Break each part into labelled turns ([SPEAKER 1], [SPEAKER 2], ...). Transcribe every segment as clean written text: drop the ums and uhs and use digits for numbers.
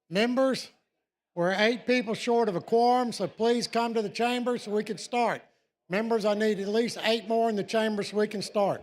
[SPEAKER 1] Members, we're 8 people short of a quorum, so please come to the chamber so we can start. Members, I need at least 8 more in the chamber so we can start.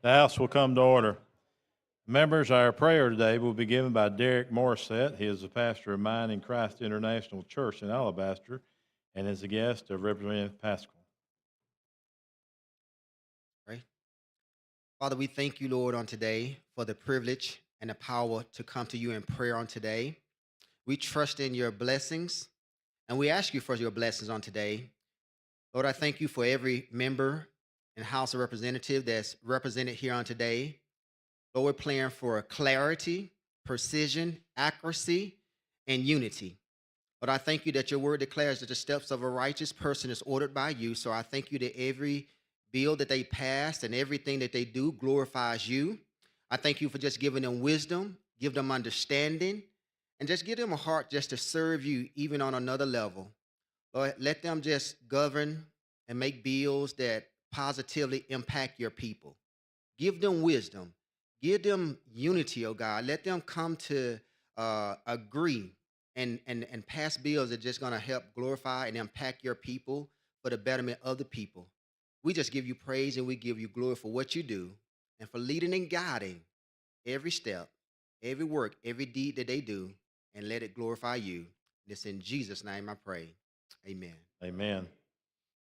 [SPEAKER 2] The House will come to order. Members, our prayer today will be given by Derek Morissette. He is the pastor of Mine in Christ International Church in Alabaster and is a guest of Representative Pascal.
[SPEAKER 3] Right. Father, we thank you, Lord, on today for the privilege and the power to come to you in prayer on today. We trust in your blessings, and we ask you for your blessings on today. Lord, I thank you for every member and House of Representative that's represented here on today. Lord, we're praying for clarity, precision, accuracy, and unity. Lord, I thank you that your word declares that the steps of a righteous person is ordered by you. So I thank you that every bill that they pass and everything that they do glorifies you. I thank you for just giving them wisdom, give them understanding, and just give them a heart just to serve you even on another level. Lord, let them just govern and make bills that positively impact your people. Give them wisdom. Give them unity, oh God. Let them come to agree and pass bills that are just going to help glorify and impact your people for the betterment of the people. We just give you praise and we give you glory for what you do and for leading and guiding every step, every work, every deed that they do, and let it glorify you. It's in Jesus' name I pray. Amen.
[SPEAKER 2] Amen.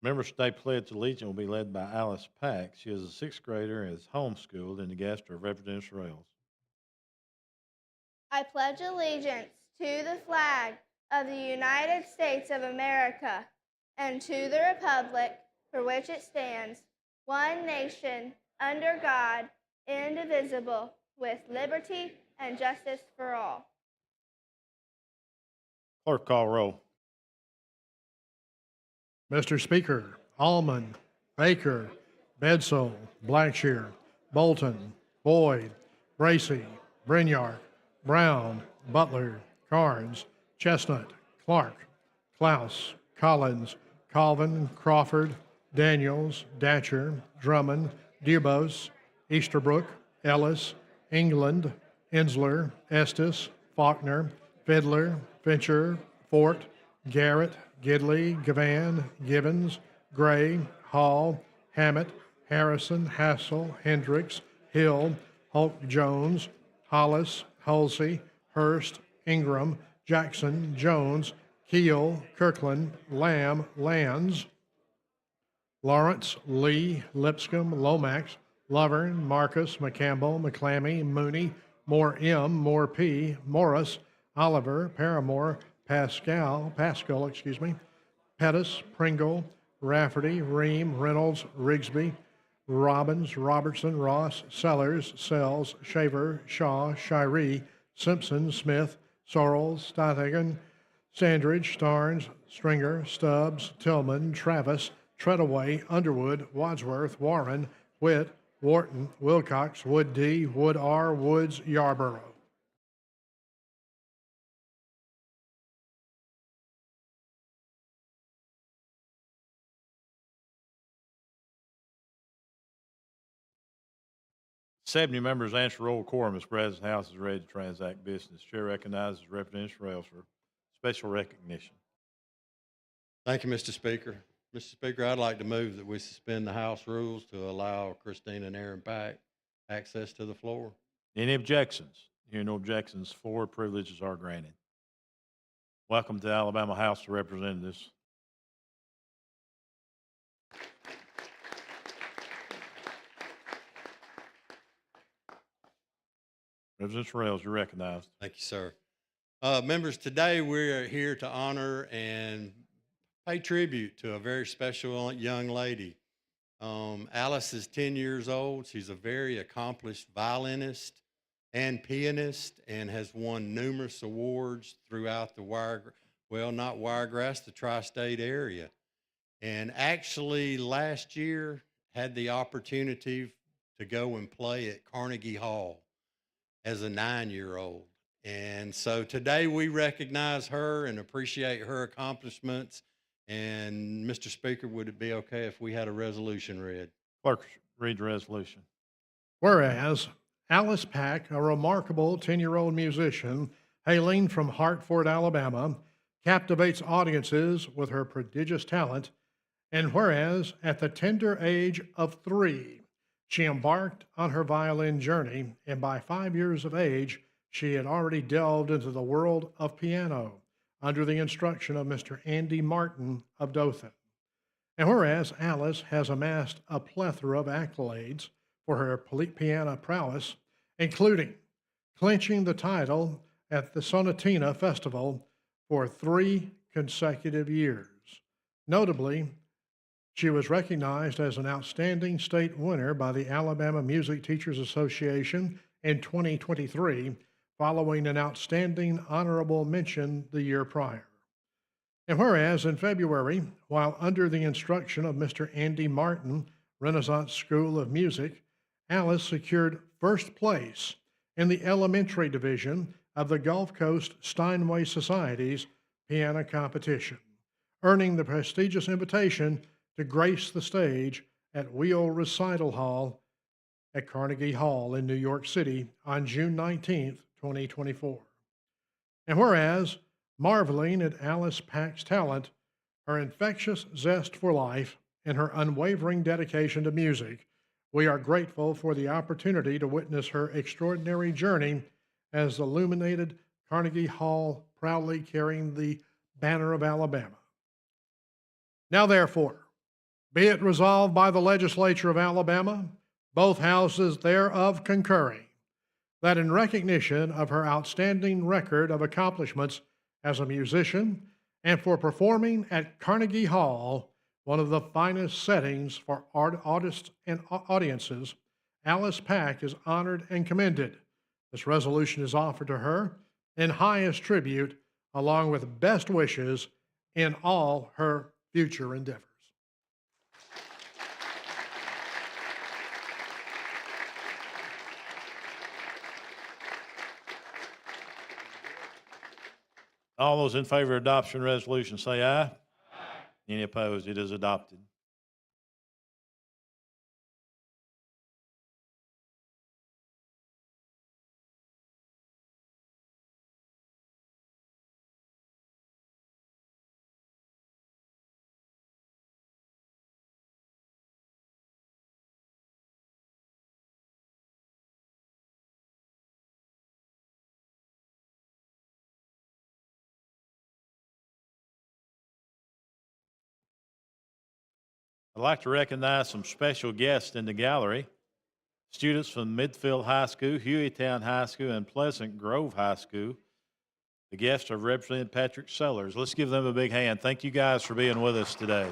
[SPEAKER 2] Members today pledge allegiance will be led by Alice Pac. She is a sixth grader and is homeschooled and the guest of Representative Rails.
[SPEAKER 4] I pledge allegiance to the flag of the United States of America and to the republic for which it stands, one nation, under God, indivisible, with liberty and justice for all.
[SPEAKER 2] Clerk call roll.
[SPEAKER 5] Mr. Speaker, Allman, Baker, Bedsole, Blackshear, Bolton, Boyd, Bracy, Brinyard, Brown, Butler, Carnes, Chestnut, Clark, Klaus, Collins, Colvin, Crawford, Daniels, Datcher, Drummond, Dubose, Easterbrook, Ellis, England, Ensler, Estes, Faulkner, Fiddler, Fincher, Fort, Garrett, Gidley, Gavan, Gibbons, Gray, Hall, Hammett, Harrison, Hassel, Hendricks, Hill, Hulk Jones, Hollis, Halsey, Hurst, Ingram, Jackson, Jones, Keel, Kirkland, Lamb, Lands, Lawrence, Lee, Lipscomb, Lomax, Lovern, Marcus, McCampbell, McClammy, Mooney, Moore M, Moore P, Morris, Oliver, Paramore, Pascal, Pettis, Pringle, Rafferty, Ream, Reynolds, Rigsby, Robbins, Robertson, Ross, Sellers, Sells, Shaver, Shaw, Shiree, Simpson, Smith, Sorrells, Stothagen, Sandridge, Starnes, Stringer, Stubbs, Tillman, Travis, Treadaway, Underwood, Wadsworth, Warren, Witt, Wharton, Wilcox, Wood D, Wood R, Woods, Yarborough.
[SPEAKER 2] Seventy members answer roll quorum as present. House is ready to transact business. Chair recognizes Representative Rails for special recognition.
[SPEAKER 6] Thank you, Mr. Speaker. Mr. Speaker, I'd like to move that we suspend the House rules to allow Christine and Aaron Pack access to the floor.
[SPEAKER 2] Any objections? Hearing no objections, floor privileges are granted. Welcome to the Alabama House of Representatives. Representative Rails, you're recognized.
[SPEAKER 6] Thank you, sir. Members, today we're here to honor and pay tribute to a very special young lady. Alice is 10 years old. She's a very accomplished violinist and pianist and has won numerous awards throughout the the tri-state area. And actually last year had the opportunity to go and play at Carnegie Hall as a 9-year-old. And so today we recognize her and appreciate her accomplishments. And Mr. Speaker, would it be okay if we had a resolution read?
[SPEAKER 2] Clerk, read the resolution.
[SPEAKER 5] Whereas Alice Pac, a remarkable 10-year-old musician hailing from Hartford, Alabama, captivates audiences with her prodigious talent, and whereas at the tender age of 3, She embarked on her violin journey, and by 5 years of age, she had already delved into the world of piano under the instruction of Mr. Andy Martin of Dothan. And whereas Alice has amassed a plethora of accolades for her piano prowess, including clinching the title at the Sonatina Festival for 3 consecutive years. Notably, she was recognized as an outstanding state winner by the Alabama Music Teachers Association in 2023, following an outstanding honorable mention the year prior. And whereas in February, while under the instruction of Mr. Andy Martin, Renaissance School of Music, Alice secured first place in the elementary division of the Gulf Coast Steinway Society's piano competition, earning the prestigious invitation to grace the stage at Wheel Recital Hall at Carnegie Hall in New York City on June 19th, 2024. And whereas, marveling at Alice Pac's talent, her infectious zest for life, and her unwavering dedication to music, we are grateful for the opportunity to witness her extraordinary journey as illuminated Carnegie Hall, proudly carrying the banner of Alabama. Now, therefore, be it resolved by the legislature of Alabama, both houses thereof concurring, that in recognition of her outstanding record of accomplishments as a musician and for performing at Carnegie Hall, one of the finest settings for artists and audiences, Alice Pac is honored and commended. This resolution is offered to her in highest tribute, along with best wishes in all her future endeavors.
[SPEAKER 2] All those in favor of adoption resolution say aye. Aye. Any opposed? It is adopted. I'd like to recognize some special guests in the gallery. Students from Midfield High School, Hueytown High School, and Pleasant Grove High School. The guests are Representative Patrick Sellers. Let's give them a big hand. Thank you guys for being with us today.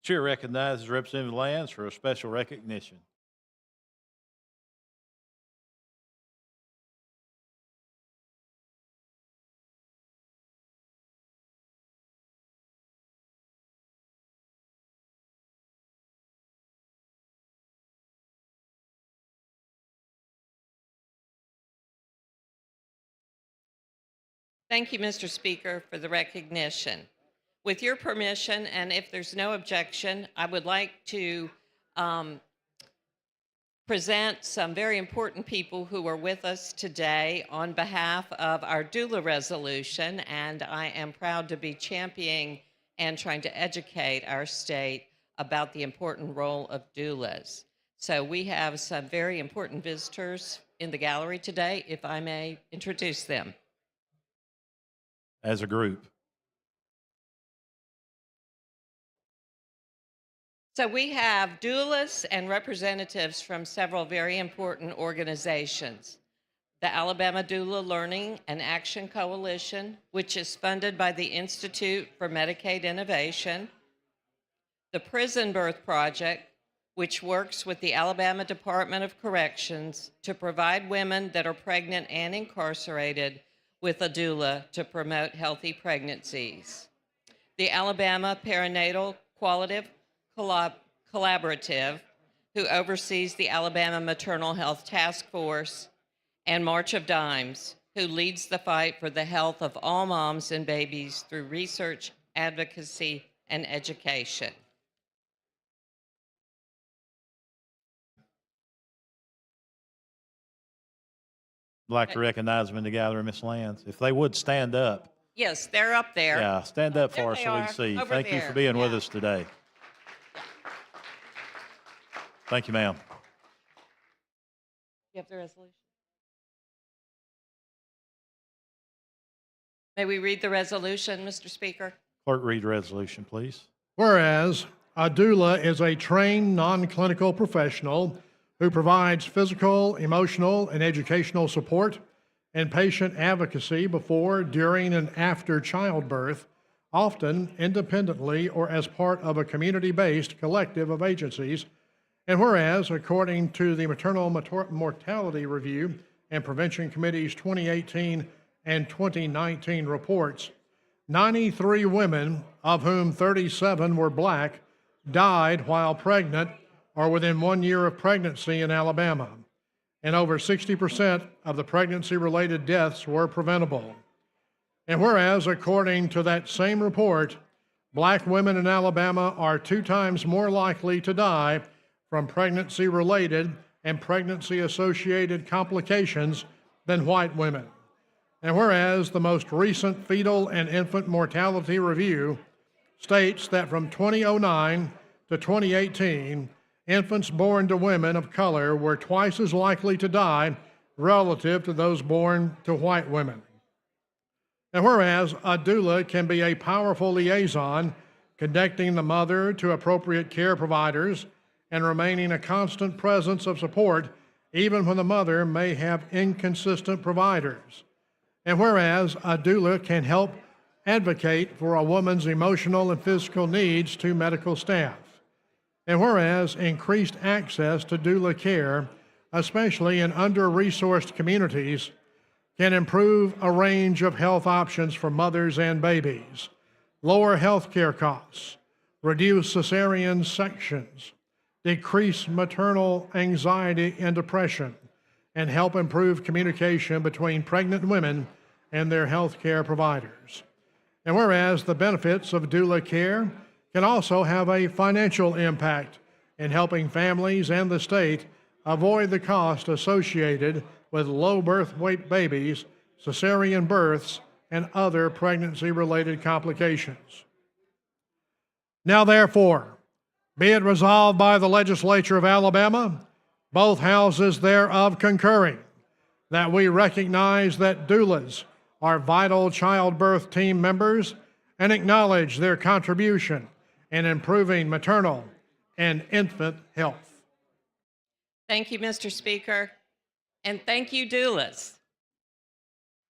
[SPEAKER 2] Chair recognizes Representative Lands for a special recognition.
[SPEAKER 7] Thank you, Mr. Speaker, for the recognition. With your permission, and if there's no objection, I would like to present some very important people who are with us today on behalf of our Doula resolution, and I am proud to be championing and trying to educate our state about the important role of doulas. So we have some very important visitors in the gallery today, if I may introduce them.
[SPEAKER 2] As a group.
[SPEAKER 7] So we have doulas and representatives from several very important organizations. The Alabama Doula Learning and Action Coalition, which is funded by the Institute for Medicaid Innovation. The Prison Birth Project, which works with the Alabama Department of Corrections to provide women that are pregnant and incarcerated with a doula to promote healthy pregnancies. The Alabama Perinatal Qualitative Collaborative, who oversees the Alabama Maternal Health Task Force, and March of Dimes, who leads the fight for the health of all moms and babies through research, advocacy, and education.
[SPEAKER 2] I'd like to recognize them in the gallery, Miss Lance. If they would stand up.
[SPEAKER 7] Yes, they're up there.
[SPEAKER 2] Yeah, stand up
[SPEAKER 7] There
[SPEAKER 2] for us
[SPEAKER 7] they
[SPEAKER 2] so we
[SPEAKER 7] are,
[SPEAKER 2] can see.
[SPEAKER 7] over
[SPEAKER 2] Thank you for
[SPEAKER 7] there.
[SPEAKER 2] being with
[SPEAKER 7] Yeah.
[SPEAKER 2] us today. Thank you, ma'am.
[SPEAKER 7] You have the resolution? May we read the resolution, Mr. Speaker?
[SPEAKER 2] Clerk, read the resolution, please.
[SPEAKER 5] Whereas a doula is a trained non-clinical professional who provides physical, emotional, and educational support and patient advocacy before, during, and after childbirth, often independently or as part of a community-based collective of agencies. And whereas, according to the Maternal Mortality Review and Prevention Committee's 2018 and 2019 reports, 93 women, of whom 37 were Black, died while pregnant or within 1 year of pregnancy in Alabama, and over 60% of the pregnancy-related deaths were preventable. And whereas, according to that same report, Black women in Alabama are 2 times more likely to die from pregnancy-related and pregnancy-associated complications than white women. And whereas the most recent fetal and infant mortality review states that from 2009 to 2018, infants born to women of color were twice as likely to die relative to those born to white women. And whereas a doula can be a powerful liaison, connecting the mother to appropriate care providers and remaining a constant presence of support even when the mother may have inconsistent providers. And whereas a doula can help advocate for a woman's emotional and physical needs to medical staff. And whereas increased access to doula care, especially in under-resourced communities, can improve a range of health options for mothers and babies, lower health care costs, reduce cesarean sections, decrease maternal anxiety and depression, and help improve communication between pregnant women and their health care providers. And whereas the benefits of doula care can also have a financial impact in helping families and the state avoid the cost associated with low birth weight babies, cesarean births, and other pregnancy-related complications. Now therefore, be it resolved by the legislature of Alabama, both houses thereof concurring, that we recognize that doulas are vital childbirth team members and acknowledge their contribution in improving maternal and infant health.
[SPEAKER 7] Thank you, Mr. Speaker. And thank you, doulas.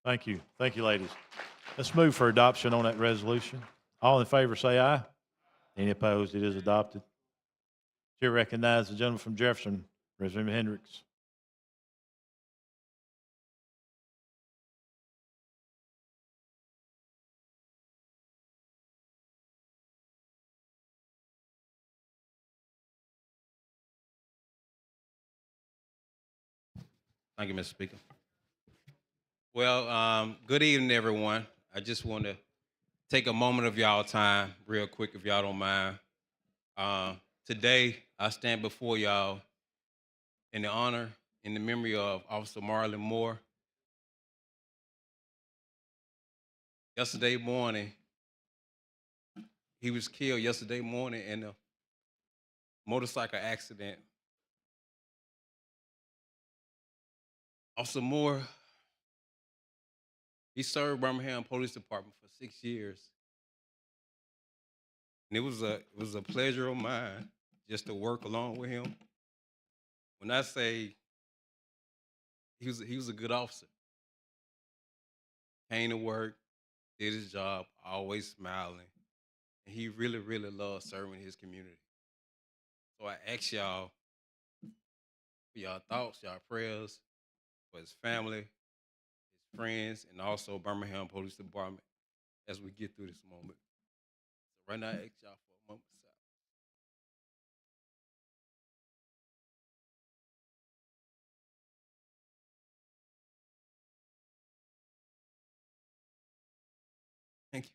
[SPEAKER 2] Thank you. Thank you, ladies. Let's move for adoption on that resolution. All in favor say aye. Any opposed? It is adopted. Chair recognizes the gentleman from Jefferson, Representative Hendricks.
[SPEAKER 8] Thank you, Mr. Speaker. Well, good evening, everyone. I just want to take a moment of y'all time real quick, if y'all don't mind. Today, I stand before y'all in the honor, in the memory of Officer Marlon Moore. Yesterday morning, he was killed yesterday morning in a motorcycle accident. Officer Moore, he served Birmingham Police Department for 6 years. And it was a pleasure of mine just to work along with him. When I say he was a good officer, came to work, did his job, always smiling, and he really, really loved serving his community. So I ask y'all for y'all thoughts, y'all prayers for his family, his friends, and also Birmingham Police Department as we get through this moment. So right now, I ask y'all for a moment of silence. Thank you.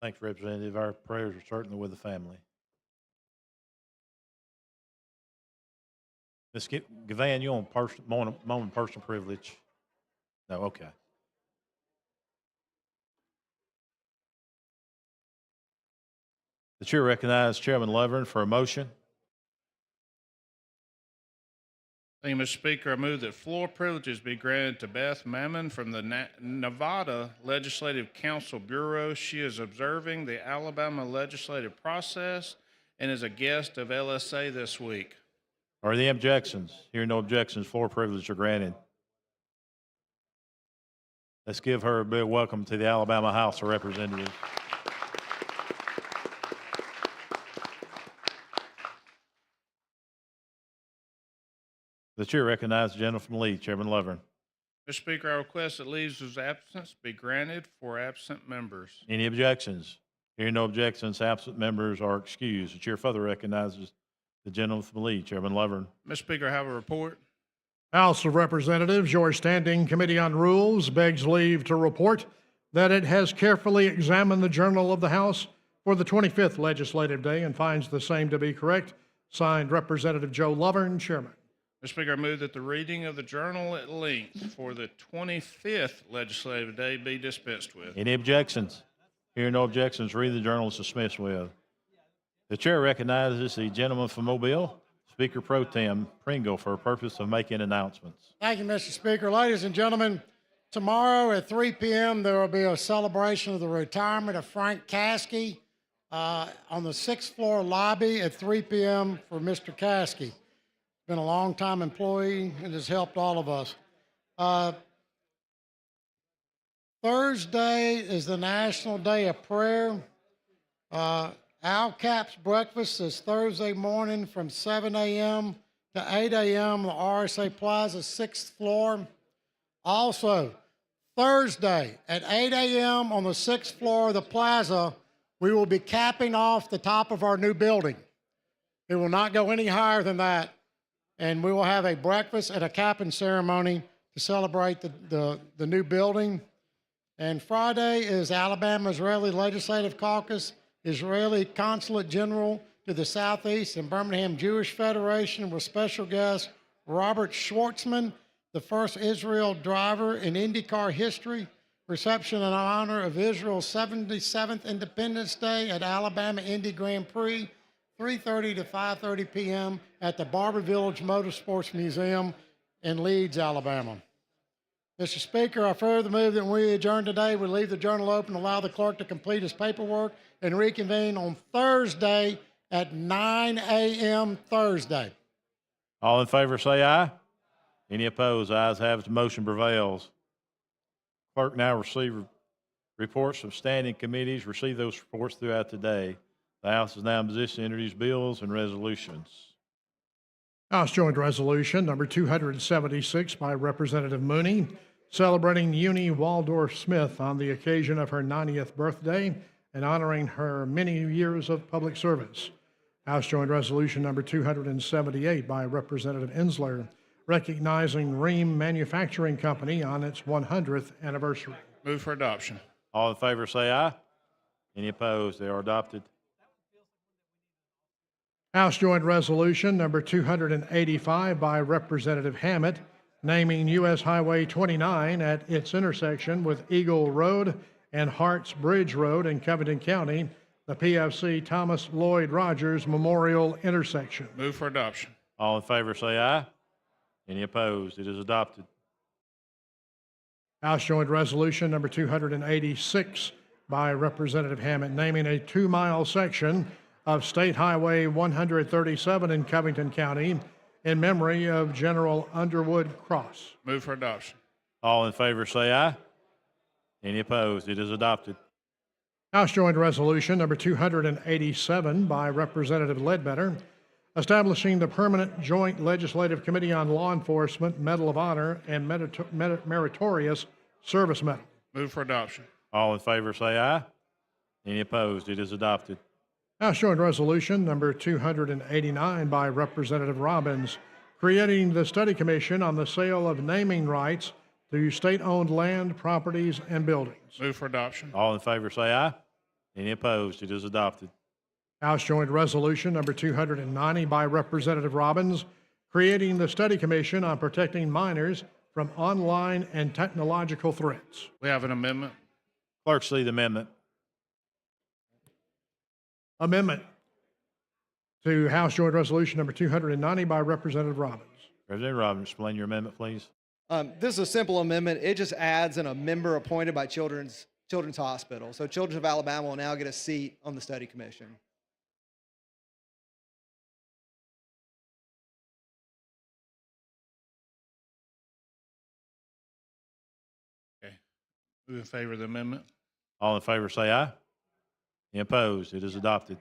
[SPEAKER 2] Thanks, Representative. Our prayers are certainly with the family. Ms. Gavan, you on moment personal privilege? No, okay. The chair recognizes Chairman Lovern for a motion.
[SPEAKER 9] Thank you, Mr. Speaker. I move that floor privileges be granted to Beth Mammon from the Nevada Legislative Council Bureau. She is observing the Alabama legislative process and is a guest of LSA this week.
[SPEAKER 2] Are there any objections? Hearing no objections, floor privileges are granted. Let's give her a big welcome to the Alabama House of Representatives. The chair recognizes the gentleman from Lee, Chairman Lovern.
[SPEAKER 9] Mr. Speaker, I request that leaves of absence be granted for absent members.
[SPEAKER 2] Any objections? Hearing no objections, absent members are excused. The chair further recognizes the gentleman from Lee, Chairman Lovern.
[SPEAKER 9] Mr. Speaker, I have a report.
[SPEAKER 5] House of Representatives, your Standing Committee on Rules begs leave to report that it has carefully examined the Journal of the House for the 25th legislative day and finds the same to be correct. Signed, Representative Joe Lovern, Chairman.
[SPEAKER 9] Mr. Speaker, I move that the reading of the journal at length for the 25th legislative day be dispensed with.
[SPEAKER 2] Any objections? Hearing no objections, read the journal is dismissed with. The chair recognizes the gentleman from Mobile, Speaker Pro Tem Pringle, for a purpose of making announcements.
[SPEAKER 1] Thank you, Mr. Speaker. Ladies and gentlemen, tomorrow at 3 p.m. there will be a celebration of the retirement of Frank Caskey on the 6th floor lobby at 3 p.m. for Mr. Caskey. Been a long-time employee and has helped all of us. Thursday is the National Day of Prayer. Al Cap's breakfast is Thursday morning from 7 a.m. to 8 a.m. the RSA Plaza, 6th floor. Also, Thursday at 8 a.m. on the 6th floor of the plaza, we will be capping off the top of our new building. It will not go any higher than that. And we will have a breakfast and a capping ceremony to celebrate the new building. And Friday is Alabama Israeli Legislative Caucus, Israeli Consulate General to the Southeast and Birmingham Jewish Federation with special guest Robert Schwartzman, the first Israel driver in IndyCar history. Reception in honor of Israel's 77th Independence Day at Alabama Indy Grand Prix, 3:30 to 5:30 p.m. at the Barber Village Motorsports Museum in Leeds, Alabama. Mr. Speaker, I further move that we adjourn today. We leave the journal open, allow the clerk to complete his paperwork, and reconvene on Thursday at 9 a.m. Thursday.
[SPEAKER 2] All in favor say aye. Any opposed? Ayes have it. The motion prevails. Clerk now receive reports from standing committees. Receive those reports throughout the day. The House is now in position to introduce bills and resolutions.
[SPEAKER 5] House Joint Resolution number 276 by Representative Mooney, celebrating Uni Waldorf Smith on the occasion of her 90th birthday and honoring her many years of public service. House Joint Resolution number 278 by Representative Ensler, recognizing Ream Manufacturing Company on its 100th anniversary.
[SPEAKER 9] Move for adoption.
[SPEAKER 2] All in favor say aye. Any opposed? They are adopted.
[SPEAKER 5] House Joint Resolution number 285 by Representative Hammett, naming U.S. Highway 29 at its intersection with Eagle Road and Harts Bridge Road in Covington County, the PFC Thomas Lloyd Rogers Memorial Intersection.
[SPEAKER 9] Move for adoption.
[SPEAKER 2] All in favor say aye. Any opposed? It is adopted.
[SPEAKER 5] House Joint Resolution number 286 by Representative Hammett, naming a 2-mile section of State Highway 137 in Covington County in memory of General Underwood Cross.
[SPEAKER 9] Move for adoption.
[SPEAKER 2] All in favor say aye. Any opposed? It is adopted.
[SPEAKER 5] House Joint Resolution number 287 by Representative Ledbetter, establishing the Permanent Joint Legislative Committee on Law Enforcement Medal of Honor and Meritorious Service Medal.
[SPEAKER 9] Move for adoption.
[SPEAKER 2] All in favor say aye. Any opposed? It is adopted.
[SPEAKER 5] House Joint Resolution number 289 by Representative Robbins, creating the Study Commission on the sale of naming rights to state-owned land, properties, and buildings.
[SPEAKER 9] Move for adoption.
[SPEAKER 2] All in favor say aye. Any opposed? It is adopted.
[SPEAKER 5] House Joint Resolution number 290 by Representative Robbins, creating the Study Commission on Protecting Minors from Online and Technological Threats.
[SPEAKER 9] We have an amendment.
[SPEAKER 2] Clerk, see the amendment.
[SPEAKER 5] Amendment to House Joint Resolution number 290 by Representative Robbins.
[SPEAKER 2] Representative Robbins, explain your amendment, please.
[SPEAKER 10] This is a simple amendment. It just adds in a member appointed by Children's Hospital. So Children of Alabama will now get a seat on the study commission.
[SPEAKER 9] Okay. Who in favor of the amendment?
[SPEAKER 2] All in favor say aye. Any opposed? It is adopted.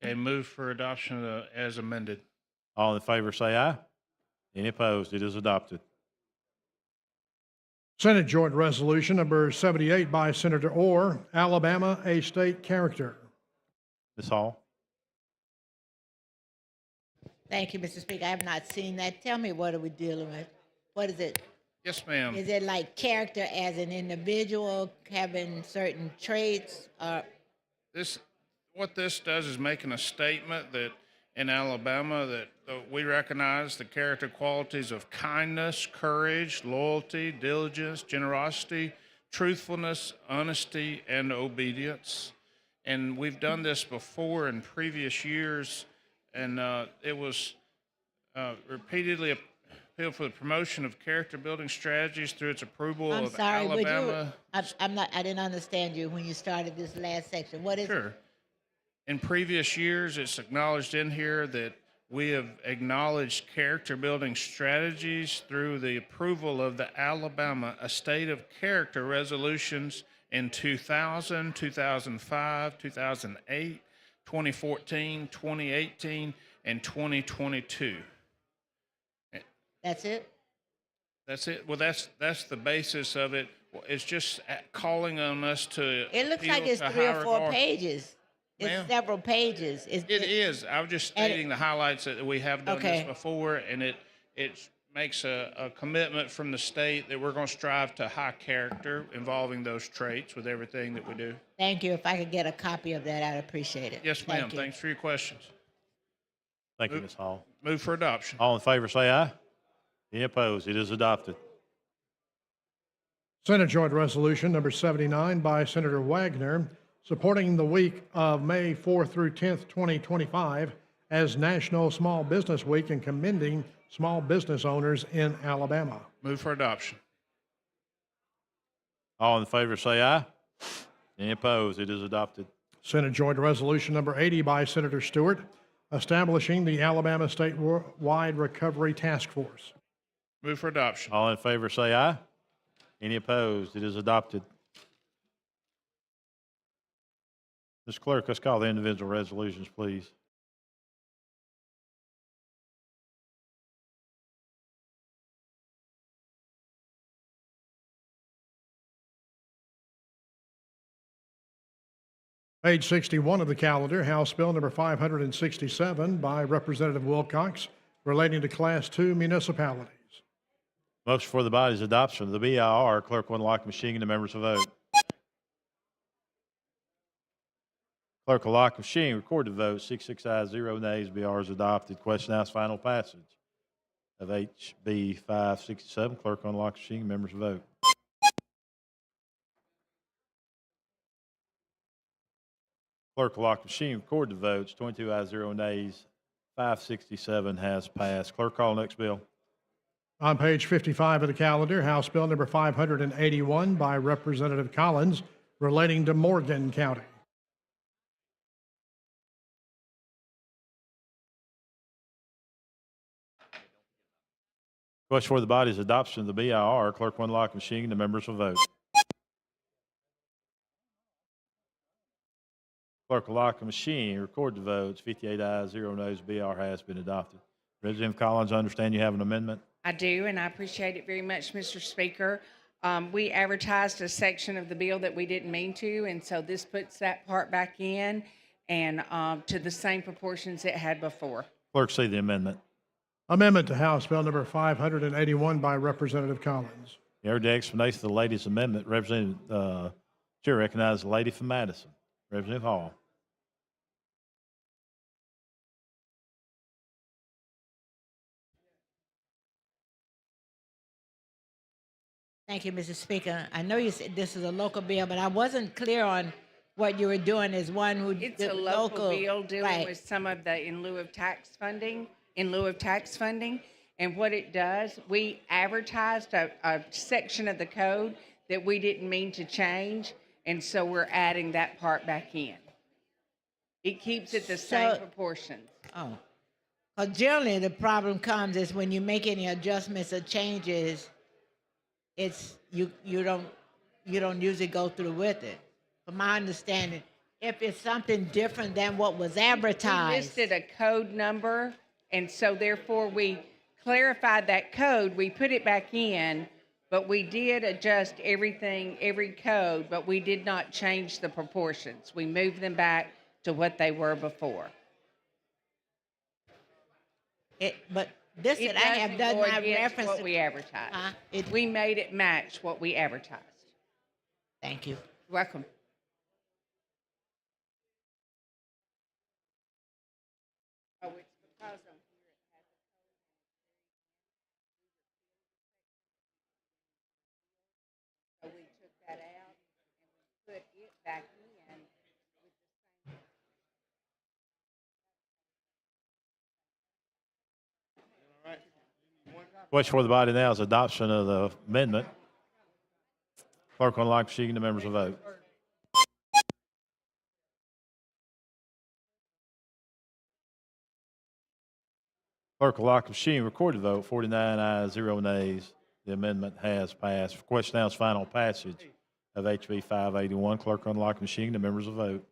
[SPEAKER 9] Okay, move for adoption as amended.
[SPEAKER 2] All in favor say aye. Any opposed? It is adopted.
[SPEAKER 5] Senate Joint Resolution number 78 by Senator Orr, Alabama, a state character.
[SPEAKER 2] Ms. Hall.
[SPEAKER 11] Thank you, Mr. Speaker. I have not seen that. Tell me, what are we dealing with? What is it?
[SPEAKER 9] Yes, ma'am.
[SPEAKER 11] Is it like character as an individual having certain traits?
[SPEAKER 9] What this does is making a statement that in Alabama that we recognize the character qualities of kindness, courage, loyalty, diligence, generosity, truthfulness, honesty, and obedience. And we've done this before in previous years, and it was repeatedly appealed for the promotion of character building strategies through its approval
[SPEAKER 11] I'm
[SPEAKER 9] of
[SPEAKER 11] sorry,
[SPEAKER 9] Alabama.
[SPEAKER 11] I didn't understand you when you started this last section. What is it?
[SPEAKER 9] Sure. In previous years, it's acknowledged in here that we have acknowledged character building strategies through the approval of the Alabama A State of Character resolutions in 2000, 2005, 2008, 2014, 2018, and 2022.
[SPEAKER 11] That's it?
[SPEAKER 9] That's it. Well, that's the basis of it. It's just calling on us to.
[SPEAKER 11] It looks like
[SPEAKER 9] appeal
[SPEAKER 11] it's
[SPEAKER 9] to
[SPEAKER 11] 3 or
[SPEAKER 9] higher
[SPEAKER 11] 4
[SPEAKER 9] regard.
[SPEAKER 11] pages.
[SPEAKER 9] Ma'am?
[SPEAKER 11] It's several pages.
[SPEAKER 9] It is. I was just stating the highlights that we have done
[SPEAKER 11] Okay.
[SPEAKER 9] this before, and it makes a commitment from the state that we're going to strive to high character involving those traits with everything that we do.
[SPEAKER 11] Thank you. If I could get a copy of that, I'd appreciate it.
[SPEAKER 9] Yes, ma'am.
[SPEAKER 11] Thank you.
[SPEAKER 9] Thanks for your questions.
[SPEAKER 2] Thank you, Ms. Hall.
[SPEAKER 9] Move for adoption.
[SPEAKER 2] All in favor say aye. Any opposed? It is adopted.
[SPEAKER 5] Senate Joint Resolution number 79 by Senator Wagner, supporting the week of May 4th through 10th, 2025 as National Small Business Week and commending small business owners in Alabama.
[SPEAKER 9] Move for adoption.
[SPEAKER 2] All in favor say aye. Any opposed? It is adopted.
[SPEAKER 5] Senate Joint Resolution number 80 by Senator Stewart, establishing the Alabama Statewide Recovery Task Force.
[SPEAKER 9] Move for adoption.
[SPEAKER 2] All in favor say aye. Any opposed? It is adopted. Ms. Clerk, let's call the individual resolutions, please.
[SPEAKER 5] Page 61 of the calendar, House Bill number 567 by Representative Wilcox, relating to Class II municipalities.
[SPEAKER 2] Motion for the body's adoption of the BIR. Clerk will unlock the machine and the members will vote. Clerk will lock the machine, record the vote. 66 ayes, 0 nays. BR is adopted. Question House final passage of HB 567. Clerk will unlock the machine, members will vote. Clerk will lock the machine, record the votes. 22 ayes, 0 nays. 567 has passed. Clerk, call next bill.
[SPEAKER 5] On page 55 of the calendar, House Bill number 581 by Representative Collins, relating to Morgan County.
[SPEAKER 2] Question for the body's adoption of the BIR. Clerk will unlock the machine and the members will vote. Clerk will lock the machine, record the votes. 58 ayes, 0 noes. BR has been adopted. Representative Collins, I understand you have an amendment.
[SPEAKER 12] I do, and I appreciate it very much, Mr. Speaker. We advertised a section of the bill that we didn't mean to, and so this puts that part back in and to the same proportions it had before.
[SPEAKER 2] Clerk, see the amendment.
[SPEAKER 5] Amendment to House Bill number 581 by Representative Collins.
[SPEAKER 2] You heard the explanation of the lady's amendment. Representative Chair recognizes the lady from Madison. Representative Hall.
[SPEAKER 11] Thank you, Mr. Speaker. I know you said this is a local bill, but I wasn't clear on what you were doing as one who
[SPEAKER 12] It's a local bill dealing
[SPEAKER 11] right.
[SPEAKER 12] with some of the in lieu of tax funding. And what it does, we advertised a section of the code that we didn't mean to change. And so we're adding that part back in. It keeps it the same
[SPEAKER 11] So-
[SPEAKER 12] proportions.
[SPEAKER 11] Oh, because generally the problem comes is when you make any adjustments or changes, it's you don't usually go through with it. From my understanding, if it's something different than what was
[SPEAKER 12] We
[SPEAKER 11] advertised,
[SPEAKER 12] listed a code number, and so therefore we clarified that code. We put it back in, but we did adjust everything, every code, but we did not change the proportions. We moved them back to what they were before.
[SPEAKER 11] but this
[SPEAKER 12] It
[SPEAKER 11] that I have
[SPEAKER 12] doesn't
[SPEAKER 11] does
[SPEAKER 12] go
[SPEAKER 11] not
[SPEAKER 12] against
[SPEAKER 11] reference.
[SPEAKER 12] what we advertised. We made it match what we advertised.
[SPEAKER 11] Thank you.
[SPEAKER 12] You're welcome. Oh, it's because on here it has a code and it's very so we took that out and we put it back in with the same.
[SPEAKER 2] Question for the body now is adoption of the amendment. Clerk on the line proceeding, the members will vote. Clerk will lock the machine, record the vote, 49 ayes, 0 nays. The amendment has passed. Question now is final passage of HB 581. Clerk on the lock machine, the members will vote.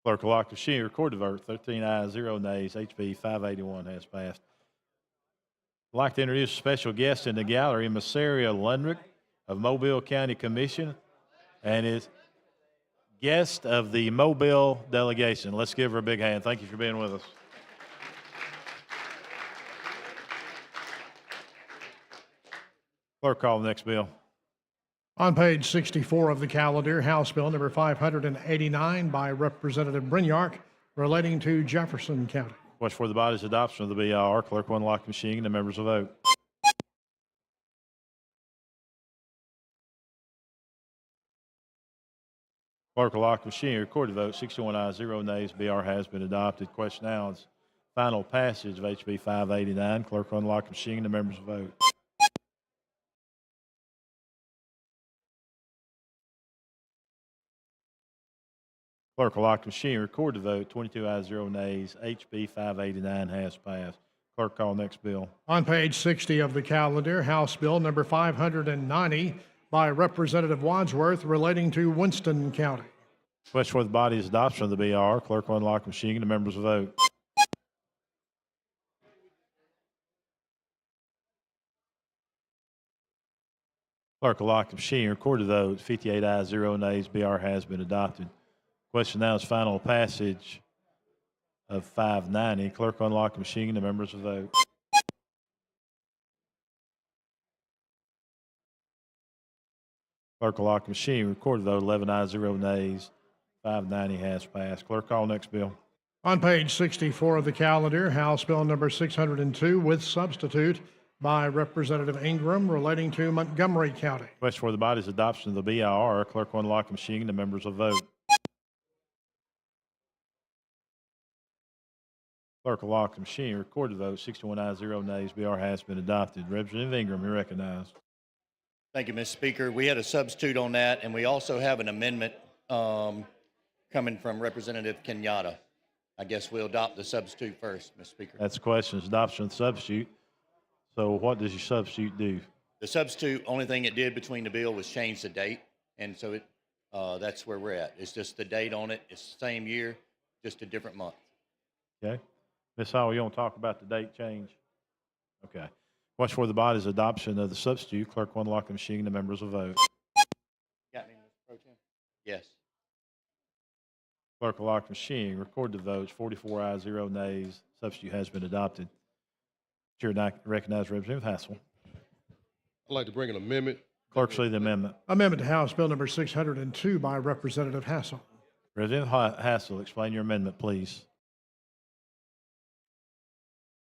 [SPEAKER 2] Clerk will lock the machine, record the vote, 13 ayes, 0 nays. HB 581 has passed. I'd like to introduce a special guest in the gallery, Miss Sarah Lundrick of Mobile County Commission, and is guest of the Mobile delegation. Let's give her a big hand. Thank you for being with us. Clerk, call the next bill.
[SPEAKER 5] On page 64 of the calendar, House Bill number 589 by Representative Brinyark relating to Jefferson County.
[SPEAKER 2] Question for the body's adoption of the BR. Clerk will unlock the machine and the members will vote. Clerk will lock the machine. Record the vote. 61 ayes, 0 nays. BR has been adopted. Question now is final passage of HB 589. Clerk will unlock the machine and the members will vote. Clerk will lock the machine. Record the vote. 22 ayes, 0 nays. HB 589 has passed. Clerk, call next bill.
[SPEAKER 5] On page 60 of the calendar, House Bill number 590 by Representative Wadsworth relating to Winston County.
[SPEAKER 2] Question for the body's adoption of the BR. Clerk will unlock the machine and the members will vote. Clerk will lock the machine. Record the vote. 58 ayes, 0 nays. BR has been adopted. Question now is final passage of 590. Clerk will unlock the machine and the members will vote. Clerk will lock the machine. Record the vote. 11 ayes, 0 nays. 590 has passed. Clerk, call next bill.
[SPEAKER 5] On page 64 of the calendar, House Bill number 602 with substitute by Representative Ingram relating to Montgomery County.
[SPEAKER 2] Question for the body's adoption of the BIR. Clerk will unlock the machine and the members will vote. Clerk will lock the machine. Record the vote. 61 ayes, 0 nays. BR has been adopted. Representative Ingram, you're recognized.
[SPEAKER 13] Thank you, Mr. Speaker. We had a substitute on that, and we also have an amendment coming from Representative Kenyatta. I guess we'll adopt the substitute first, Mr. Speaker.
[SPEAKER 2] That's the question, is adoption of the substitute. So what does your substitute do?
[SPEAKER 13] The substitute, only thing it did between the bill was change the date, and so that's where we're at. It's just the date on it. It's the same year, just a different month.
[SPEAKER 2] Okay. Ms. Howell, you want to talk about the date change? Okay. Question for the body's adoption of the substitute. Clerk will unlock the machine and the members will vote.
[SPEAKER 13] Got me, Mr. Pro Tem? Yes.
[SPEAKER 2] Clerk will lock the machine. Record the votes. 44 ayes, 0 nays. Substitute has been adopted. Chair now recognizes Representative Hassel.
[SPEAKER 14] I'd like to bring an amendment.
[SPEAKER 2] Clerk, see the amendment.
[SPEAKER 5] Amendment to House Bill number 602 by Representative Hassel.
[SPEAKER 2] Representative Hassel, explain your amendment, please.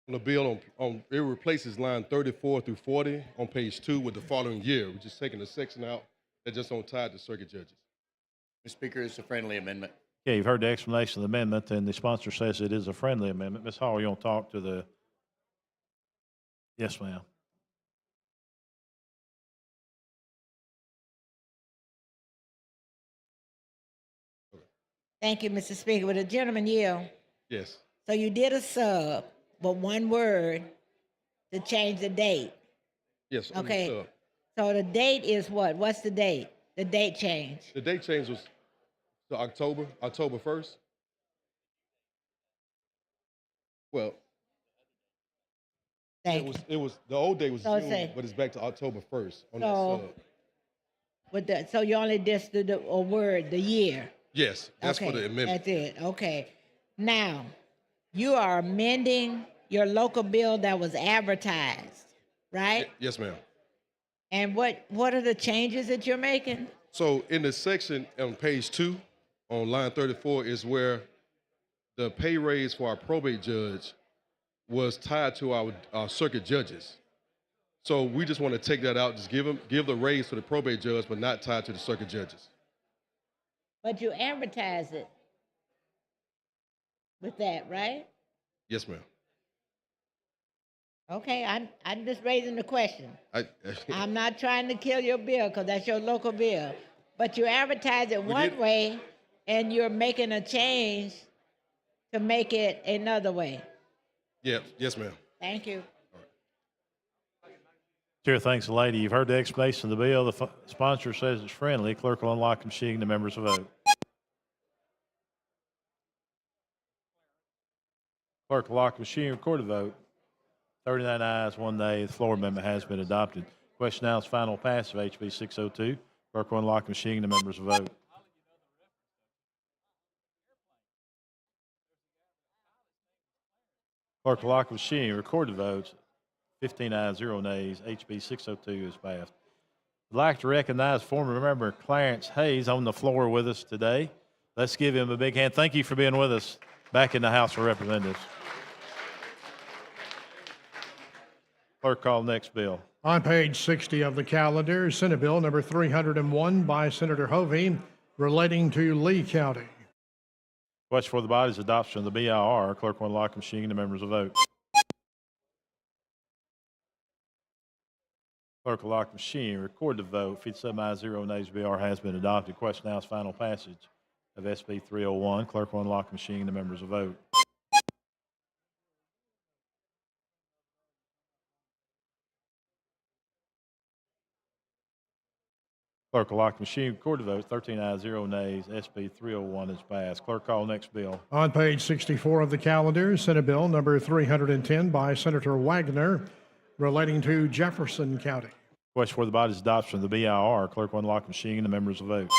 [SPEAKER 14] On the bill, it replaces line 34 through 40 on page 2 with the following year. We're just taking the section out that just don't tie to circuit judges.
[SPEAKER 13] Mr. Speaker, it's a friendly amendment.
[SPEAKER 2] Okay, you've heard the explanation of the amendment, and the sponsor says it is a friendly amendment. Ms. Hall, you want to talk to the? Yes, ma'am.
[SPEAKER 11] Thank you, Mr. Speaker. Would the gentleman yield?
[SPEAKER 14] Yes.
[SPEAKER 11] So you did a sub, but one word to change the date.
[SPEAKER 14] Yes.
[SPEAKER 11] Okay. So the date is what? What's the date? The date change.
[SPEAKER 14] The date change was to October 1st. Well, it was the old day was
[SPEAKER 11] So
[SPEAKER 14] June,
[SPEAKER 11] say-
[SPEAKER 14] but it's back to October 1st on that
[SPEAKER 11] So-
[SPEAKER 14] sub.
[SPEAKER 11] With the, so you only just did a word, the year.
[SPEAKER 14] Yes, that's for the amendment.
[SPEAKER 11] That's it. Okay. Now, you are amending your local bill that was advertised, right?
[SPEAKER 14] Yes, ma'am.
[SPEAKER 11] And what are the changes that you're making?
[SPEAKER 14] So in the section on page 2, on line 34, is where the pay raise for our probate judge was tied to our circuit judges. So we just want to take that out, just give the raise to the probate judge, but not tied to the circuit judges.
[SPEAKER 11] But you advertise it with that, right?
[SPEAKER 14] Yes, ma'am.
[SPEAKER 11] Okay, I'm just raising the question.
[SPEAKER 14] I
[SPEAKER 11] I'm not trying to kill your bill because that's your local bill. But you advertise it one way and you're making a change to make it another way.
[SPEAKER 14] Yes, ma'am.
[SPEAKER 11] Thank you.
[SPEAKER 2] Chair thanks the lady. You've heard the explanation of the bill. The sponsor says it's friendly. Clerk will unlock the machine. The members will vote. Clerk will lock the machine. Record the vote. 39 ayes, 1 nay. The floor amendment has been adopted. Question now is final pass of HB 602. Clerk will unlock the machine. The members will vote. Clerk will lock the machine. Record the votes. 15 ayes, 0 nays. HB 602 is passed. I'd like to recognize former member Clarence Hayes on the floor with us today. Let's give him a big hand. Thank you for being with us back in the House of Representatives. Clerk, call next bill.
[SPEAKER 5] On page 60 of the calendar, Senate Bill number 301 by Senator Hovey relating to Lee County.
[SPEAKER 2] Question for the body's adoption of the BIR. Clerk will unlock the machine. The members will vote. Clerk will lock the machine. Record the vote. 57 ayes, 0 nays. BR has been adopted. Question now is final passage of SB 301. Clerk will unlock the machine. The members will vote. Clerk will lock the machine. Record the vote. 13 ayes, 0 nays. SB 301 is passed. Clerk, call next bill.
[SPEAKER 5] On page 64 of the calendar, Senate Bill number 310 by Senator Wagner relating to Jefferson County.
[SPEAKER 2] Question for the body's adoption of the BIR. Clerk will unlock the machine. The members will vote.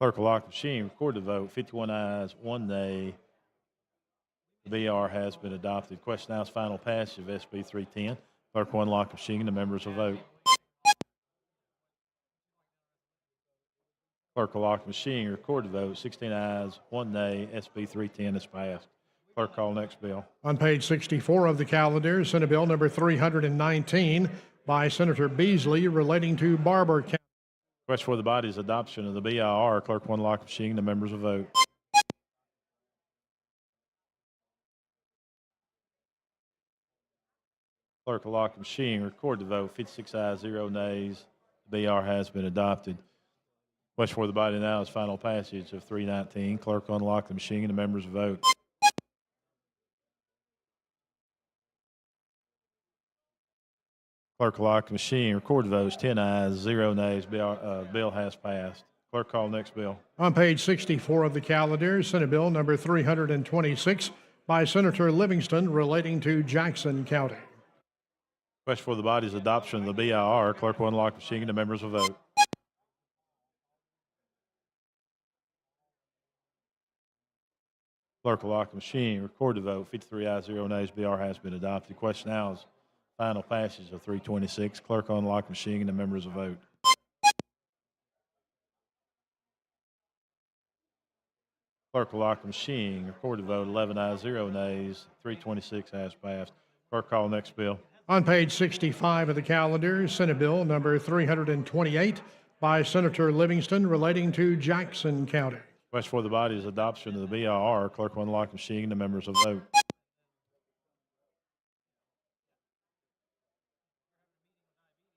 [SPEAKER 2] Clerk will lock the machine. Record the vote. 51 ayes, 1 nay. The BR has been adopted. Question now is final passage of SB 310. Clerk will unlock the machine. The members will vote. Clerk will lock the machine. Record the vote. 16 ayes, 1 nay. SB 310 is passed. Clerk, call next bill.
[SPEAKER 5] On page 64 of the calendar, Senate Bill number 319 by Senator Beasley relating to Barber County.
[SPEAKER 2] Question for the body's adoption of the BIR. Clerk will unlock the machine. The members will vote. Clerk will lock the machine. Record the vote. 56 ayes, 0 nays. The BR has been adopted. Question for the body now is final passage of 319. Clerk will unlock the machine. The members will vote. Clerk will lock the machine. Record the votes. 10 ayes, 0 nays. Bill has passed. Clerk, call next bill.
[SPEAKER 5] On page 64 of the calendar, Senate Bill number 326 by Senator Livingston relating to Jackson County.
[SPEAKER 2] Question for the body's adoption of the BIR. Clerk will unlock the machine. The members will vote. Clerk will lock the machine. Record the vote. 53 ayes, 0 nays. BR has been adopted. The question now is final passage of 326. Clerk on the lock machine and the members will vote. Clerk will lock the machine. Record the vote. 11 ayes, 0 nays. 326 has passed. Clerk call next bill.
[SPEAKER 5] On page 65 of the calendar, Senate Bill number 328 by Senator Livingston relating to Jackson County.
[SPEAKER 2] Question for the body is adoption of the BIR. Clerk will unlock the machine. The members will vote.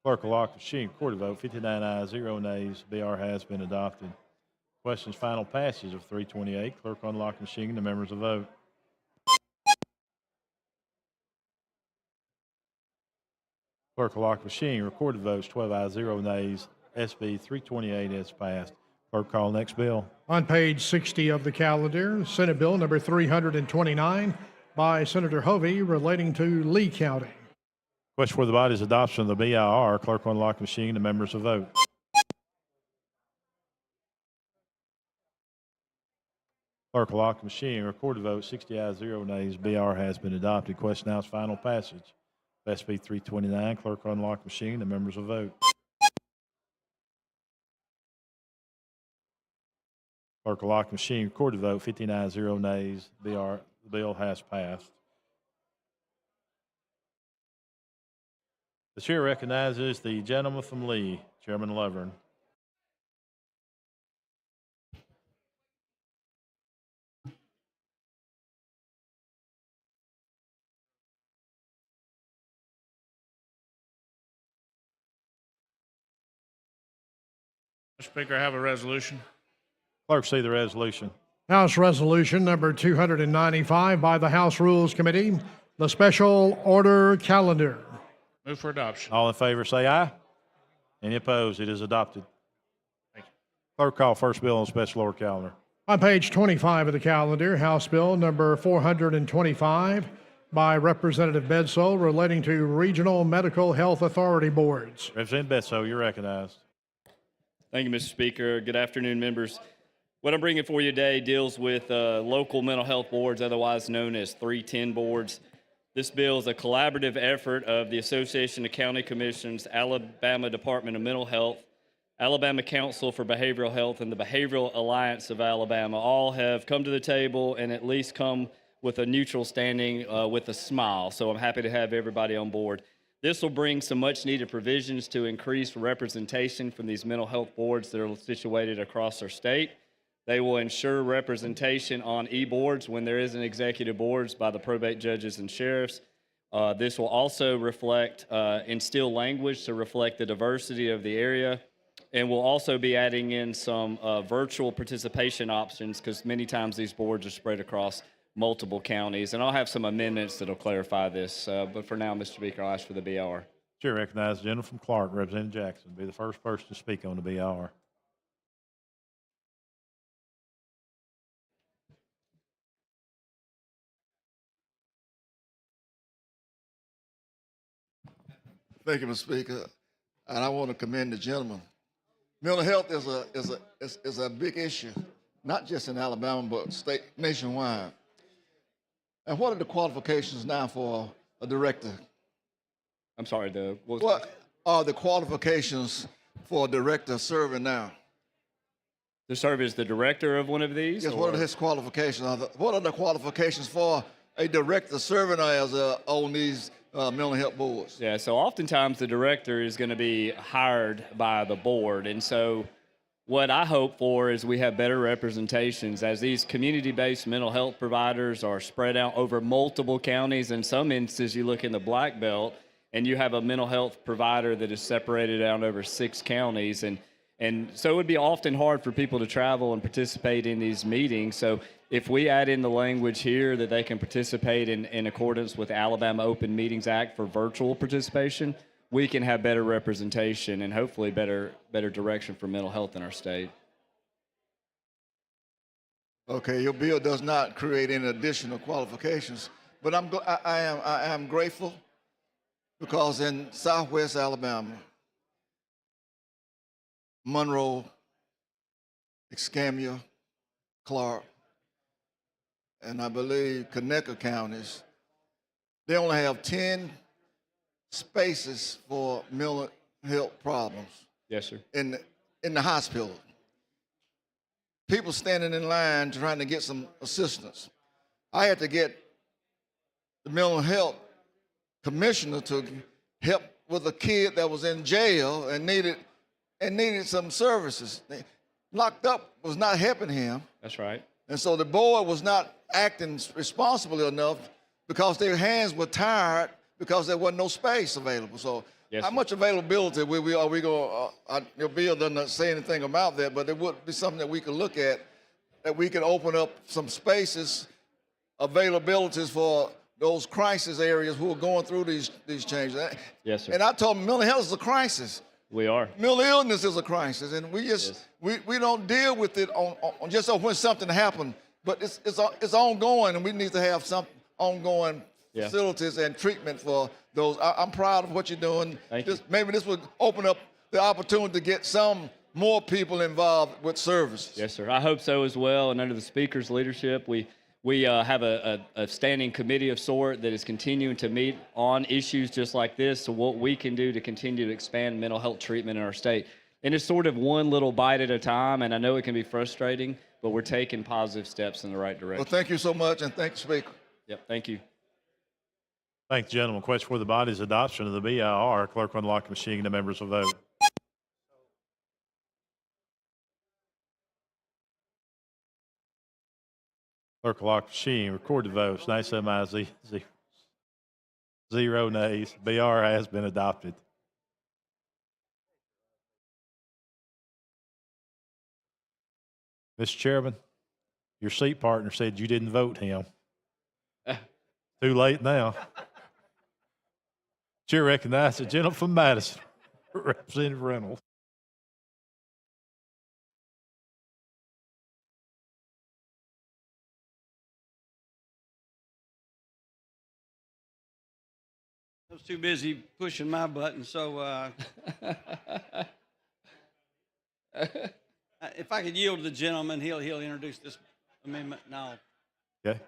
[SPEAKER 2] Clerk will lock the machine. Recorded vote. 59 ayes, 0 nays. BR has been adopted. Questions final passage of 328. Clerk will unlock the machine. The members will vote. Clerk will lock the machine. Recorded votes. 12 ayes, 0 nays. SB 328 is passed. Clerk call next bill.
[SPEAKER 5] On page 60 of the calendar, Senate Bill number 329 by Senator Hovey relating to Lee County.
[SPEAKER 2] Question for the body is adoption of the BIR. Clerk will unlock the machine. The members will vote. Clerk will lock the machine. Recorded vote. 60 ayes, 0 nays. BR has been adopted. Question now is final passage. SB 329. Clerk will unlock the machine. The members will vote. Clerk will lock the machine. Recorded vote. 59 ayes, 0 nays. The bill has passed. The chair recognizes the gentleman from Lee, Chairman Lovern.
[SPEAKER 9] Mr. Speaker, I have a resolution.
[SPEAKER 2] Clerk, see the resolution.
[SPEAKER 5] House Resolution number 295 by the House Rules Committee, the special order calendar.
[SPEAKER 9] Move for adoption.
[SPEAKER 2] All in favor say aye. Any opposed? It is adopted.
[SPEAKER 9] Thank you.
[SPEAKER 2] Clerk call first bill on special order calendar.
[SPEAKER 5] On page 25 of the calendar, House Bill number 425 by Representative Bedsole relating to regional medical health authority boards.
[SPEAKER 2] Representative Bedsole, you're recognized.
[SPEAKER 15] Thank you, Mr. Speaker. Good afternoon, members. What I'm bringing for you today deals with local mental health boards, otherwise known as 310 boards. This bill is a collaborative effort of the Association of County Commissions, Alabama Department of Mental Health, Alabama Council for Behavioral Health, and the Behavioral Alliance of Alabama. All have come to the table and at least come with a neutral standing with a smile. So I'm happy to have everybody on board. This will bring some much needed provisions to increase representation from these mental health boards that are situated across our state. They will ensure representation on e-boards when there isn't executive boards by the probate judges and sheriffs. This will also instill language to reflect the diversity of the area, and we'll also be adding in some virtual participation options because many times these boards are spread across multiple counties. And I'll have some amendments that will clarify this. But for now, Mr. Speaker, I'll ask for the BR.
[SPEAKER 2] Chair recognizes the gentleman from Clark, Representative Jackson, be the first person to speak on the BR.
[SPEAKER 16] Thank you, Mr. Speaker. And I want to commend the gentleman. Mental health is a big issue, not just in Alabama, but nationwide. And what are the qualifications now for a director?
[SPEAKER 15] I'm sorry,
[SPEAKER 16] what are the qualifications for a director serving now?
[SPEAKER 15] To serve as the director of one of these?
[SPEAKER 16] Yes, what are his qualifications? What are the qualifications for a director serving on these mental health boards?
[SPEAKER 15] Yeah, so oftentimes the director is going to be hired by the board. And so what I hope for is we have better representations as these community-based mental health providers are spread out over multiple counties. In some instances, you look in the Black Belt and you have a mental health provider that is separated out over 6 counties. And so it would be often hard for people to travel and participate in these meetings. So if we add in the language here that they can participate in accordance with the Alabama Open Meetings Act for virtual participation, we can have better representation and hopefully better direction for mental health in our state.
[SPEAKER 16] Okay, your bill does not create any additional qualifications, but I am grateful because in Southwest Alabama, Monroe, Escambia, Clark, and I believe Conecuh counties, they only have 10 spaces for mental health problems.
[SPEAKER 15] Yes, sir.
[SPEAKER 16] In the hospital. People standing in line trying to get some assistance. I had to get the mental health commissioner to help with a kid that was in jail and needed some services. Locked up was not helping him.
[SPEAKER 15] That's right.
[SPEAKER 16] And so the board was not acting responsibly enough because their hands were tired because there wasn't no space available. So
[SPEAKER 15] Yes,
[SPEAKER 16] how
[SPEAKER 15] sir.
[SPEAKER 16] much availability are we going your bill doesn't say anything about that, but it would be something that we could look at, that we could open up some spaces, availabilities for those crisis areas who are going through these changes.
[SPEAKER 15] Yes, sir.
[SPEAKER 16] And I told them mental health is a crisis.
[SPEAKER 15] We are.
[SPEAKER 16] Mental illness is a crisis, and we just we don't deal with it on just when something happened, but it's ongoing, and we need to have some ongoing facilities and treatment for those. I'm proud of what you're doing. Maybe this would open up the opportunity to get some more people involved with services.
[SPEAKER 15] Yes, sir. I hope so as well. And under the speaker's leadership, we have a standing committee of sort that is continuing to meet on issues just like this, so what we can do to continue to expand mental health treatment in our state. And it's sort of one little bite at a time, and I know it can be frustrating, but we're taking positive steps in the right direction.
[SPEAKER 16] Well, thank you so much, and thank you, Speaker.
[SPEAKER 15] Yep, thank you.
[SPEAKER 2] Thank the gentleman. Question for the body's adoption of the BIR. Clerk will unlock the machine. The members will vote. Clerk will lock the machine. Record the votes. 97 ayes, 0 nays. BR has been adopted. Mr. Chairman, your seat partner said you didn't vote him. Too late now. Chair recognizes the gentleman from Madison, Representative Reynolds.
[SPEAKER 17] I was too busy pushing my button, so if I could yield to the gentleman, he'll introduce this amendment now.
[SPEAKER 2] Okay.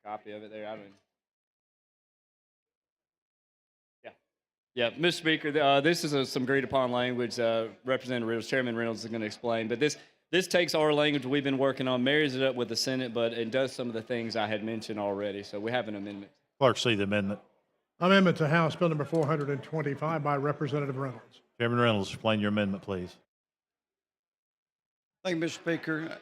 [SPEAKER 15] A copy of it there. I don't. Yeah, Mr. Speaker, this is some agreed upon language. Representative Reynolds, Chairman Reynolds is going to explain, but this takes our language we've been working on, marries it up with the Senate, but it does some of the things I had mentioned already. So we have an amendment.
[SPEAKER 2] Clerk, see the amendment.
[SPEAKER 5] Amendment to House Bill number 425 by Representative Reynolds.
[SPEAKER 2] Chairman Reynolds, explain your amendment, please.
[SPEAKER 17] Thank you, Mr. Speaker.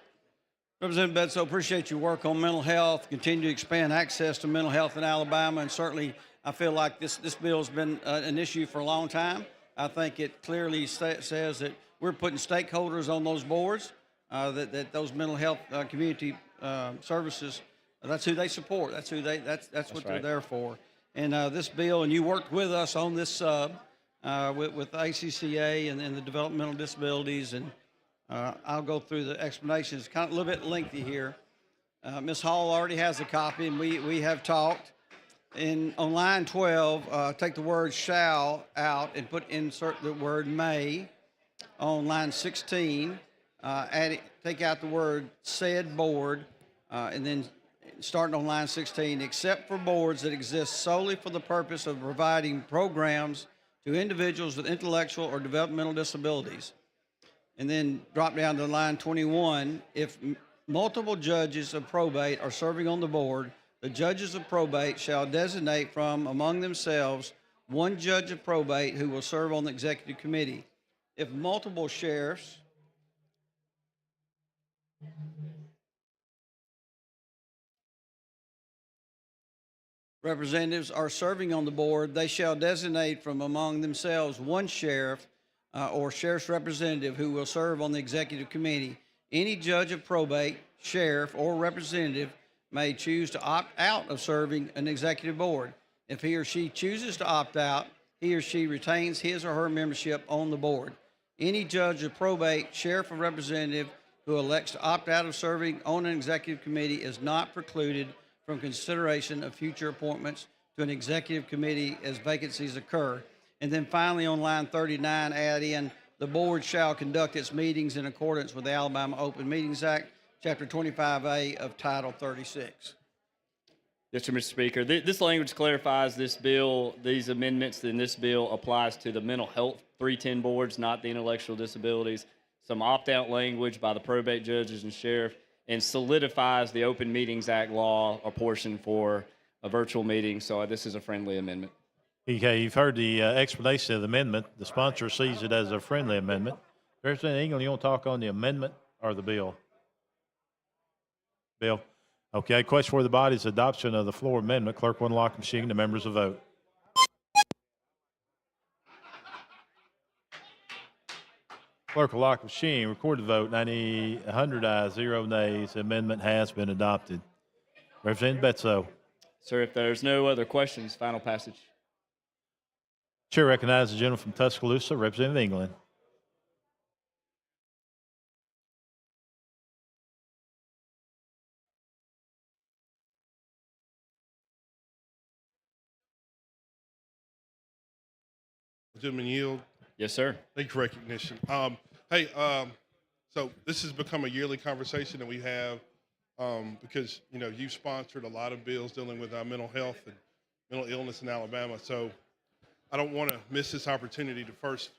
[SPEAKER 17] Representative Bedso, appreciate your work on mental health, continue to expand access to mental health in Alabama, and certainly I feel like this bill has been an issue for a long time. I think it clearly says that we're putting stakeholders on those boards, that those mental health community services, that's who they support. That's who that's what they're there for. And this bill, and you worked with us on this sub with the ACCA and the developmental disabilities, and I'll go through the explanation. It's kind of a little bit lengthy here. Ms. Hall already has a copy, and we have talked. On line 12, take the word shall out and insert the word may. On line 16, take out the word said board, and then starting on line 16, except for boards that exist solely for the purpose of providing programs to individuals with intellectual or developmental disabilities. And then drop down to line 21, if multiple judges of probate are serving on the board, the judges of probate shall designate from among themselves one judge of probate who will serve on the executive committee. If multiple sheriffs representatives are serving on the board, they shall designate from among themselves one sheriff or sheriff's representative who will serve on the executive committee. Any judge of probate, sheriff, or representative may choose to opt out of serving an executive board. If he or she chooses to opt out, he or she retains his or her membership on the board. Any judge of probate, sheriff, or representative who elects to opt out of serving on an executive committee is not precluded from consideration of future appointments to an executive committee as vacancies occur. And then finally on line 39, add in, the board shall conduct its meetings in accordance with the Alabama Open Meetings Act. Chapter 25A of Title 36.
[SPEAKER 15] Yes, sir, Mr. Speaker. This language clarifies these amendments in this bill applies to the mental health 310 boards, not the intellectual disabilities. Some opt-out language by the probate judges and sheriff, and solidifies the Open Meetings Act law or portion for a virtual meeting. So this is a friendly amendment.
[SPEAKER 2] Okay, you've heard the explanation of the amendment. The sponsor sees it as a friendly amendment. Representative England, you want to talk on the amendment or the bill? Bill. Okay, question for the body is adoption of the floor amendment. Clerk will unlock the machine. The members will vote. Clerk will lock the machine. Record the vote. 100 ayes, 0 nays. The amendment has been adopted. Representative Betso.
[SPEAKER 15] Sir, if there's no other questions, final passage.
[SPEAKER 2] Chair recognizes the gentleman from Tuscaloosa, Representative England.
[SPEAKER 18] Gentleman yield.
[SPEAKER 15] Yes, sir.
[SPEAKER 18] Thank you for recognition. So this has become a yearly conversation that we have because, you've sponsored a lot of bills dealing with mental health and mental illness in Alabama. So I don't want to miss this opportunity to first,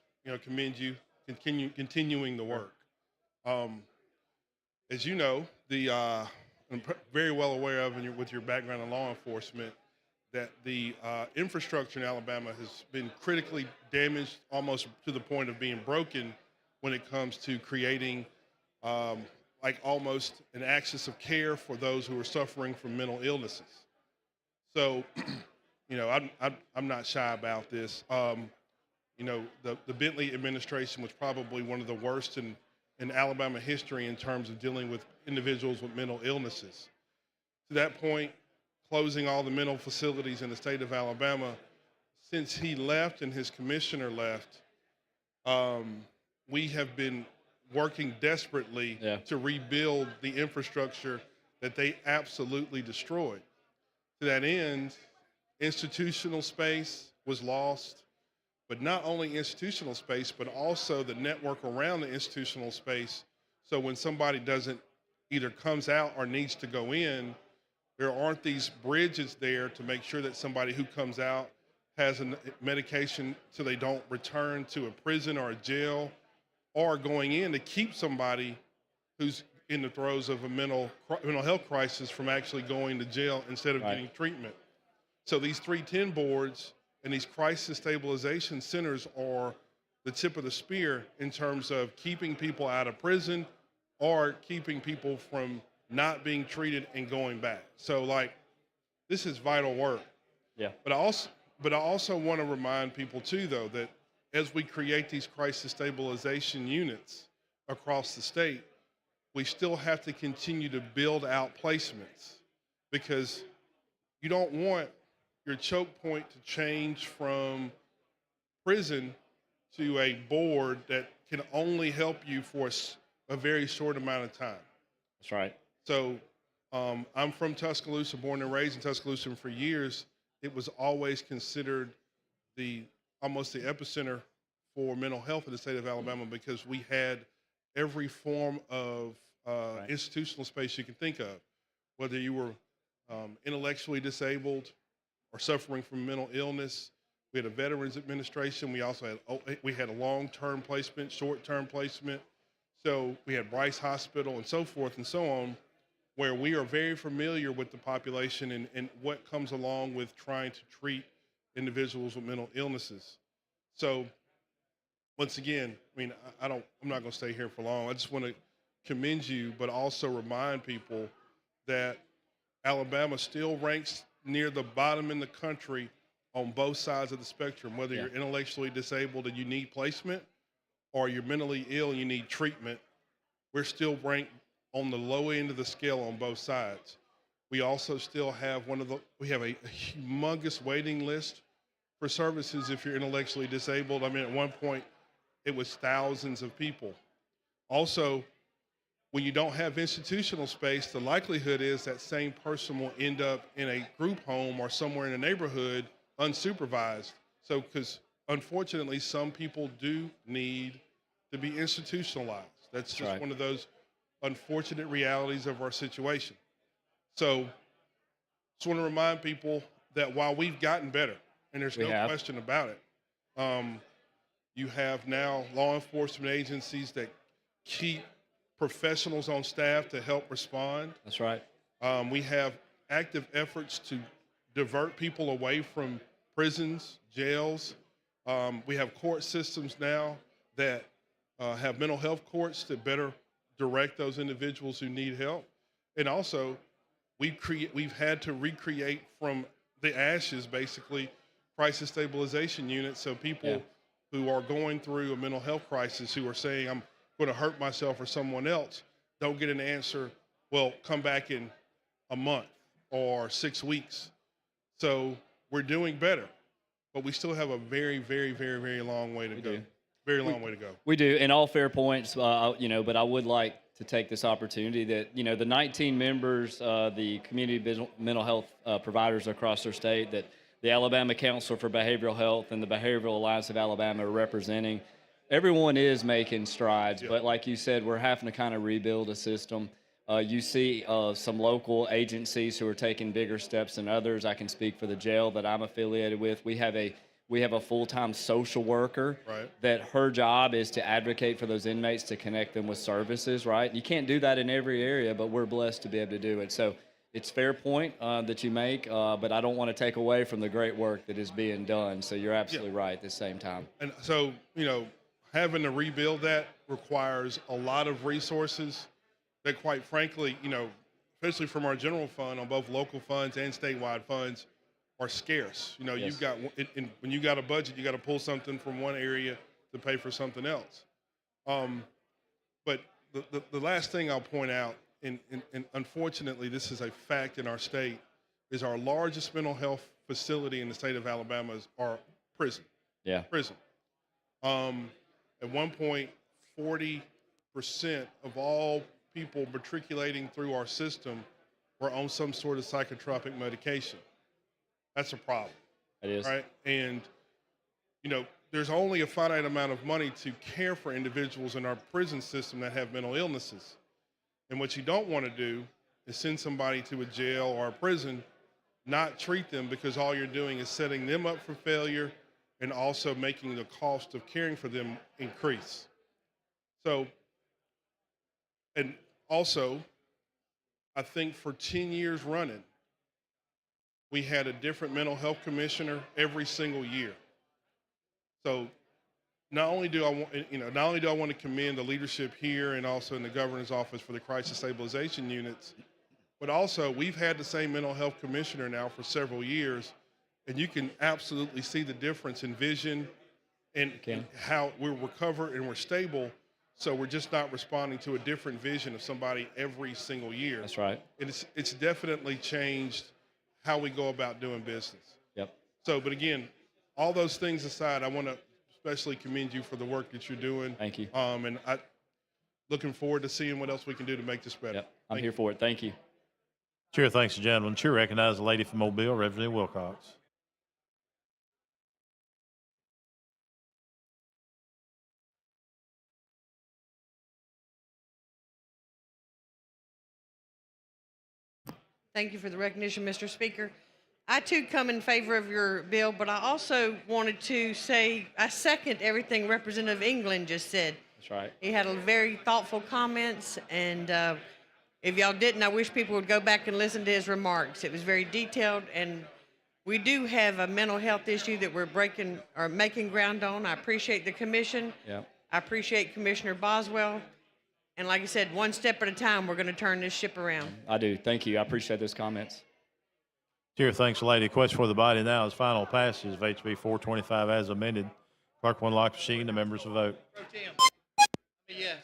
[SPEAKER 18] commend you, continuing the work. As you know, I'm very well aware of, with your background in law enforcement, that the infrastructure in Alabama has been critically damaged, almost to the point of being broken, when it comes to creating almost an axis of care for those who are suffering from mental illnesses. So, I'm not shy about this. The Bentley administration was probably one of the worst in Alabama history in terms of dealing with individuals with mental illnesses. To that point, closing all the mental facilities in the state of Alabama. Since he left and his commissioner left, we have been working desperately to rebuild the infrastructure that they absolutely destroyed. To that end, institutional space was lost, but not only institutional space, but also the network around the institutional space. So when somebody either comes out or needs to go in, there aren't these bridges there to make sure that somebody who comes out has a medication so they don't return to a prison or a jail, or going in to keep somebody who's in the throes of a mental health crisis from actually going to jail instead of getting treatment. So these 310 boards and these crisis stabilization centers are the tip of the spear in terms of keeping people out of prison or keeping people from not being treated and going back. So this is vital work.
[SPEAKER 15] Yeah.
[SPEAKER 18] But I also want to remind people too, though, that as we create these crisis stabilization units across the state, we still have to continue to build out placements, because you don't want your choke point to change from prison to a board that can only help you for a very short amount of time.
[SPEAKER 15] That's right.
[SPEAKER 18] So I'm from Tuscaloosa, born and raised in Tuscaloosa, and for years it was always considered almost the epicenter for mental health in the state of Alabama, because we had every form of institutional space you can think of, whether you were intellectually disabled or suffering from mental illness. We had a veterans administration. We also had a long-term placement, short-term placement. So we had Bryce Hospital and so forth and so on, where we are very familiar with the population and what comes along with trying to treat individuals with mental illnesses. So once again, I'm not going to stay here for long. I just want to commend you, but also remind people that Alabama still ranks near the bottom in the country on both sides of the spectrum, whether you're intellectually disabled and you need placement, or you're mentally ill and you need treatment. We're still ranked on the low end of the scale on both sides. We also still have we have a humongous waiting list for services if you're intellectually disabled. At one point, it was thousands of people. Also, when you don't have institutional space, the likelihood is that same person will end up in a group home or somewhere in a neighborhood unsupervised. So, because unfortunately, some people do need to be institutionalized. That's just one of those unfortunate realities of our situation. So just want to remind people that while we've gotten better, and there's no question about it, you have now law enforcement agencies that keep professionals on staff to help respond.
[SPEAKER 15] That's right.
[SPEAKER 18] We have active efforts to divert people away from prisons, jails. We have court systems now that have mental health courts that better direct those individuals who need help. And also, we've had to recreate from the ashes, basically, crisis stabilization units. So people who are going through a mental health crisis, who are saying, I'm going to hurt myself or someone else, don't get an answer, well, come back in a month or 6 weeks. So we're doing better, but we still have a very, very, very, very long way to go. Very long way to go.
[SPEAKER 15] We do, and all fair points, but I would like to take this opportunity that, the 19 members, the community mental health providers across our state that the Alabama Council for Behavioral Health and the Behavioral Alliance of Alabama are representing, everyone is making strides, but like you said, we're having to kind of rebuild a system. You see some local agencies who are taking bigger steps than others. I can speak for the jail that I'm affiliated with. We have a full-time social worker that her job is to advocate for those inmates, to connect them with services, right? You can't do that in every area, but we're blessed to be able to do it. So it's fair point that you make, but I don't want to take away from the great work that is being done. So you're absolutely right at the same time.
[SPEAKER 18] And so, having to rebuild that requires a lot of resources that, quite frankly, especially from our general fund, on both local funds and statewide funds, are scarce. You've got, when you got a budget, you got to pull something from one area to pay for something else. But the last thing I'll point out, and unfortunately this is a fact in our state, is our largest mental health facility in the state of Alabama is our prison.
[SPEAKER 15] Yeah.
[SPEAKER 18] Prison. At one point, 40% of all people matriculating through our system were on some sort of psychotropic medication. That's a problem.
[SPEAKER 15] It is.
[SPEAKER 18] Right? And, there's only a finite amount of money to care for individuals in our prison system that have mental illnesses. And what you don't want to do is send somebody to a jail or a prison, not treat them, because all you're doing is setting them up for failure and also making the cost of caring for them increase. So, and also, I think for 10 years running, we had a different mental health commissioner every single year. So not only do I want to commend the leadership here and also in the governor's office for the crisis stabilization units, but also we've had the same mental health commissioner now for several years, and you can absolutely see the difference in vision and how we're recovered and we're stable. So we're just not responding to a different vision of somebody every single year.
[SPEAKER 15] That's right.
[SPEAKER 18] And it's definitely changed how we go about doing business.
[SPEAKER 15] Yep.
[SPEAKER 18] So, but again, all those things aside, I want to especially commend you for the work that you're doing.
[SPEAKER 15] Thank you.
[SPEAKER 18] And I looking forward to seeing what else we can do to make this better.
[SPEAKER 15] Yep. I'm here for it. Thank you.
[SPEAKER 2] Chair, thanks, gentlemen. Chair recognizes the lady from Mobile, Representative Wilcox.
[SPEAKER 19] Thank you for the recognition, Mr. Speaker. I too come in favor of your bill, but I also wanted to say I second everything Representative England just said.
[SPEAKER 15] That's right.
[SPEAKER 19] He had a very thoughtful comments, and if y'all didn't, I wish people would go back and listen to his remarks. It was very detailed, and we do have a mental health issue that we're making ground on. I appreciate the commission.
[SPEAKER 15] Yeah.
[SPEAKER 19] I appreciate Commissioner Boswell. And like I said, one step at a time, we're going to turn this ship around.
[SPEAKER 15] I do. Thank you. I appreciate those comments.
[SPEAKER 2] Chair, thanks, lady. Question for the body now is final passage of HB 425 as amended. Clerk will unlock the machine. The members will vote.
[SPEAKER 19] Yes.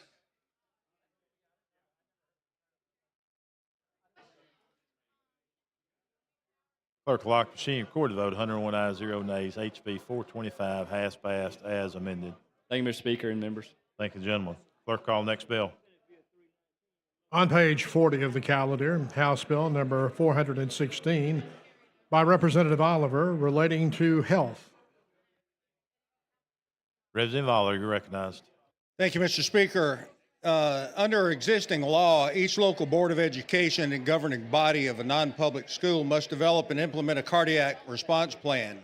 [SPEAKER 2] Clerk will lock the machine. Recorded vote 101 ayes, 0 nays. HB 425 has passed as amended.
[SPEAKER 15] Thank you, Mr. Speaker and members.
[SPEAKER 2] Thank you, gentlemen. Clerk, call next bill.
[SPEAKER 5] On page 40 of the calendar, House Bill number 416 by Representative Oliver relating to health.
[SPEAKER 2] Representative Oliver, you're recognized.
[SPEAKER 20] Thank you, Mr. Speaker.
[SPEAKER 17] Under existing law, each local board of education and governing body of a non-public school must develop and implement a cardiac response plan.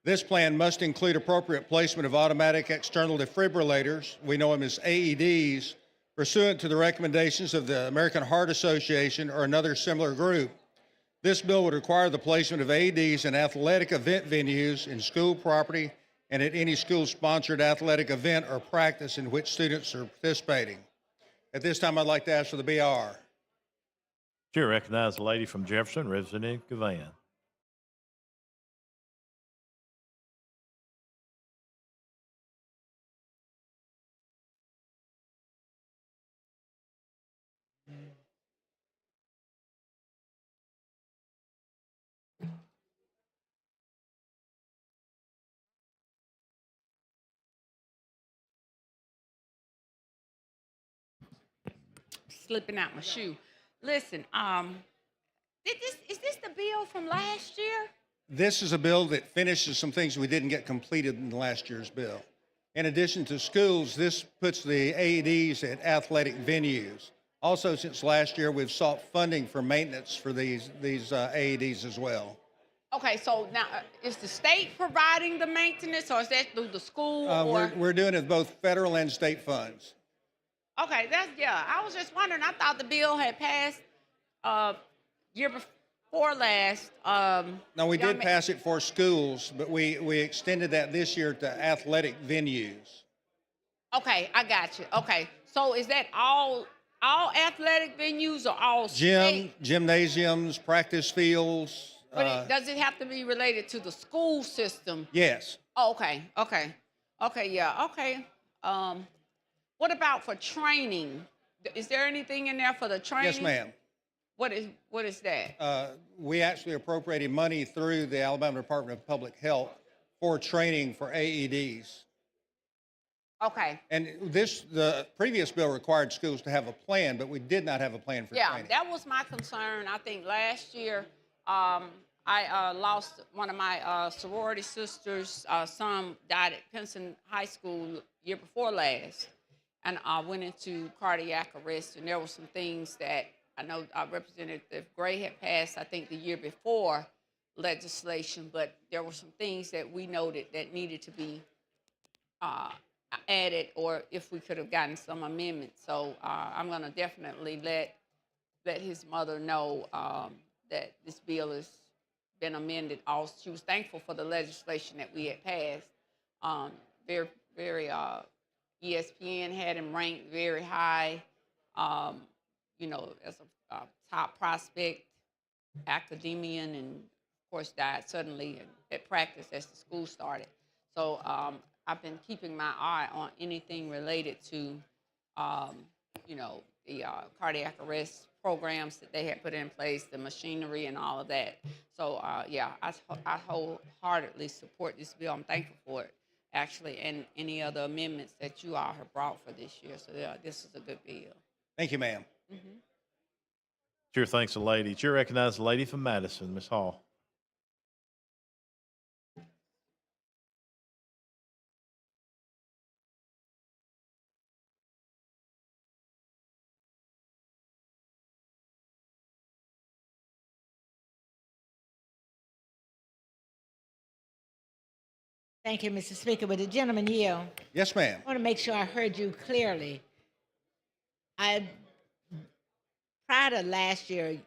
[SPEAKER 17] This plan must include appropriate placement of automatic external defibrillators, we know them as AEDs, pursuant to the recommendations of the American Heart Association or another similar group. This bill would require the placement of AEDs in athletic event venues, in school property, and at any school-sponsored athletic event or practice in which students are participating. At this time, I'd like to ask for the BR.
[SPEAKER 2] Chair recognizes the lady from Jefferson, Representative Gavan.
[SPEAKER 20] Slipping out my shoe. Listen, is this the bill from last year?
[SPEAKER 17] This is a bill that finishes some things we didn't get completed in last year's bill. In addition to schools, this puts the AEDs at athletic venues. Also, since last year, we've sought funding for maintenance for these AEDs as well.
[SPEAKER 20] Okay, so now is the state providing the maintenance, or is that through the school?
[SPEAKER 17] We're doing it with both federal and state funds.
[SPEAKER 20] Okay, I was just wondering. I thought the bill had passed year before last.
[SPEAKER 17] No, we did pass it for schools, but we extended that this year to athletic venues.
[SPEAKER 20] Okay, I got you. Okay, so is that all athletic venues or all state?
[SPEAKER 17] Gymnasiums, practice fields.
[SPEAKER 20] But does it have to be related to the school system?
[SPEAKER 17] Yes.
[SPEAKER 20] Oh, okay. Yeah. Okay. What about for training? Is there anything in there for the training?
[SPEAKER 17] Yes, ma'am.
[SPEAKER 20] What is that?
[SPEAKER 17] We actually appropriated money through the Alabama Department of Public Health for training for AEDs.
[SPEAKER 20] Okay.
[SPEAKER 17] And the previous bill required schools to have a plan, but we did not have a plan for training.
[SPEAKER 20] Yeah, that was my concern. I think last year I lost one of my sorority sisters. Son died at Pinson High School year before last. And I went into cardiac arrest, and there were some things that I know Representative Gray had passed, I think, the year before legislation, but there were some things that we noted that needed to be added, or if we could have gotten some amendments. So I'm going to definitely let his mother know that this bill has been amended. Also, she was thankful for the legislation that we had passed. Very, very. ESPN had him ranked very high, as a top prospect, academician, and of course died suddenly at practice as the school started. So I've been keeping my eye on anything related to, the cardiac arrest programs that they had put in place, the machinery and all of that. So I wholeheartedly support this bill. I'm thankful for it, actually, and any other amendments that you all have brought for this year. So this is a good bill.
[SPEAKER 17] Thank you, ma'am.
[SPEAKER 20] Mm-hmm.
[SPEAKER 2] Chair thanks the lady. Chair recognizes the lady from Madison, Ms. Hall.
[SPEAKER 11] Thank you, Mr. Speaker. Would the gentleman yield?
[SPEAKER 17] Yes, ma'am.
[SPEAKER 11] I want to make sure I heard you clearly. Prior to last year,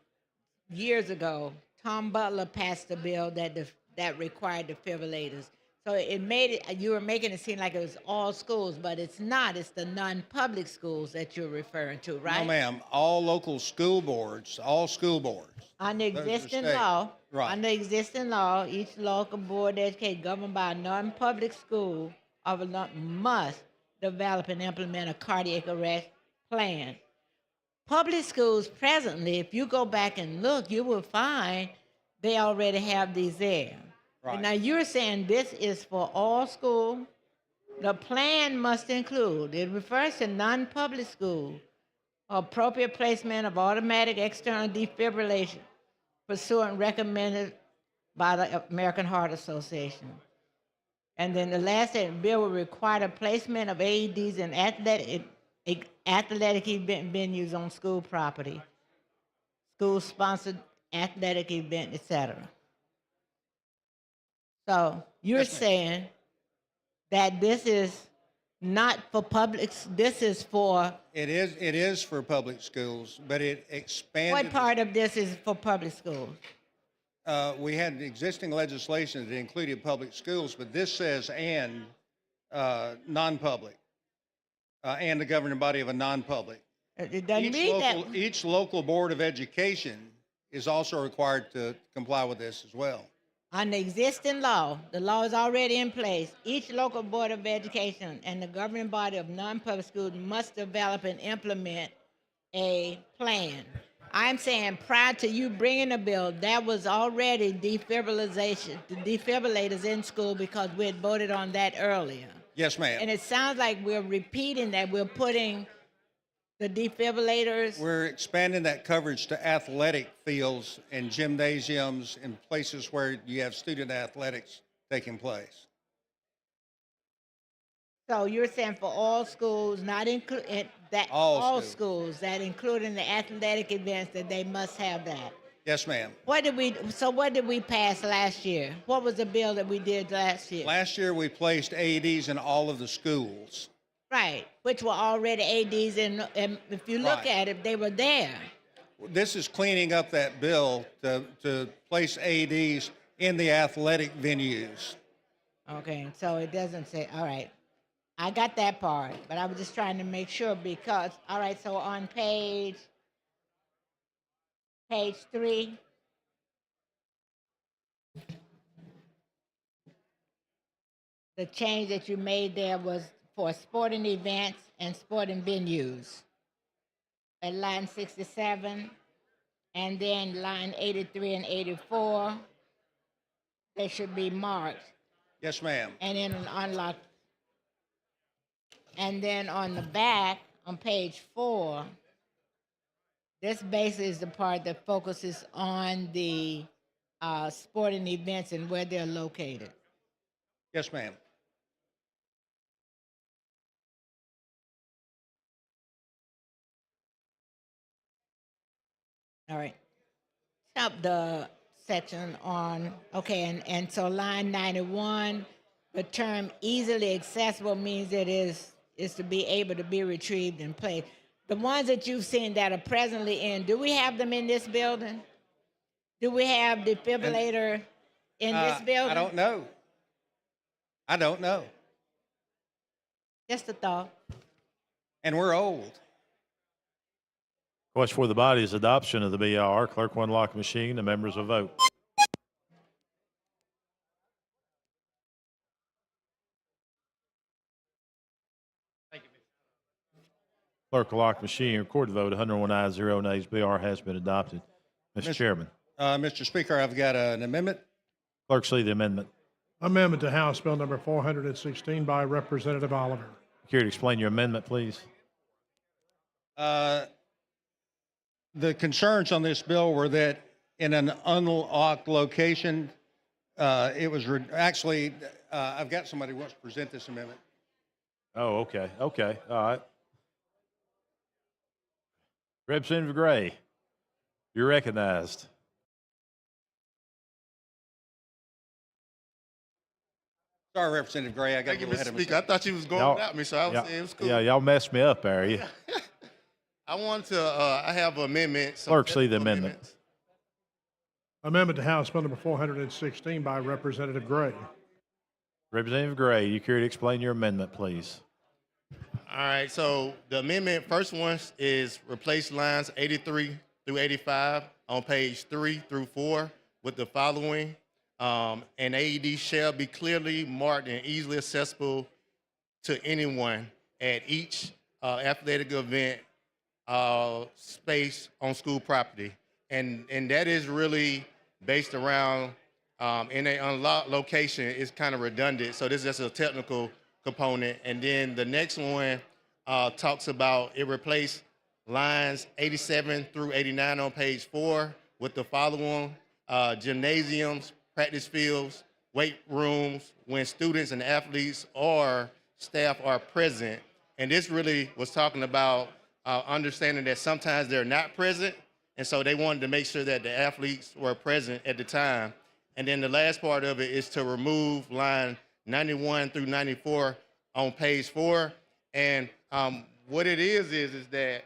[SPEAKER 11] years ago, Tom Butler passed a bill that required defibrillators. So it made it, you were making it seem like it was all schools, but it's not. It's the non-public schools that you're referring to, right?
[SPEAKER 17] No, ma'am. All local school boards, all school boards.
[SPEAKER 11] Under existing law, under existing law, each local board of education governed by a non-public school must develop and implement a cardiac arrest plan. Public schools presently, if you go back and look, you will find they already have these there.
[SPEAKER 17] Right.
[SPEAKER 11] Now you're saying this is for all school. The plan must include, it refers to non-public school, appropriate placement of automatic external defibrillation pursuant recommended by the American Heart Association. And then the last bill will require the placement of AEDs in athletic athletic event venues on school property, school-sponsored athletic event, etc. So you're saying that this is not for public, this is for,
[SPEAKER 17] It is for public schools, but it expanded.
[SPEAKER 11] what part of this is for public schools?
[SPEAKER 17] We had existing legislation that included public schools, but this says and non-public, and the governing body of a non-public.
[SPEAKER 11] It doesn't read that.
[SPEAKER 17] Each local board of education is also required to comply with this as well.
[SPEAKER 11] On the existing law, the law is already in place. Each local board of education and the governing body of non-public schools must develop and implement a plan. I'm saying prior to you bringing a bill, that was already defibrillators in school because we had voted on that earlier.
[SPEAKER 17] Yes, ma'am.
[SPEAKER 11] And it sounds like we're repeating that. We're putting the defibrillators.
[SPEAKER 17] We're expanding that coverage to athletic fields and gymnasiums and places where you have student athletics taking place.
[SPEAKER 11] So you're saying for all schools, not include that all schools that including the athletic events, that they must have that.
[SPEAKER 17] Yes, ma'am.
[SPEAKER 11] What did we pass last year? What was the bill that we did last year?
[SPEAKER 17] Last year we placed AEDs in all of the schools.
[SPEAKER 11] Right, which were already ADs, and if you look at it, they were there.
[SPEAKER 17] This is cleaning up that bill to place AEDs in the athletic venues.
[SPEAKER 11] Okay, so it doesn't say, all right. I got that part, but I was just trying to make sure because, all right, so on page 3, the change that you made there was for sporting events and sporting venues. At line 67, and then line 83 and 84, they should be marked.
[SPEAKER 17] Yes, ma'am.
[SPEAKER 11] And then an unlock. And then on the back, on page 4, this basically is the part that focuses on the sporting events and where they're located.
[SPEAKER 17] Yes, ma'am.
[SPEAKER 11] All right. Stop the section on, okay, and so line 91, the term easily accessible means it is to be able to be retrieved and played. The ones that you've seen that are presently in, do we have them in this building? Do we have defibrillator in this building?
[SPEAKER 17] I don't know. I don't know.
[SPEAKER 11] Just a thought.
[SPEAKER 17] And we're old.
[SPEAKER 2] Question for the body is adoption of the BR. Clerk will unlock the machine. The members will vote. Clerk will lock the machine. Record the vote. 101 ayes, 0 nays. BR has been adopted. Mr. Chairman.
[SPEAKER 17] Mr. Speaker, I've got an amendment.
[SPEAKER 2] Clerk, see the amendment.
[SPEAKER 5] Amendment to House Bill number 416 by Representative Oliver.
[SPEAKER 2] Care to explain your amendment, please?
[SPEAKER 17] The concerns on this bill were that in an unlocked location, it was actually, I've got somebody who wants to present this amendment.
[SPEAKER 2] Oh, okay. Okay. All right. Representative Gray, you're recognized.
[SPEAKER 17] Sorry, Representative Gray, I got
[SPEAKER 21] Thank
[SPEAKER 17] a
[SPEAKER 21] you,
[SPEAKER 17] little ahead
[SPEAKER 21] Mr.
[SPEAKER 17] of
[SPEAKER 21] Speaker.
[SPEAKER 17] myself.
[SPEAKER 21] I thought you was going without me, so I was saying it was cool.
[SPEAKER 2] Yeah, y'all messed me up there. You.
[SPEAKER 21] I want to, I have an amendment.
[SPEAKER 2] Clerk, see the amendment.
[SPEAKER 5] Amendment to House Bill number 416 by Representative Gray.
[SPEAKER 2] Representative Gray, you care to explain your amendment, please?
[SPEAKER 21] All right, so the amendment, first one is replace lines 83 through 85 on page 3 through 4 with the following. An AED shall be clearly marked and easily accessible to anyone at each athletic event space on school property. And that is really based around in an unlocked location. It's kind of redundant, so this is just a technical component. And then the next one talks about it replaced lines 87 through 89 on page 4 with the following: gymnasiums, practice fields, weight rooms, when students and athletes or staff are present. And this really was talking about understanding that sometimes they're not present. And so they wanted to make sure that the athletes were present at the time. And then the last part of it is to remove line 91 through 94 on page 4. And what it is that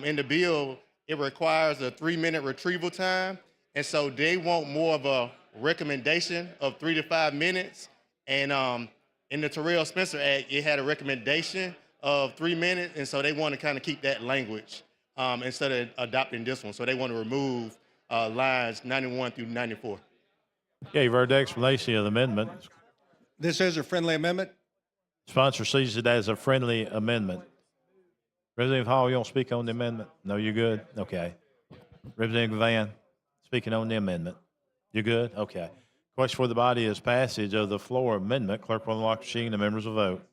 [SPEAKER 21] in the bill, it requires a 3-minute retrieval time. And so they want more of a recommendation of 3 to 5 minutes. And in the Terrell Spencer Act, it had a recommendation of 3 minutes. And so they want to kind of keep that language instead of adopting this one. So they want to remove lines 91 through 94.
[SPEAKER 2] Yeah, you've heard the explanation of the amendment.
[SPEAKER 3] This is a friendly amendment.
[SPEAKER 2] Sponsor sees it as a friendly amendment. Representative Hall, you don't speak on the amendment? No, you're good? Okay. Representative Van, speaking on the amendment. You're good? Okay. Question for the body is passage of the floor amendment. Clerk will unlock the machine. The members will vote.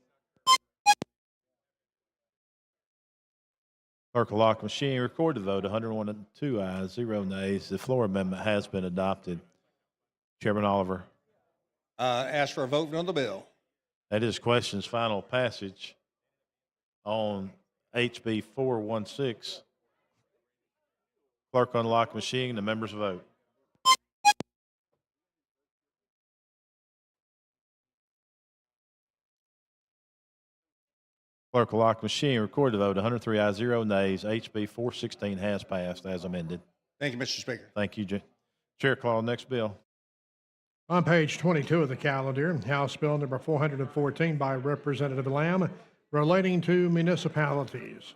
[SPEAKER 2] Clerk will lock the machine. Record the vote. 102 ayes, 0 nays. The floor amendment has been adopted. Chairman Oliver.
[SPEAKER 3] Ask for a vote on the bill.
[SPEAKER 2] That is question's final passage on HB 416. Clerk unlock machine. The members vote. Clerk will lock machine. Record the vote. 103 ayes, 0 nays. HB 416 has passed as amended.
[SPEAKER 3] Thank you, Mr. Speaker.
[SPEAKER 2] Thank you, Chair. Call next bill.
[SPEAKER 5] On page 22 of the calendar, House Bill number 414 by Representative Lamb relating to municipalities.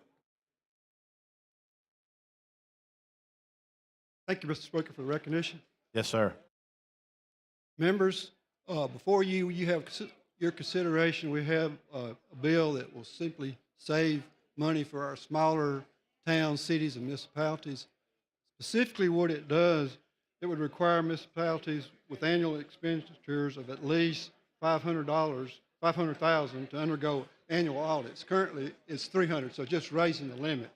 [SPEAKER 22] Thank you, Mr. Speaker, for the recognition.
[SPEAKER 2] Yes, sir.
[SPEAKER 22] Members, before you have your consideration, we have a bill that will simply save money for our smaller towns, cities, and municipalities. Specifically, what it does, it would require municipalities with annual expenditures of at least $500,000 to undergo annual audits. Currently, it's $300,000, so just raising the limit.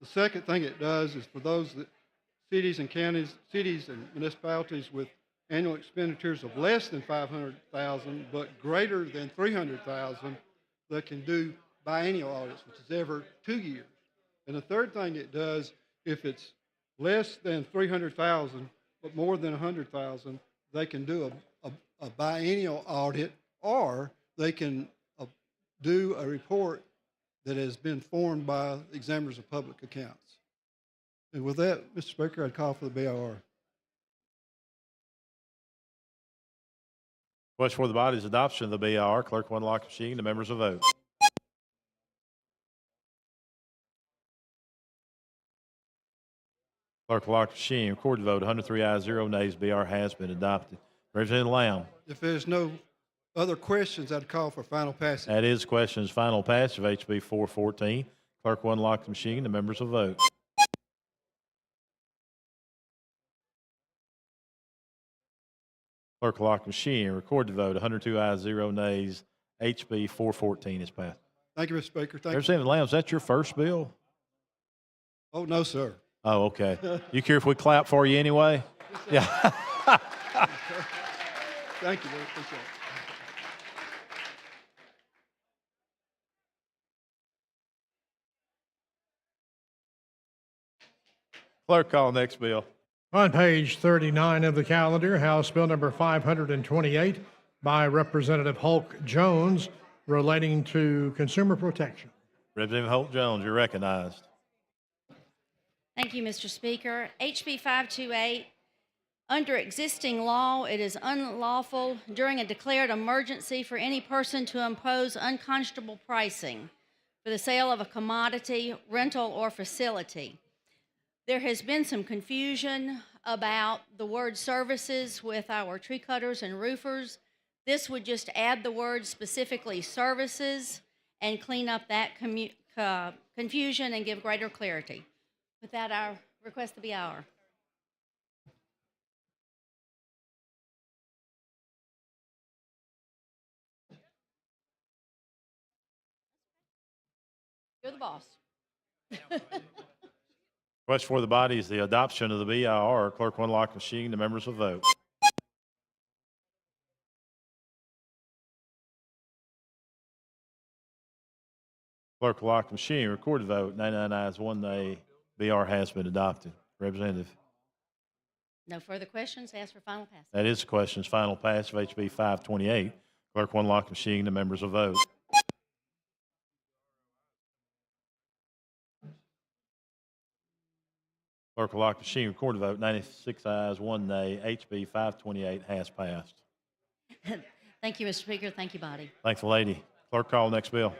[SPEAKER 22] The second thing it does is for those cities and counties, cities and municipalities with annual expenditures of less than $500,000 but greater than $300,000 that can do biennial audits, which is every 2 years. And the third thing it does, if it's less than $300,000 but more than $100,000, they can do a biennial audit, or they can do a report that has been formed by examiners of public accounts. And with that, Mr. Speaker, I'd call for the BOR.
[SPEAKER 2] Question for the body's adoption of the BR. Clerk will unlock the machine. The members will vote. Clerk will lock the machine. Record the vote. 103 ayes, 0 nays. BR has been adopted. Representative Lamb.
[SPEAKER 22] If there's no other questions, I'd call for final passage.
[SPEAKER 2] That is question's final passage of HB 414. Clerk will unlock the machine. The members will vote. Clerk will lock the machine. Record the vote. 102 ayes, 0 nays. HB 414 is passed.
[SPEAKER 22] Thank you, Mr. Speaker. Thank you.
[SPEAKER 2] Representative Lamb, is that your first bill?
[SPEAKER 22] Oh, no, sir.
[SPEAKER 2] Oh, okay. You care if we clap for you anyway? Yeah.
[SPEAKER 22] Thank you, very appreciate it.
[SPEAKER 2] Clerk, call next bill.
[SPEAKER 5] On page 39 of the calendar, House Bill number 528 by Representative Hulk Jones relating to consumer protection.
[SPEAKER 2] Representative Holt Jones, you're recognized.
[SPEAKER 23] Thank you, Mr. Speaker. HB 528, under existing law, it is unlawful during a declared emergency for any person to impose unconscionable pricing for the sale of a commodity, rental, or facility. There has been some confusion about the word services with our tree cutters and roofers. This would just add the word specifically services and clean up that confusion and give greater clarity. With that, I request the BR. You're the boss.
[SPEAKER 2] Question for the body is the adoption of the BIR. Clerk will unlock the machine. The members will vote. Clerk will lock the machine. Recorded vote, 99 ayes, 1 nay. BR has been adopted. Representative.
[SPEAKER 23] No further questions. Ask for final passage.
[SPEAKER 2] That is the question's final pass of HB 528. Clerk will unlock the machine. The members will vote. Clerk will lock the machine. Recorded vote, 96 ayes, 1 nay. HB 528 has passed.
[SPEAKER 23] Thank you, Mr. Speaker. Thank you, body.
[SPEAKER 2] Thank the lady. Clerk, call next bill.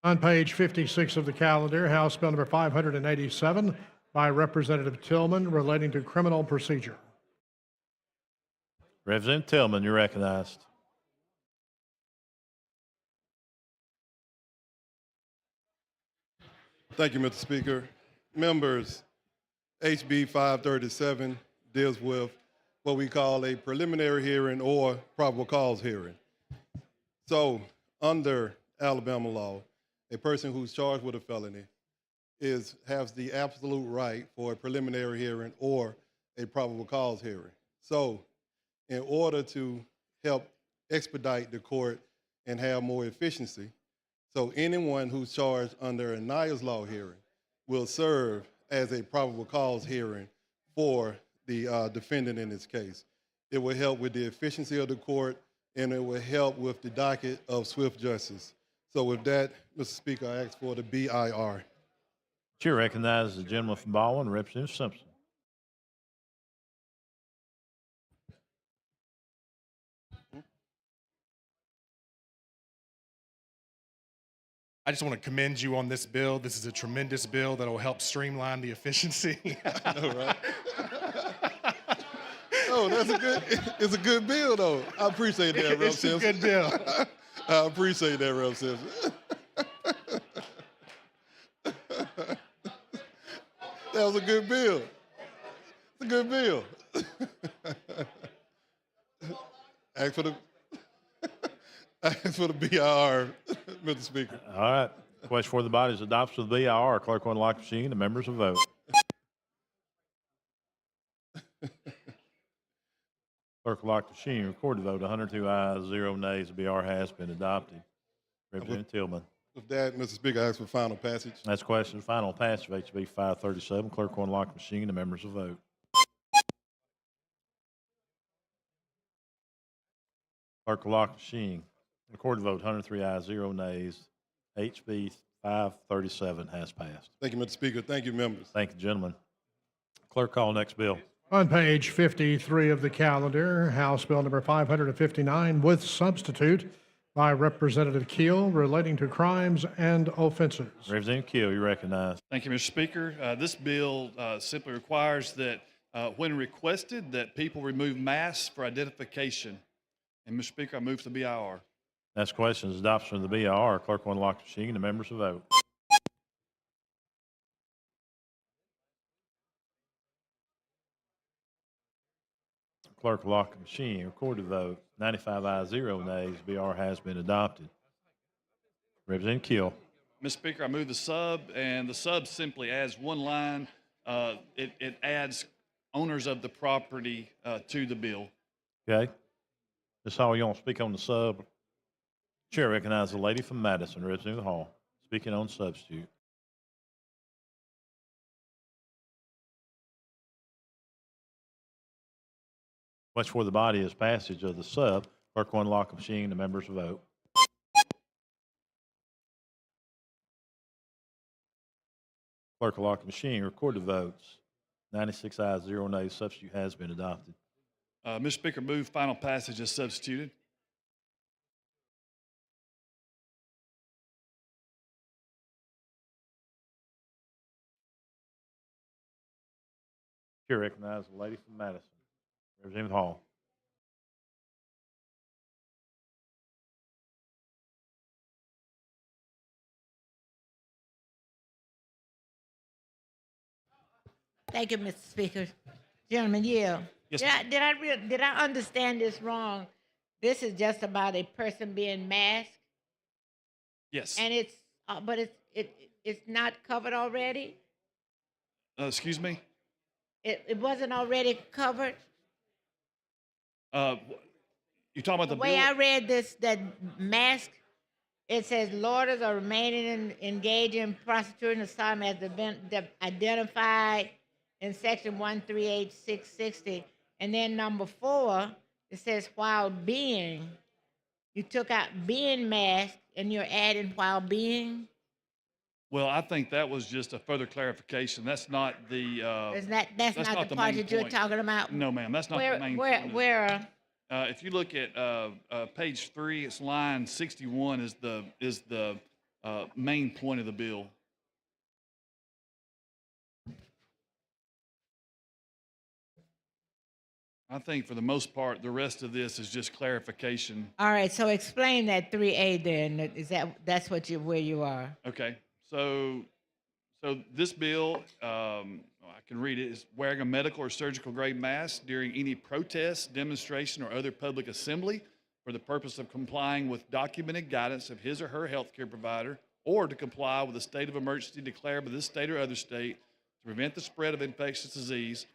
[SPEAKER 5] On page 56 of the calendar, House Bill number 587 by Representative Tillman relating to criminal procedure.
[SPEAKER 2] Representative Tillman, you're recognized.
[SPEAKER 18] Thank you, Mr. Speaker. Members, HB 537 deals with what we call a preliminary hearing or probable cause hearing. So, under Alabama law, a person who's charged with a felony has the absolute right for a preliminary hearing or a probable cause hearing. So, in order to help expedite the court and have more efficiency, so anyone who's charged under a Nias law hearing will serve as a probable cause hearing for the defendant in this case. It will help with the efficiency of the court, and it will help with the docket of swift justice. So with that, Mr. Speaker, I ask for the BIR.
[SPEAKER 2] Chair recognizes the gentleman from Baldwin, Representative Simpson.
[SPEAKER 4] I just want to commend you on this bill. This is a tremendous bill that will help streamline the efficiency.
[SPEAKER 18] I know, right? Oh, it's a good bill, though. I appreciate that, Rep.
[SPEAKER 4] It's
[SPEAKER 18] Simpson.
[SPEAKER 4] a good bill.
[SPEAKER 18] I appreciate that, Rep. Simpson. That was a good bill. It's a good bill. Ask for the BIR, Mr. Speaker.
[SPEAKER 2] All right. Question for the body is adoption of the BIR. Clerk will unlock the machine. The members will vote. Clerk will lock the machine. Recorded vote, 102 ayes, 0 nays. The BR has been adopted. Representative Tillman.
[SPEAKER 18] With that, Mr. Speaker, I ask for final passage.
[SPEAKER 2] That's question final passage of HB 537. Clerk will unlock the machine. The members will vote. Clerk will lock the machine. Recorded vote, 103 ayes, 0 nays. HB 537 has passed.
[SPEAKER 18] Thank you, Mr. Speaker. Thank you, members.
[SPEAKER 2] Thank you, gentlemen. Clerk, call next bill.
[SPEAKER 5] On page 53 of the calendar, House Bill number 559 with substitute by Representative Keel relating to crimes and offenses.
[SPEAKER 2] Representative Keel, you recognize.
[SPEAKER 6] Thank you, Mr. Speaker. This bill simply requires that when requested that people remove masks for identification. And Mr. Speaker, I move to the BIR.
[SPEAKER 2] Next question is adoption of the BIR. Clerk will unlock the machine. The members will vote. Clerk will lock the machine. Recorded vote, 95 ayes, 0 nays. BR has been adopted. Representative Keel.
[SPEAKER 6] Mr. Speaker, I move the sub, and the sub simply adds one line. It adds owners of the property to the bill.
[SPEAKER 2] Okay. Ms. Hall, you want to speak on the sub? Chair recognizes the lady from Madison, Representative Hall, speaking on substitute. Question for the body is passage of the sub. Clerk will unlock the machine. The members will vote. Clerk will lock the machine. Record the votes. 96 ayes, 0 nays. Substitute has been adopted.
[SPEAKER 6] Mr. Speaker, move final passage as substituted.
[SPEAKER 2] Chair recognizes the lady from Madison, Representative Hall.
[SPEAKER 11] Thank you, Mr. Speaker. Gentlemen, yeah.
[SPEAKER 6] Yes,
[SPEAKER 11] Did I understand this wrong? This is just about a person being masked,
[SPEAKER 6] Yes.
[SPEAKER 11] and it's not covered already.
[SPEAKER 6] Excuse me?
[SPEAKER 11] It wasn't already covered.
[SPEAKER 6] You talking about
[SPEAKER 11] The
[SPEAKER 6] the
[SPEAKER 11] way
[SPEAKER 6] bill?
[SPEAKER 11] I read this, that mask, it says lawyers are remaining engaged in prosecuting assignment as identified in section 138660. And then number 4, it says while being, you took out being masked and you're adding while being.
[SPEAKER 6] Well, I think that was just a further clarification. That's not the.
[SPEAKER 11] That's not the part
[SPEAKER 6] main
[SPEAKER 11] that you're
[SPEAKER 6] point.
[SPEAKER 11] talking about?
[SPEAKER 6] No, ma'am, that's not
[SPEAKER 11] Where,
[SPEAKER 6] the main
[SPEAKER 11] where,
[SPEAKER 6] point.
[SPEAKER 11] where,
[SPEAKER 6] If you look at page 3, it's line 61 is the main point of the bill. I think for the most part, the rest of this is just clarification.
[SPEAKER 11] all right, so explain that 3A then. That's where you are?
[SPEAKER 6] Okay, so this bill, I can read it, is wearing a medical or surgical grade mask during any protest, demonstration, or other public assembly for the purpose of complying with documented guidance of his or her healthcare provider, or to comply with a state of emergency declared by this state or other state to prevent the spread of infectious disease.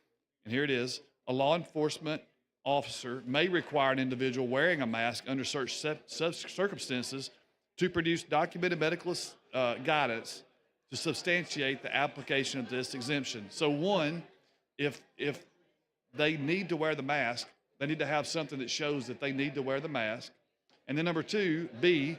[SPEAKER 6] And here it is. A law enforcement officer may require an individual wearing a mask under such circumstances to produce documented medical guidance to substantiate the application of this exemption. So one, if they need to wear the mask, they need to have something that shows that they need to wear the mask. And then number 2, B,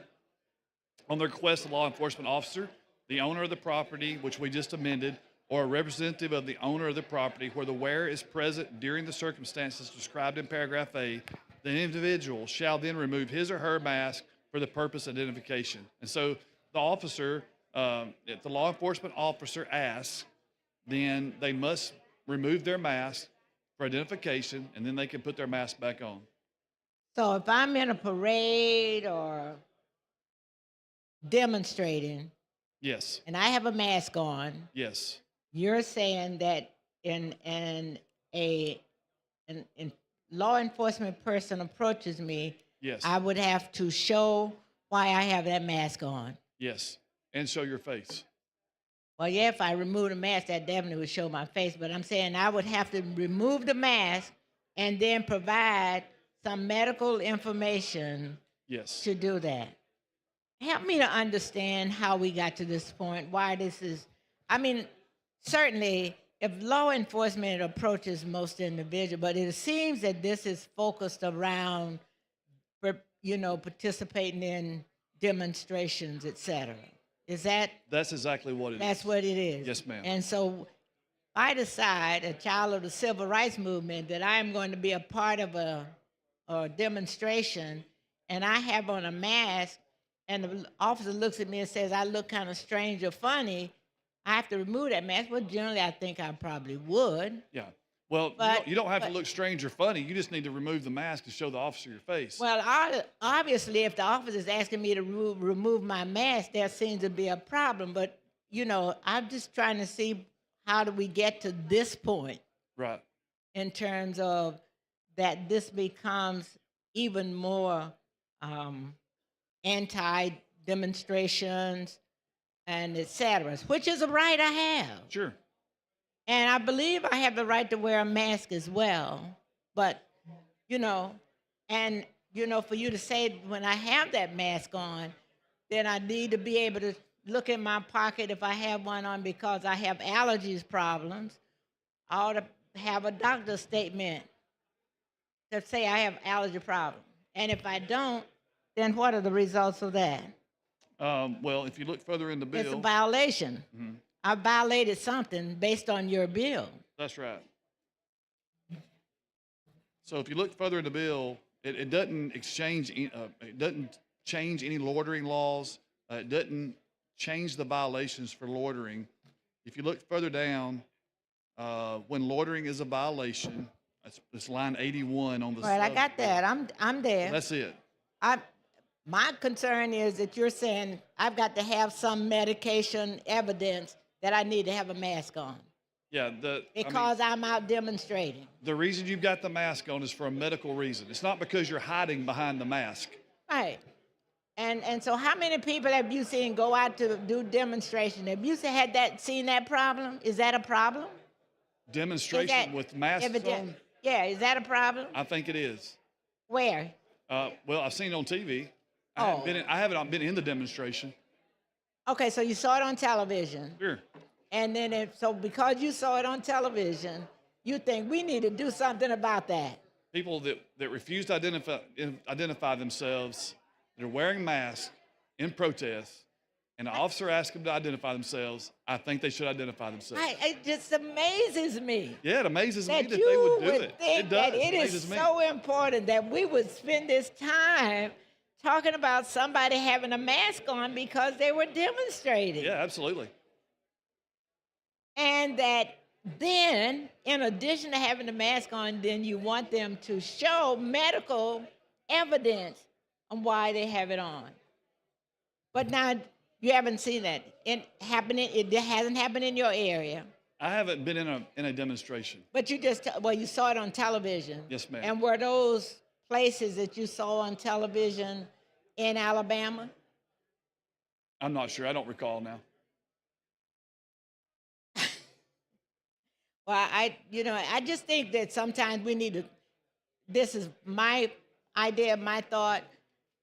[SPEAKER 6] on the request of the law enforcement officer, the owner of the property, which we just amended, or a representative of the owner of the property where the wearer is present during the circumstances described in paragraph A, the individual shall then remove his or her mask for the purpose of identification. And so the officer, if the law enforcement officer asks, then they must remove their mask for identification, and then they can put their mask back on.
[SPEAKER 11] So if I'm in a parade or demonstrating
[SPEAKER 6] Yes,
[SPEAKER 11] and I have a mask on,
[SPEAKER 6] yes,
[SPEAKER 11] you're saying that in law enforcement person approaches me,
[SPEAKER 6] yes,
[SPEAKER 11] I would have to show why I have that mask on.
[SPEAKER 6] yes, and show your face.
[SPEAKER 11] Well, yeah, if I remove the mask, that definitely would show my face. But I'm saying I would have to remove the mask and then provide some medical information
[SPEAKER 6] Yes.
[SPEAKER 11] to do that. Help me to understand how we got to this point, why this is, I mean, certainly if law enforcement approaches most individuals, but it seems that this is focused around, participating in demonstrations, et cetera. Is that?
[SPEAKER 6] That's exactly what it is.
[SPEAKER 11] That's what it is.
[SPEAKER 6] Yes, ma'am.
[SPEAKER 11] And so I decide, a child of the civil rights movement, that I am going to be a part of a demonstration, and I have on a mask, and the officer looks at me and says, I look kind of strange or funny, I have to remove that mask. Well, generally, I think I probably would.
[SPEAKER 6] Yeah. Well,
[SPEAKER 11] But-
[SPEAKER 6] you don't have to look strange or funny. You just need to remove the mask to show the officer your face.
[SPEAKER 11] Well, obviously, if the officer is asking me to remove my mask, there seems to be a problem. But, I'm just trying to see how do we get to this point
[SPEAKER 6] Right.
[SPEAKER 11] in terms of that this becomes even more anti-demonstrations and et cetera, which is a right I have.
[SPEAKER 6] Sure.
[SPEAKER 11] And I believe I have the right to wear a mask as well. But, for you to say when I have that mask on, then I need to be able to look in my pocket if I have one on because I have allergies problems. I ought to have a doctor's statement that say I have allergy problems. And if I don't, then what are the results of that?
[SPEAKER 6] Well, if you look further in the bill.
[SPEAKER 11] It's a violation.
[SPEAKER 6] Mhm.
[SPEAKER 11] I violated something based on your bill.
[SPEAKER 6] That's right. So if you look further in the bill, it doesn't it doesn't change any loitering laws. It doesn't change the violations for loitering. If you look further down, when loitering is a violation, it's line 81 on the.
[SPEAKER 11] Right, I got that. I'm there.
[SPEAKER 6] That's it.
[SPEAKER 11] My concern is that you're saying I've got to have some medication evidence that I need to have a mask on
[SPEAKER 6] Yeah.
[SPEAKER 11] because I'm out demonstrating.
[SPEAKER 6] The reason you've got the mask on is for a medical reason. It's not because you're hiding behind the mask.
[SPEAKER 11] Right. And so how many people have you seen go out to do demonstration? Have you seen that problem? Is that a problem?
[SPEAKER 6] Demonstration with masks on?
[SPEAKER 11] Yeah, is that a problem?
[SPEAKER 6] I think it is.
[SPEAKER 11] Where?
[SPEAKER 6] Well, I've seen it on TV.
[SPEAKER 11] Oh.
[SPEAKER 6] I haven't been in the demonstration.
[SPEAKER 11] Okay, so you saw it on television.
[SPEAKER 6] Sure.
[SPEAKER 11] And then, so because you saw it on television, you think we need to do something about that.
[SPEAKER 6] People that refuse to identify themselves, they're wearing masks in protest, and the officer asks them to identify themselves, I think they should identify themselves.
[SPEAKER 11] It just amazes me.
[SPEAKER 6] Yeah, it amazes me
[SPEAKER 11] That
[SPEAKER 6] that
[SPEAKER 11] you
[SPEAKER 6] they would do
[SPEAKER 11] would
[SPEAKER 6] it.
[SPEAKER 11] think
[SPEAKER 6] It does.
[SPEAKER 11] that it is
[SPEAKER 6] amazes me.
[SPEAKER 11] so important that we would spend this time talking about somebody having a mask on because they were demonstrating.
[SPEAKER 6] Yeah, absolutely.
[SPEAKER 11] And that then, in addition to having the mask on, then you want them to show medical evidence on why they have it on. But now you haven't seen that. It hasn't happened in your area.
[SPEAKER 6] I haven't been in a demonstration.
[SPEAKER 11] But you saw it on television.
[SPEAKER 6] Yes, ma'am.
[SPEAKER 11] And were those places that you saw on television in Alabama?
[SPEAKER 6] I'm not sure. I don't recall now.
[SPEAKER 11] Well, I just think that sometimes we need to, this is my idea, my thought,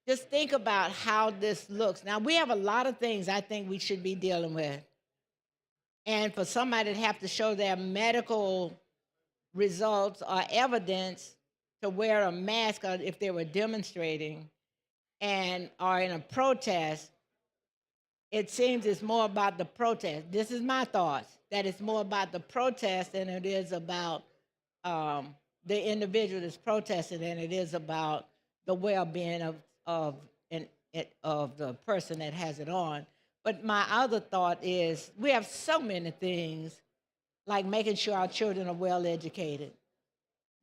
[SPEAKER 11] just think about how this looks. Now, we have a lot of things I think we should be dealing with. And for somebody to have to show their medical results or evidence to wear a mask if they were demonstrating and are in a protest, it seems it's more about the protest. This is my thoughts, that it's more about the protest than it is about the individual that's protesting than it is about the well-being of the person that has it on. But my other thought is we have so many things, like making sure our children are well-educated,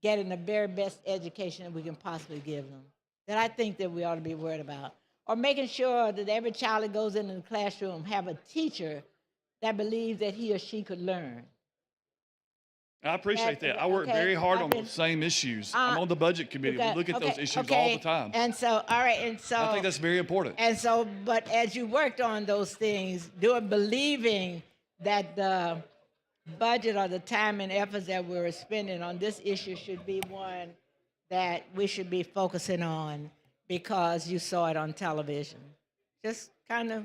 [SPEAKER 11] getting the very best education that we can possibly give them, that I think that we ought to be worried about. Or making sure that every child that goes into the classroom have a teacher that believes that he or she could learn.
[SPEAKER 6] I appreciate that. I work very hard on those same issues. I'm on the budget committee. We look at those issues all the time.
[SPEAKER 11] And so, all right, and so
[SPEAKER 6] I think that's very important.
[SPEAKER 11] And so, but as you worked on those things, believing that the budget or the time and efforts that we're spending on this issue should be one that we should be focusing on because you saw it on television. Just kind of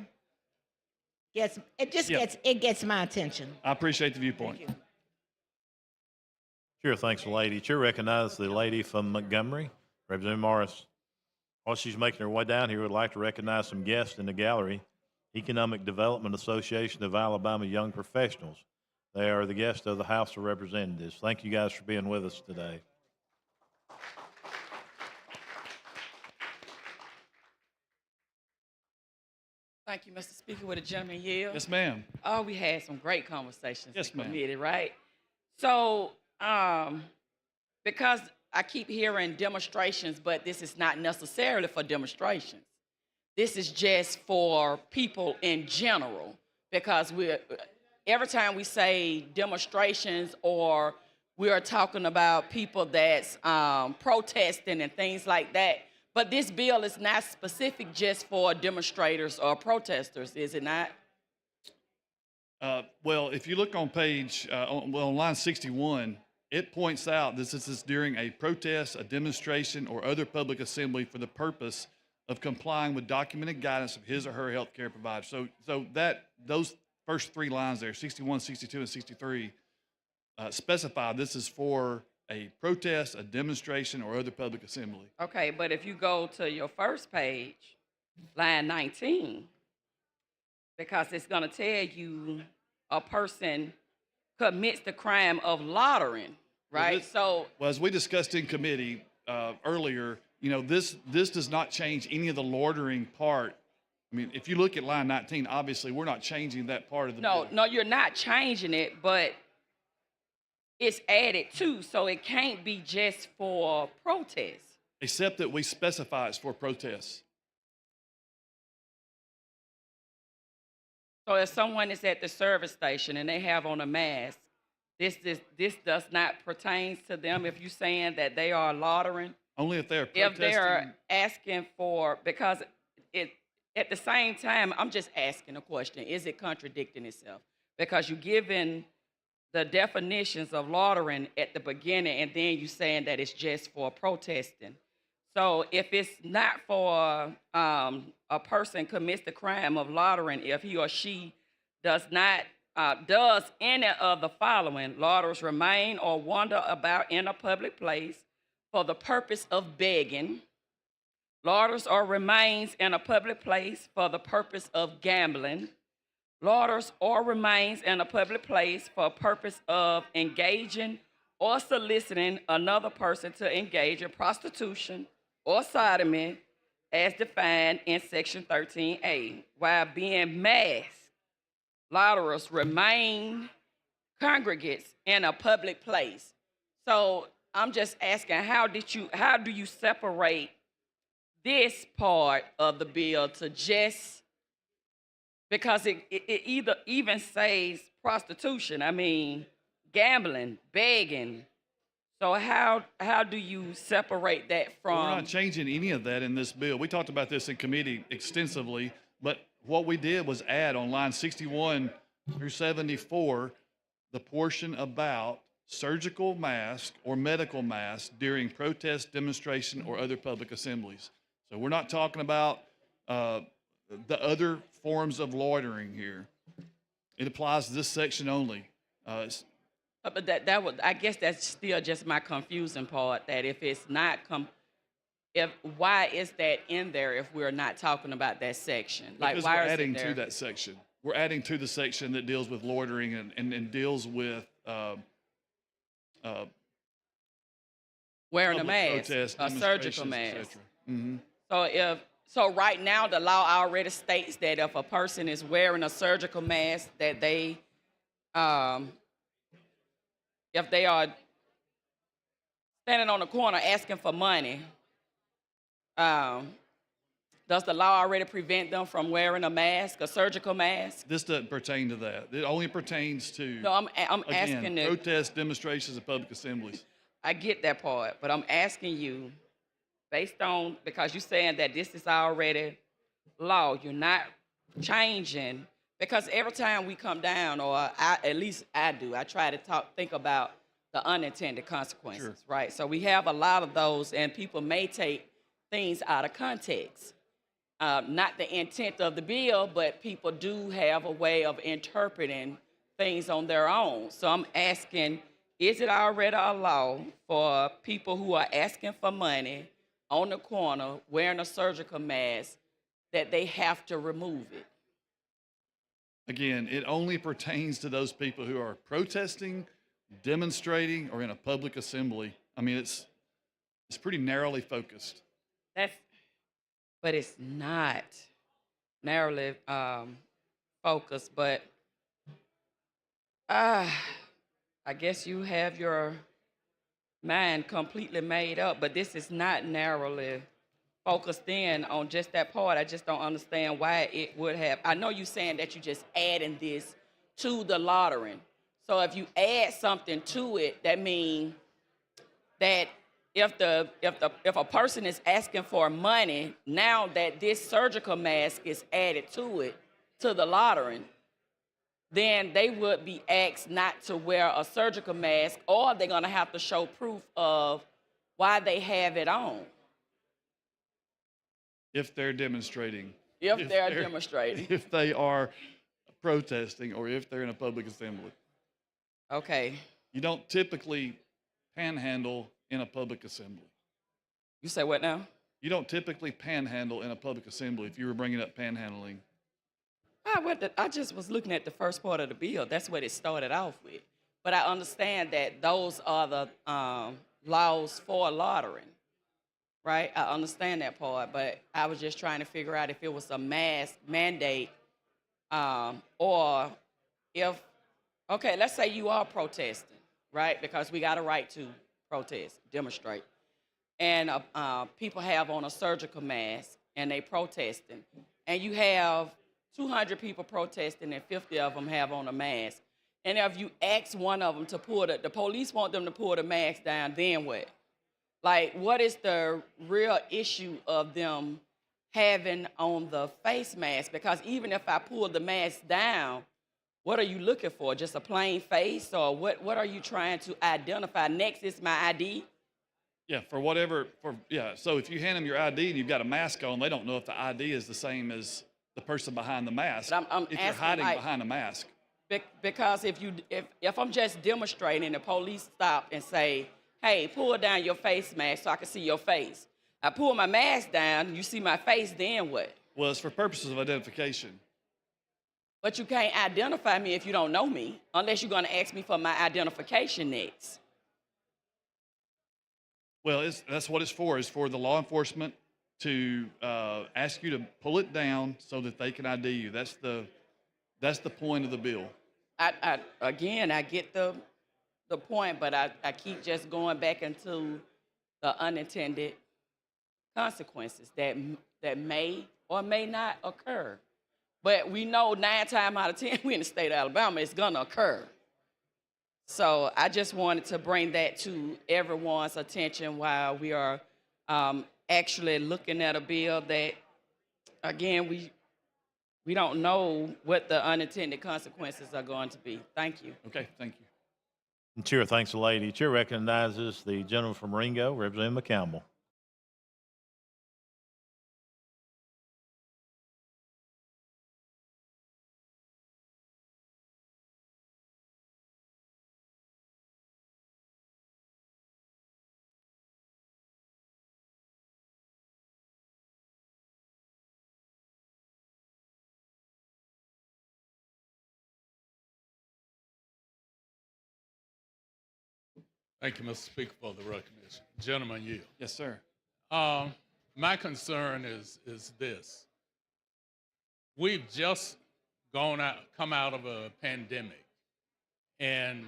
[SPEAKER 11] gets my attention.
[SPEAKER 6] I appreciate the viewpoint.
[SPEAKER 11] Thank you.
[SPEAKER 2] Sure, thanks, lady. Chair recognizes the lady from Montgomery, Representative Morris. While she's making her way down here, we'd like to recognize some guests in the gallery. Economic Development Association of Alabama Young Professionals. They are the guests of the House of Representatives. Thank you guys for being with us today.
[SPEAKER 1] Thank you, Mr. Speaker. With a gentleman yield.
[SPEAKER 6] Yes, ma'am.
[SPEAKER 1] Oh, we had some great conversations.
[SPEAKER 6] Yes,
[SPEAKER 1] in
[SPEAKER 6] ma'am.
[SPEAKER 1] committee, right? So, because I keep hearing demonstrations, but this is not necessarily for demonstrations. This is just for people in general, because every time we say demonstrations or we are talking about people that's protesting and things like that, but this bill is not specific just for demonstrators or protesters, is it not?
[SPEAKER 6] Well, if you look on on line 61, it points out this is during a protest, a demonstration, or other public assembly for the purpose of complying with documented guidance of his or her health care provider. So those first three lines there, 61, 62, and 63, specify this is for a protest, a demonstration, or other public assembly.
[SPEAKER 1] Okay, but if you go to your first page, line 19, because it's going to tell you a person commits the crime of loitering, right?
[SPEAKER 6] Well, as we discussed in committee earlier, this does not change any of the loitering part. I mean, if you look at line 19, obviously we're not changing that part of the bill.
[SPEAKER 1] No, you're not changing it, but it's added to, so it can't be just for protest.
[SPEAKER 6] Except that we specify it's for protests.
[SPEAKER 1] So if someone is at the service station and they have on a mask, this does not pertain to them if you're saying that they are loitering?
[SPEAKER 6] Only if they're protesting.
[SPEAKER 1] If they're asking for, because at the same time, I'm just asking a question, is it contradicting itself? Because you're giving the definitions of loitering at the beginning and then you're saying that it's just for protesting. So if it's not for a person commits the crime of loitering, if he or she does not does any of the following: loiters remain or wander about in a public place for the purpose of begging, loiters or remains in a public place for the purpose of gambling, loiters or remains in a public place for purpose of engaging or soliciting another person to engage in prostitution or sodomy as defined in Section 13A, while being masked, loiterers remain congregates in a public place. So I'm just asking, how do you separate this part of the bill to just, because it either even says prostitution, I mean, gambling, begging. So how do you separate that
[SPEAKER 6] Well, we're
[SPEAKER 1] from?
[SPEAKER 6] not changing any of that in this bill. We talked about this in committee extensively, but what we did was add on line 61 through 74 the portion about surgical mask or medical mask during protest, demonstration, or other public assemblies. So we're not talking about the other forms of loitering here. It applies to this section only.
[SPEAKER 1] But that would, I guess that's still just my confusing part, that if it's not why is that in there if we're not talking about that section? Like,
[SPEAKER 6] Because
[SPEAKER 1] why
[SPEAKER 6] we're
[SPEAKER 1] is
[SPEAKER 6] adding
[SPEAKER 1] it there?
[SPEAKER 6] to that section. We're adding to the section that deals with loitering and deals with
[SPEAKER 1] Wearing a
[SPEAKER 6] public
[SPEAKER 1] mask,
[SPEAKER 6] protest,
[SPEAKER 1] a surgical
[SPEAKER 6] demonstrations,
[SPEAKER 1] mask.
[SPEAKER 6] et cetera. Mhm.
[SPEAKER 1] So right now the law already states that if a person is wearing a surgical mask, that they, if they are standing on the corner asking for money, does the law already prevent them from wearing a mask, a surgical mask?
[SPEAKER 6] This doesn't pertain to that. It only pertains to,
[SPEAKER 1] No, I'm
[SPEAKER 6] again,
[SPEAKER 1] asking that.
[SPEAKER 6] protests, demonstrations, and public assemblies.
[SPEAKER 1] I get that part, but I'm asking you, based on, because you're saying that this is already law, you're not changing, because every time we come down, or at least I do, I try to think about the unintended consequences, right? So we have a lot of those, and people may take things out of context. Not the intent of the bill, but people do have a way of interpreting things on their own. So I'm asking, is it already a law for people who are asking for money on the corner wearing a surgical mask that they have to remove it?
[SPEAKER 6] Again, it only pertains to those people who are protesting, demonstrating, or in a public assembly. I mean, it's pretty narrowly focused.
[SPEAKER 1] But it's not narrowly focused, but I guess you have your mind completely made up, but this is not narrowly focused in on just that part. I just don't understand why it would have. I know you're saying that you're just adding this to the loitering. So if you add something to it, that means that if a person is asking for money, now that this surgical mask is added to it, to the loitering, then they would be asked not to wear a surgical mask, or they're going to have to show proof of why they have it on.
[SPEAKER 6] If they're demonstrating.
[SPEAKER 1] If they're demonstrating.
[SPEAKER 6] If they are protesting, or if they're in a public assembly.
[SPEAKER 1] Okay.
[SPEAKER 6] You don't typically panhandle in a public assembly.
[SPEAKER 1] You say what now?
[SPEAKER 6] You don't typically panhandle in a public assembly if you were bringing up panhandling.
[SPEAKER 1] I just was looking at the first part of the bill. That's what it started off with. But I understand that those are the laws for loitering, right? I understand that part, but I was just trying to figure out if it was a mask mandate, or if, okay, let's say you are protesting, right? Because we got a right to protest, demonstrate. And people have on a surgical mask and they protesting. And you have 200 people protesting and 50 of them have on a mask. And if you ask one of them to pull the police want them to pull the mask down, then what? Like, what is the real issue of them having on the face mask? Because even if I pull the mask down, what are you looking for? Just a plain face? Or what are you trying to identify? Next is my ID?
[SPEAKER 6] Yeah, so if you hand them your ID and you've got a mask on, they don't know if the ID is the same as the person behind the mask.
[SPEAKER 1] But I'm
[SPEAKER 6] if you're
[SPEAKER 1] asking,
[SPEAKER 6] hiding
[SPEAKER 1] like,
[SPEAKER 6] behind a mask.
[SPEAKER 1] Because if I'm just demonstrating and the police stop and say, hey, pull down your face mask so I can see your face. I pull my mask down, you see my face, then what?
[SPEAKER 6] Well, it's for purposes of identification.
[SPEAKER 1] But you can't identify me if you don't know me, unless you're gonna ask me for my identification next.
[SPEAKER 6] Well, that's what it's for the law enforcement to ask you to pull it down so that they can ID you. That's the point of the bill.
[SPEAKER 1] Again, I get the point, but I keep just going back into the unintended consequences that may or may not occur. But we know 9 times out of 10, we in the state of Alabama, it's gonna occur. So I just wanted to bring that to everyone's attention while we are actually looking at a bill that, again, we don't know what the unintended consequences are going to be. Thank you.
[SPEAKER 6] Okay, thank you.
[SPEAKER 2] And Chair thanks the lady. Chair recognizes the gentleman from Ringo, Representative McCampbell.
[SPEAKER 7] Thank you, Mr. Speaker, for the recognition. Gentleman, you.
[SPEAKER 6] Yes, sir.
[SPEAKER 7] My concern is this. We've just come out of a pandemic, and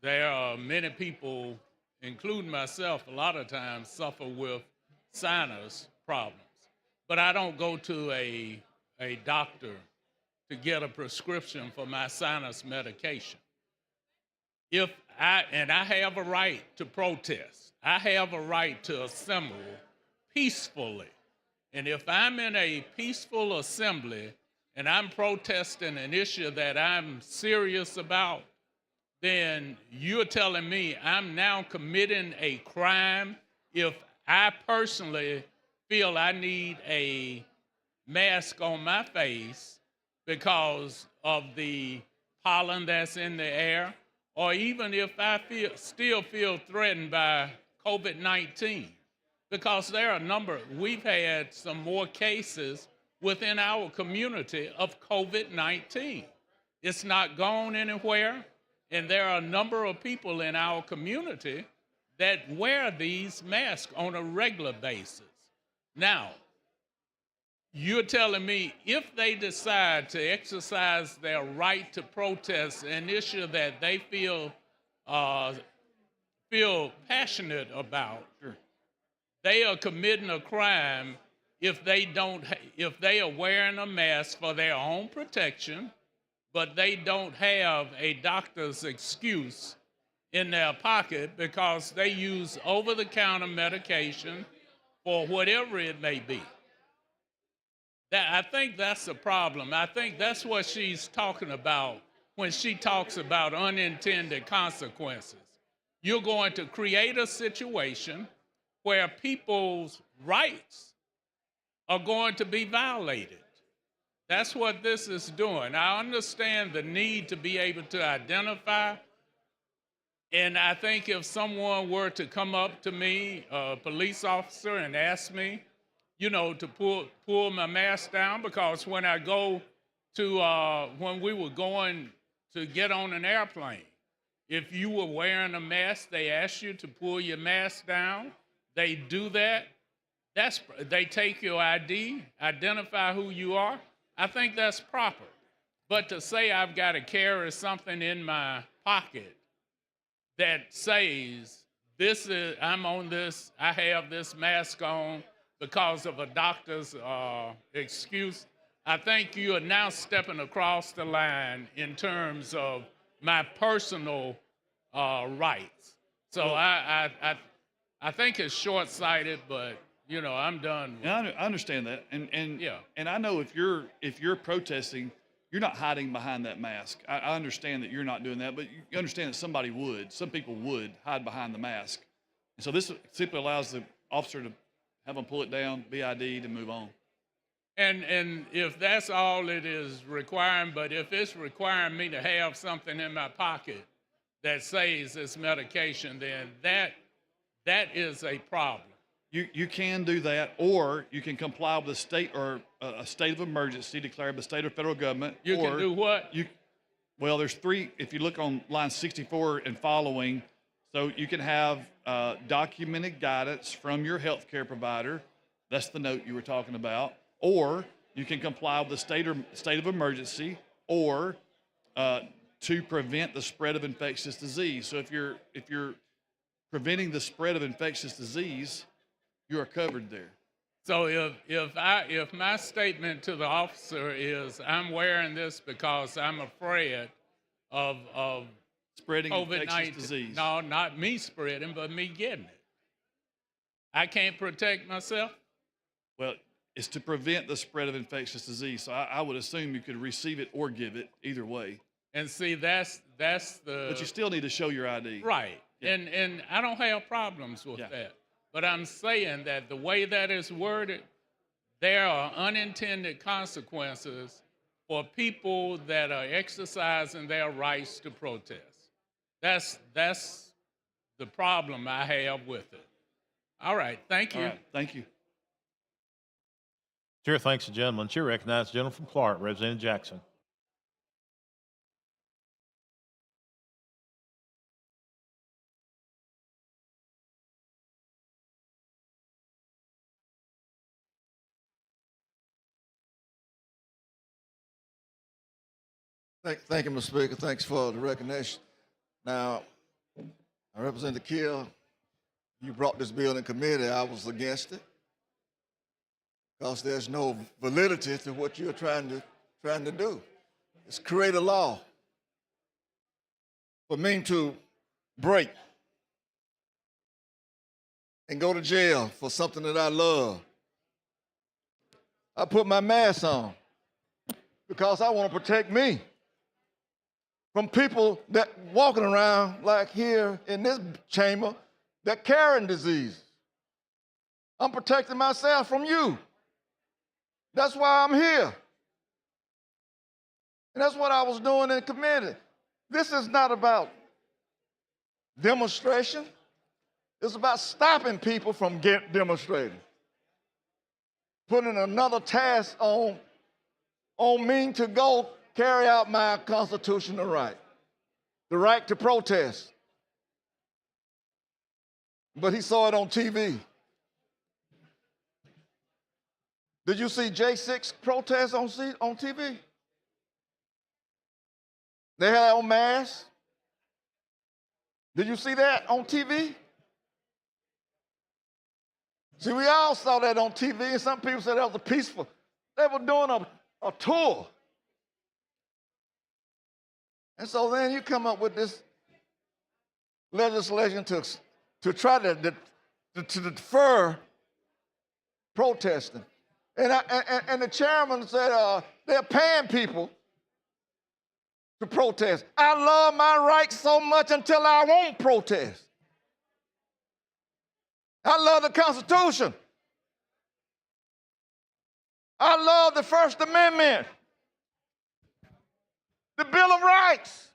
[SPEAKER 7] there are many people, including myself, a lot of times suffer with sinus problems. But I don't go to a doctor to get a prescription for my sinus medication. I have a right to protest. I have a right to assemble peacefully. And if I'm in a peaceful assembly and I'm protesting an issue that I'm serious about, then you're telling me I'm now committing a crime if I personally feel I need a mask on my face because of the pollen that's in the air, or even if I still feel threatened by COVID-19, because there are we've had some more cases within our community of COVID-19. It's not gone anywhere, and there are a number of people in our community that wear these masks on a regular basis. Now, you're telling me if they decide to exercise their right to protest an issue that they feel passionate about, sure, they are committing a crime if they are wearing a mask for their own protection, but they don't have a doctor's excuse in their pocket because they use over-the-counter medication for whatever it may be. I think that's the problem. I think that's what she's talking about when she talks about unintended consequences. You're going to create a situation where people's rights are going to be violated. That's what this is doing. I understand the need to be able to identify, and I think if someone were to come up to me, a police officer, and ask me, to pull my mask down, because when I go to, when we were going to get on an airplane, if you were wearing a mask, they ask you to pull your mask down. They do that. They take your ID, identify who you are. I think that's proper. But to say I've got to carry something in my pocket that says I'm on this, I have this mask on because of a doctor's excuse, I think you are now stepping across the line in terms of my personal rights. So I think it's short-sighted, but I'm done.
[SPEAKER 6] I understand that, and I know if you're protesting, you're not hiding behind that mask. I understand that you're not doing that, but you understand that some people would hide behind the mask, So this simply allows the officer to have them pull it down, be ID'd, and move on.
[SPEAKER 7] And if that's all it is requiring, but if it's requiring me to have something in my pocket that says it's medication, then that is a problem.
[SPEAKER 6] You can do that, or you can comply with a state or a state of emergency declared by the state or federal government.
[SPEAKER 7] You
[SPEAKER 6] or
[SPEAKER 7] can do what?
[SPEAKER 6] Well, there's three. If you look on line 64 and following, so you can have documented guidance from your healthcare provider. That's the note you were talking about. Or you can comply with the state of emergency, or to prevent the spread of infectious disease. So if you're preventing the spread of infectious disease, you are covered there.
[SPEAKER 7] So if my statement to the officer is I'm wearing this because I'm afraid of
[SPEAKER 6] spreading
[SPEAKER 7] COVID-19,
[SPEAKER 6] infectious disease.
[SPEAKER 7] No, not me spreading, but me getting it. I can't protect myself.
[SPEAKER 6] Well, it's to prevent the spread of infectious disease. So I would assume you could receive it or give it, either way.
[SPEAKER 7] And see, that's the.
[SPEAKER 6] But you still need to show your ID.
[SPEAKER 7] Right.
[SPEAKER 6] Yeah.
[SPEAKER 7] And I don't have problems with that. But I'm saying that the way that is worded, there are unintended consequences for people that are exercising their rights to protest. That's the problem I have with it. All right. Thank you.
[SPEAKER 6] All right, thank you.
[SPEAKER 2] Chair thanks the gentleman. Chair recognizes the gentleman from Clark, Representative Jackson.
[SPEAKER 16] Thank you, Mr. Speaker. Thanks for the recognition. Now, I represent the Kill. You brought this bill in committee. I was against it because there's no validity to what you're trying to do. It's create a law for me to break and go to jail for something that I love. I put my mask on because I want to protect me from people that walking around like here in this chamber that carrying disease. I'm protecting myself from you. That's why I'm here. And that's what I was doing in committee. This is not about demonstration. It's about stopping people from demonstrating. Putting another task on me to go carry out my constitutional right, the right to protest. But he saw it on TV. Did you see J6 protests on TV? They had on masks. Did you see that on TV? See, we all saw that on TV, and some people said that was a peaceful. They were doing a tour. And so then you come up with this legislation to try to defer protesting. And the chairman said they're paying people to protest. I love my rights so much until I won't protest. I love the Constitution. I love the First Amendment. The Bill of Rights,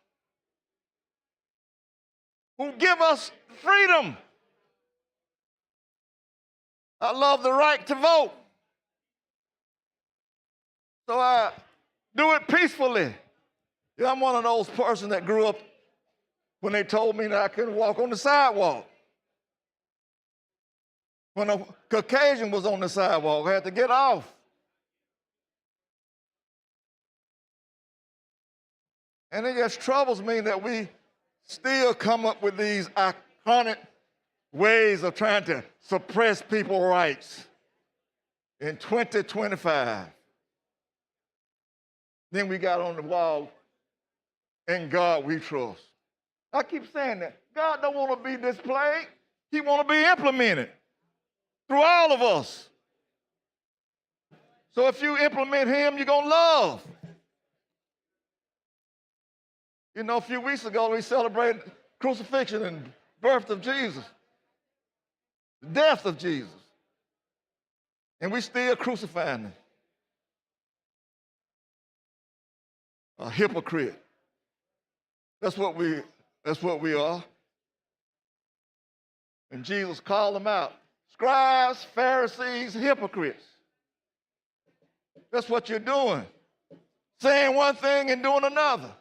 [SPEAKER 16] who give us freedom. I love the right to vote. So I do it peacefully. Yeah, I'm one of those persons that grew up when they told me that I couldn't walk on the sidewalk. When a Caucasian was on the sidewalk, I had to get off. And it just troubles me that we still come up with these iconic ways of trying to suppress people's rights in 2025. Then we got on the wall, "In God we trust." I keep saying that. God don't want to be displayed. He want to be implemented through all of us. So if you implement him, you're going to love. You know, a few weeks ago, we celebrated crucifixion and birth of Jesus. the death of Jesus. And we still crucifying him. A hypocrite. That's what we are. And Jesus called them out. Scribes, Pharisees, hypocrites. That's what you're doing. Saying one thing and doing another.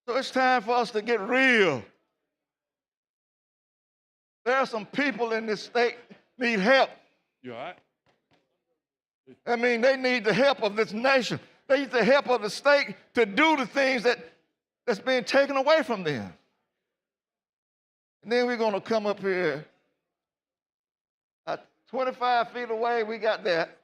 [SPEAKER 16] So it's time for us to get real. There are some people in this state need help.
[SPEAKER 6] You all right?
[SPEAKER 16] I mean, they need the help of this nation. They need the help of the state to do the things that's being taken away from them. And then we're going to come up here. 25 feet away, we got that.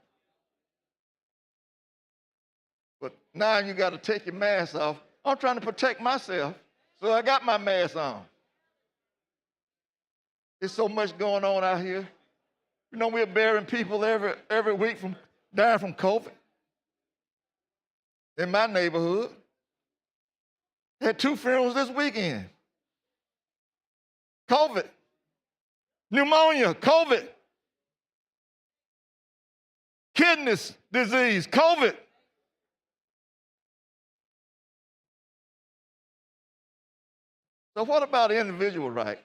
[SPEAKER 16] But now you got to take your mask off. I'm trying to protect myself, so I got my mask on. There's so much going on out here. You know, we're burying people every week from dying from COVID. In my neighborhood, had 2 funerals this weekend. COVID, pneumonia, COVID, kidney disease, COVID. So what about individual right?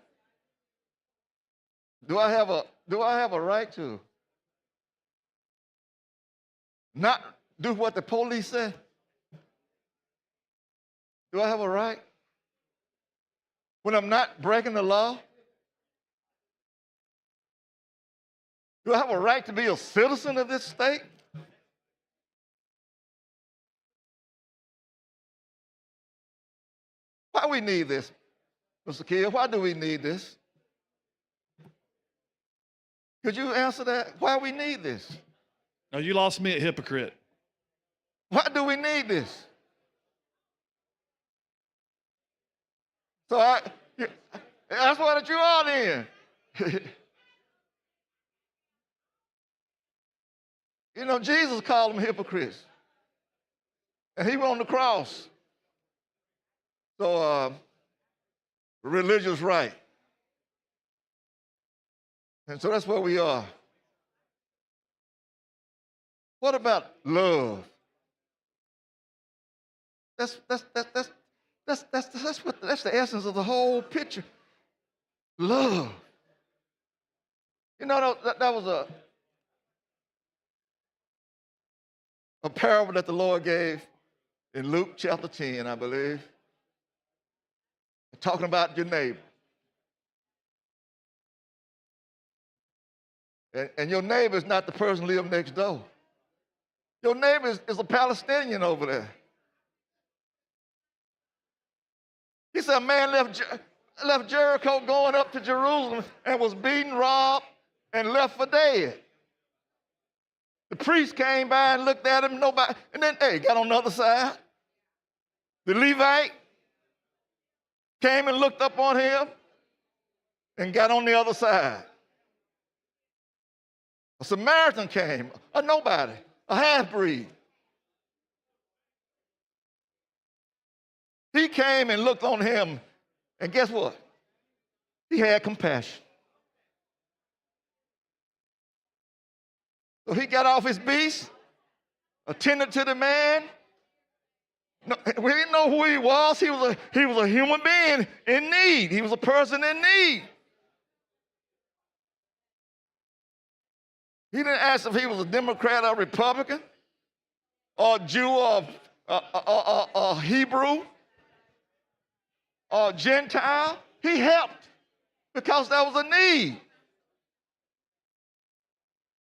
[SPEAKER 16] Do I have a right to not do what the police say? Do I have a right? When I'm not breaking the law? Do I have a right to be a citizen of this state? Why do we need this, Mr. Kidd? Why do we need this? Could you answer that? Why do we need this?
[SPEAKER 6] No, you lost me at hypocrite.
[SPEAKER 16] Why do we need this? So that's what you are then. You know, Jesus called them hypocrites. And he was on the cross. So religious right. And so that's where we are. What about love? That's the essence of the whole picture. Love. You know, that was a parable that the Lord gave in Luke chapter 10, I believe, talking about your neighbor. And your neighbor is not the person who lives next door. Your neighbor is a Palestinian over there. He said a man left Jericho going up to Jerusalem and was beaten, robbed, and left for dead. The priest came by and looked at him, nobody, and then, got on the other side. The Levite came and looked up on him and got on the other side. A Samaritan came, a nobody, a half-breed. He came and looked on him, and guess what? He had compassion. So he got off his beast, attended to the man. No, we didn't know who he was. He was a human being in need. He was a person in need. He didn't ask if he was a Democrat or Republican, or Jew or Hebrew, or Gentile. He helped because there was a need.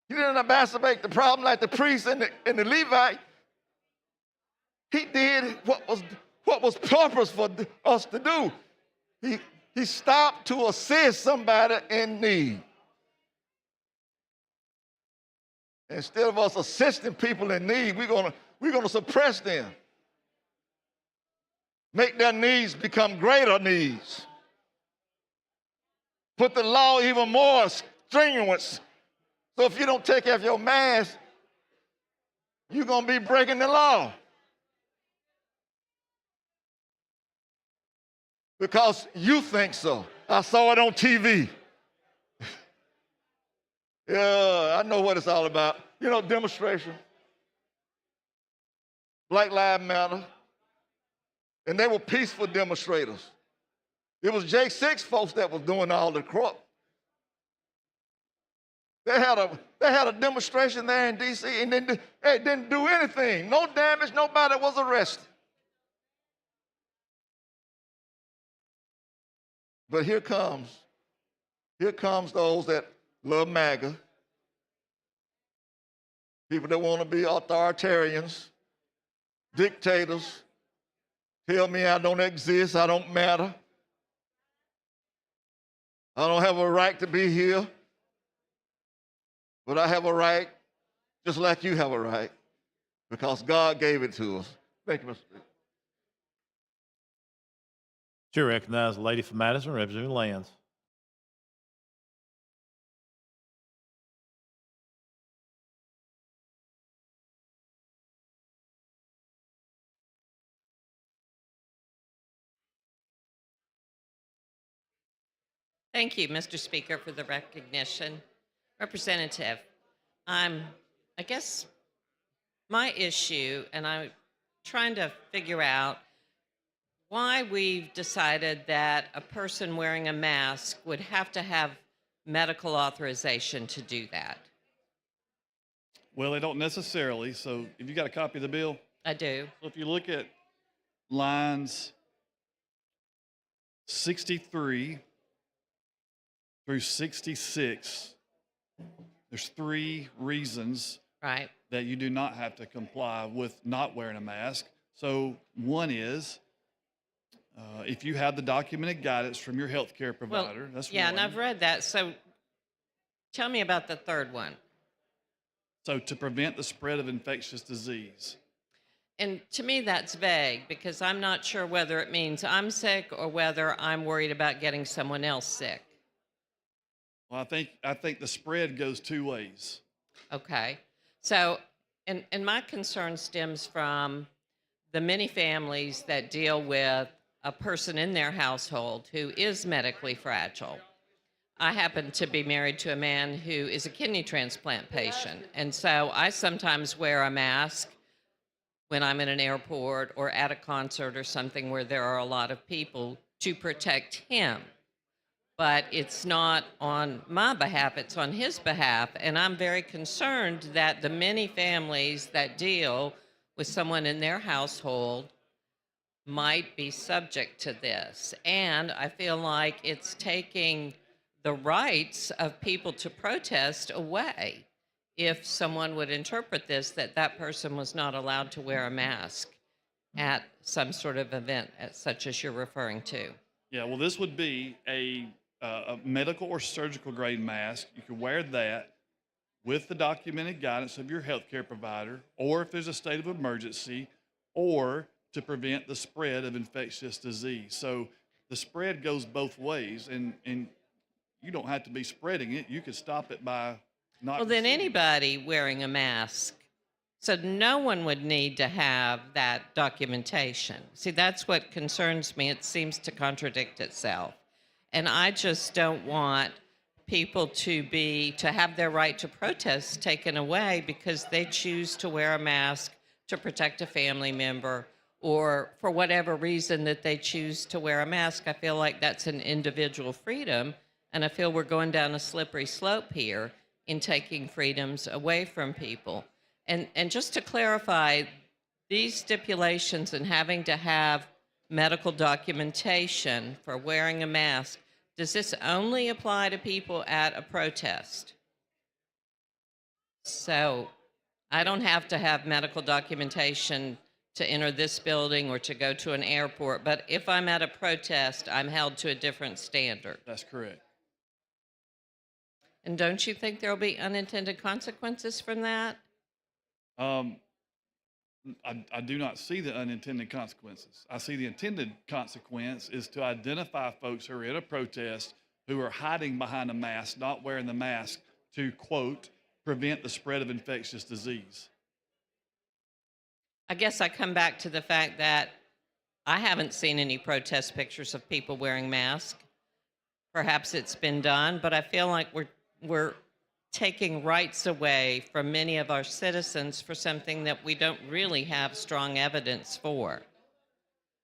[SPEAKER 16] He didn't exacerbate the problem like the priest and the Levite. He did what was purpose for us to do. He stopped to assist somebody in need. Instead of us assisting people in need, we're gonna suppress them. Make their needs become greater needs. Put the law even more strenuous. So if you don't take off your mask, you're gonna be breaking the law. because you think so. I saw it on TV. Yeah, I know what it's all about. You know, demonstration. Black Lives Matter. And they were peaceful demonstrators. It was J6 folks that was doing all the crap. They had a demonstration there in D.C. and it didn't do anything. No damage, nobody was arrested. But here comes those that love MAGA, people that want to be authoritarians, dictators, tell me I don't exist, I don't matter. I don't have a right to be here, but I have a right just like you have a right because God gave it to us. Thank you, Mr. Speaker.
[SPEAKER 2] Chair recognizes the lady from Madison, Representative Lands.
[SPEAKER 8] Thank you, Mr. Speaker, for the recognition. Representative, I guess my issue, and I'm trying to figure out why we've decided that a person wearing a mask would have to have medical authorization to do that.
[SPEAKER 6] Well, they don't necessarily. So if you got a copy of the bill?
[SPEAKER 8] I do.
[SPEAKER 6] So if you look at lines 63 through 66, there's 3 reasons that you do not have to comply with not wearing a mask. So one is if you have the documented guidance from your healthcare provider.
[SPEAKER 8] Well,
[SPEAKER 6] that's
[SPEAKER 8] yeah,
[SPEAKER 6] one.
[SPEAKER 8] and I've read that. So tell me about the third one.
[SPEAKER 6] So to prevent the spread of infectious disease.
[SPEAKER 8] And to me, that's vague because I'm not sure whether it means I'm sick or whether I'm worried about getting someone else sick.
[SPEAKER 6] Well, I think the spread goes 2 ways.
[SPEAKER 8] Okay. So, and my concern stems from the many families that deal with a person in their household who is medically fragile. I happen to be married to a man who is a kidney transplant patient, and so I sometimes wear a mask when I'm in an airport or at a concert or something where there are a lot of people to protect him. But it's not on my behalf, it's on his behalf. And I'm very concerned that the many families that deal with someone in their household might be subject to this. And I feel like it's taking the rights of people to protest away if someone would interpret this that that person was not allowed to wear a mask at some sort of event such as you're referring to.
[SPEAKER 6] Yeah, well, this would be a medical or surgical grade mask. You can wear that with the documented guidance of your healthcare provider, or if there's a state of emergency, or to prevent the spread of infectious disease. So the spread goes both ways, and you don't have to be spreading it. You could stop it by not.
[SPEAKER 8] Well, then anybody wearing a mask, so no one would need to have that documentation. See, that's what concerns me. It seems to contradict itself. And I just don't want people to have their right to protest taken away because they choose to wear a mask to protect a family member or for whatever reason that they choose to wear a mask. I feel like that's an individual freedom, and I feel we're going down a slippery slope here in taking freedoms away from people. And just to clarify, these stipulations and having to have medical documentation for wearing a mask, does this only apply to people at a protest? So I don't have to have medical documentation to enter this building or to go to an airport, but if I'm at a protest, I'm held to a different standard.
[SPEAKER 6] That's correct.
[SPEAKER 8] And don't you think there'll be unintended consequences from that?
[SPEAKER 6] I do not see the unintended consequences. I see the intended consequence is to identify folks who are in a protest who are hiding behind a mask, not wearing the mask to, quote, prevent the spread of infectious disease.
[SPEAKER 8] I guess I come back to the fact that I haven't seen any protest pictures of people wearing masks. Perhaps it's been done, but I feel like we're taking rights away from many of our citizens for something that we don't really have strong evidence for.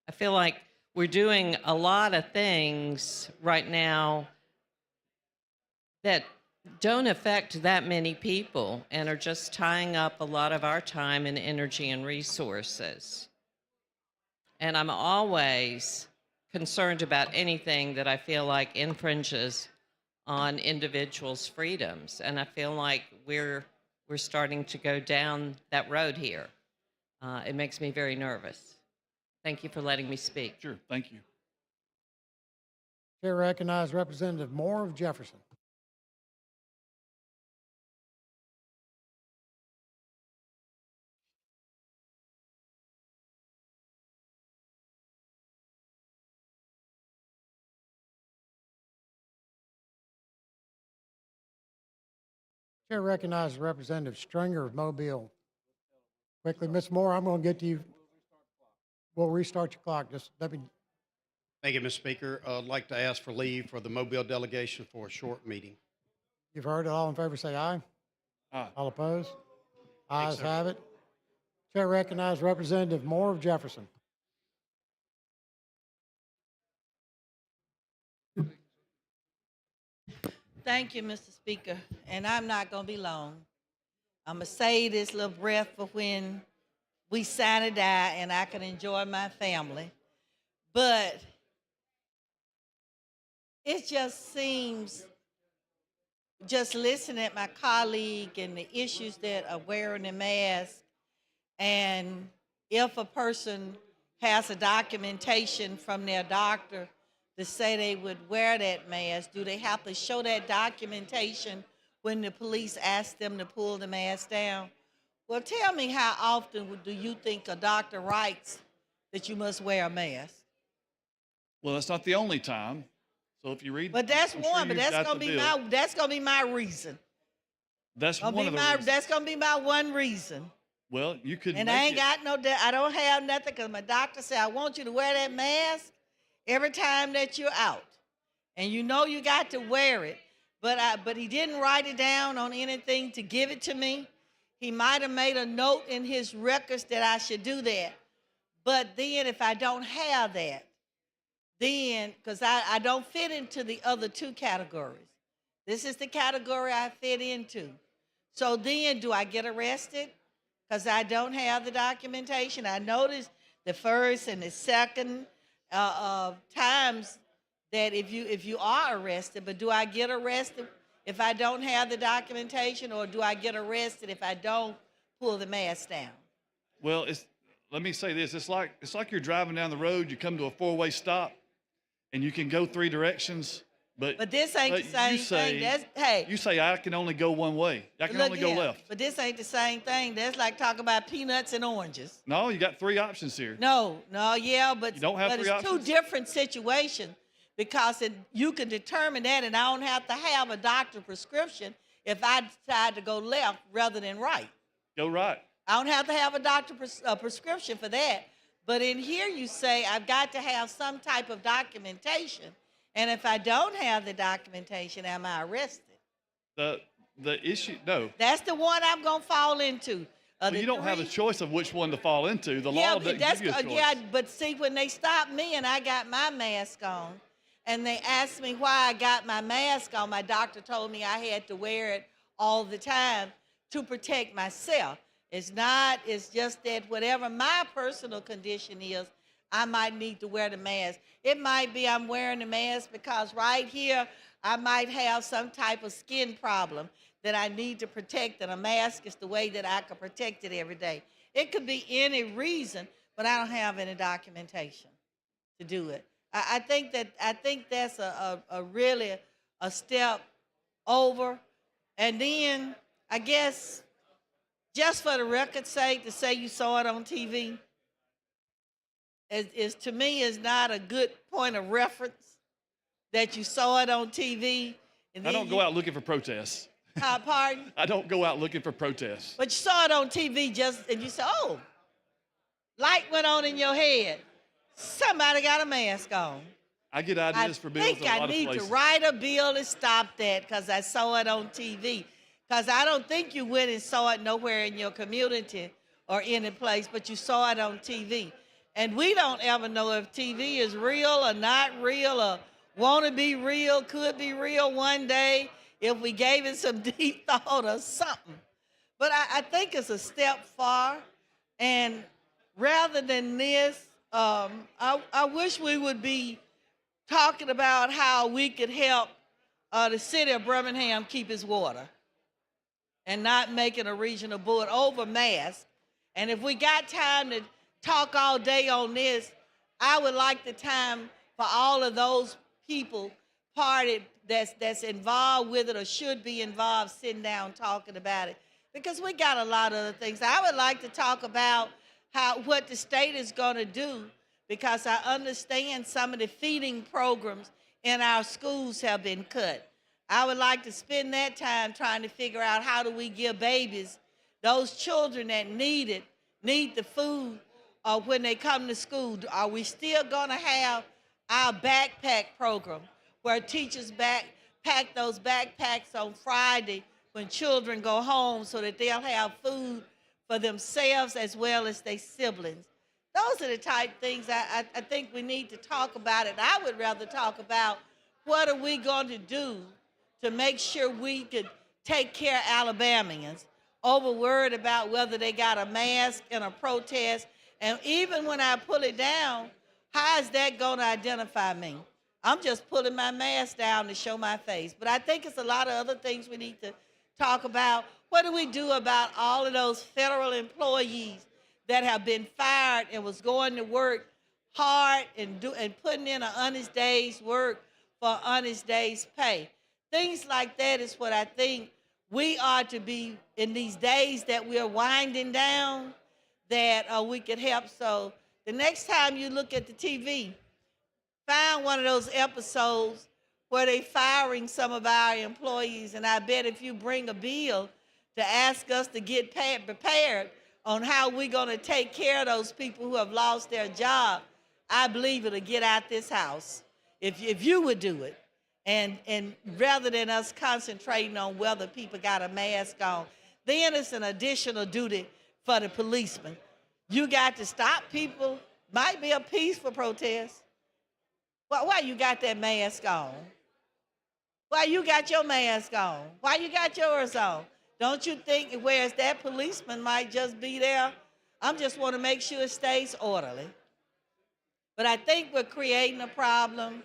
[SPEAKER 8] I feel like we're doing a lot of things right now that don't affect that many people and are just tying up a lot of our time and energy and resources. And I'm always concerned about anything that I feel like infringes on individuals' freedoms. And I feel like we're starting to go down that road here. It makes me very nervous. Thank you for letting me speak.
[SPEAKER 6] Sure, thank you.
[SPEAKER 10] Chair recognizes Representative Moore of Jefferson. Chair recognizes Representative Stringer of Mobile. Quickly, Ms. Moore, I'm going to get to you. We'll restart your clock. Just let me.
[SPEAKER 12] Thank you, Mr. Speaker. I'd like to ask for leave for the Mobile delegation for a short meeting.
[SPEAKER 10] You've heard it. All in favor, say aye.
[SPEAKER 6] Aye.
[SPEAKER 10] All opposed? Ayes
[SPEAKER 12] sir.
[SPEAKER 10] have it. Chair recognizes Representative Moore of Jefferson.
[SPEAKER 13] Thank you, Mr. Speaker, and I'm not going to be long. I'm going to save this little breath for when we sign and die and I can enjoy my family. But it just seems, just listening at my colleague and the issues that are wearing the mask, and if a person has a documentation from their doctor to say they would wear that mask, do they have to show that documentation when the police ask them to pull the mask down? Well, tell me, how often do you think a doctor writes that you must wear a mask?
[SPEAKER 6] Well, that's not the only time. So if you read,
[SPEAKER 13] But that's
[SPEAKER 6] I'm sure
[SPEAKER 13] one, but
[SPEAKER 6] you've
[SPEAKER 13] that's
[SPEAKER 6] got
[SPEAKER 13] gonna
[SPEAKER 6] the
[SPEAKER 13] be
[SPEAKER 6] bill.
[SPEAKER 13] my reason.
[SPEAKER 6] That's one of the reasons.
[SPEAKER 13] That's gonna be my one reason.
[SPEAKER 6] Well, you could
[SPEAKER 13] And
[SPEAKER 6] make
[SPEAKER 13] I ain't
[SPEAKER 6] it.
[SPEAKER 13] got I don't have nothing, because my doctor said, I want you to wear that mask every time that you're out. And you know you got to wear it. But he didn't write it down on anything to give it to me. He might have made a note in his records that I should do that. But then if I don't have that, then, because I don't fit into the other two categories. This is the category I fit into. So then do I get arrested because I don't have the documentation? I noticed the first and the second times that if you are arrested, but do I get arrested if I don't have the documentation, or do I get arrested if I don't pull the mask down?
[SPEAKER 6] Well, let me say this. It's like you're driving down the road, you come to a four-way stop, and you can go three directions, but
[SPEAKER 13] this ain't the same thing.
[SPEAKER 6] You say I can only go one way. I can only go left.
[SPEAKER 13] But this ain't the same thing. That's like talking about peanuts and oranges.
[SPEAKER 6] No, you got three options here.
[SPEAKER 13] Yeah, but
[SPEAKER 6] You don't have
[SPEAKER 13] but
[SPEAKER 6] three
[SPEAKER 13] it's two
[SPEAKER 6] options?
[SPEAKER 13] different situations, because you can determine that, and I don't have to have a doctor prescription if I decide to go left rather than right.
[SPEAKER 6] Go right.
[SPEAKER 13] I don't have to have a doctor prescription for that. But in here you say I've got to have some type of documentation, and if I don't have the documentation, am I arrested?
[SPEAKER 6] The issue, no.
[SPEAKER 13] That's the one I'm gonna fall into.
[SPEAKER 6] Well, you don't have a choice of which one to fall into. The law doesn't give you a choice.
[SPEAKER 13] Yeah, but see, when they stopped me and I got my mask on, and they asked me why I got my mask on, my doctor told me I had to wear it all the time to protect myself. It's just that whatever my personal condition is, I might need to wear the mask. It might be I'm wearing the mask because right here, I might have some type of skin problem that I need to protect, and a mask is the way that I can protect it every day. It could be any reason, but I don't have any documentation to do it. I think that's a really a step over. And then I guess, just for the record's sake, to say you saw it on TV is to me is not a good point of reference, that you saw it on TV. And
[SPEAKER 6] I don't go out looking for protests.
[SPEAKER 13] Pardon?
[SPEAKER 6] I don't go out looking for protests.
[SPEAKER 13] But you saw it on TV and you said, oh, light went on in your head. somebody got a mask on.
[SPEAKER 6] I get ideas for bills
[SPEAKER 13] I think
[SPEAKER 6] in a lot
[SPEAKER 13] I
[SPEAKER 6] of
[SPEAKER 13] need
[SPEAKER 6] places.
[SPEAKER 13] to write a bill to stop that because I saw it on TV. Because I don't think you went and saw it nowhere in your community or any place, but you saw it on TV. And we don't ever know if TV is real or not real or want to be real, could be real one day if we gave it some deep thought or something. But I think it's a step far. And rather than this, I wish we would be talking about how we could help the city of Birmingham keep its water and not making a regional board over masks. And if we got time to talk all day on this, I would like the time for all of those people party that's involved with it or should be involved sitting down talking about it, because we got a lot of other things. I would like to talk about what the state is going to do, because I understand some of the feeding programs in our schools have been cut. I would like to spend that time trying to figure out how do we give babies, those children that need the food when they come to school. Are we still going to have our backpack program where teachers pack those backpacks on Friday when children go home so that they'll have food for themselves as well as their siblings? Those are the type things I think we need to talk about. And I would rather talk about what are we going to do to make sure we could take care of Alabamians over worried about whether they got a mask in a protest. And even when I pull it down, how is that going to identify me? I'm just pulling my mask down to show my face. But I think it's a lot of other things we need to talk about. What do we do about all of those federal employees that have been fired and was going to work hard and putting in an honest day's work for honest day's pay? Things like that is what I think we are to be in these days that we're winding down, that we could help. So the next time you look at the TV, find one of those episodes where they firing some of our employees. And I bet if you bring a bill to ask us to get prepared on how we're going to take care of those people who have lost their job, I believe it'll get out this house if you would do it. And rather than us concentrating on whether people got a mask on, then it's an additional duty for the policeman. You got to stop people. Might be a peaceful protest. Why you got that mask on? Why you got your mask on? Why you got yours on? Don't you think whereas that policeman might just be there? I just want to make sure it stays orderly. But I think we're creating a problem.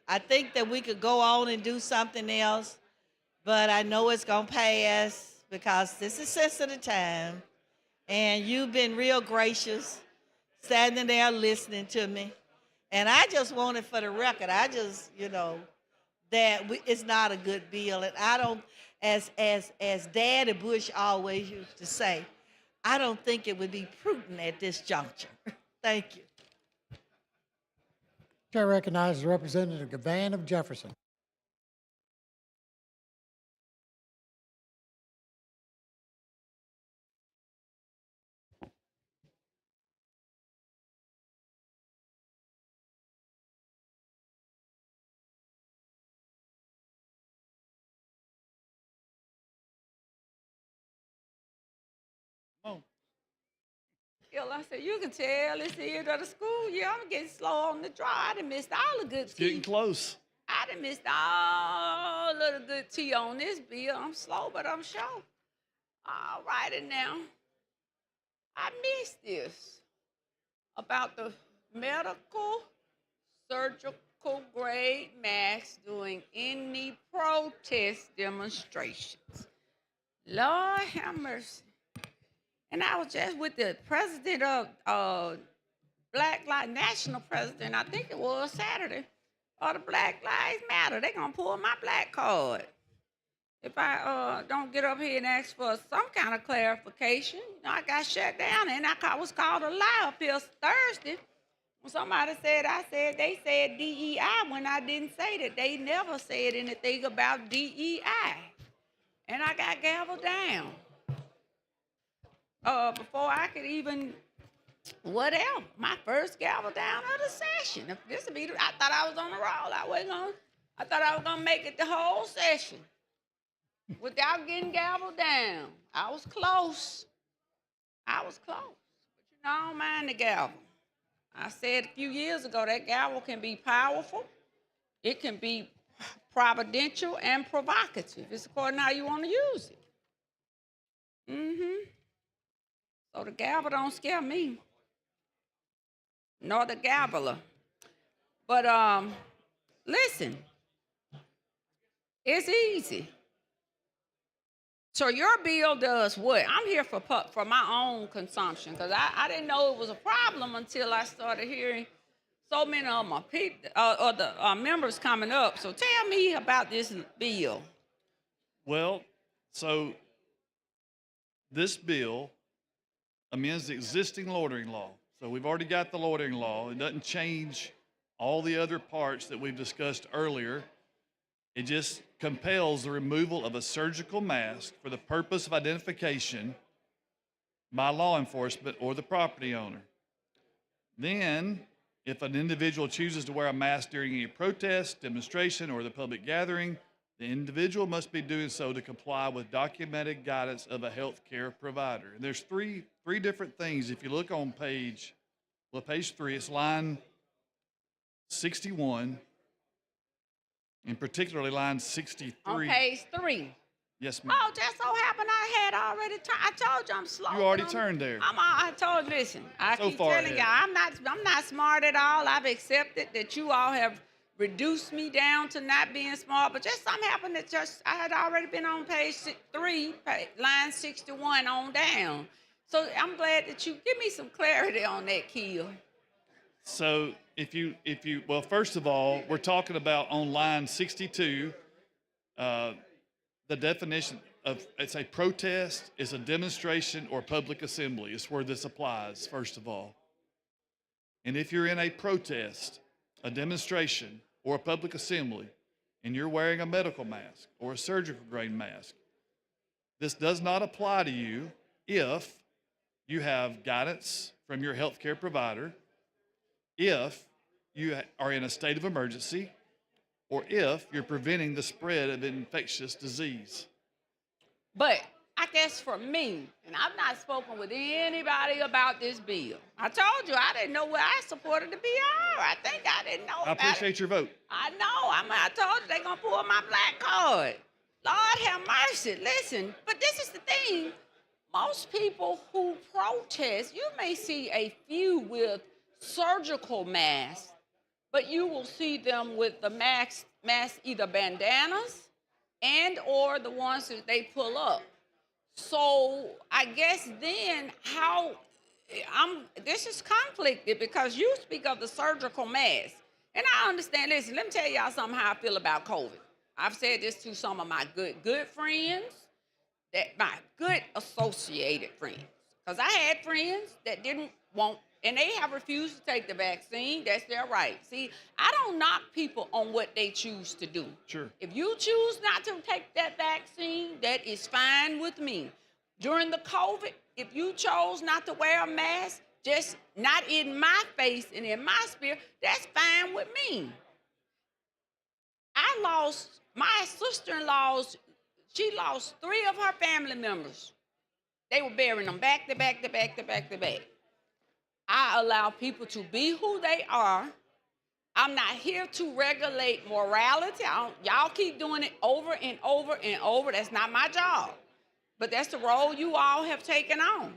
[SPEAKER 13] I think that we could go on and do something else, but I know it's going to pass because this is sensitive time. And you've been real gracious, standing there listening to me. And I just want it for the record. I just, that it's not a good bill. And I don't, as Daddy Bush always used to say, I don't think it would be prudent at this juncture. Thank you.
[SPEAKER 10] Chair recognizes Representative Gavan of Jefferson.
[SPEAKER 20] I said, you can tell it's the end of the school year. I'm getting slow on the draw. I done missed all the good tea.
[SPEAKER 6] Getting close.
[SPEAKER 20] I done missed all of the good tea on this bill. I'm slow, but I'm sure. All righty now. I missed this about the medical surgical grade masks during any protest demonstrations. Lord have mercy. And I was just with the president of Black Lives, national president, I think it was Saturday, or the Black Lives Matter. They're going to pull my black card if I don't get up here and ask for some kind of clarification. I got shut down, and I was called a lie up here Thursday. When somebody said, they said DEI when I didn't say that. They never said anything about DEI. And I got gavelled down. Before I could even whatever. My first gavel down of the session. If this would be, I thought I was on the roll. I thought I was gonna make it the whole session without getting gavel down. I was close. But I don't mind the gavel. I said a few years ago that gavel can be powerful. It can be providential and provocative. It's according to how you want to use it. So the gavel don't scare me, nor the gaveler. But listen, it's easy. So your bill does what? I'm here for my own consumption because I didn't know it was a problem until I started hearing so many of my people or the members coming up. So tell me about this bill.
[SPEAKER 6] Well, so this bill amends the existing loitering law. So we've already got the loitering law. It doesn't change all the other parts that we've discussed earlier. It just compels the removal of a surgical mask for the purpose of identification by law enforcement or the property owner. Then, if an individual chooses to wear a mask during any protest, demonstration, or the public gathering, the individual must be doing so to comply with documented guidance of a healthcare provider. And there's three different things. If you look on page 3, it's line 61, and particularly line 63.
[SPEAKER 20] On page 3.
[SPEAKER 6] Yes, ma'am.
[SPEAKER 20] Oh, just so happened I had already turned. I told you I'm slow.
[SPEAKER 6] You already turned there.
[SPEAKER 20] I told you, listen, I
[SPEAKER 6] So
[SPEAKER 20] keep
[SPEAKER 6] far
[SPEAKER 20] telling y'all,
[SPEAKER 6] ahead.
[SPEAKER 20] I'm not smart at all. I've accepted that you all have reduced me down to not being smart, but just something happened that I had already been on page 3, line 61 on down. So I'm glad that you give me some clarity on that, Kiel.
[SPEAKER 6] So well, first of all, we're talking about on line 62, the definition of it's a protest, it's a demonstration or public assembly. It's where this applies, first of all. And if you're in a protest, a demonstration, or a public assembly, and you're wearing a medical mask or a surgical grade mask, this does not apply to you if you have guidance from your healthcare provider, if you are in a state of emergency, or if you're preventing the spread of infectious disease.
[SPEAKER 20] But I guess for me, and I've not spoken with anybody about this bill. I told you I didn't know where I supported the bill. I think I didn't know
[SPEAKER 6] I
[SPEAKER 20] about
[SPEAKER 6] appreciate your vote.
[SPEAKER 20] I know. I told you they're going to pull my black card. Lord have mercy. Listen, but this is the thing. Most people who protest, you may see a few with surgical masks, but you will see them with the masks, either bandanas and or the ones that they pull up. So I guess then this is conflicted because you speak of the surgical mask. And I understand, listen, let me tell y'all something how I feel about COVID. I've said this to some of my good friends, my good associated friends. Because I had friends that didn't want, and they have refused to take the vaccine. That's their right. See, I don't knock people on what they choose to do.
[SPEAKER 6] Sure.
[SPEAKER 20] If you choose not to take that vaccine, that is fine with me. During the COVID, if you chose not to wear a mask, just not in my face and in my spirit, that's fine with me. My sister-in-law's, she lost 3 of her family members. They were burying them back to back to back to back to back. I allow people to be who they are. I'm not here to regulate morality. Y'all keep doing it over and over and over. That's not my job. But that's the role you all have taken on.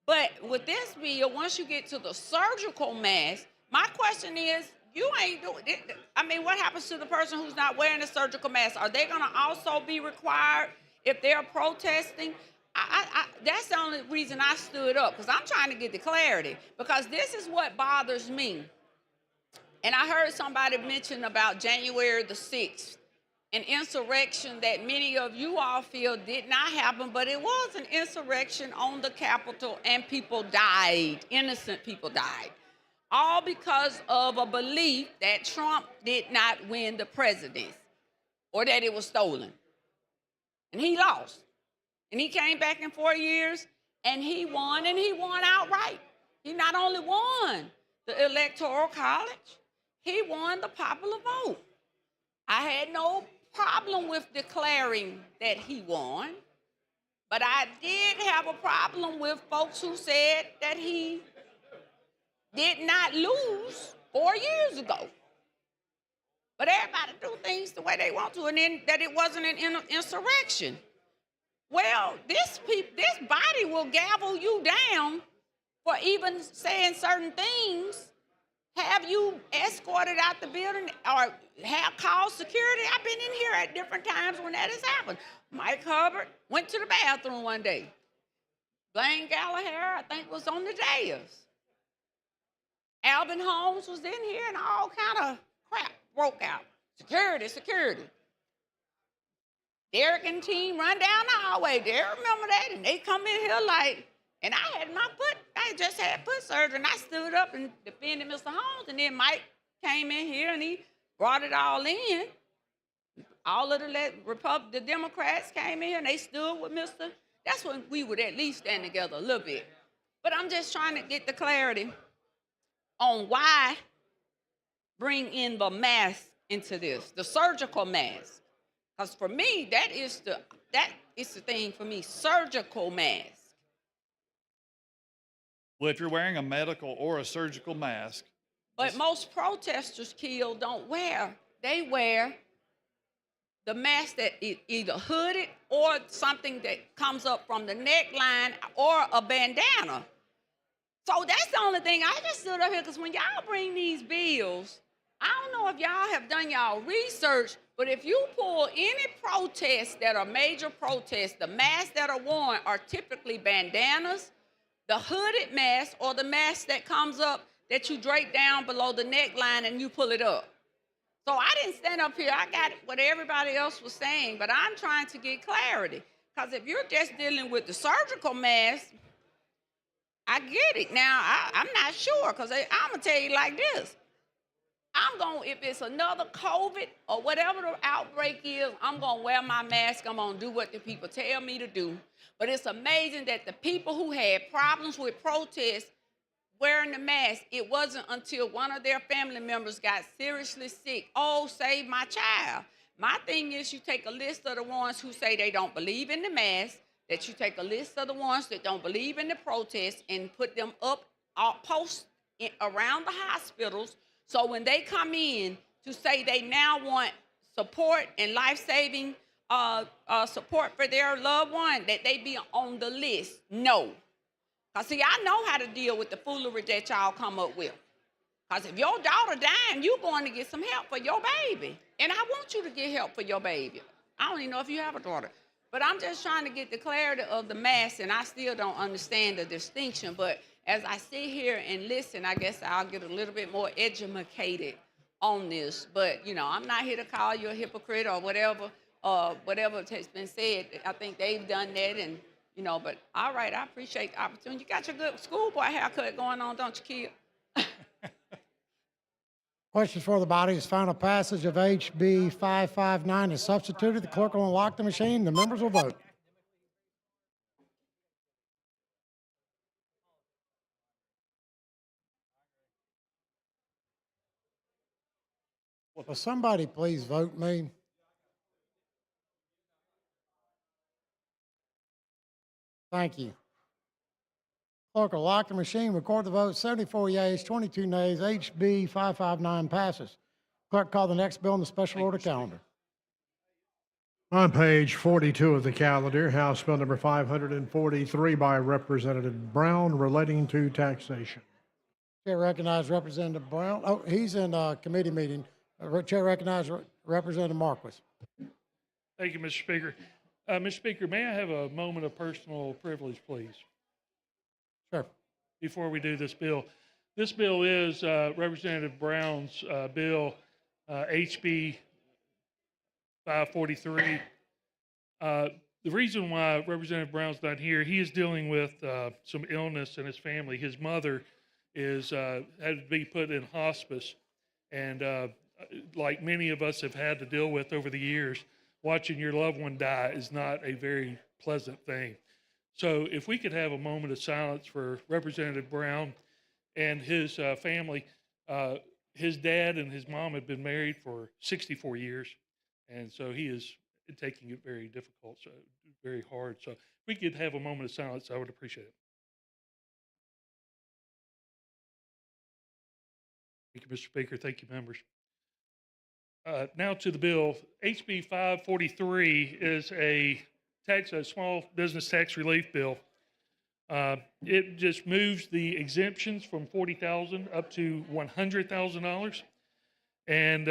[SPEAKER 20] But with this bill, once you get to the surgical mask, my question is, you ain't doing it. I mean, what happens to the person who's not wearing a surgical mask? Are they going to also be required if they're protesting? That's the only reason I stood up, because I'm trying to get the clarity, because this is what bothers me. And I heard somebody mention about January the 6th, an insurrection that many of you all feel did not happen, but it was an insurrection on the Capitol, and people died, innocent people died, all because of a belief that Trump did not win the presidency or that it was stolen. And he lost. And he came back in 4 years, and he won outright. He not only won the Electoral College, he won the popular vote. I had no problem with declaring that he won, but I did have a problem with folks who said that he did not lose 4 years ago. But everybody do things the way they want to, and then that it wasn't an insurrection. Well, this body will gavel you down for even saying certain things, have you escorted out the building or have called security. I've been in here at different times when that has happened. Mike Hubbard went to the bathroom one day. Blaine Gallagher, I think, was on the dais. Alvin Holmes was in here and all kind of crap broke out. Security, security. Derek and team run down the hallway. They remember that, and they come in here like, and I just had foot surgery, and I stood up and defended Mr. Holmes, and then Mike came in here and he brought it all in. All of the Democrats came in here and they stood with Mr. That's when we would at least stand together a little bit. But I'm just trying to get the clarity on why bring in the mask into this, the surgical mask. Because for me, that is the thing for me, surgical mask.
[SPEAKER 6] Well, if you're wearing a medical or a surgical mask.
[SPEAKER 20] But most protesters killed don't wear. They wear the mask that is either hooded or something that comes up from the neckline or a bandana. So that's the only thing. I just stood up here because when y'all bring these bills, I don't know if y'all have done y'all research, but if you pull any protests that are major protests, the masks that are worn are typically bandanas, the hooded mask, or the mask that comes up that you drape down below the neckline and you pull it up. So I didn't stand up here. I got what everybody else was saying, but I'm trying to get clarity. Because if you're just dealing with the surgical mask, I get it. Now, I'm not sure, because I'm going to tell you like this. If it's another COVID or whatever the outbreak is, I'm going to wear my mask. I'm going to do what the people tell me to do. But it's amazing that the people who had problems with protests wearing the mask, it wasn't until one of their family members got seriously sick. Oh, save my child. My thing is, you take a list of the ones who say they don't believe in the mask, that you take a list of the ones that don't believe in the protest and put them up, post around the hospitals. So when they come in to say they now want support and life-saving support for their loved one, that they be on the list. No. Because, see, I know how to deal with the foolery that y'all come up with. Because if your daughter dying, you're going to get some help for your baby. And I want you to get help for your baby. I don't even know if you have a daughter. But I'm just trying to get the clarity of the mask, and I still don't understand the distinction. But as I sit here and listen, I guess I'll get a little bit more educated on this. But, you know, I'm not here to call you a hypocrite or whatever has been said. I think they've done that, and, you know, but all right, I appreciate the opportunity. You got your good schoolboy haircut going on, don't you, kid?
[SPEAKER 10] Questions for the body is final passage of HB 559 is substituted. The clerk will unlock the machine. The members will vote. Will somebody please vote me? Thank you. Clerk will lock the machine, record the vote, 74 yeas, 22 nays. HB 559 passes. Clerk, call the next bill on the special order calendar.
[SPEAKER 5] On page 42 of the calendar, House Bill number 543 by Representative Brown relating to taxation.
[SPEAKER 10] Chair recognizes Representative Brown. Oh, he's in a committee meeting. Chair recognizes Representative Marquis.
[SPEAKER 9] Thank you, Mr. Speaker. Mr. Speaker, may I have a moment of personal privilege, please?
[SPEAKER 10] Sure.
[SPEAKER 9] Before we do this bill. This bill is Representative Brown's bill, HB 543. The reason why Representative Brown's not here, he is dealing with some illness in his family. His mother had to be put in hospice, and like many of us have had to deal with over the years, watching your loved one die is not a very pleasant thing. So if we could have a moment of silence for Representative Brown, and his family. His dad and his mom have been married for 64 years, and so he is taking it very difficult, so very hard. So if we could have a moment of silence, I would appreciate it. Thank you, Mr. Speaker. Thank you, members. Now to the bill. HB 543 is a small business tax relief bill. It just moves the exemptions from $40,000 up to $100,000, and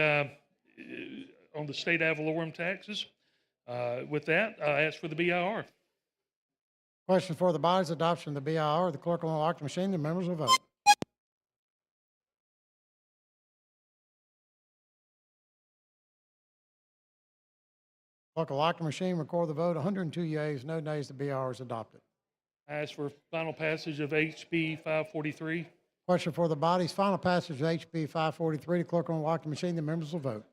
[SPEAKER 9] on the state ad valorem taxes. With that, I ask for the BIR.
[SPEAKER 10] Question for the body's adoption of the BIR. The clerk will unlock the machine. The members will vote. Clerk will lock the machine. Record the vote. 102 yeas, no nays. The BIR is adopted.
[SPEAKER 9] I ask for final passage of HB 543.
[SPEAKER 10] Question for the body's final passage of HB 543. The clerk will unlock the machine. The members will vote.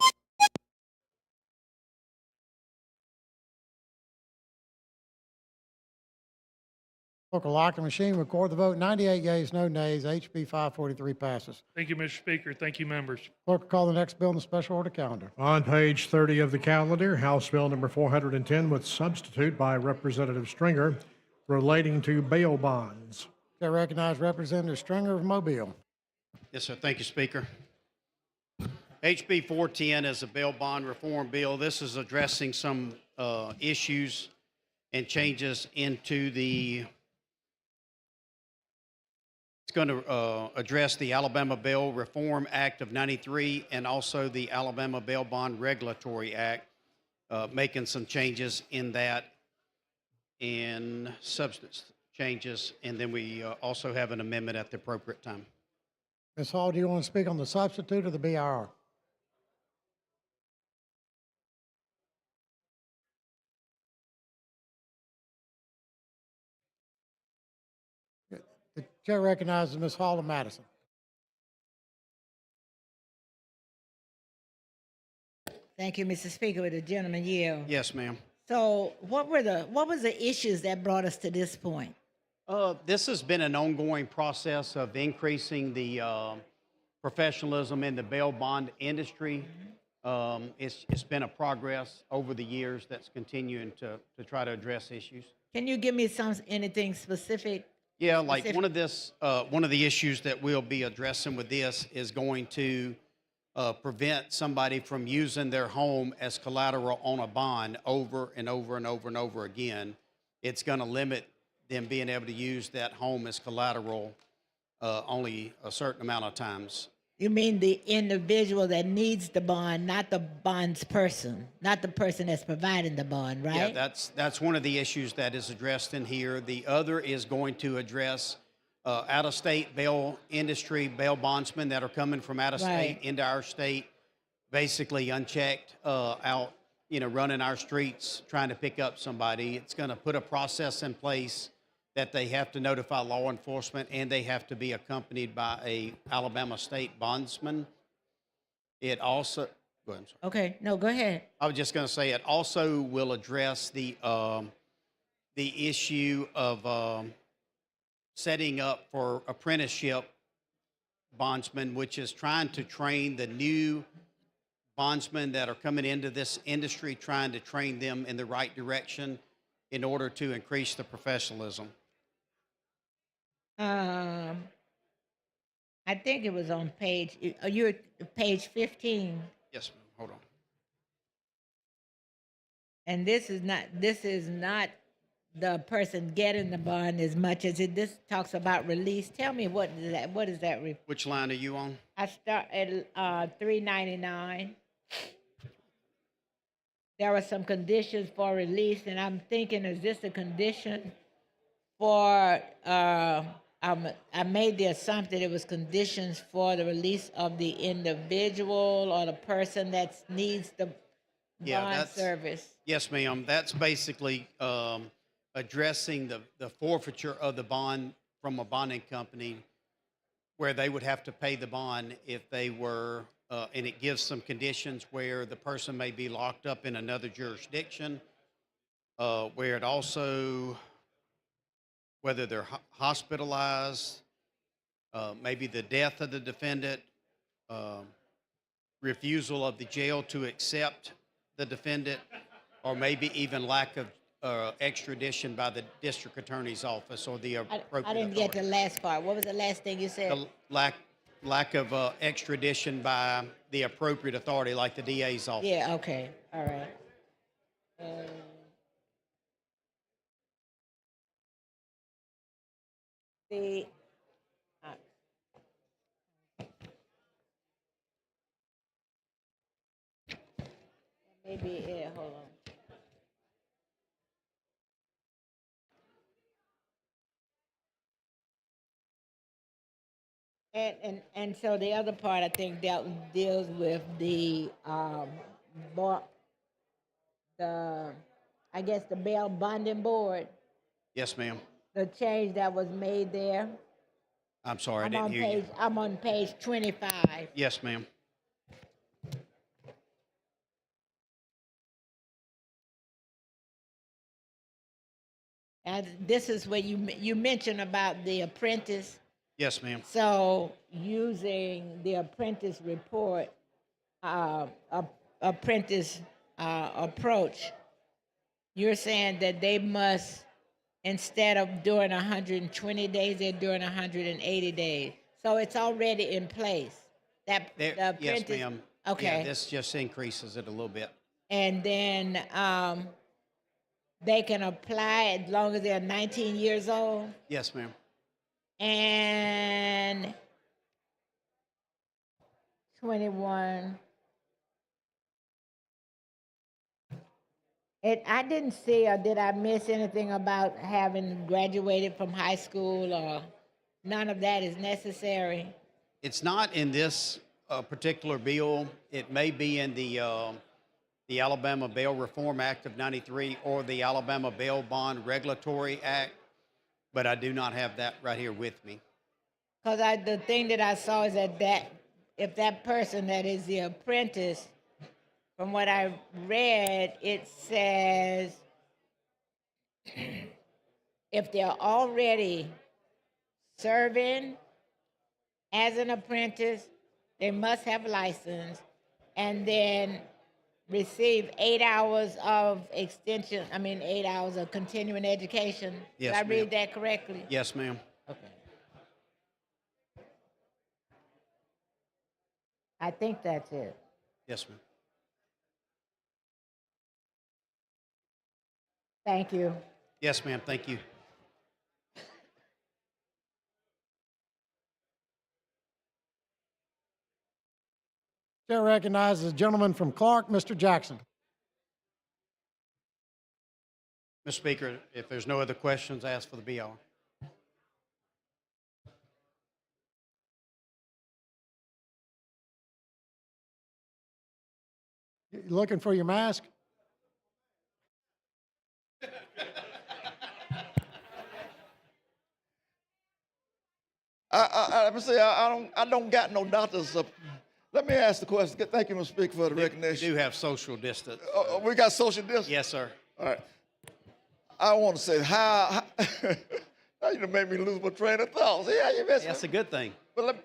[SPEAKER 10] Clerk will lock the machine. Record the vote. 98 yeas, no nays. HB 543 passes.
[SPEAKER 9] Thank you, Mr. Speaker. Thank you, members.
[SPEAKER 10] Clerk will call the next bill in the special order calendar.
[SPEAKER 5] On page 30 of the calendar, House Bill number 410 with substitute by Representative Stringer relating to bail bonds.
[SPEAKER 10] I recognize Representative Stringer of Mobile.
[SPEAKER 12] Yes, sir. Thank you, Speaker. HB 410 is a bail bond reform bill. This is addressing some issues and changes into the. It's going to address the Alabama Bail Reform Act of '93 and also the Alabama Bail Bond Regulatory Act, making some changes in that and substance changes. And then we also have an amendment at the appropriate time.
[SPEAKER 10] Ms. Hall, do you want to speak on the substitute or the BIR? The chair recognizes Ms. Hall of Madison.
[SPEAKER 11] Thank you, Mr. Speaker. Would the gentleman yield?
[SPEAKER 12] Yes, ma'am.
[SPEAKER 11] So what was the issues that brought us to this point?
[SPEAKER 12] This has been an ongoing process of increasing the professionalism in the bail bond industry. It's been a progress over the years that's continuing to try to address issues.
[SPEAKER 11] Can you give me anything specific?
[SPEAKER 12] Yeah, like one of the issues that we'll be addressing with this is going to prevent somebody from using their home as collateral on a bond over and over and over and over again. It's going to limit them being able to use that home as collateral only a certain amount of times.
[SPEAKER 11] You mean the individual that needs the bond, not the bond's person, not the person that's providing the bond, right?
[SPEAKER 12] Yeah, that's one of the issues that is addressed in here. The other is going to address out-of-state bail industry, bail bondsmen that are coming from out-of-state into our state, basically unchecked, out, running our streets, trying to pick up somebody. It's going to put a process in place that they have to notify law enforcement and they have to be accompanied by a Alabama state bondsman. It also, go ahead. I'm sorry.
[SPEAKER 11] Okay, no, go ahead.
[SPEAKER 12] I was just going to say it also will address the issue of setting up for apprenticeship bondsmen, which is trying to train the new bondsmen that are coming into this industry, trying to train them in the right direction in order to increase the professionalism.
[SPEAKER 11] I think it was on you're page 15.
[SPEAKER 12] Yes, ma'am. Hold on.
[SPEAKER 11] And this is not the person getting the bond as much as this talks about release. Tell me what is that?
[SPEAKER 12] Which line are you on?
[SPEAKER 11] I start at 399. There were some conditions for release, and I'm thinking, is this a condition for? I made the assumption it was conditions for the release of the individual or the person that needs the bond service.
[SPEAKER 12] Yes, ma'am. That's basically addressing the forfeiture of the bond from a bonding company, where they would have to pay the bond if they were, and it gives some conditions where the person may be locked up in another jurisdiction, where it also, whether they're hospitalized, maybe the death of the defendant, refusal of the jail to accept the defendant, or maybe even lack of extradition by the district attorney's office or the appropriate
[SPEAKER 11] I didn't get
[SPEAKER 12] authority.
[SPEAKER 11] the last part. What was the last thing you said?
[SPEAKER 12] The lack of extradition by the appropriate authority, like the DA's office.
[SPEAKER 11] Yeah, okay, all right. The, uh, maybe, yeah, hold on. And so the other part I think deals with the I guess the bail bonding board,
[SPEAKER 12] Yes, ma'am.
[SPEAKER 11] the change that was made there.
[SPEAKER 12] I'm sorry, I didn't hear you.
[SPEAKER 11] I'm on page 25.
[SPEAKER 12] Yes, ma'am.
[SPEAKER 11] And this is where you mentioned about the apprentice.
[SPEAKER 12] Yes, ma'am.
[SPEAKER 11] So using the apprentice report, apprentice approach, you're saying that they must, instead of doing 120 days, they're doing 180 days. So it's already in place. That the
[SPEAKER 12] Yes,
[SPEAKER 11] apprentice.
[SPEAKER 12] ma'am.
[SPEAKER 11] Okay.
[SPEAKER 12] Yeah, this just increases it a little bit.
[SPEAKER 11] And then they can apply as long as they're 19 years old.
[SPEAKER 12] Yes, ma'am.
[SPEAKER 11] And 21. I didn't see, or did I miss anything about having graduated from high school, or none of that is necessary?
[SPEAKER 12] It's not in this particular bill. It may be in the Alabama Bail Reform Act of '93 or the Alabama Bail Bond Regulatory Act, but I do not have that right here with me.
[SPEAKER 11] Because the thing that I saw is that if that person that is the apprentice, from what I read, it says if they're already serving as an apprentice, they must have license, and then receive 8 hours of extension, 8 hours of continuing education.
[SPEAKER 12] Yes,
[SPEAKER 11] Did I read
[SPEAKER 12] ma'am.
[SPEAKER 11] that correctly?
[SPEAKER 12] Yes, ma'am.
[SPEAKER 11] Okay. I think that's it.
[SPEAKER 12] Yes, ma'am.
[SPEAKER 11] Thank you.
[SPEAKER 12] Yes, ma'am. Thank you.
[SPEAKER 10] Chair recognizes the gentleman from Clark, Mr. Jackson.
[SPEAKER 12] Mr. Speaker, if there's no other questions, I ask for the BR.
[SPEAKER 10] You looking for your mask?
[SPEAKER 16] Let me say, I don't got no doctors. Let me ask the question. Thank you, Mr. Speaker, for the recognition.
[SPEAKER 12] We do have social distance.
[SPEAKER 16] We got social distance?
[SPEAKER 12] Yes, sir.
[SPEAKER 16] All right. I want to say, how now you done made me lose my train of thought. See how you messing
[SPEAKER 12] That's a good thing.
[SPEAKER 16] But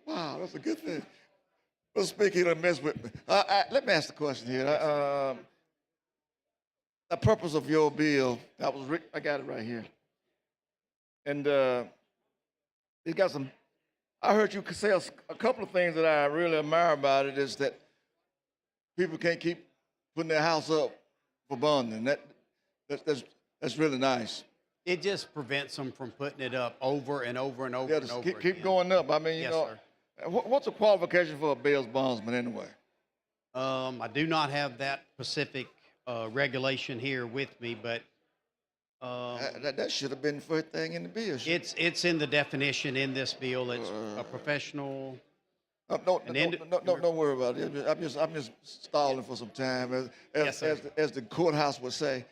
[SPEAKER 16] wow, that's a good thing. Mr. Speaker, he done mess with me. Let me ask the question here. The purpose of your bill, I got it right here. And it got some, I heard you say a couple of things that I really admire about it is that people can't keep putting their house up for bonding. That's really nice.
[SPEAKER 12] It just prevents them from putting it up over and over and over
[SPEAKER 16] Yeah,
[SPEAKER 12] and
[SPEAKER 16] just
[SPEAKER 12] over
[SPEAKER 16] keep
[SPEAKER 12] again.
[SPEAKER 16] going up. I mean, you
[SPEAKER 12] Yes,
[SPEAKER 16] know,
[SPEAKER 12] sir.
[SPEAKER 16] what's a qualification for a bail bondsman anyway?
[SPEAKER 12] I do not have that specific regulation here with me, but
[SPEAKER 16] that should have been the first thing in the bill.
[SPEAKER 12] it's in the definition in this bill. It's a professional.
[SPEAKER 16] Don't worry about it. I'm just stalling for some time, as the courthouse would say.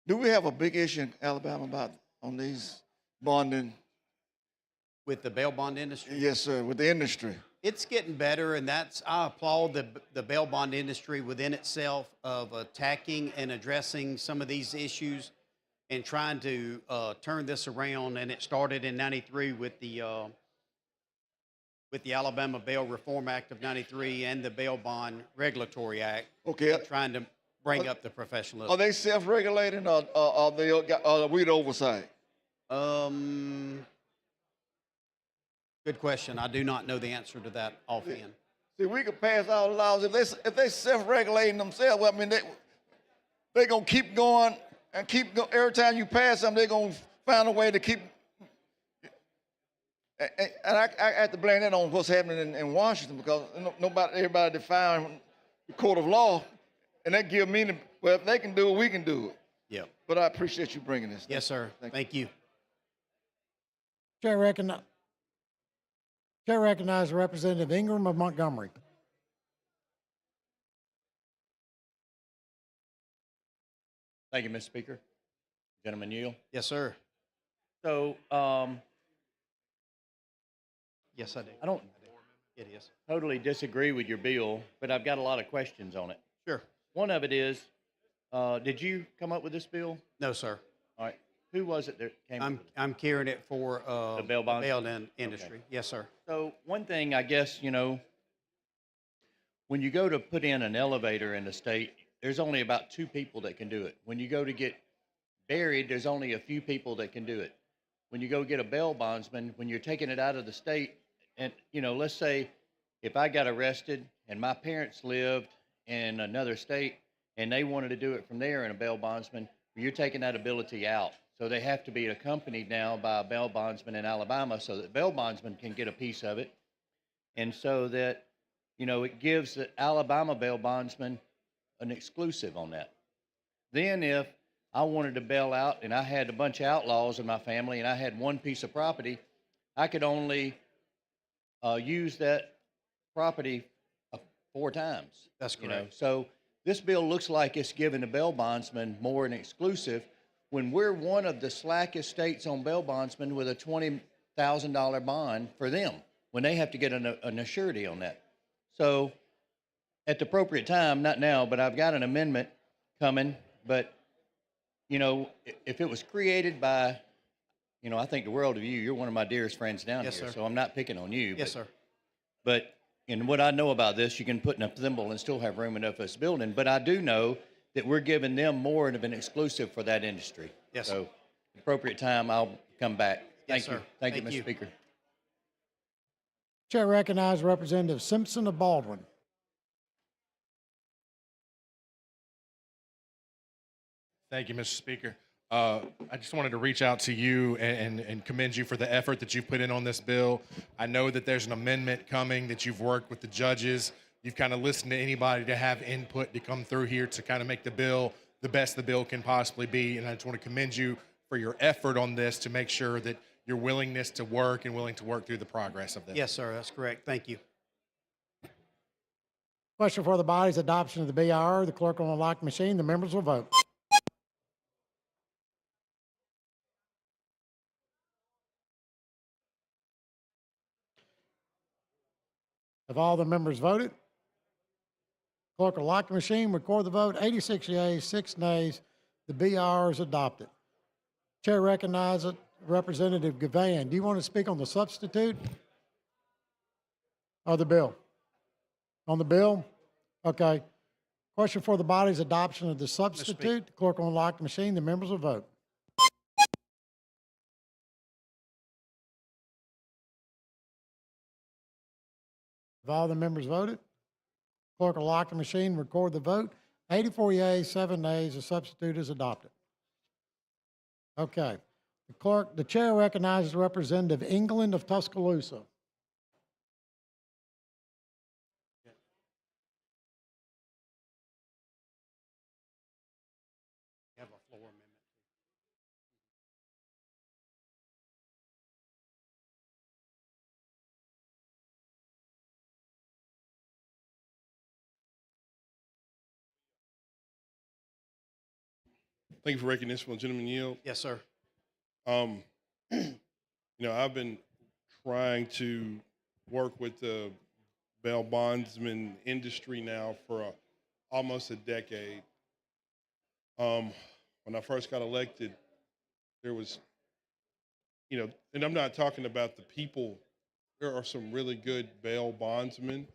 [SPEAKER 16] Do we have a big issue in Alabama on these bonding?
[SPEAKER 12] With the bail bond industry?
[SPEAKER 16] Yes, sir, with the industry.
[SPEAKER 12] It's getting better, and I applaud the bail bond industry within itself of attacking and addressing some of these issues. in trying to turn this around, and it started in '93 with the Alabama Bail Reform Act of '93 and the Bail Bond Regulatory Act.
[SPEAKER 16] Okay.
[SPEAKER 12] Trying to bring up the professionalism.
[SPEAKER 16] Are they self-regulating or are we the oversight?
[SPEAKER 12] Good question. I do not know the answer to that offhand.
[SPEAKER 16] See, we could pass all the laws if they self-regulating themselves. Well, I mean, they gonna keep going and keep going. Every time you pass them, they're gonna find a way to keep. And I have to blame that on what's happening in Washington because everybody define the court of law, and that give me well, if they can do it, we can do it.
[SPEAKER 12] Yeah.
[SPEAKER 16] But I appreciate you bringing this.
[SPEAKER 12] Yes, sir. Thank you.
[SPEAKER 10] Chair recognizes Representative Ingram of Montgomery.
[SPEAKER 14] Thank you, Mr. Speaker. Gentleman yield.
[SPEAKER 12] Yes, sir.
[SPEAKER 14] So,
[SPEAKER 12] yes, I do.
[SPEAKER 14] I don't
[SPEAKER 12] It is.
[SPEAKER 14] totally disagree with your bill, but I've got a lot of questions on it.
[SPEAKER 12] Sure.
[SPEAKER 14] One of it is, did you come up with this bill?
[SPEAKER 12] No, sir.
[SPEAKER 14] All right. Who was it that came up with it?
[SPEAKER 12] I'm carrying it for
[SPEAKER 14] The bail bonds?
[SPEAKER 12] industry.
[SPEAKER 14] Okay.
[SPEAKER 12] Yes, sir.
[SPEAKER 14] So one thing, I guess, when you go to put in an elevator in the state, there's only about 2 people that can do it. When you go to get buried, there's only a few people that can do it. When you go get a bail bondsman, when you're taking it out of the state, and, let's say if I got arrested and my parents lived in another state and they wanted to do it from there in a bail bondsman, you're taking that ability out. So they have to be accompanied now by a bail bondsman in Alabama so that bail bondsman can get a piece of it. And so that, it gives the Alabama bail bondsman an exclusive on that. Then if I wanted to bail out and I had a bunch of outlaws in my family and I had one piece of property, I could only use that property 4 times.
[SPEAKER 12] That's correct.
[SPEAKER 14] So this bill looks like it's giving the bail bondsman more an exclusive when we're one of the slackest states on bail bondsmen with a $20,000 bond for them when they have to get an assurity on that. So at the appropriate time, not now, but I've got an amendment coming, but if it was created by, I think the world of you. You're one of my dearest friends down
[SPEAKER 12] Yes,
[SPEAKER 14] here,
[SPEAKER 12] sir.
[SPEAKER 14] so I'm not picking on you.
[SPEAKER 12] Yes, sir.
[SPEAKER 14] But in what I know about this, you can put in a thimble and still have room enough for this building. But I do know that we're giving them more of an exclusive for that industry.
[SPEAKER 12] Yes,
[SPEAKER 14] So, at appropriate time, I'll come back. Thank
[SPEAKER 12] Yes,
[SPEAKER 14] you.
[SPEAKER 12] sir.
[SPEAKER 14] Thank you,
[SPEAKER 12] Thank
[SPEAKER 14] Mr.
[SPEAKER 12] you.
[SPEAKER 14] Speaker.
[SPEAKER 10] Chair recognizes Representative Simpson of Baldwin.
[SPEAKER 4] Thank you, Mr. Speaker. I just wanted to reach out to you and commend you for the effort that you've put in on this bill. I know that there's an amendment coming, that you've worked with the judges. You've kind of listened to anybody to have input to come through here to kind of make the bill the best the bill can possibly be. And I just want to commend you for your effort on this to make sure that your willingness to work and willing to work through the progress of this.
[SPEAKER 12] Yes, sir. That's correct. Thank you.
[SPEAKER 10] Question for the body's adoption of the BIR. The clerk will unlock the machine. The members will vote. Have all the members voted? Clerk will lock the machine, record the vote. 86 yeas, 6 nays. The BIR is adopted. Chair recognizes Representative Gavan. Do you want to speak on the substitute or the bill? On the bill? Okay. Question for the body's adoption of the substitute. The clerk will unlock the machine. The members will vote. Have all the members voted? Clerk will lock the machine, record the vote. 84 yeas, 7 nays. The substitute is adopted. Okay. The chair recognizes Representative England of Tuscaloosa.
[SPEAKER 12] Have a floor amendment.
[SPEAKER 18] Thank you for recognition, gentleman yield.
[SPEAKER 12] Yes, sir.
[SPEAKER 18] I've been trying to work with the bail bondsman industry now for almost a decade. When I first got elected, there was, and I'm not talking about the people. There are some really good bail bondsmen,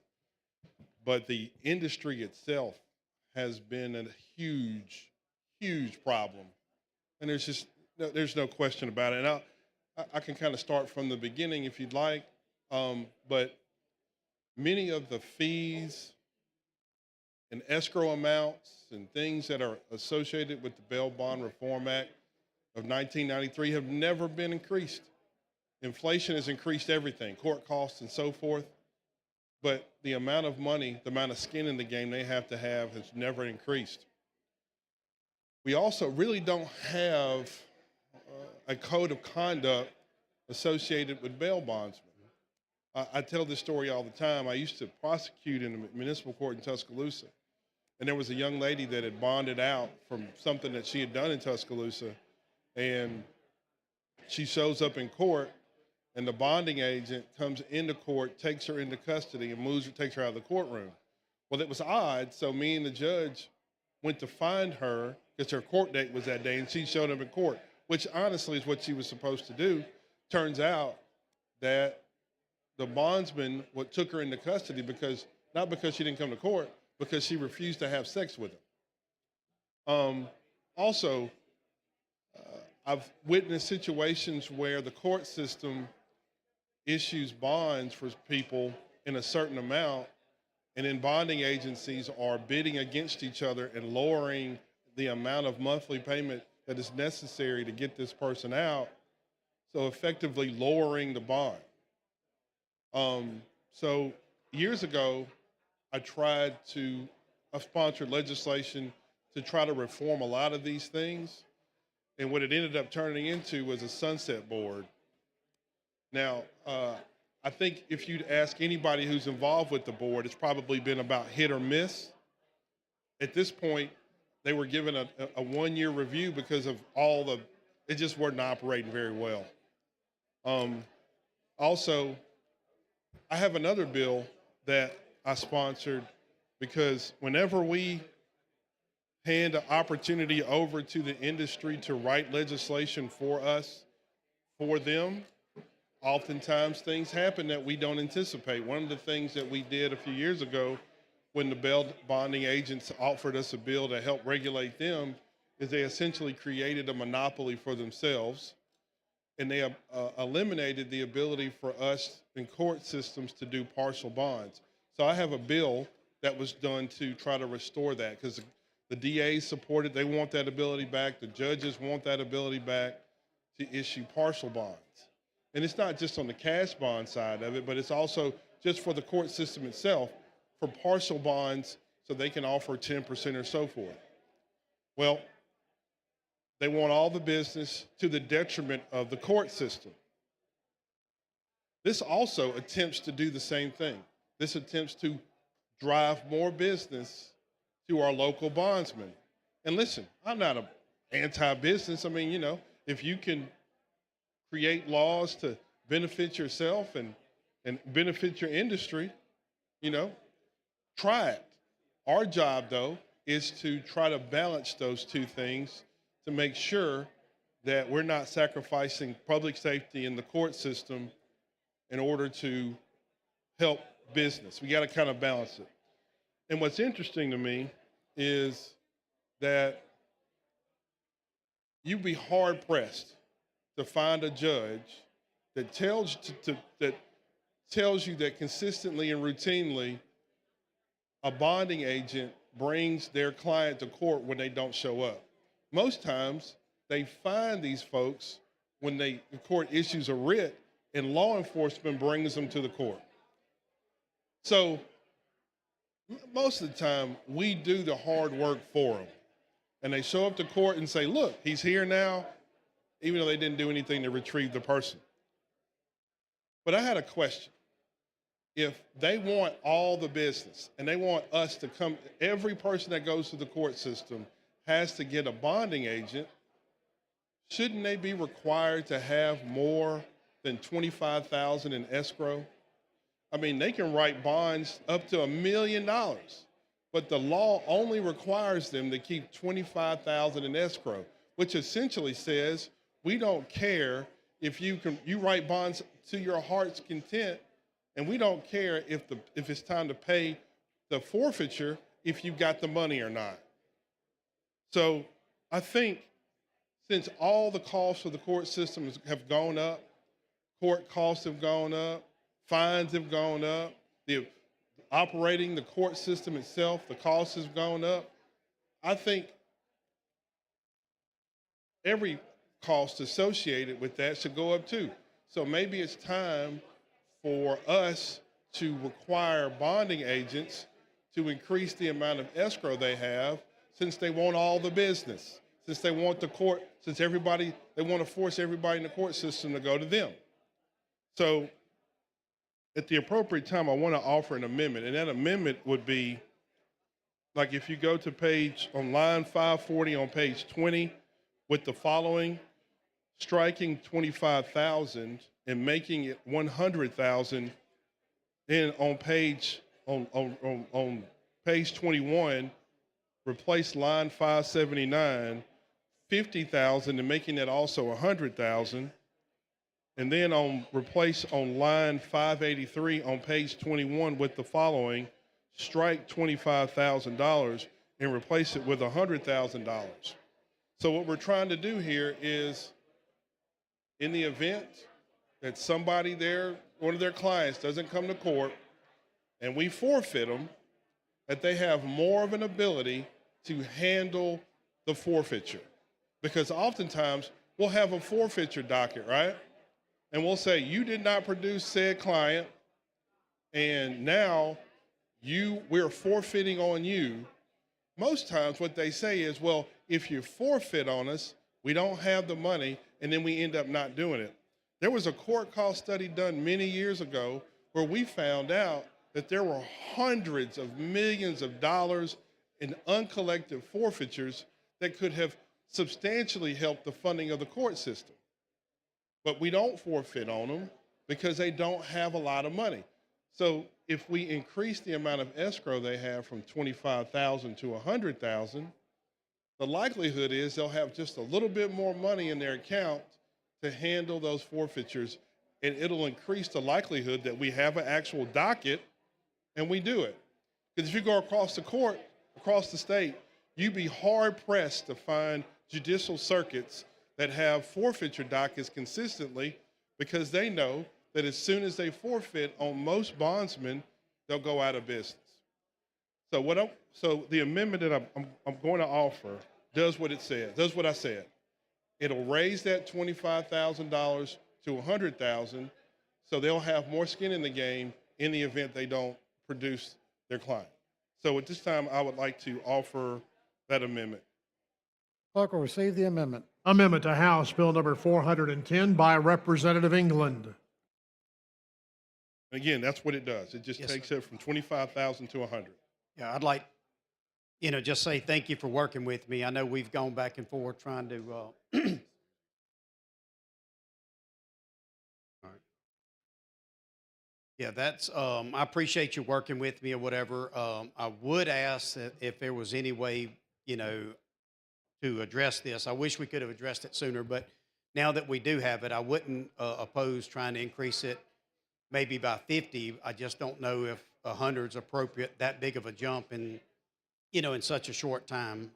[SPEAKER 18] but the industry itself has been a huge, huge problem. And there's no question about it. And I can kind of start from the beginning if you'd like. But many of the fees and escrow amounts and things that are associated with the Bail Bond Reform Act of 1993 have never been increased. Inflation has increased everything, court costs and so forth. But the amount of money, the amount of skin in the game they have to have has never increased. We also really don't have a code of conduct associated with bail bondsmen. I tell this story all the time. I used to prosecute in the municipal court in Tuscaloosa, and there was a young lady that had bonded out from something that she had done in Tuscaloosa, and she shows up in court, and the bonding agent comes into court, takes her into custody, and takes her out of the courtroom. Well, it was odd, so me and the judge went to find her because her court date was that day, and she showed up in court, which honestly is what she was supposed to do. Turns out that the bondsman took her into custody not because she didn't come to court, because she refused to have sex with him. Also, I've witnessed situations where the court system issues bonds for people in a certain amount, and then bonding agencies are bidding against each other and lowering the amount of monthly payment that is necessary to get this person out, so effectively lowering the bond. So years ago, I sponsored legislation to try to reform a lot of these things, and what it ended up turning into was a sunset board. Now, I think if you'd ask anybody who's involved with the board, it's probably been about hit or miss. At this point, they were given a one-year review because of it just wasn't operating very well. Also, I have another bill that I sponsored because whenever we hand an opportunity over to the industry to write legislation for us, for them, oftentimes things happen that we don't anticipate. One of the things that we did a few years ago when the bail bonding agents offered us a bill to help regulate them is they essentially created a monopoly for themselves, and they eliminated the ability for us in court systems to do partial bonds. So I have a bill that was done to try to restore that because the DAs support it. They want that ability back. The judges want that ability back to issue partial bonds. And it's not just on the cash bond side of it, but it's also just for the court system itself for partial bonds so they can offer 10% or so forth. Well, they want all the business to the detriment of the court system. This also attempts to do the same thing. This attempts to drive more business to our local bondsmen. And listen, I'm not an anti-business. I mean, if you can create laws to benefit yourself and benefit your industry, try it. Our job, though, is to try to balance those two things to make sure that we're not sacrificing public safety in the court system in order to help business. We got to kind of balance it. And what's interesting to me is that you'd be hard pressed to find a judge that tells you that consistently and routinely a bonding agent brings their client to court when they don't show up. Most times, they find these folks when the court issues a writ and law enforcement brings them to the court. So most of the time, we do the hard work for them. And they show up to court and say, look, he's here now, even though they didn't do anything to retrieve the person. But I had a question. If they want all the business and they want us to come, every person that goes to the court system has to get a bonding agent, shouldn't they be required to have more than $25,000 in escrow? I mean, they can write bonds up to $1 million, but the law only requires them to keep $25,000 in escrow, which essentially says we don't care if you write bonds to your heart's content, and we don't care if it's time to pay the forfeiture if you got the money or not. So I think since all the costs of the court system have gone up, court costs have gone up, fines have gone up, operating the court system itself, the cost has gone up. I think every cost associated with that should go up too. So maybe it's time for us to require bonding agents to increase the amount of escrow they have, since they want all the business, since they want the court, since they want to force everybody in the court system to go to them. So at the appropriate time, I want to offer an amendment, and that amendment would be, like if you go to on line 540 on page 20, with the following: striking 25,000 and making it 100,000. Then on page 21, replace line 579, 50,000 and making that also 100,000. And then replace on line 583 on page 21 with the following: strike $25,000 and replace it with $100,000. So what we're trying to do here is, in the event that somebody one of their clients doesn't come to court and we forfeit them, that they have more of an ability to handle the forfeiture. Because oftentimes we'll have a forfeiture docket, right? And we'll say, you did not produce said client, and now we're forfeiting on you. Most times what they say is, well, if you forfeit on us, we don't have the money, and then we end up not doing it. There was a court cost study done many years ago where we found out that there were hundreds of millions of dollars in uncollected forfeitures that could have substantially helped the funding of the court system. But we don't forfeit on them because they don't have a lot of money. So if we increase the amount of escrow they have from 25,000 to 100,000, the likelihood is they'll have just a little bit more money in their account to handle those forfeitures, and it'll increase the likelihood that we have an actual docket and we do it. Because if you go across the court, across the state, you'd be hard pressed to find judicial circuits that have forfeiture dockets consistently, because they know that as soon as they forfeit on most bondsmen, they'll go out of business. So the amendment that I'm going to offer does what it says, does what I said. It'll raise that $25,000 to $100,000, so they'll have more skin in the game in the event they don't produce their client. So at this time, I would like to offer that amendment.
[SPEAKER 10] Clerk will receive the amendment.
[SPEAKER 5] Amendment to House Bill number 410 by Representative England.
[SPEAKER 18] Again, that's what it does. It just takes it from 25,000 to 100.
[SPEAKER 12] Yeah, I'd like, just say thank you for working with me. I know we've gone back and forth trying to, all right. Yeah, I appreciate you working with me or whatever. I would ask that if there was any way, to address this. I wish we could have addressed it sooner, but now that we do have it, I wouldn't oppose trying to increase it maybe by 50. I just don't know if 100 is appropriate, that big of a jump in such a short time.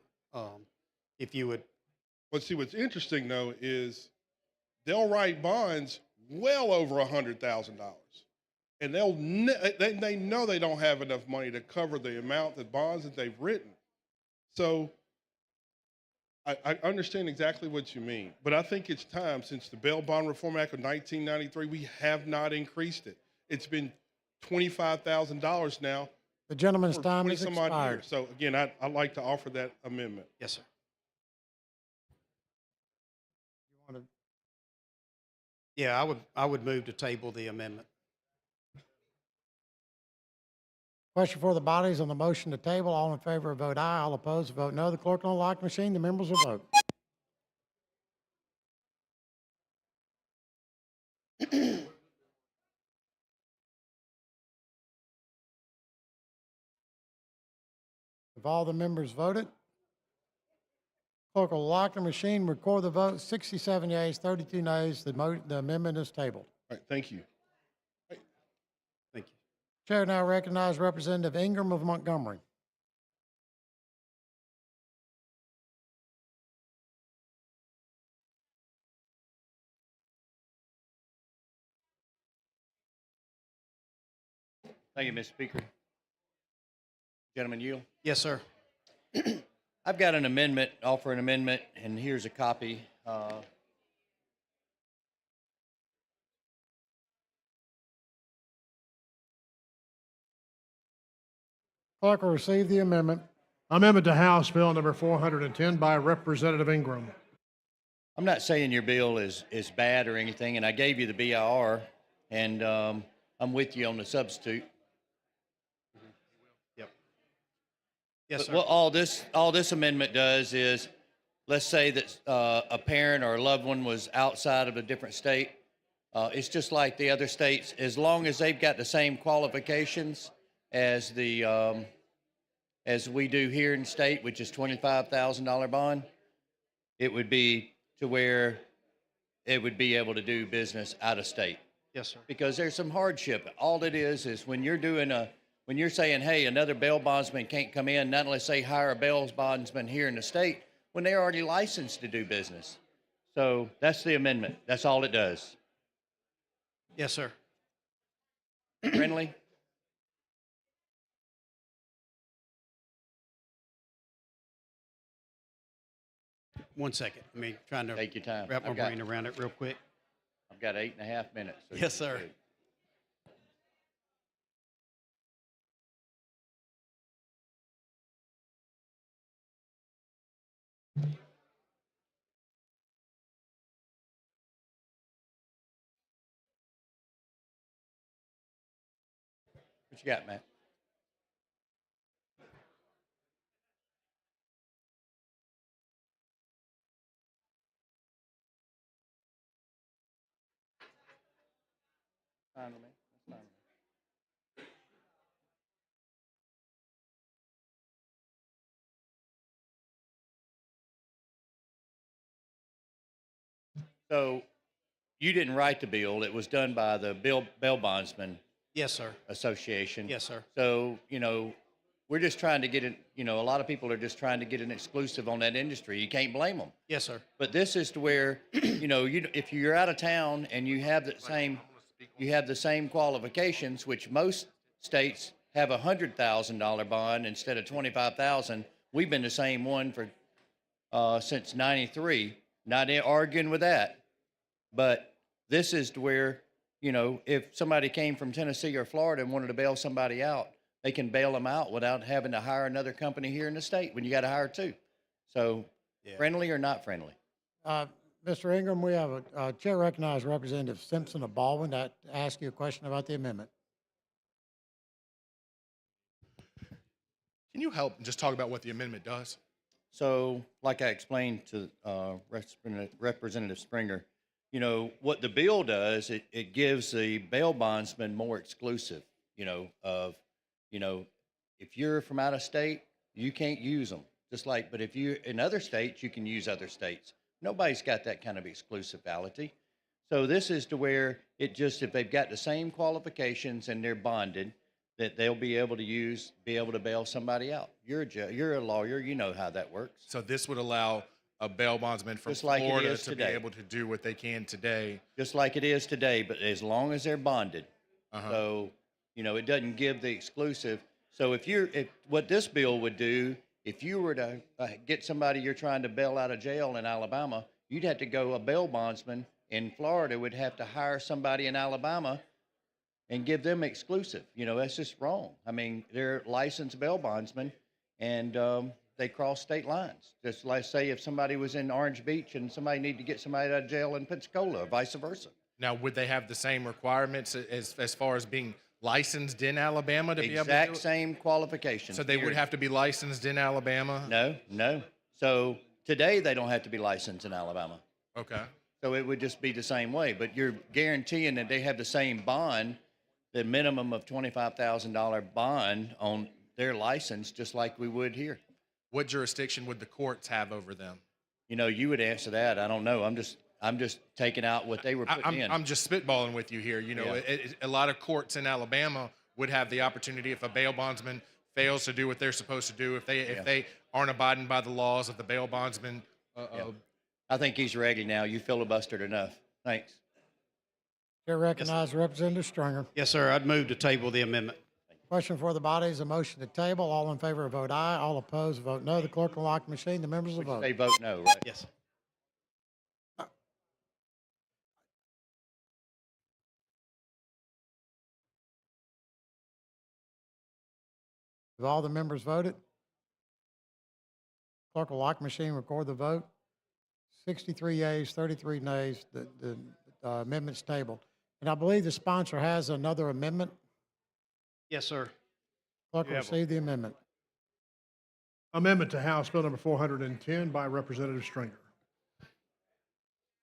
[SPEAKER 12] If you would.
[SPEAKER 18] But see, what's interesting though is they'll write bonds well over $100,000, and they know they don't have enough money to cover the amount of bonds that they've written. So I understand exactly what you mean, but I think it's time, since the Bail Bond Reform Act of 1993, we have not increased it. It's been $25,000 now.
[SPEAKER 10] The gentleman's time is
[SPEAKER 18] some odd
[SPEAKER 10] expired.
[SPEAKER 18] years. So again, I'd like to offer that amendment.
[SPEAKER 12] Yes, sir. Yeah, I would move to table the amendment.
[SPEAKER 10] Question for the bodies on the motion to table. All in favor vote aye. All opposed vote no. The clerk will unlock the machine. The members will vote. Have all the members voted? Clerk will lock the machine, record the vote. 67 yeas, 32 nays. The amendment is tabled.
[SPEAKER 18] All right, thank you.
[SPEAKER 12] Thank you.
[SPEAKER 10] Chair now recognizes Representative Ingram of Montgomery.
[SPEAKER 14] Thank you, Mr. Speaker. Gentlemen, yield.
[SPEAKER 12] Yes, sir.
[SPEAKER 14] I've got an amendment, offer an amendment, and here's a copy.
[SPEAKER 10] Clerk will receive the amendment.
[SPEAKER 5] Amendment to House Bill number 410 by Representative Ingram.
[SPEAKER 14] I'm not saying your bill is bad or anything, and I gave you the BIR, and I'm with you on the substitute.
[SPEAKER 12] Yep. Yes,
[SPEAKER 14] But
[SPEAKER 12] sir.
[SPEAKER 14] what all this amendment does is, let's say that a parent or a loved one was outside of a different state. It's just like the other states, as long as they've got the same qualifications as as we do here in state, which is $25,000 bond, it would be to where it would be able to do business out of state.
[SPEAKER 12] Yes, sir.
[SPEAKER 14] Because there's some hardship. All it is when you're doing when you're saying, hey, another bail bondsman can't come in, not unless they hire a bail bondsman here in the state, when they're already licensed to do business. So that's the amendment. That's all it does.
[SPEAKER 12] Yes, sir.
[SPEAKER 14] Friendly?
[SPEAKER 12] One second. I mean, trying to
[SPEAKER 14] Take your time.
[SPEAKER 12] wrap my
[SPEAKER 14] I've got-
[SPEAKER 12] brain around it real quick.
[SPEAKER 14] I've got 8.5 minutes. So
[SPEAKER 12] Yes, sir.
[SPEAKER 14] What you got, Matt? Fine with me. That's fine with me. So you didn't write the bill. It was done by the Bail Bondsman
[SPEAKER 12] Yes, sir.
[SPEAKER 14] Association.
[SPEAKER 12] Yes, sir.
[SPEAKER 14] So, we're just trying to get it, a lot of people are just trying to get an exclusive on that industry. You can't blame them.
[SPEAKER 12] Yes, sir.
[SPEAKER 14] But this is to where, if you're out of town and you have the same qualifications, which most states have a $100,000 bond instead of 25,000. We've been the same one for since '93. Not arguing with that, but this is to where, if somebody came from Tennessee or Florida and wanted to bail somebody out, they can bail them out without having to hire another company here in the state when you got to hire two. So, friendly or not friendly?
[SPEAKER 10] Mr. Ingram, we have a chair recognized Representative Simpson of Baldwin to ask you a question about the amendment.
[SPEAKER 4] Can you help just talk about what the amendment does?
[SPEAKER 14] So, like I explained to Representative Springer, what the bill does, it gives the bail bondsman more exclusive, if you're from out of state, you can't use them. But if you're in other states, you can use other states. Nobody's got that kind of exclusivity. So this is to where if they've got the same qualifications and they're bonded, that they'll be able to bail somebody out. You're a lawyer, you know how that works.
[SPEAKER 4] So this would allow a bail bondsman from
[SPEAKER 14] Just like it
[SPEAKER 4] Florida
[SPEAKER 14] is
[SPEAKER 4] to
[SPEAKER 14] today.
[SPEAKER 4] be able to do what they can today.
[SPEAKER 14] Just like it is today, but as long as they're bonded.
[SPEAKER 4] Uh-huh.
[SPEAKER 14] So, it doesn't give the exclusive. So if what this bill would do, if you were to get somebody you're trying to bail out of jail in Alabama, you'd have to go, a bail bondsman in Florida would have to hire somebody in Alabama and give them exclusive. That's just wrong. I mean, they're licensed bail bondsmen, and they cross state lines. Just like, say, if somebody was in Orange Beach and somebody needed to get somebody out of jail in Pensacola, or vice versa.
[SPEAKER 4] Now, would they have the same requirements as far as being licensed in Alabama to be able to do
[SPEAKER 14] Exact
[SPEAKER 4] it?
[SPEAKER 14] same qualifications.
[SPEAKER 4] So they would have to be licensed in Alabama?
[SPEAKER 14] No. So today they don't have to be licensed in Alabama.
[SPEAKER 4] Okay.
[SPEAKER 14] So it would just be the same way, but you're guaranteeing that they have the same bond, the minimum of $25,000 bond on their license, just like we would here.
[SPEAKER 4] What jurisdiction would the courts have over them?
[SPEAKER 14] You know, you would answer that. I don't know. I'm just taking out what they were putting in.
[SPEAKER 4] I'm just spitballing with you here. You know,
[SPEAKER 14] Yeah.
[SPEAKER 4] a lot of courts in Alabama would have the opportunity if a bail bondsman fails to do what they're supposed to do, if they aren't abiding by the laws of the bail bondsman.
[SPEAKER 14] I think he's ready now. You filibustered enough. Thanks.
[SPEAKER 10] Chair recognizes Representative Stringer.
[SPEAKER 12] Yes, sir. I'd move to table the amendment.
[SPEAKER 10] Question for the body is a motion to table. All in favor vote aye. All opposed vote no. The clerk will lock the machine. The members will vote.
[SPEAKER 14] They vote no, right?
[SPEAKER 12] Yes.
[SPEAKER 10] Have all the members voted? Clerk will lock machine, record the vote. 63 yeas, 33 nays. The amendment's tabled. And I believe the sponsor has another amendment.
[SPEAKER 12] Yes, sir.
[SPEAKER 10] Clerk will receive the amendment.
[SPEAKER 5] Amendment to House Bill number 410 by Representative Stringer.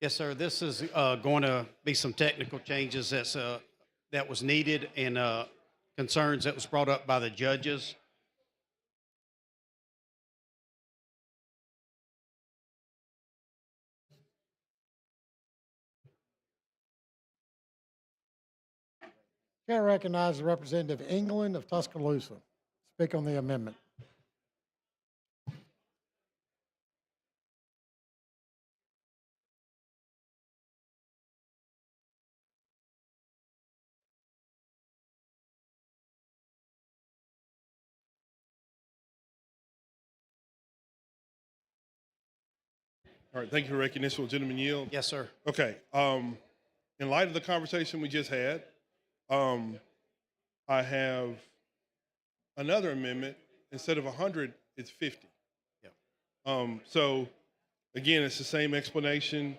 [SPEAKER 12] Yes, sir. This is going to be some technical changes that was needed and concerns that was brought up by the judges.
[SPEAKER 10] Chair recognizes Representative England of Tuscaloosa. Speak on the amendment.
[SPEAKER 18] All right, thank you for recognition. Will gentleman yield?
[SPEAKER 12] Yes, sir.
[SPEAKER 18] Okay. In light of the conversation we just had, I have another amendment. Instead of 100, it's 50.
[SPEAKER 12] Yeah.
[SPEAKER 18] So again, it's the same explanation,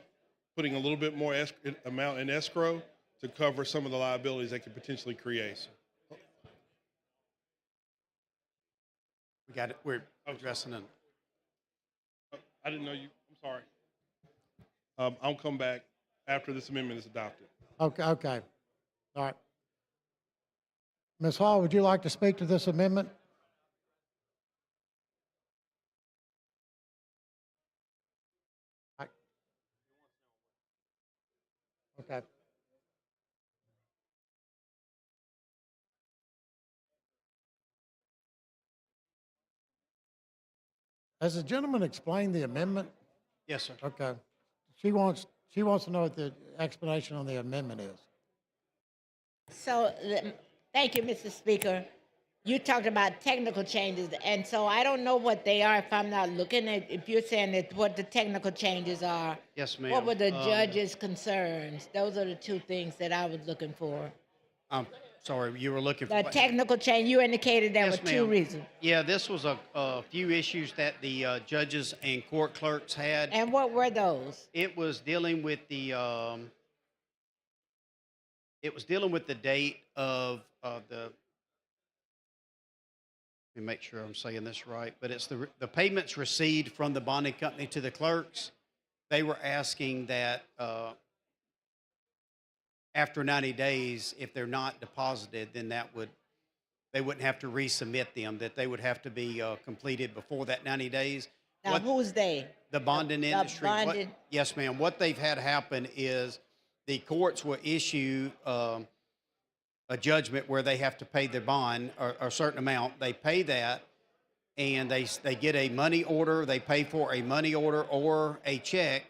[SPEAKER 18] putting a little bit more amount in escrow to cover some of the liabilities they could potentially create.
[SPEAKER 12] We got it. We're addressing it.
[SPEAKER 18] I didn't know you. I'm sorry. I'll come back after this amendment is adopted.
[SPEAKER 10] Okay. All right. Ms. Hall, would you like to speak to this amendment? Okay. Has the gentleman explained the amendment?
[SPEAKER 12] Yes, sir.
[SPEAKER 10] Okay. She wants to know what the explanation on the amendment is.
[SPEAKER 11] So, thank you, Mr. Speaker. You talked about technical changes, and so I don't know what they are if I'm not looking at, if you're saying that what the technical changes are.
[SPEAKER 12] Yes, ma'am.
[SPEAKER 11] What were the judge's concerns? Those are the two things that I was looking for.
[SPEAKER 12] I'm sorry, you were looking for
[SPEAKER 11] The technical change, you indicated there
[SPEAKER 12] Yes,
[SPEAKER 11] were two
[SPEAKER 12] ma'am.
[SPEAKER 11] reasons.
[SPEAKER 12] Yeah, this was a few issues that the judges and court clerks had.
[SPEAKER 11] And what were those?
[SPEAKER 12] It was dealing with the date of the. Let me make sure I'm saying this right, but it's the payments received from the bonding company to the clerks. They were asking that after 90 days, if they're not deposited, then they wouldn't have to resubmit them, that they would have to be completed before that 90 days.
[SPEAKER 11] Now, who's they?
[SPEAKER 12] The bonding
[SPEAKER 11] The
[SPEAKER 12] industry.
[SPEAKER 11] bonding-
[SPEAKER 12] Yes, ma'am. What they've had happen is the courts will issue a judgment where they have to pay their bond or a certain amount. They pay that, and they get a money order. They pay for a money order or a check,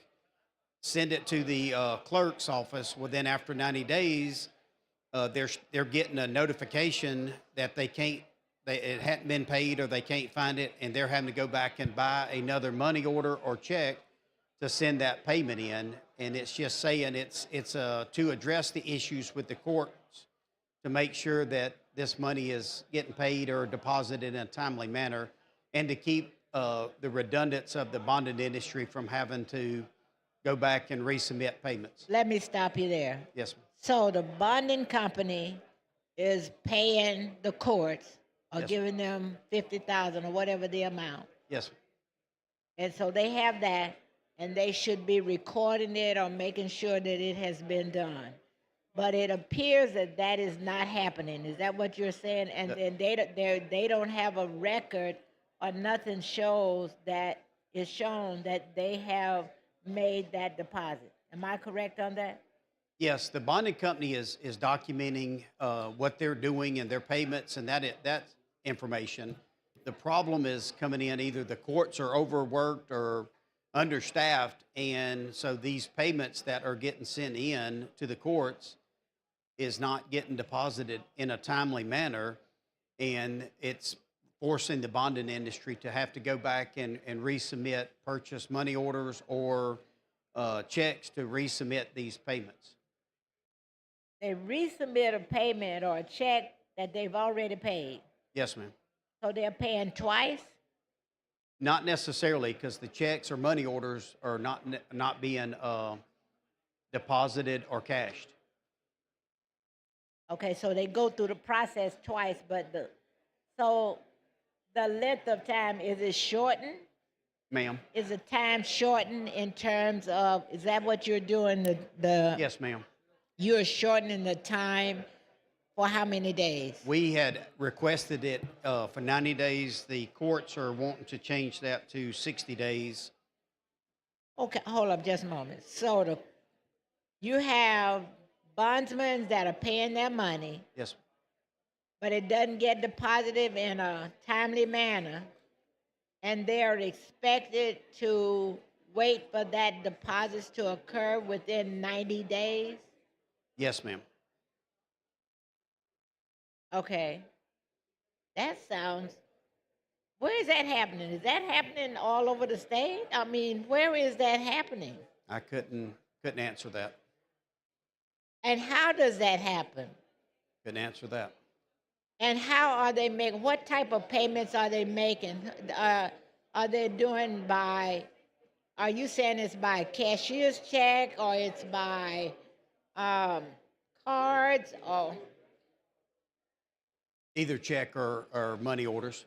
[SPEAKER 12] send it to the clerk's office. Well, then after 90 days, they're getting a notification that it hadn't been paid or they can't find it, and they're having to go back and buy another money order or check to send that payment in. And it's just saying it's to address the issues with the courts to make sure that this money is getting paid or deposited in a timely manner, and to keep the redundance of the bonding industry from having to go back and resubmit payments.
[SPEAKER 11] Let me stop you there.
[SPEAKER 12] Yes, ma'am.
[SPEAKER 11] So the bonding company is paying the courts or
[SPEAKER 12] Yes.
[SPEAKER 11] giving them 50,000 or whatever the amount.
[SPEAKER 12] Yes, ma'am.
[SPEAKER 11] And so they have that, and they should be recording it or making sure that it has been done. But it appears that that is not happening. Is that what you're saying? And then they don't have a record or nothing shows that is shown that they have made that deposit. Am I correct on that?
[SPEAKER 12] Yes, the bonding company is documenting what they're doing and their payments and that information. The problem is coming in, either the courts are overworked or understaffed, and so these payments that are getting sent in to the courts is not getting deposited in a timely manner, and it's forcing the bonding industry to have to go back and resubmit purchase money orders or checks to resubmit these payments.
[SPEAKER 11] They resubmit a payment or a check that they've already paid.
[SPEAKER 12] Yes, ma'am.
[SPEAKER 11] So they're paying twice?
[SPEAKER 12] Not necessarily, because the checks or money orders are not being deposited or cashed.
[SPEAKER 11] Okay, so they go through the process twice, but so the length of time, is it shortened?
[SPEAKER 12] Ma'am.
[SPEAKER 11] Is the time shortened in terms of, is that what you're doing?
[SPEAKER 12] Yes, ma'am.
[SPEAKER 11] You're shortening the time for how many days?
[SPEAKER 12] We had requested it for 90 days. The courts are wanting to change that to 60 days.
[SPEAKER 11] Okay, hold up just a moment. So you have bondsmen that are paying their money,
[SPEAKER 12] Yes.
[SPEAKER 11] but it doesn't get deposited in a timely manner, and they're expected to wait for that deposits to occur within 90 days?
[SPEAKER 12] Yes, ma'am.
[SPEAKER 11] Okay. That sounds, where is that happening? Is that happening all over the state? I mean, where is that happening?
[SPEAKER 12] I couldn't answer that.
[SPEAKER 11] And how does that happen?
[SPEAKER 12] Couldn't answer that.
[SPEAKER 11] And how are they making, what type of payments are they making? Are they doing by, are you saying it's by cashier's check or it's by cards or?
[SPEAKER 12] Either check or money orders.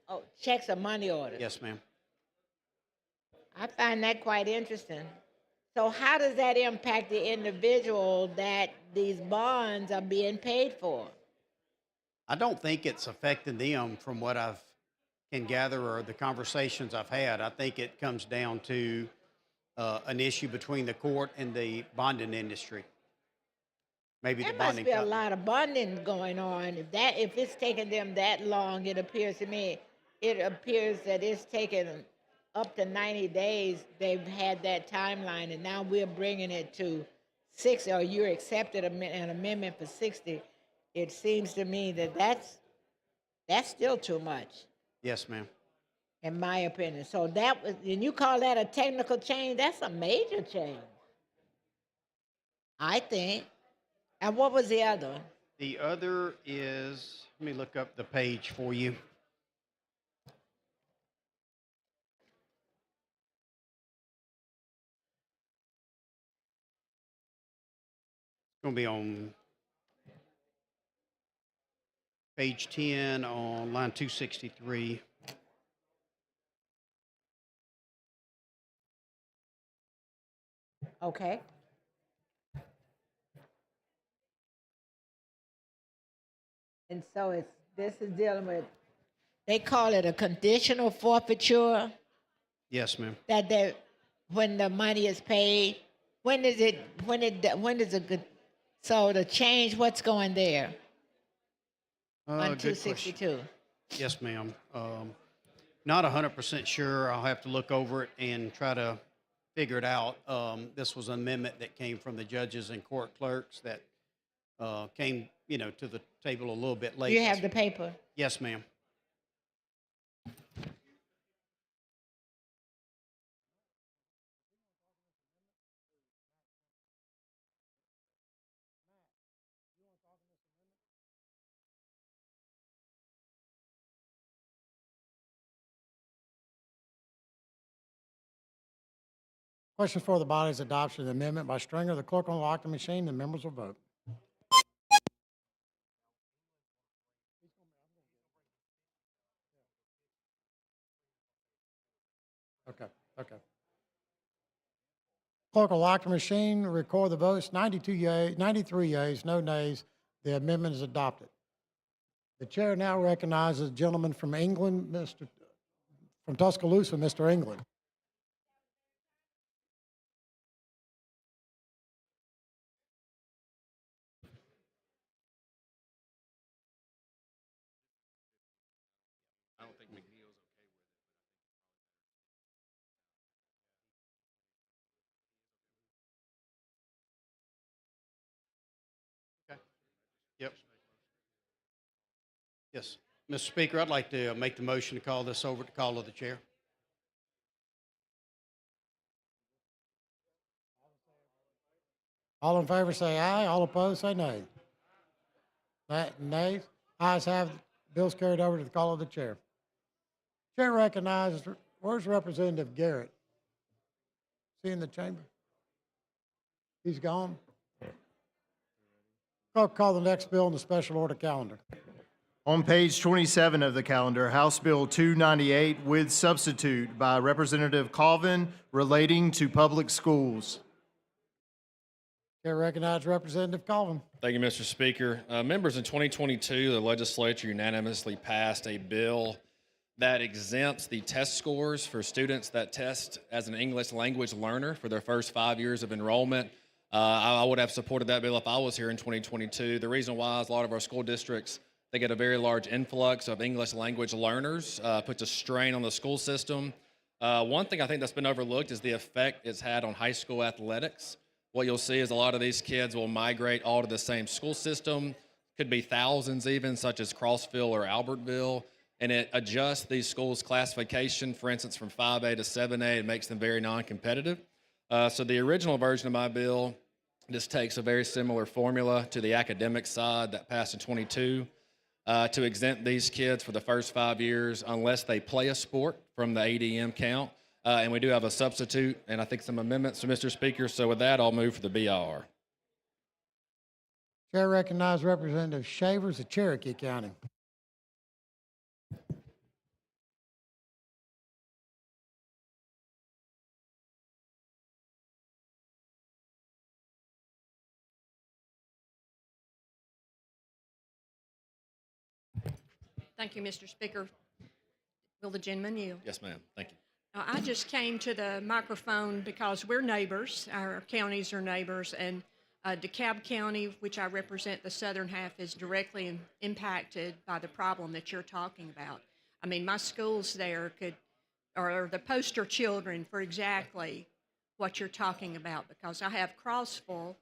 [SPEAKER 11] Oh, checks or money orders?
[SPEAKER 12] Yes, ma'am.
[SPEAKER 11] I find that quite interesting. So how does that impact the individual that these bonds are being paid for?
[SPEAKER 12] I don't think it's affecting them from what can gather or the conversations I've had. I think it comes down to an issue between the court and the bonding industry. Maybe
[SPEAKER 11] There
[SPEAKER 12] the
[SPEAKER 11] must
[SPEAKER 12] bonding
[SPEAKER 11] be a
[SPEAKER 12] company.
[SPEAKER 11] lot of bonding going on. If it's taking them that long, it appears to me, it appears that it's taken up to 90 days. They've had that timeline, and now we're bringing it to 60, or you accepted an amendment for 60. It seems to me that that's still too much,
[SPEAKER 12] Yes, ma'am.
[SPEAKER 11] in my opinion. So that was, and you call that a technical change? That's a major change, I think. And what was the other one?
[SPEAKER 12] The other is, let me look up the page for you. It's going to be on page 10 on line 263.
[SPEAKER 11] Okay. And so this is dealing with, they call it a conditional forfeiture,
[SPEAKER 12] Yes, ma'am.
[SPEAKER 11] that when the money is paid, when is it good? So the change, what's going there on
[SPEAKER 12] Good question.
[SPEAKER 11] 262?
[SPEAKER 12] Yes, ma'am. Not 100% sure. I'll have to look over it and try to figure it out. This was an amendment that came from the judges and court clerks that came, to the table a little bit late.
[SPEAKER 11] You have the paper?
[SPEAKER 12] Yes, ma'am.
[SPEAKER 10] Question for the body's adoption of the amendment by Stringer. The clerk will unlock the machine. The members will vote. Okay. Clerk will lock the machine, record the votes. 93 yeas, no nays. The amendment is adopted. The chair now recognizes the gentleman from England, Mr. From Tuscaloosa, Mr. England.
[SPEAKER 4] I don't think McNeil's okay with it.
[SPEAKER 12] Okay. Yep. Yes. Mr. Speaker, I'd like to make the motion to call this over to call of the chair.
[SPEAKER 10] All in favor say aye. All opposed say nay. Nays? Ayes have it. Bill's carried over to the call of the chair. Chair recognizes, where's Representative Garrett? Is he in the chamber? He's gone. Clerk, call the next bill on the special order calendar.
[SPEAKER 15] On page 27 of the calendar, House Bill 298 with substitute by Representative Colvin relating to public schools.
[SPEAKER 10] Chair recognizes Representative Colvin.
[SPEAKER 17] Thank you, Mr. Speaker. Members, in 2022, the legislature unanimously passed a bill that exempts the test scores for students that test as an English language learner for their first 5 years of enrollment. I would have supported that bill if I was here in 2022. The reason why is a lot of our school districts, they get a very large influx of English language learners, puts a strain on the school system. One thing I think that's been overlooked is the effect it's had on high school athletics. What you'll see is a lot of these kids will migrate all to the same school system, could be thousands even, such as Crossville or Albertville, and it adjusts these schools' classification, for instance, from 5A to 7A. It makes them very non-competitive. So the original version of my bill just takes a very similar formula to the academic side that passed in 22 to exempt these kids for the first 5 years unless they play a sport from the ADM count. And we do have a substitute and I think some amendments to Mr. Speaker. So with that, I'll move for the BR.
[SPEAKER 10] Chair recognizes Representative Shavers of Cherokee County.
[SPEAKER 19] Thank you, Mr. Speaker. Will the gentleman yield?
[SPEAKER 17] Yes, ma'am. Thank you.
[SPEAKER 19] I just came to the microphone because we're neighbors. Our counties are neighbors, and DeKalb County, which I represent, the southern half, is directly impacted by the problem that you're talking about. I mean, my schools there are the poster children for exactly what you're talking about, because I have Crossville,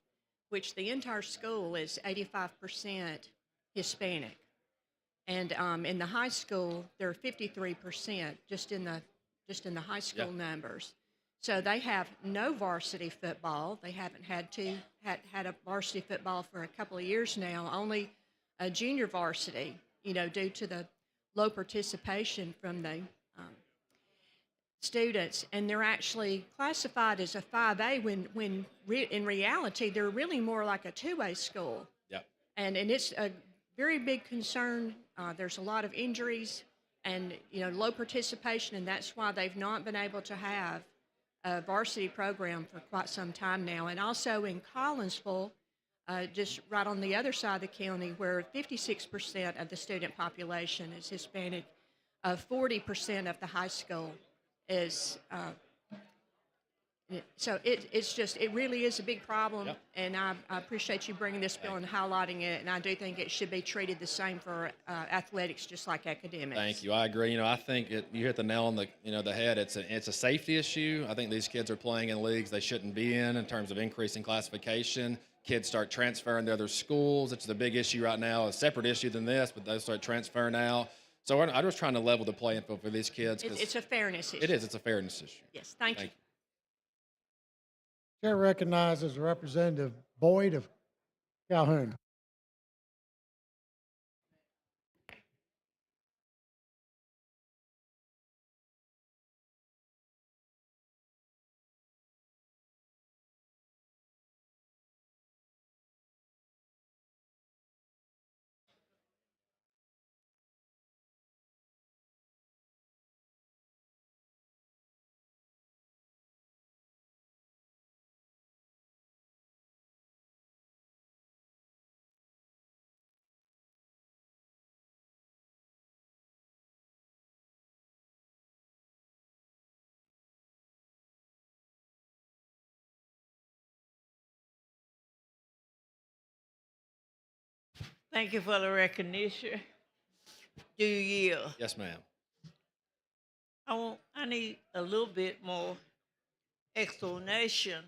[SPEAKER 19] which the entire school is 85% Hispanic. And in the high school, they're 53% just in the high school numbers. So they have no varsity football. They haven't had a varsity football for a couple of years now. Only a junior varsity, due to the low participation from the students. And they're actually classified as a 5A when in reality they're really more like a 2A school.
[SPEAKER 17] Yep.
[SPEAKER 19] And it's a very big concern. There's a lot of injuries and low participation, and that's why they've not been able to have a varsity program for quite some time now. And also in Collinsville, just right on the other side of the county, where 56% of the student population is Hispanic, 40% of the high school is. So it really is a big problem, and I appreciate you bringing this bill and highlighting it, and I do think it should be treated the same for athletics, just like academics.
[SPEAKER 17] Thank you. I agree. I think you hit the nail on the head. It's a safety issue. I think these kids are playing in leagues they shouldn't be in terms of increasing classification. Kids start transferring to other schools. It's the big issue right now, a separate issue than this, but they start transferring out. So I'm just trying to level the playing field for these kids.
[SPEAKER 19] It's a fairness issue.
[SPEAKER 17] It is. It's a fairness issue.
[SPEAKER 19] Yes. Thank you.
[SPEAKER 10] Chair recognizes Representative Boyd of Calhoun.
[SPEAKER 3] Thank you for the recognition. Do you yield?
[SPEAKER 17] Yes, ma'am.
[SPEAKER 3] I need a little bit more explanation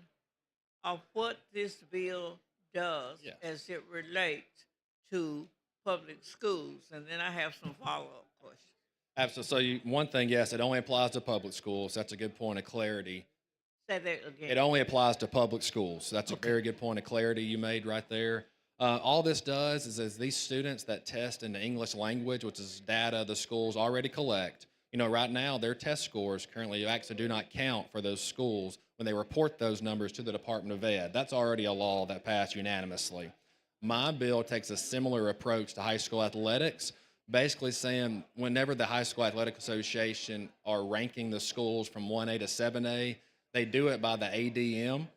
[SPEAKER 3] of what this bill does
[SPEAKER 17] Yes.
[SPEAKER 3] as it relates to public schools, and then I have some follow-up questions.
[SPEAKER 17] Absolutely. So one thing, yes, it only applies to public schools. That's a good point of clarity.
[SPEAKER 3] Say that again.
[SPEAKER 17] It only applies to public schools. That's a very good point of clarity you made right there. All this does is these students that test in the English language, which is data the schools already collect, right now their test scores currently actually do not count for those schools when they report those numbers to the Department of Ed. That's already a law that passed unanimously. My bill takes a similar approach to high school athletics, basically saying whenever the High School Athletic Association are ranking the schools from 1A to 7A, they do it by the ADM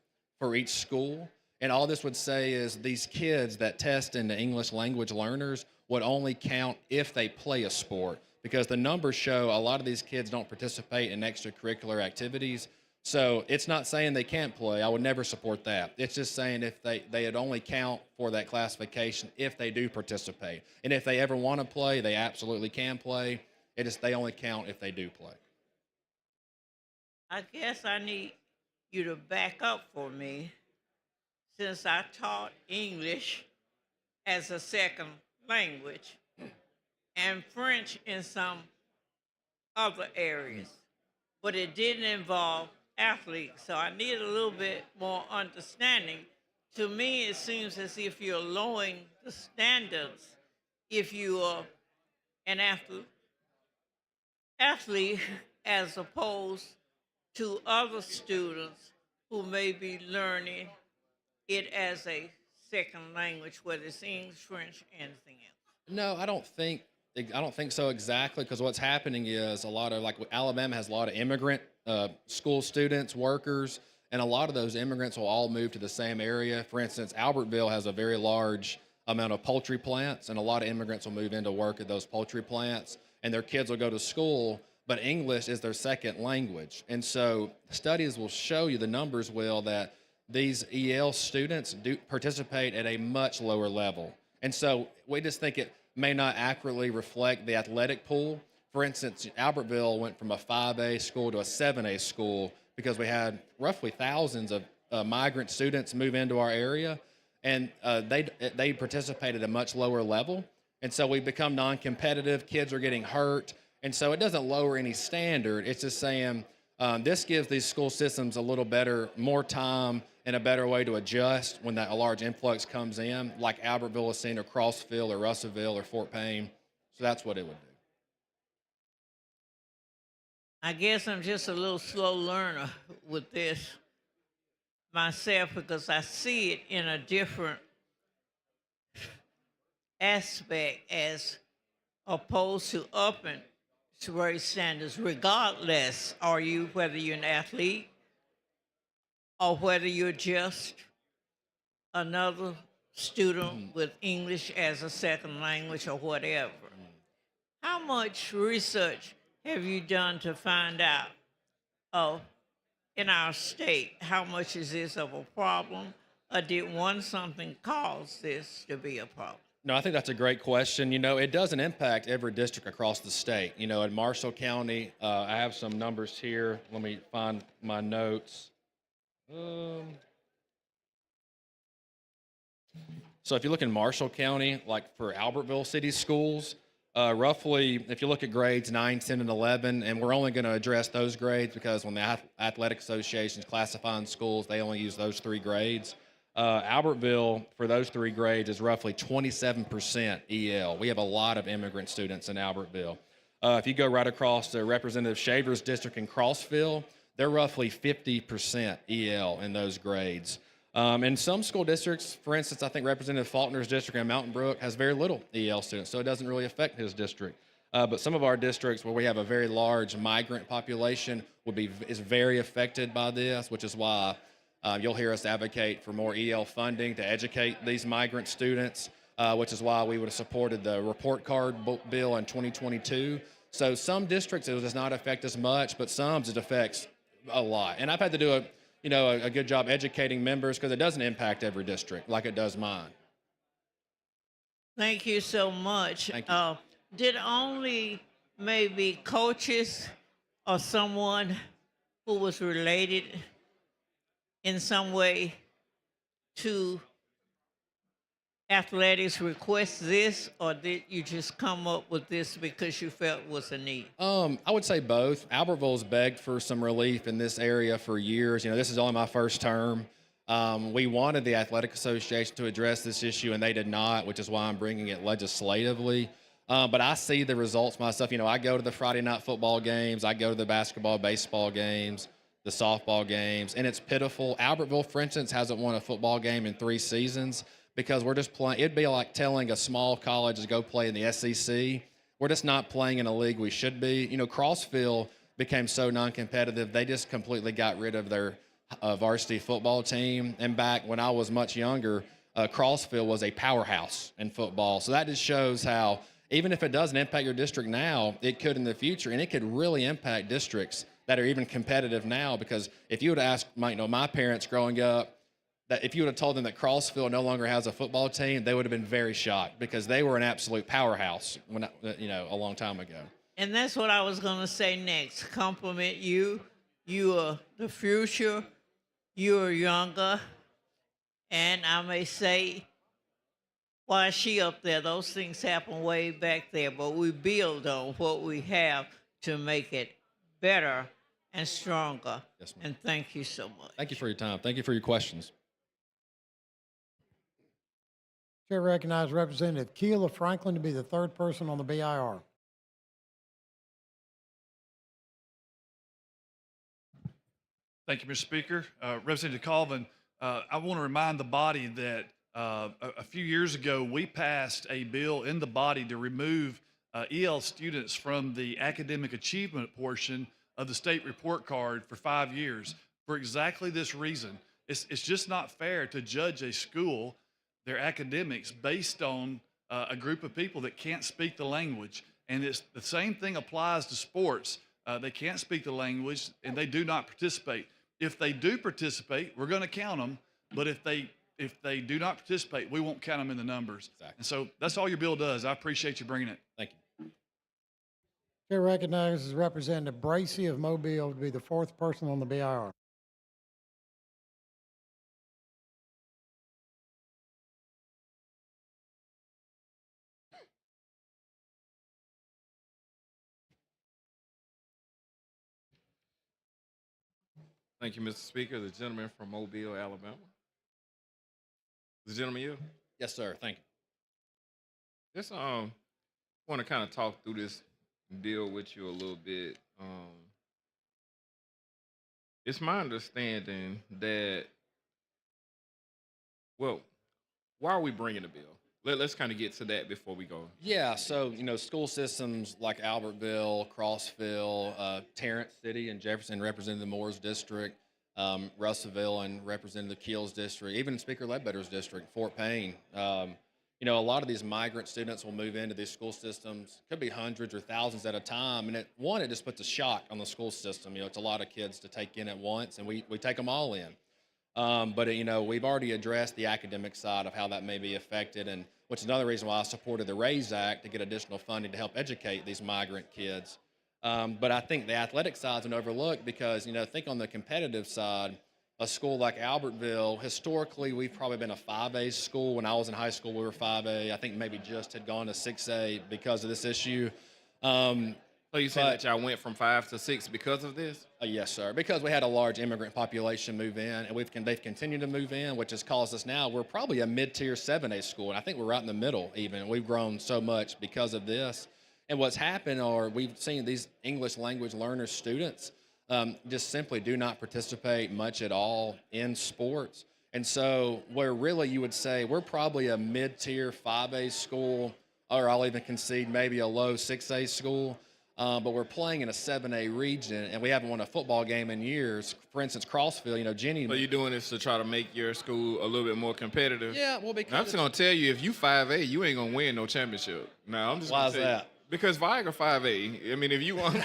[SPEAKER 17] for each school. And all this would say is these kids that test in the English language learners would only count if they play a sport, because the numbers show a lot of these kids don't participate in extracurricular activities. So it's not saying they can't play. I would never support that. It's just saying if they'd only count for that classification if they do participate. And if they ever want to play, they absolutely can play. They only count if they do play.
[SPEAKER 3] I guess I need you to back up for me, since I taught English as a second language and French in some other areas, but it didn't involve athletes. So I need a little bit more understanding. To me, it seems as if you're lowering the standards if you are an athlete as opposed to other students who may be learning it as a second language, whether it's English, French, anything else.
[SPEAKER 17] No, I don't think so exactly, because what's happening is a lot of, like, Alabama has a lot of immigrant school students, workers, and a lot of those immigrants will all move to the same area. For instance, Albertville has a very large amount of poultry plants, and a lot of immigrants will move into work at those poultry plants, and their kids will go to school, but English is their second language. And so studies will show you, the numbers will, that these EL students do participate at a much lower level. And so we just think it may not accurately reflect the athletic pool. For instance, Albertville went from a 5A school to a 7A school because we had roughly thousands of migrant students move into our area, and they participate at a much lower level. And so we become non-competitive, kids are getting hurt, and so it doesn't lower any standard. It's just saying this gives these school systems a little better, more time and a better way to adjust when a large influx comes in, like Albertville is seeing, or Crossville, or Russellville, or Fort Payne. So that's what it would do.
[SPEAKER 3] I guess I'm just a little slow learner with this myself, because I see it in a different aspect as opposed to upping race standards, regardless whether you're an athlete or whether you're just another student with English as a second language or whatever. How much research have you done to find out in our state, how much is this of a problem, or did something cause this to be a problem?
[SPEAKER 17] No, I think that's a great question. It doesn't impact every district across the state. In Marshall County, I have some numbers here. Let me find my notes. So if you look in Marshall County, like for Albertville City Schools, roughly, if you look at grades 9, 10, and 11, and we're only going to address those grades because when the athletic associations classify in schools, they only use those 3 grades. Albertville, for those 3 grades, is roughly 27% EL. We have a lot of immigrant students in Albertville. If you go right across to Representative Shaver's district in Crossville, they're roughly 50% EL in those grades. In some school districts, for instance, I think Representative Faulkner's district in Mountain Brook has very little EL students, so it doesn't really affect his district. But some of our districts where we have a very large migrant population is very affected by this, which is why you'll hear us advocate for more EL funding to educate these migrant students, which is why we would have supported the report card bill in 2022. So some districts it does not affect as much, but some it affects a lot. And I've had to do a good job educating members because it doesn't impact every district like it does mine.
[SPEAKER 3] Thank you so much.
[SPEAKER 17] Thank you.
[SPEAKER 3] Did only maybe coaches or someone who was related in some way to athletics request this, or did you just come up with this because you felt was a need?
[SPEAKER 17] I would say both. Albertville's begged for some relief in this area for years. You know, this is only my first term. We wanted the Athletic Association to address this issue, and they did not, which is why I'm bringing it legislatively. But I see the results myself. You know, I go to the Friday night football games. I go to the basketball, baseball games, the softball games, and it's pitiful. Albertville, for instance, hasn't won a football game in 3 seasons because we're just playing. It'd be like telling a small college to go play in the SEC. We're just not playing in a league we should be. You know, Crossville became so non-competitive, they just completely got rid of their varsity football team. And back when I was much younger, Crossville was a powerhouse in football. So that just shows how, even if it doesn't impact your district now, it could in the future, and it could really impact districts that are even competitive now. Because if you would ask my parents growing up, that if you would have told them that Crossville no longer has a football team, they would have been very shocked because they were an absolute powerhouse a long time ago.
[SPEAKER 3] And that's what I was going to say next. Compliment you. You are the future. You are younger. And I may say, why is she up there? Those things happen way back there, but we build on what we have to make it better and stronger.
[SPEAKER 17] Yes, ma'am.
[SPEAKER 3] And thank you so much.
[SPEAKER 17] Thank you for your time. Thank you for your questions.
[SPEAKER 10] Chair recognizes Representative Keel of Franklin to be the third person on the BIR.
[SPEAKER 6] Thank you, Mr. Speaker. Representative Colvin, I want to remind the body that a few years ago, we passed a bill in the body to remove EL students from the academic achievement portion of the state report card for 5 years for exactly this reason. It's just not fair to judge a school, their academics, based on a group of people that can't speak the language. And it's the same thing applies to sports. They can't speak the language and they do not participate. If they do participate, we're going to count them. But if they do not participate, we won't count them in the numbers. Exactly. And so that's all your bill does. I appreciate you bringing it.
[SPEAKER 17] Thank you.
[SPEAKER 10] Chair recognizes Representative Bracey of Mobile to be the fourth person on the BIR.
[SPEAKER 21] Thank you, Mr. Speaker. The gentleman from Mobile, Alabama. The gentleman you?
[SPEAKER 17] Yes, sir. Thank you.
[SPEAKER 21] Just want to kind of talk through this deal with you a little bit. It's my understanding that, well, why are we bringing the bill? Let's kind of get to that before we go.
[SPEAKER 17] Yeah, so, school systems like Albertville, Crossville, Tarrant City and Jefferson, Representative Moore's district, Russellville and Representative Keel's district, even Speaker Ledbetter's district, Fort Payne. A lot of these migrant students will move into these school systems, could be hundreds or thousands at a time. And it just puts a shock on the school system. It's a lot of kids to take in at once, and we take them all in. But we've already addressed the academic side of how that may be affected, and which is another reason why I supported the RAISE Act to get additional funding to help educate these migrant kids. But I think the athletic side's been overlooked because, think on the competitive side, a school like Albertville, historically, we've probably been a 5A school. When I was in high school, we were 5A. I think maybe just had gone to 6A because of this issue.
[SPEAKER 21] So you saying that y'all went from 5 to 6 because of this?
[SPEAKER 17] Yes, sir. Because we had a large immigrant population move in, and they've continued to move in, which has caused us now. We're probably a mid-tier 7A school, and I think we're right in the middle even. We've grown so much because of this. And what's happened are we've seen these English language learner students just simply do not participate much at all in sports. And so where really you would say we're probably a mid-tier 5A school, or I'll even concede maybe a low 6A school, but we're playing in a 7A region, and we haven't won a football game in years. For instance, Crossville, Jenny.
[SPEAKER 21] So you're doing this to try to make your school a little bit more competitive?
[SPEAKER 17] Yeah, well, because
[SPEAKER 21] I'm just going to tell you, if you 5A, you ain't going to win no championship. Now, I'm just
[SPEAKER 17] Why
[SPEAKER 21] gonna
[SPEAKER 17] is
[SPEAKER 21] tell you.
[SPEAKER 17] that?
[SPEAKER 21] Because Viagra 5A. I mean, if you want,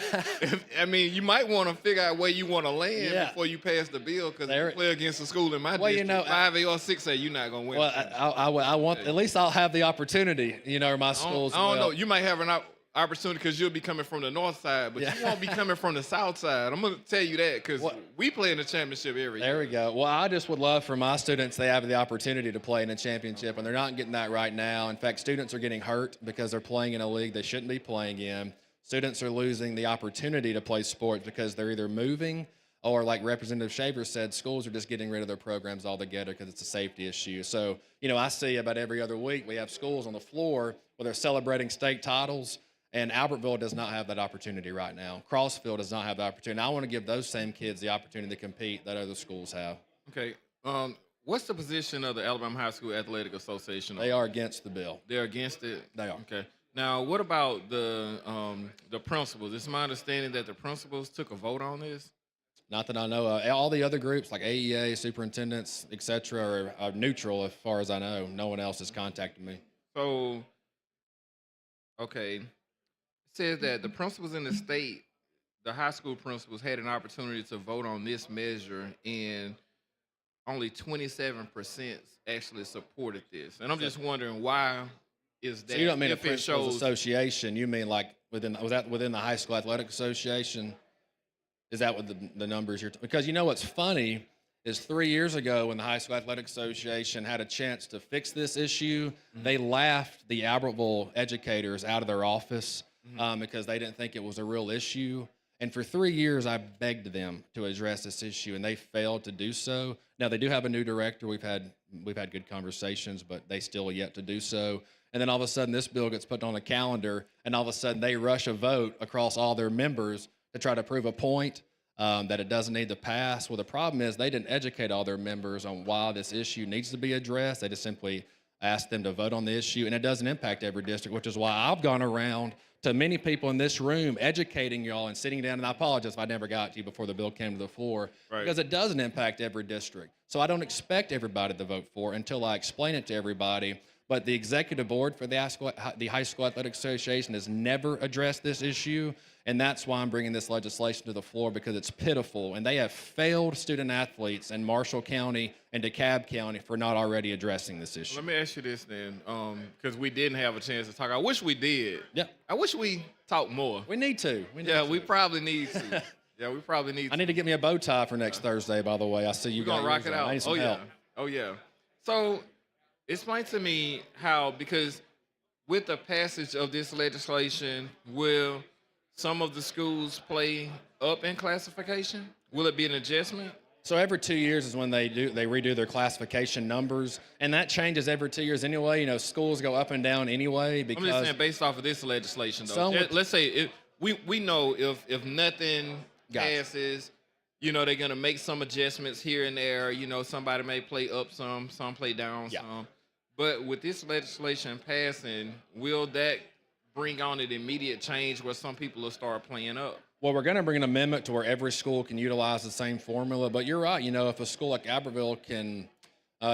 [SPEAKER 21] you might want to figure out where you want to land
[SPEAKER 17] Yeah.
[SPEAKER 21] before you pass the bill. Because if
[SPEAKER 17] There-
[SPEAKER 21] you play against a school in my
[SPEAKER 17] Well,
[SPEAKER 21] district,
[SPEAKER 17] you know,
[SPEAKER 21] 5A or 6A, you're not gonna win.
[SPEAKER 17] Well, I want at least I'll have the opportunity, or my schools.
[SPEAKER 21] I don't know.
[SPEAKER 17] will.
[SPEAKER 21] You might have an opportunity because you'll be coming from the north side, but
[SPEAKER 17] Yeah.
[SPEAKER 21] you won't be coming from the south side. I'm gonna tell you that because we play in the championship every year.
[SPEAKER 17] There we go. Well, I just would love for my students they have the opportunity to play in a championship, and they're not getting that right now. In fact, students are getting hurt because they're playing in a league they shouldn't be playing in. Students are losing the opportunity to play sports because they're either moving or, like Representative Shaver said, schools are just getting rid of their programs altogether because it's a safety issue. So, I see about every other week we have schools on the floor where they're celebrating state titles. And Albertville does not have that opportunity right now. Crossville does not have the opportunity. I want to give those same kids the opportunity to compete that other schools have.
[SPEAKER 21] Okay. What's the position of the Alabama High School Athletic Association?
[SPEAKER 17] They are against the bill.
[SPEAKER 21] They're against it.
[SPEAKER 17] They are.
[SPEAKER 21] Okay. Now, what about the principals? It's my understanding that the principals took a vote on this.
[SPEAKER 17] Not that I know of. All the other groups like AEA, superintendents, et cetera, are neutral as far as I know. No one else has contacted me.
[SPEAKER 21] So, okay. Says that the principals in the state, the high school principals, had an opportunity to vote on this measure, and only 27% actually supported this. And I'm just wondering why is that?
[SPEAKER 17] So you don't mean a
[SPEAKER 21] if it
[SPEAKER 17] principals
[SPEAKER 21] shows
[SPEAKER 17] association? You mean like was that within the high school athletic association? Is that what the numbers you're? Because what's funny is 3 years ago when the high school athletic association had a chance to fix this issue, they laughed the Albertville educators out of their office. Because they didn't think it was a real issue. And for 3 years, I begged them to address this issue, and they failed to do so. Now, they do have a new director. We've had good conversations, but they still yet to do so. And then all of a sudden, this bill gets put on a calendar, and all of a sudden, they rush a vote across all their members to try to prove a point that it doesn't need to pass. Well, the problem is they didn't educate all their members on why this issue needs to be addressed. They just simply asked them to vote on the issue, and it doesn't impact every district, which is why I've gone around to many people in this room educating y'all and sitting down, and I apologize if I never got to you before the bill came to the floor, because it doesn't impact every district. So I don't expect everybody to vote for it until I explain it to everybody. But the executive board for the High School Athletic Association has never addressed this issue, and that's why I'm bringing this legislation to the floor, because it's pitiful, and they have failed student athletes in Marshall County and DeKalb County for not already addressing this issue.
[SPEAKER 21] Let me ask you this then, because we didn't have a chance to talk. I wish we did.
[SPEAKER 17] Yeah.
[SPEAKER 21] I wish we talked more.
[SPEAKER 17] We need to.
[SPEAKER 21] We probably need to. Yeah, we probably need to.
[SPEAKER 17] I need to get me a bow tie for next Thursday, by the way. I see you
[SPEAKER 21] We're
[SPEAKER 17] got
[SPEAKER 21] gonna rock
[SPEAKER 17] yours
[SPEAKER 21] it
[SPEAKER 17] on.
[SPEAKER 21] out.
[SPEAKER 17] I need some help.
[SPEAKER 21] Oh yeah. So explain to me how, because with the passage of this legislation, will some of the schools play up in classification? Will it be an adjustment?
[SPEAKER 17] So every 2 years is when they redo their classification numbers, and that changes every 2 years anyway. Schools go up and down anyway because
[SPEAKER 21] I'm just saying based off of this legislation, though.
[SPEAKER 17] Some would-
[SPEAKER 21] Let's say we know if nothing passes, they're gonna make some adjustments here and there. Somebody may play up some play down some. But with this legislation passing, will that bring on an immediate change where some people will start playing up?
[SPEAKER 17] Well, we're going to bring an amendment to where every school can utilize the same formula. But you're right. If a school like Albertville can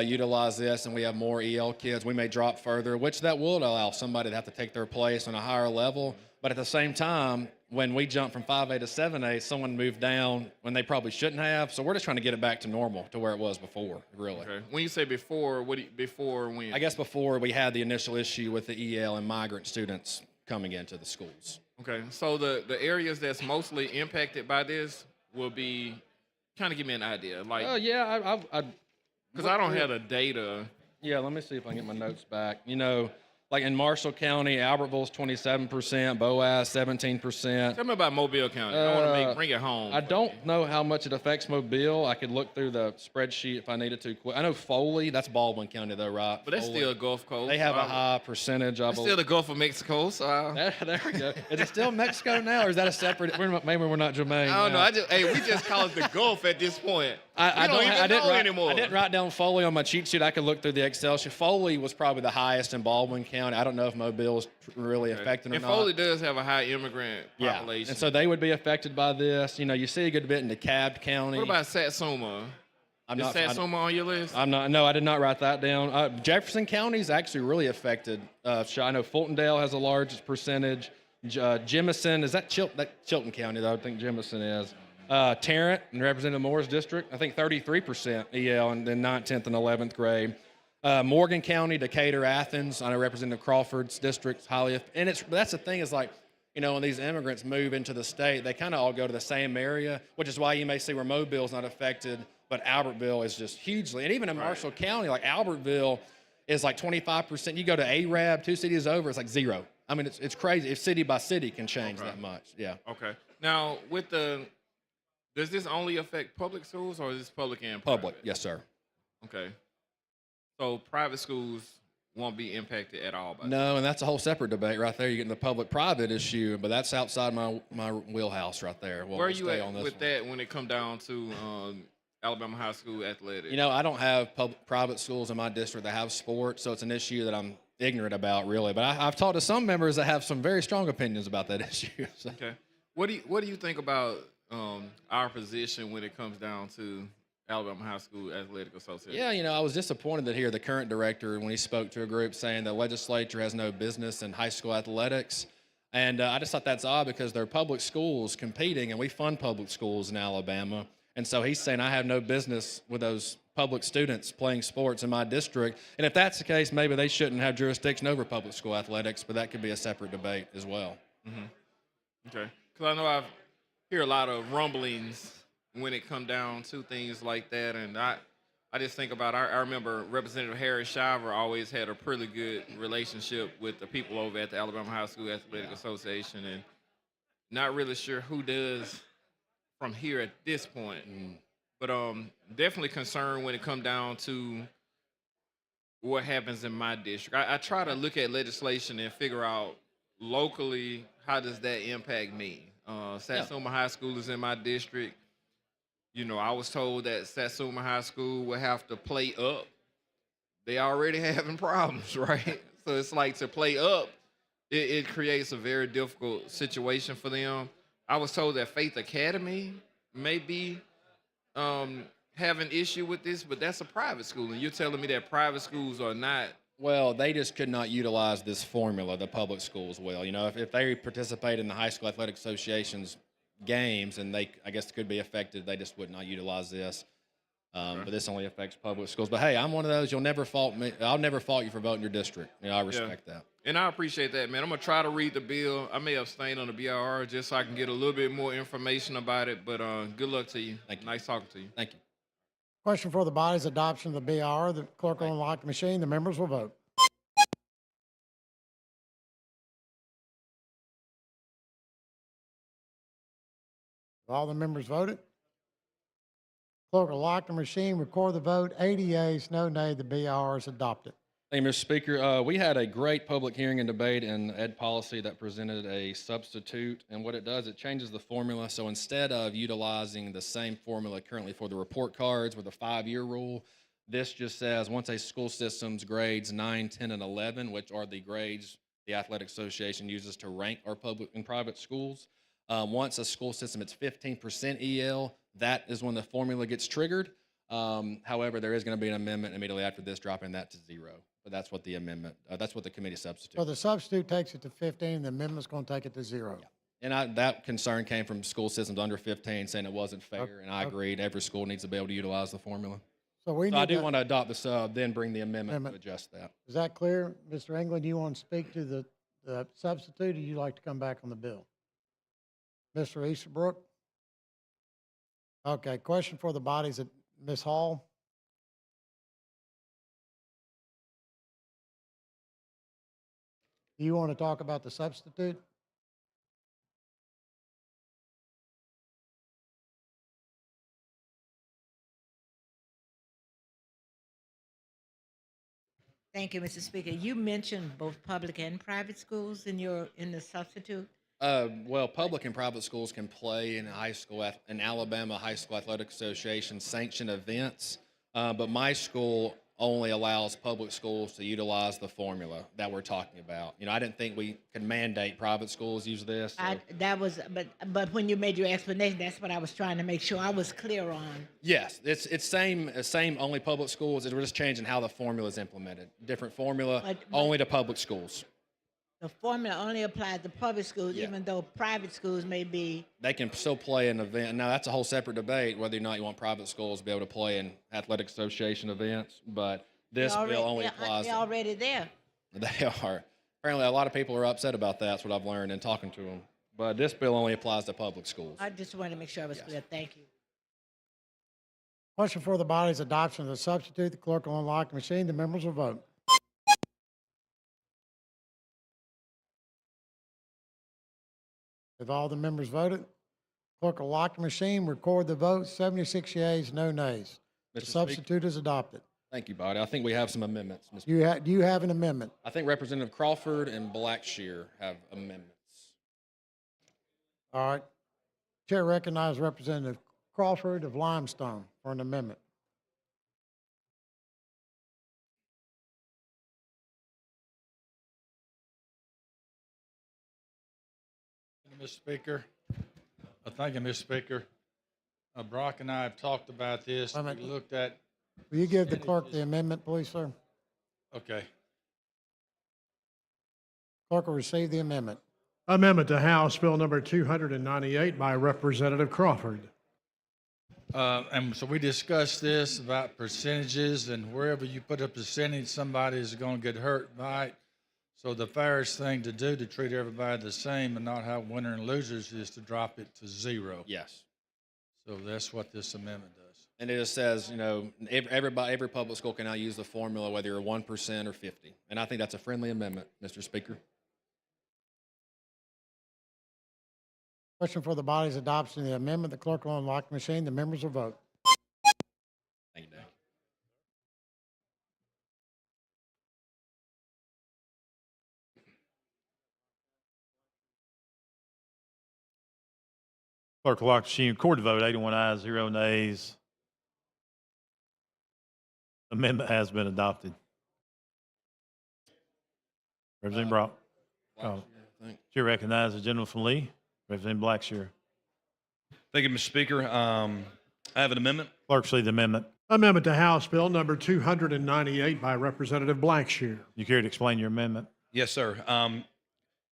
[SPEAKER 17] utilize this and we have more EL kids, we may drop further, which that will allow somebody to have to take their place on a higher level. But at the same time, when we jump from 5A to 7A, someone moved down when they probably shouldn't have. So we're just trying to get it back to normal, to where it was before, really.
[SPEAKER 21] Okay. When you say before, before when?
[SPEAKER 17] I guess before we had the initial issue with the EL and migrant students coming into the schools.
[SPEAKER 21] Okay. So the areas that's mostly impacted by this will be, kind of give me an idea. Like, because I don't have the data.
[SPEAKER 17] Yeah, let me see if I can get my notes back. Like in Marshall County, Albertville's 27%, Boaz 17%.
[SPEAKER 21] Tell me about Mobile County. I want to bring it home.
[SPEAKER 17] I don't know how much it affects Mobile. I could look through the spreadsheet if I needed to. I know Foley, that's Baldwin County though, right?
[SPEAKER 21] But that's
[SPEAKER 17] Foley.
[SPEAKER 21] still Gulf Coast.
[SPEAKER 17] They have a high percentage of.
[SPEAKER 21] It's still the Gulf of Mexico. So
[SPEAKER 17] there we go. Is it still Mexico now, or is that a separate? Maybe we're not germane.
[SPEAKER 21] I don't know. We just call it the Gulf at this point.
[SPEAKER 17] I didn't
[SPEAKER 21] anymore.
[SPEAKER 17] I didn't write down Foley on my cheat sheet. I could look through the Excel sheet. Foley was probably the highest in Baldwin County. I don't know if Mobile is really affected or
[SPEAKER 21] and
[SPEAKER 17] not.
[SPEAKER 21] Foley does have a high immigrant population.
[SPEAKER 17] And so they would be affected by this. You see a good bit in DeKalb County.
[SPEAKER 21] What about Satsuma? Is Satsuma on your list?
[SPEAKER 17] I'm not. No, I did not write that down. Jefferson County is actually really affected. I know Fultondale has the largest percentage. Jemison, is that Chilton County, though? I think Jemison is. Tarrant in Representative Moore's district, I think 33% EL in the 9th, 10th, and 11th grade. Morgan County, Decatur, Athens, I know Representative Crawford's district, highly, and that's the thing is like, you know, when these immigrants move into the state, they kind of all go to the same area, which is why you may see where Mobile's not affected, but Albertville is just hugely, and even in Marshall County, like Albertville is like 25%. You go to Arab, 2 cities over, it's like 0. I mean, it's crazy. If city by city can change that much, yeah.
[SPEAKER 21] Okay. Now, does this only affect public schools or is this public and private?
[SPEAKER 17] Public, yes, sir.
[SPEAKER 21] Okay. So private schools won't be impacted at all by
[SPEAKER 17] No, and that's a whole separate debate right there. You're getting the public-private issue, but that's outside my wheelhouse right there.
[SPEAKER 21] Where are you at with that when it come down to Alabama high school athletics?
[SPEAKER 17] You know, I don't have private schools in my district that have sports, so it's an issue that I'm ignorant about, really. But I've talked to some members that have some very strong opinions about that issue. So.
[SPEAKER 21] Okay. What do you think about our position when it comes down to Alabama High School Athletic Association?
[SPEAKER 17] Yeah, you know, I was disappointed to hear the current director, when he spoke to a group, saying the legislature has no business in high school athletics. And I just thought that's odd because they're public schools competing, and we fund public schools in Alabama. And so he's saying I have no business with those public students playing sports in my district. And if that's the case, maybe they shouldn't have jurisdiction over public school athletics, but that could be a separate debate as well.
[SPEAKER 21] Mm-hmm. Okay. Because I know I hear a lot of rumblings when it come down to things like that. And I just think about, I remember Representative Harry Shiver always had a pretty good relationship with the people over at the Alabama High School Athletic Association, and not really sure who does from here at this point. But definitely concerned when it come down to what happens in my district. I try to look at legislation and figure out locally, how does that impact me? Satsuma High School is in my district. You know, I was told that Satsuma High School will have to play up. They already having problems, right? So it's like to play up, it creates a very difficult situation for them. I was told that Faith Academy may be have an issue with this, but that's a private school, and you're telling me that private schools are not.
[SPEAKER 17] Well, they just could not utilize this formula, the public schools will. You know, if they participate in the High School Athletic Association's games, and they, I guess, could be affected, they just would not utilize this. But this only affects public schools. But hey, I'm one of those. You'll never fault me. I'll never fault you for voting your district. You know, I respect that.
[SPEAKER 21] And I appreciate that, man. I'm gonna try to read the bill. I may abstain on the BRR just so I can get a little bit more information about it. But good luck to you.
[SPEAKER 17] Thank you.
[SPEAKER 21] Nice talking to you.
[SPEAKER 17] Thank you.
[SPEAKER 10] Question for the body's adoption of the BR. The clerk will unlock the machine. The members will vote. Have all the members voted? Clerk will lock the machine, record the vote. 80 yeas, no nay. The BR is adopted.
[SPEAKER 17] Thank you, Mr. Speaker. We had a great public hearing and debate in ed policy that presented a substitute, and what it does, it changes the formula. So instead of utilizing the same formula currently for the report cards with a 5-year rule, this just says once a school system's grades 9, 10, and 11, which are the grades the Athletic Association uses to rank our public and private schools, once a school system it's 15% EL, that is when the formula gets triggered. However, there is going to be an amendment immediately after this, dropping that to 0. But that's what the amendment, that's what the committee substitute.
[SPEAKER 10] So the substitute takes it to 15, the amendment's going to take it to 0.
[SPEAKER 17] Yeah. And that concern came from school systems under 15 saying it wasn't fair, and I agreed. Every school needs to be able to utilize the formula.
[SPEAKER 10] So
[SPEAKER 17] I do want to adopt the sub, then bring the amendment to adjust that.
[SPEAKER 10] Is that clear? Mr. England, do you want to speak to the substitute, or you like to come back on the bill? Mr. Easterbrook? Okay, question for the bodies. Ms. Hall? Do you want to talk about the substitute?
[SPEAKER 11] Thank you, Mr. Speaker. You mentioned both public and private schools in the substitute.
[SPEAKER 17] Well, public and private schools can play in Alabama High School Athletic Association sanctioned events, but my school only allows public schools to utilize the formula that we're talking about. You know, I didn't think we could mandate private schools use this. So.
[SPEAKER 11] But when you made your explanation, that's what I was trying to make sure I was clear on.
[SPEAKER 17] Yes, it's same only public schools. We're just changing how the formula is implemented. Different formula, only to public schools.
[SPEAKER 11] The formula only applies to public schools,
[SPEAKER 17] Yeah.
[SPEAKER 11] even though private schools may be.
[SPEAKER 17] They can still play an event. Now, that's a whole separate debate, whether or not you want private schools to be able to play in athletic association events, but this bill only applies.
[SPEAKER 11] They're already there.
[SPEAKER 17] They are. Apparently, a lot of people are upset about that. That's what I've learned in talking to them. But this bill only applies to public schools.
[SPEAKER 11] I just wanted to make sure I was clear. Thank you.
[SPEAKER 10] Question for the body's adoption of the substitute. The clerk will unlock the machine. The members will vote. Have all the members voted? Clerk will lock the machine, record the vote. 76 yeas, no nays. The
[SPEAKER 17] Mr. Speaker.
[SPEAKER 10] substitute is adopted.
[SPEAKER 17] Thank you, Body. I think we have some amendments. Mr.
[SPEAKER 10] Do you have an amendment?
[SPEAKER 17] I think Representative Crawford and Blackshear have amendments.
[SPEAKER 10] All right. Chair recognizes Representative Crawford of Limestone for an amendment.
[SPEAKER 2] Mr. Speaker. Thank you, Mr. Speaker. Brock and I have talked about this.
[SPEAKER 10] Wait a
[SPEAKER 2] We
[SPEAKER 10] minute.
[SPEAKER 2] looked at,
[SPEAKER 10] Will you give the clerk the amendment, please, sir?
[SPEAKER 2] okay.
[SPEAKER 10] Clerk will receive the amendment.
[SPEAKER 5] Amendment to House Bill number 298 by Representative Crawford.
[SPEAKER 2] And so we discussed this about percentages, and wherever you put a percentage, somebody is going to get hurt by it. So the fairest thing to do to treat everybody the same and not have winner and losers is to drop it to 0.
[SPEAKER 17] Yes.
[SPEAKER 2] So that's what this amendment does.
[SPEAKER 17] And it just says, every public school can now use the formula, whether you're 1% or 50. And I think that's a friendly amendment, Mr. Speaker.
[SPEAKER 10] Question for the body's adoption of the amendment. The clerk will unlock the machine. The members will vote.
[SPEAKER 17] Thank you, Dan.
[SPEAKER 2] Clerk will lock the machine, record the vote, 81 ayes, 0 nays. Amendment has been adopted. Representative Brock. Chair recognizes the gentleman from Lee, Representative Blackshear.
[SPEAKER 1] Thank you, Mr. Speaker. I have an amendment.
[SPEAKER 2] Clerk, see the amendment.
[SPEAKER 5] Amendment to House Bill number 298 by Representative Blackshear.
[SPEAKER 2] You care to explain your amendment?
[SPEAKER 1] Yes, sir.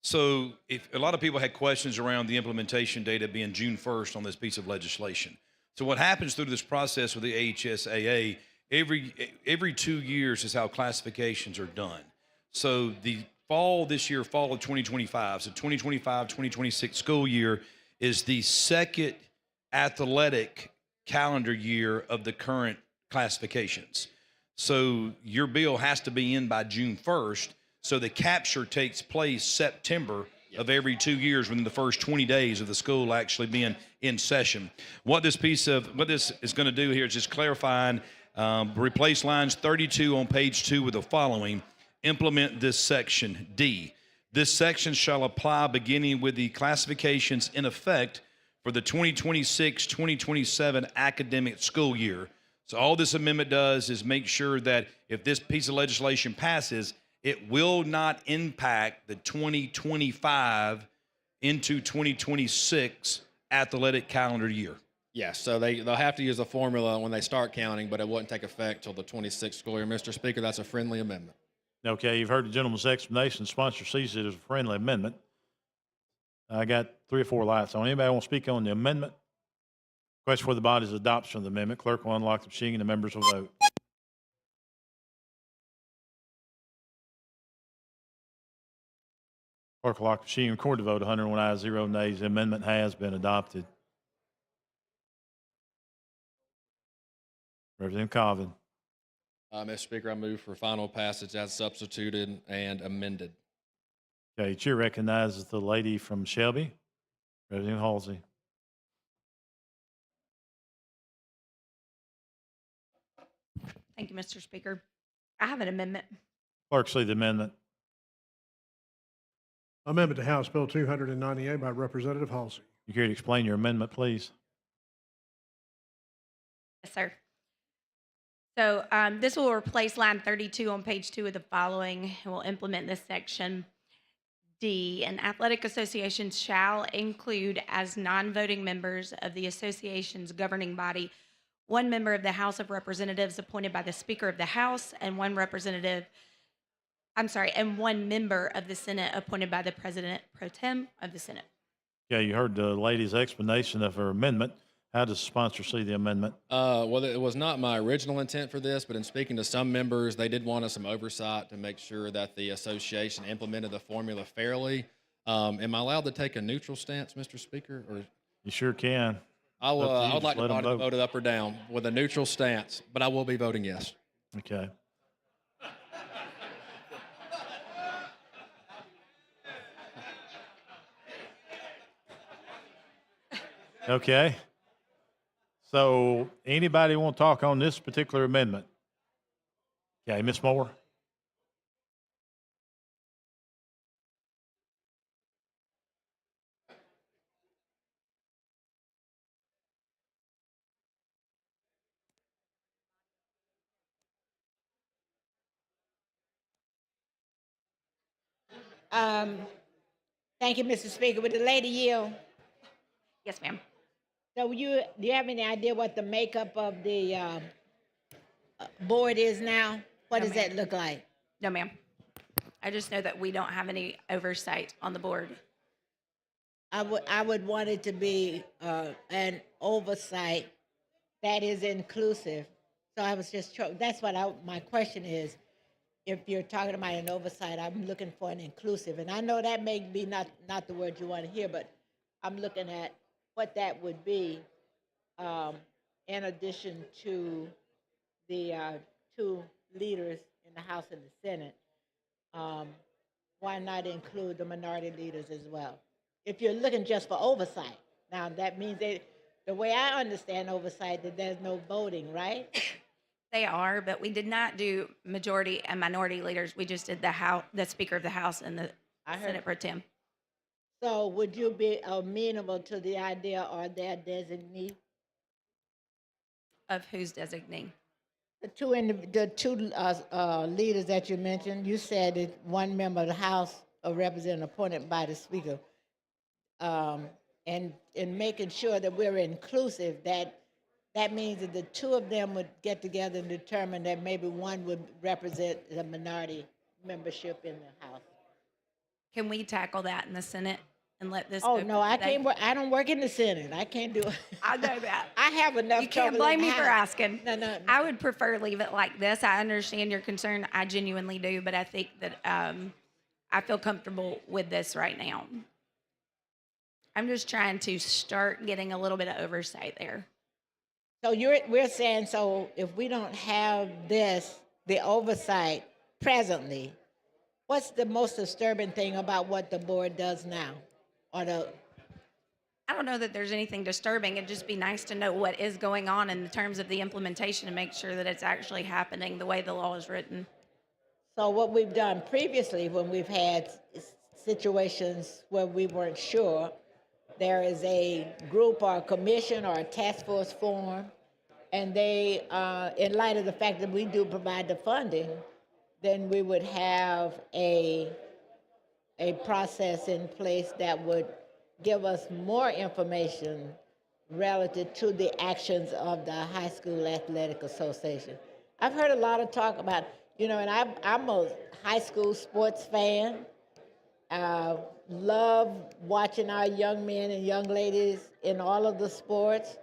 [SPEAKER 1] So if a lot of people had questions around the implementation date being June 1st on this piece of legislation. So what happens through this process with the AHSAA, every 2 years is how classifications are done. So the fall of 2025, so 2025, 2026 school year is the second athletic calendar year of the current classifications. So your bill has to be in by June 1st. So the capture takes place September of every 2 years within the first 20 days of the school actually being in session. What this is going to do here is just clarifying, replace lines 32 on page 2 with the following. Implement this section D. This section shall apply beginning with the classifications in effect for the 2026-2027 academic school year. So all this amendment does is make sure that if this piece of legislation passes, it will not impact the 2025 into 2026 athletic calendar year.
[SPEAKER 17] Yes, so they'll have to use the formula when they start counting, but it wouldn't take effect till the 26th school year. Mr. Speaker, that's a friendly amendment.
[SPEAKER 2] Okay, you've heard the gentleman's explanation. The sponsor sees it as a friendly amendment. I got 3 or 4 lights on. Anybody want to speak on the amendment? Question for the body's adoption of the amendment. Clerk will unlock the machine and the members will vote. Clerk will lock the machine, record the vote, 101 ayes, 0 nays. The amendment has been adopted. Representative Colvin.
[SPEAKER 17] Mr. Speaker, I move for final passage as substituted and amended.
[SPEAKER 2] Okay, Chair recognizes the lady from Shelby, Representative Halsey.
[SPEAKER 22] Thank you, Mr. Speaker. I have an amendment.
[SPEAKER 2] Clerk, see the amendment.
[SPEAKER 5] Amendment to House Bill 298 by Representative Halsey.
[SPEAKER 2] You care to explain your amendment, please?
[SPEAKER 22] Yes, sir. So this will replace line 32 on page 2 of the following. It will implement this section D. And athletic associations shall include as non-voting members of the association's governing body 1 member of the House of Representatives appointed by the Speaker of the House and 1 representative I'm sorry, and one member of the Senate appointed by the President pro tem of the Senate.
[SPEAKER 2] Yeah, you heard the lady's explanation of her amendment. How does the sponsor see the amendment?
[SPEAKER 17] Well, it was not my original intent for this, but in speaking to some members, they did want us some oversight to make sure that the association implemented the formula fairly. Am I allowed to take a neutral stance, Mr. Speaker? Or
[SPEAKER 2] You sure can.
[SPEAKER 17] I will,
[SPEAKER 2] Up to you.
[SPEAKER 17] I would
[SPEAKER 2] Just
[SPEAKER 17] like the
[SPEAKER 2] let 'em
[SPEAKER 17] body to
[SPEAKER 2] vote.
[SPEAKER 17] vote it up or down with a neutral stance, but I will be voting yes.
[SPEAKER 2] Okay. Okay. So anybody want to talk on this particular amendment? Okay, Ms. Moore?
[SPEAKER 11] Thank you, Mr. Speaker. With the lady yield.
[SPEAKER 22] Yes, ma'am.
[SPEAKER 11] So do you have any idea what the makeup of the board is now? What
[SPEAKER 22] No,
[SPEAKER 11] does
[SPEAKER 22] ma'am.
[SPEAKER 11] that look like?
[SPEAKER 22] No, ma'am. I just know that we don't have any oversight on the board.
[SPEAKER 11] I would want it to be an oversight that is inclusive. So I was just that's what my question is. If you're talking about an oversight, I'm looking for an inclusive, and I know that may be not the word you want to hear, but I'm looking at what that would be in addition to the two leaders in the House and the Senate. Why not include the minority leaders as well? If you're looking just for oversight, now that means the way I understand oversight, that there's no voting, right?
[SPEAKER 22] They are, but we did not do majority and minority leaders. We just did the Speaker of the House and the Senate pro tem.
[SPEAKER 11] So would you be amenable to the idea or their designee?
[SPEAKER 22] Of who's designating?
[SPEAKER 11] The two leaders that you mentioned, you said that one member of the House of Representatives appointed by the Speaker, and in making sure that we're inclusive, that means that the two of them would get together and determine that maybe one would represent the minority membership in the House.
[SPEAKER 22] Can we tackle that in the Senate and let this?
[SPEAKER 11] Oh
[SPEAKER 22] go
[SPEAKER 11] no, I
[SPEAKER 22] today?
[SPEAKER 11] can't work. I don't work in the Senate. I can't do it.
[SPEAKER 22] I know that.
[SPEAKER 11] I have enough.
[SPEAKER 22] You can't
[SPEAKER 11] trouble
[SPEAKER 22] blame
[SPEAKER 11] in
[SPEAKER 22] me
[SPEAKER 11] the
[SPEAKER 22] for
[SPEAKER 11] House.
[SPEAKER 22] asking.
[SPEAKER 11] No.
[SPEAKER 22] I would prefer leave it like this. I understand your concern. I genuinely do, but I think that I feel comfortable with this right now. I'm just trying to start getting a little bit of oversight there.
[SPEAKER 11] So we're saying, so if we don't have the oversight presently, what's the most disturbing thing about what the board does now?
[SPEAKER 22] I don't know that there's anything disturbing. It'd just be nice to know what is going on in terms of the implementation and make sure that it's actually happening the way the law is written.
[SPEAKER 11] So what we've done previously when we've had situations where we weren't sure, there is a group or a commission or a task force formed, and they, in light of the fact that we do provide the funding, then we would have a process in place that would give us more information relative to the actions of the High School Athletic Association. I've heard a lot of talk about, and I'm a high school sports fan. Love watching our young men and young ladies in all of the sports.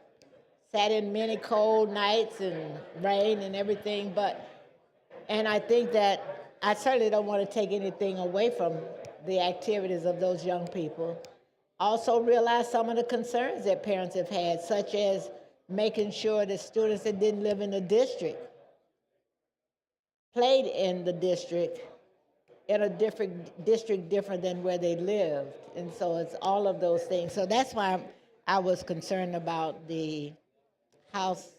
[SPEAKER 11] Sat in many cold nights and rain and everything, and I think that I certainly don't want to take anything away from the activities of those young people. Also realize some of the concerns that parents have had, such as making sure that students that didn't live in the district played in the district in a different district different than where they lived. And so it's all of those things. So that's why I was concerned about the House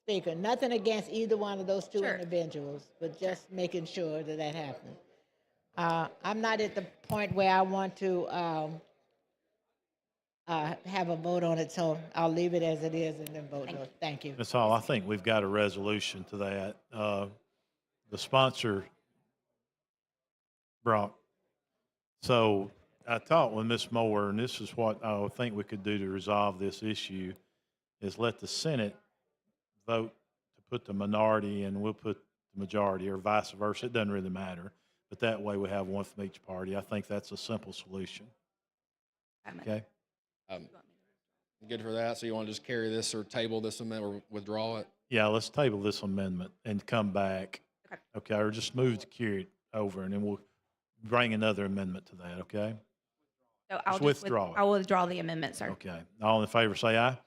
[SPEAKER 11] Speaker. Nothing against either one of those two individuals, but just making sure that happened. I'm not at the point where I want to have a vote on it, so I'll leave it as it is and then vote no. Thank you.
[SPEAKER 2] Ms. Hall, I think we've got a resolution to that. The sponsor brought. So I talked with Ms. Moore, and this is what I think we could do to resolve this issue, is let the Senate vote to put the minority and we'll put the majority, or vice versa. It doesn't really matter. but that way we have one from each party. I think that's a simple solution. Okay?
[SPEAKER 17] Good for that. So you want to just carry this or table this amendment or withdraw it?
[SPEAKER 2] Yeah, let's table this amendment and come back. Okay, or just move to carry it over, and then we'll bring another amendment to that, okay?
[SPEAKER 22] So
[SPEAKER 2] Just withdraw it.
[SPEAKER 22] I'll withdraw the amendment, sir.
[SPEAKER 2] Okay. All in favor, say aye.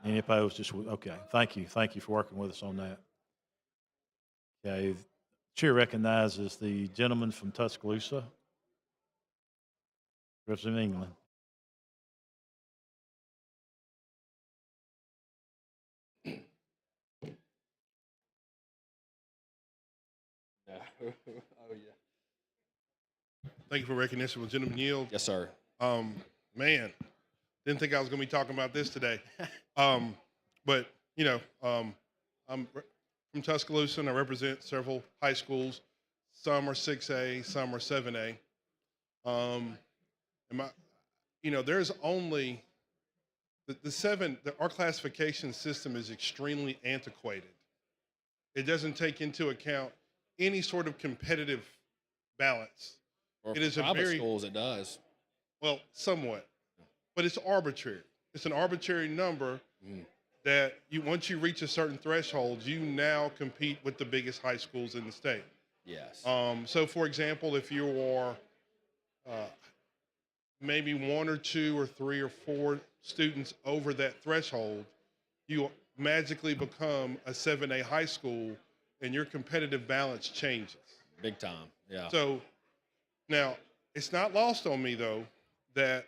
[SPEAKER 2] Any opposed, just, okay. Thank you. Thank you for working with us on that. Okay. Chair recognizes the gentleman from Tuscaloosa, representing England.
[SPEAKER 17] Oh, yeah.
[SPEAKER 18] Thank you for recognition. Will gentleman yield?
[SPEAKER 17] Yes, sir.
[SPEAKER 18] Man, didn't think I was going to be talking about this today. But, I'm from Tuscaloosa, and I represent several high schools. Some are 6A, some are 7A. There's only our classification system is extremely antiquated. It doesn't take into account any sort of competitive balance.
[SPEAKER 17] Or
[SPEAKER 18] It is
[SPEAKER 17] for
[SPEAKER 18] a
[SPEAKER 17] private
[SPEAKER 18] very
[SPEAKER 17] schools, it does.
[SPEAKER 18] well, somewhat, but it's arbitrary. It's an arbitrary number that once you reach a certain threshold, you now compete with the biggest high schools in the state.
[SPEAKER 17] Yes.
[SPEAKER 18] So, for example, if you are maybe one or two or three or four students over that threshold, you magically become a 7A high school, and your competitive balance changes.
[SPEAKER 17] Big time. Yeah.
[SPEAKER 18] So now it's not lost on me though that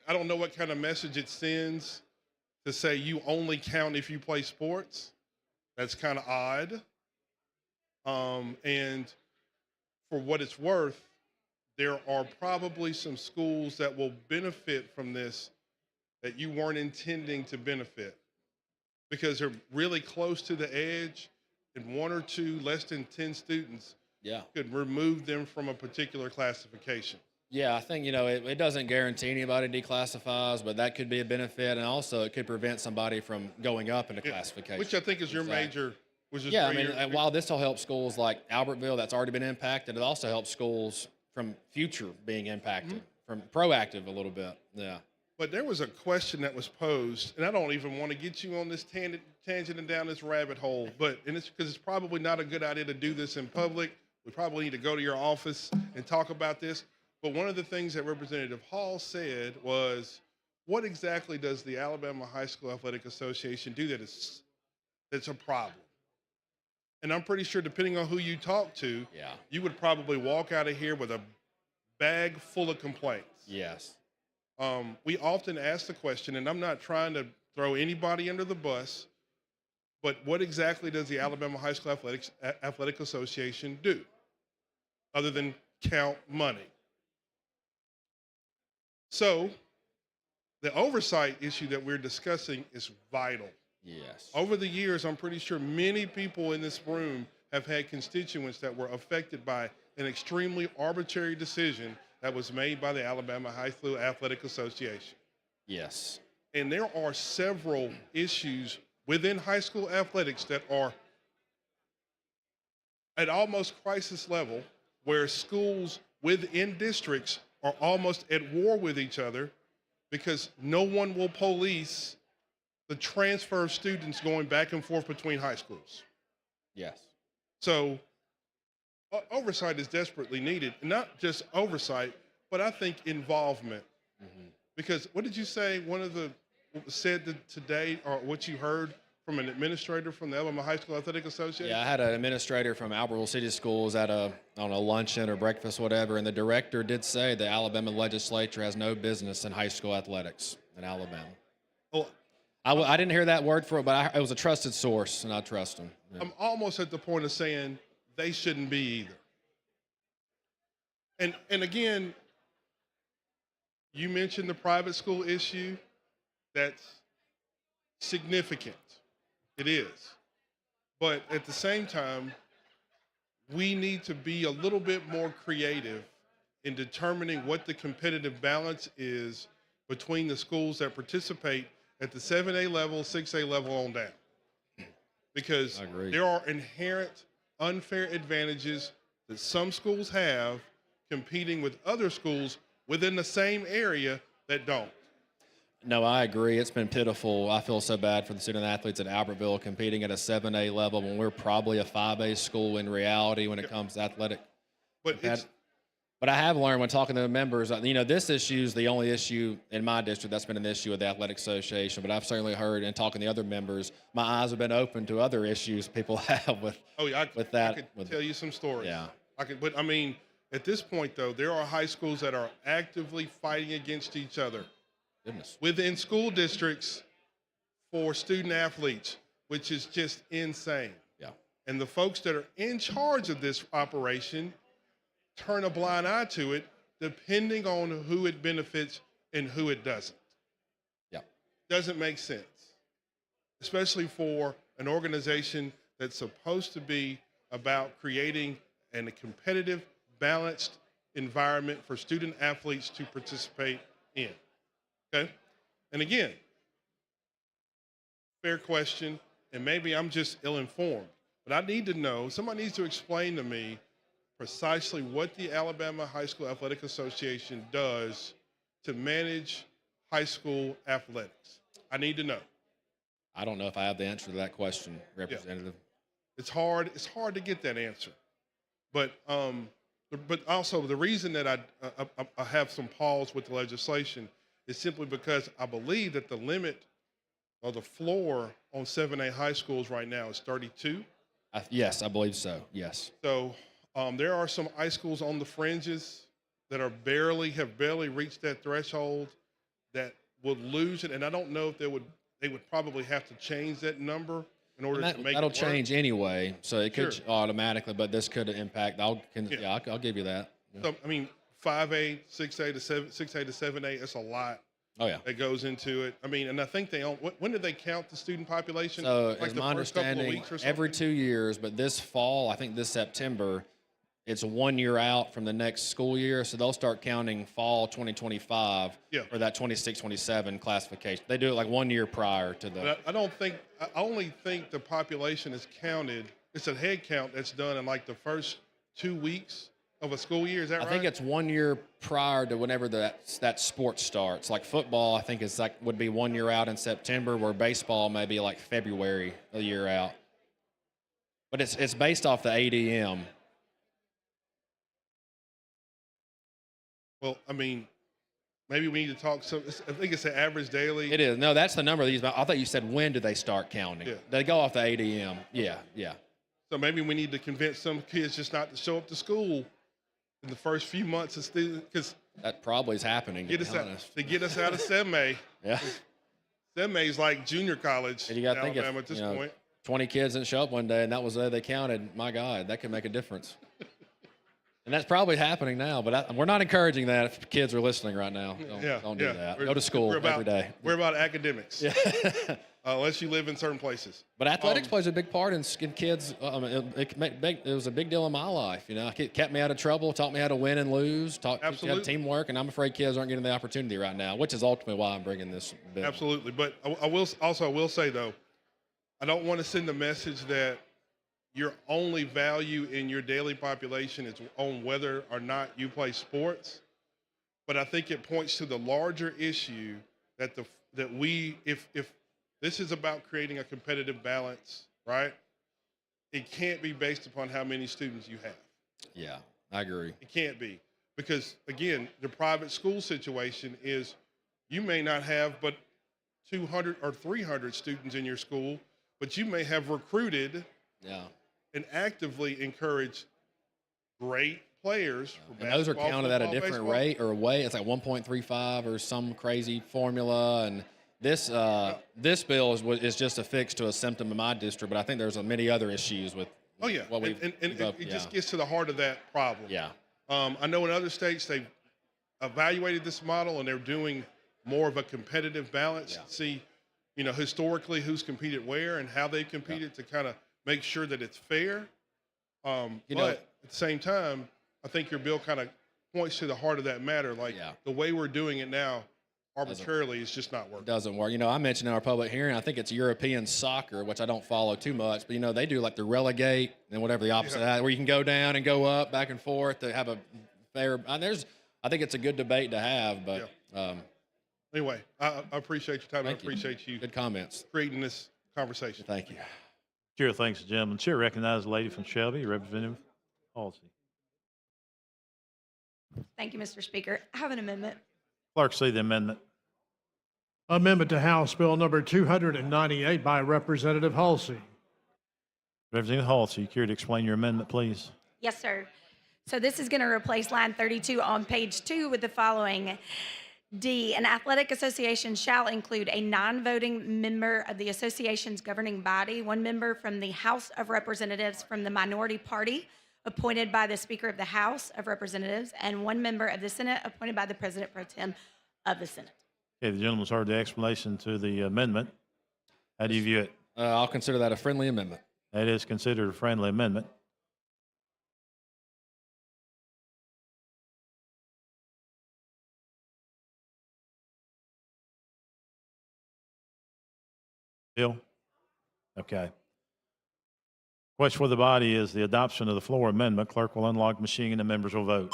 [SPEAKER 18] I don't know what kind of message it sends to say you only count if you play sports. That's kind of odd. And for what it's worth, there are probably some schools that will benefit from this that you weren't intending to benefit because they're really close to the edge, and one or two less than 10 students could remove them from a particular classification.
[SPEAKER 17] Yeah, I think, it doesn't guarantee anybody declassifies, but that could be a benefit. And also it could prevent somebody from going up into classification.
[SPEAKER 18] Which I think is your major.
[SPEAKER 17] While this will help schools like Albertville that's already been impacted, it also helps schools from future being impacted, from proactive a little bit. Yeah.
[SPEAKER 18] But there was a question that was posed, and I don't even want to get you on this tangent and down this rabbit hole, but it's because it's probably not a good idea to do this in public. We probably need to go to your office and talk about this. But one of the things that Representative Hall said was, what exactly does the Alabama High School Athletic Association do that's a problem? And I'm pretty sure, depending on who you talk to, you would probably walk out of here with a bag full of complaints.
[SPEAKER 17] Yes.
[SPEAKER 18] We often ask the question, and I'm not trying to throw anybody under the bus, but what exactly does the Alabama High School Athletic Association do other than count money? So the oversight issue that we're discussing is vital.
[SPEAKER 17] Yes.
[SPEAKER 18] Over the years, I'm pretty sure many people in this room have had constituents that were affected by an extremely arbitrary decision that was made by the Alabama High School Athletic Association.
[SPEAKER 17] Yes.
[SPEAKER 18] And there are several issues within high school athletics that are at almost crisis level, where schools within districts are almost at war with each other because no one will police the transfer of students going back and forth between high schools.
[SPEAKER 17] Yes.
[SPEAKER 18] So oversight is desperately needed. And not just oversight, but I think involvement. Because what did you say? One of the said today, or what you heard from an administrator from the Alabama High School Athletic Association?
[SPEAKER 17] Yeah, I had an administrator from Albertville City Schools at a luncheon or breakfast, whatever, and the director did say the Alabama legislature has no business in high school athletics in Alabama.
[SPEAKER 18] Well,
[SPEAKER 17] I didn't hear that word for it, but it was a trusted source, and I trust him. Yeah.
[SPEAKER 18] I'm almost at the point of saying they shouldn't be either. And again, you mentioned the private school issue. That's significant. It is. But at the same time, we need to be a little bit more creative in determining what the competitive balance is between the schools that participate at the 7A level, 6A level on down. Because there are inherent unfair advantages that some schools have competing with other schools within the same area that don't.
[SPEAKER 17] No, I agree. It's been pitiful. I feel so bad for the student athletes at Albertville competing at a 7A level when we're probably a 5A school in reality when it comes to athletic. But I have learned when talking to the members, this issue is the only issue in my district that's been an issue with the Athletic Association. But I've certainly heard and talking to the other members, my eyes have been open to other issues people have with that.
[SPEAKER 18] I could tell you some stories.
[SPEAKER 17] Yeah.
[SPEAKER 18] But I mean, at this point though, there are high schools that are actively fighting against each other.
[SPEAKER 17] Goodness.
[SPEAKER 18] Within school districts for student athletes, which is just insane.
[SPEAKER 17] Yeah.
[SPEAKER 18] And the folks that are in charge of this operation turn a blind eye to it, depending on who it benefits and who it doesn't.
[SPEAKER 17] Yeah.
[SPEAKER 18] Doesn't make sense, especially for an organization that's supposed to be about creating a competitive, balanced environment for student athletes to participate in. Okay? And again, fair question, and maybe I'm just ill-informed, but I need to know, somebody needs to explain to me precisely what the Alabama High School Athletic Association does to manage high school athletics. I need to know.
[SPEAKER 17] I don't know if I have the answer to that question, Representative.
[SPEAKER 18] Yeah. It's hard to get that answer. But also the reason that I have some pause with the legislation is simply because I believe that the limit or the floor on 7A high schools right now is 32.
[SPEAKER 17] Yes, I believe so. Yes.
[SPEAKER 18] So there are some high schools on the fringes that have barely reached that threshold that would lose it, and I don't know if they would probably have to change that number in order to make
[SPEAKER 17] that'll
[SPEAKER 18] it work.
[SPEAKER 17] change anyway, so it could
[SPEAKER 18] Sure.
[SPEAKER 17] automatically, but this could impact. I'll give you that. Yeah.
[SPEAKER 18] So I mean, 5A, 6A to 7A, it's a lot.
[SPEAKER 17] Oh yeah.
[SPEAKER 18] That goes into it. I mean, and I think they own. When did they count the student population?
[SPEAKER 17] So,
[SPEAKER 18] like
[SPEAKER 17] as
[SPEAKER 18] the
[SPEAKER 17] my
[SPEAKER 18] first couple of
[SPEAKER 17] understanding,
[SPEAKER 18] weeks or something?
[SPEAKER 17] every 2 years, but this fall, I think this September, it's 1 year out from the next school year, so they'll start counting fall 2025 for that 26-27 classification. They do it like 1 year prior to the.
[SPEAKER 18] But I only think the population is counted. It's a head count that's done in like the first 2 weeks of a school year. Is that right?
[SPEAKER 17] I think it's 1 year prior to whenever that sport starts. Like football, I think would be 1 year out in September, where baseball may be like February a year out. But it's based off the ADM.
[SPEAKER 18] Well, I mean, maybe we need to talk. So I think it's the average daily.
[SPEAKER 17] It is. No, that's the number. I thought you said when do they start counting?
[SPEAKER 18] Yeah.
[SPEAKER 17] They go off the ADM. Yeah, yeah.
[SPEAKER 18] So maybe we need to convince some kids just not to show up to school in the first few months of student, because
[SPEAKER 17] that probably is happening.
[SPEAKER 18] To get us out of 7A.
[SPEAKER 17] Yeah.
[SPEAKER 18] 7A is like junior college
[SPEAKER 17] And you
[SPEAKER 18] in
[SPEAKER 17] got to think
[SPEAKER 18] Alabama at this point.
[SPEAKER 17] 20 kids didn't show up one day, and that was the day they counted. My God, that could make a difference. And that's probably happening now, but we're not encouraging that if kids are listening right now. Don't do that. Go to school every day.
[SPEAKER 18] We're about academics. Yeah. Unless you live in certain places.
[SPEAKER 17] But athletics plays a big part in kids. It was a big deal in my life. It kept me out of trouble, taught me how to win and lose, taught me how to teamwork, and I'm afraid kids aren't getting the opportunity right now, which is ultimately why I'm bringing this bill.
[SPEAKER 18] Absolutely. But I will say, though, I don't want to send a message that your only value in your daily population is on whether or not you play sports. But I think it points to the larger issue that if this is about creating a competitive balance, right? It can't be based upon how many students you have.
[SPEAKER 17] Yeah, I agree.
[SPEAKER 18] It can't be. Because, again, the private school situation is you may not have but 200 or 300 students in your school, but you may have recruited and actively encouraged great players. For
[SPEAKER 17] and those are
[SPEAKER 18] basketball,
[SPEAKER 17] counted at a
[SPEAKER 18] football,
[SPEAKER 17] different
[SPEAKER 18] baseball.
[SPEAKER 17] rate or weight. It's like 1.35 or some crazy formula. And this bill is just a fix to a symptom in my district, but I think there's many other issues with.
[SPEAKER 18] Oh yeah,
[SPEAKER 17] what
[SPEAKER 18] and it just gets to the heart of that problem.
[SPEAKER 17] Yeah.
[SPEAKER 18] I know in other states they've evaluated this model and they're doing more of a competitive balance.
[SPEAKER 17] Yeah.
[SPEAKER 18] See, historically who's competed where and how they've competed to kind of make sure that it's fair. But at the same time, I think your bill kind of points to the heart of that matter. Like the way we're doing it now, arbitrarily, it's just not working.
[SPEAKER 17] Doesn't work. You know, I mentioned in our public hearing, I think it's European soccer, which I don't follow too much, but you know, they do like the relegate and whatever the opposite of that, where you can go down and go up, back and forth to have a fair. I think it's a good debate to have, but
[SPEAKER 18] anyway, I appreciate your time.
[SPEAKER 17] Thank
[SPEAKER 18] I appreciate you.
[SPEAKER 17] Good comments.
[SPEAKER 18] Creating this conversation.
[SPEAKER 17] Thank you.
[SPEAKER 2] Chair thanks the gentleman. Chair recognizes the lady from Shelby, Representative Halsey.
[SPEAKER 22] Thank you, Mr. Speaker. I have an amendment.
[SPEAKER 2] Clerk, see the amendment.
[SPEAKER 5] Amendment to House Bill number 298 by Representative Halsey.
[SPEAKER 2] Representative Halsey, you care to explain your amendment, please?
[SPEAKER 22] Yes, sir. So this is going to replace line 32 on page 2 with the following. D, an athletic association shall include a non-voting member of the association's governing body, one member from the House of Representatives from the minority party appointed by the Speaker of the House of Representatives, and one member of the Senate appointed by the President Pro Tem of the Senate.
[SPEAKER 2] Okay, the gentleman's heard the explanation to the amendment. How do you view it?
[SPEAKER 17] I'll consider that a friendly amendment.
[SPEAKER 2] That is considered a friendly amendment. Bill? Okay. Question for the body is the adoption of the floor amendment. Clerk will unlock the machine and the members will vote.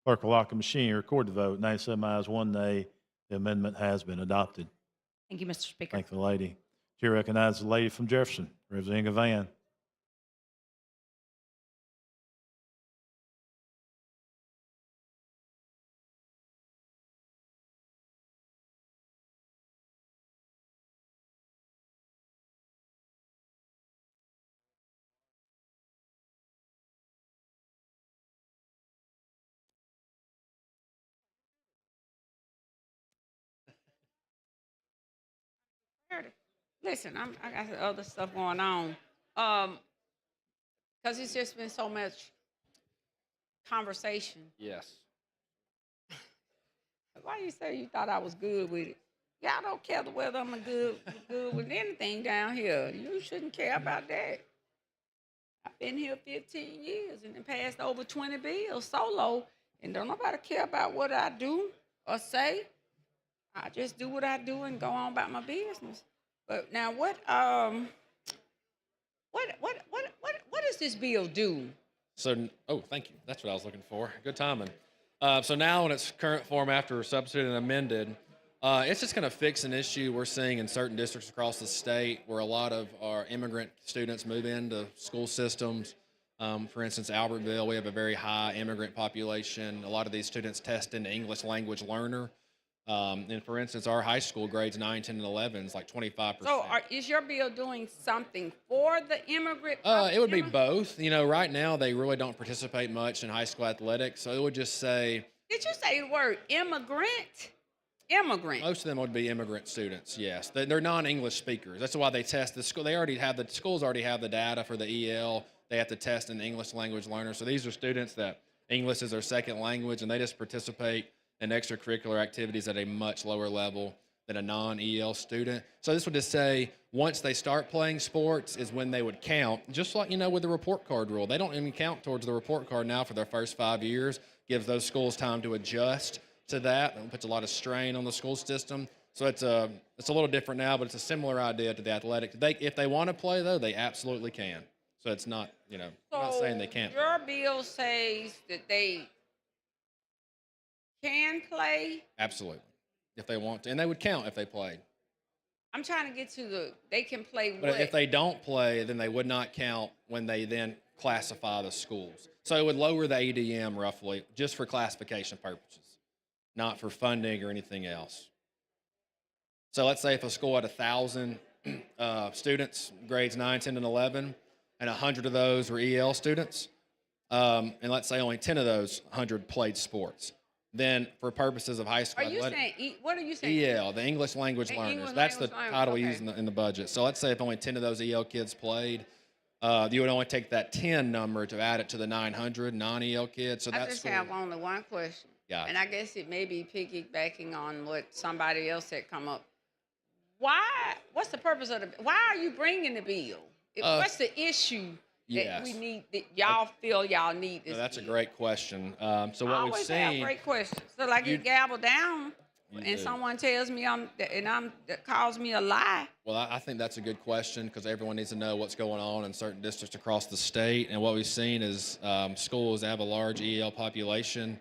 [SPEAKER 2] Clerk will lock the machine, record the vote. 97 ayes, 1 nay. The amendment has been adopted.
[SPEAKER 22] Thank you, Mr. Speaker.
[SPEAKER 2] Thank the lady. Chair recognizes the lady from Jefferson, Representative Van.
[SPEAKER 20] Listen, I got other stuff going on. Because it's just been so much conversation.
[SPEAKER 17] Yes.
[SPEAKER 20] Why you say you thought I was good with it? Y'all don't care whether I'm good with anything down here. You shouldn't care about that. I've been here 15 years and passed over 20 bills solo, and don't nobody care about what I do or say. I just do what I do and go on about my business. But now, what does this bill do?
[SPEAKER 17] So, thank you. That's what I was looking for. Good timing. So now in its current form after substituted and amended, it's just going to fix an issue we're seeing in certain districts across the state where a lot of our immigrant students move into school systems. For instance, Albertville, we have a very high immigrant population. A lot of these students test into English language learner. And for instance, our high school grades 9, 10, and 11 is like 25%.
[SPEAKER 20] So is your bill doing something for the immigrant?
[SPEAKER 17] It would be both. You know, right now they really don't participate much in high school athletics. So it would just say.
[SPEAKER 20] Did you say the word immigrant? Immigrant.
[SPEAKER 17] Most of them would be immigrant students, yes. They're non-English speakers. That's why they test the school. The schools already have the data for the EL. They have to test an English language learner. So these are students that English is their second language, and they just participate in extracurricular activities at a much lower level than a non-EL student. So this would just say once they start playing sports is when they would count, just like, you know, with the report card rule. They don't even count towards the report card now for their first 5 years. Gives those schools time to adjust to that, and puts a lot of strain on the school system. So it's a little different now, but it's a similar idea to the athletics. If they want to play, though, they absolutely can. So it's not, you know, I'm not saying they can't.
[SPEAKER 20] Your bill says that they can play?
[SPEAKER 17] Absolutely, if they want to. And they would count if they played.
[SPEAKER 20] I'm trying to get to they can play what?
[SPEAKER 17] But if they don't play, then they would not count when they then classify the schools. So it would lower the ADM roughly, just for classification purposes, not for funding or anything else. So let's say if a school had 1,000 students, grades 9, 10, and 11, and 100 of those were EL students, and let's say only 10 of those 100 played sports, then for purposes of high school
[SPEAKER 20] what are you saying?
[SPEAKER 17] EL, the English language learners. That's the title we use in the budget. So let's say if only 10 of those EL kids played, you would only take that 10 number to add it to the 900 non-EL kids. So
[SPEAKER 20] I just have only one question.
[SPEAKER 17] Yeah.
[SPEAKER 20] And I guess it may be piggybacking on what somebody else had come up. What's the purpose of why are you bringing the bill? What's the issue that we
[SPEAKER 17] Yes.
[SPEAKER 20] need, that y'all feel y'all need
[SPEAKER 17] No,
[SPEAKER 20] this
[SPEAKER 17] that's a
[SPEAKER 20] bill?
[SPEAKER 17] great question. So
[SPEAKER 20] I
[SPEAKER 17] what we've
[SPEAKER 20] always have
[SPEAKER 17] seen,
[SPEAKER 20] great questions. So like
[SPEAKER 17] You-
[SPEAKER 20] you gavel down,
[SPEAKER 17] You
[SPEAKER 20] and
[SPEAKER 17] do.
[SPEAKER 20] someone tells me that calls me a lie.
[SPEAKER 17] well, I think that's a good question because everyone needs to know what's going on in certain districts across the state. And what we've seen is schools that have a large EL population.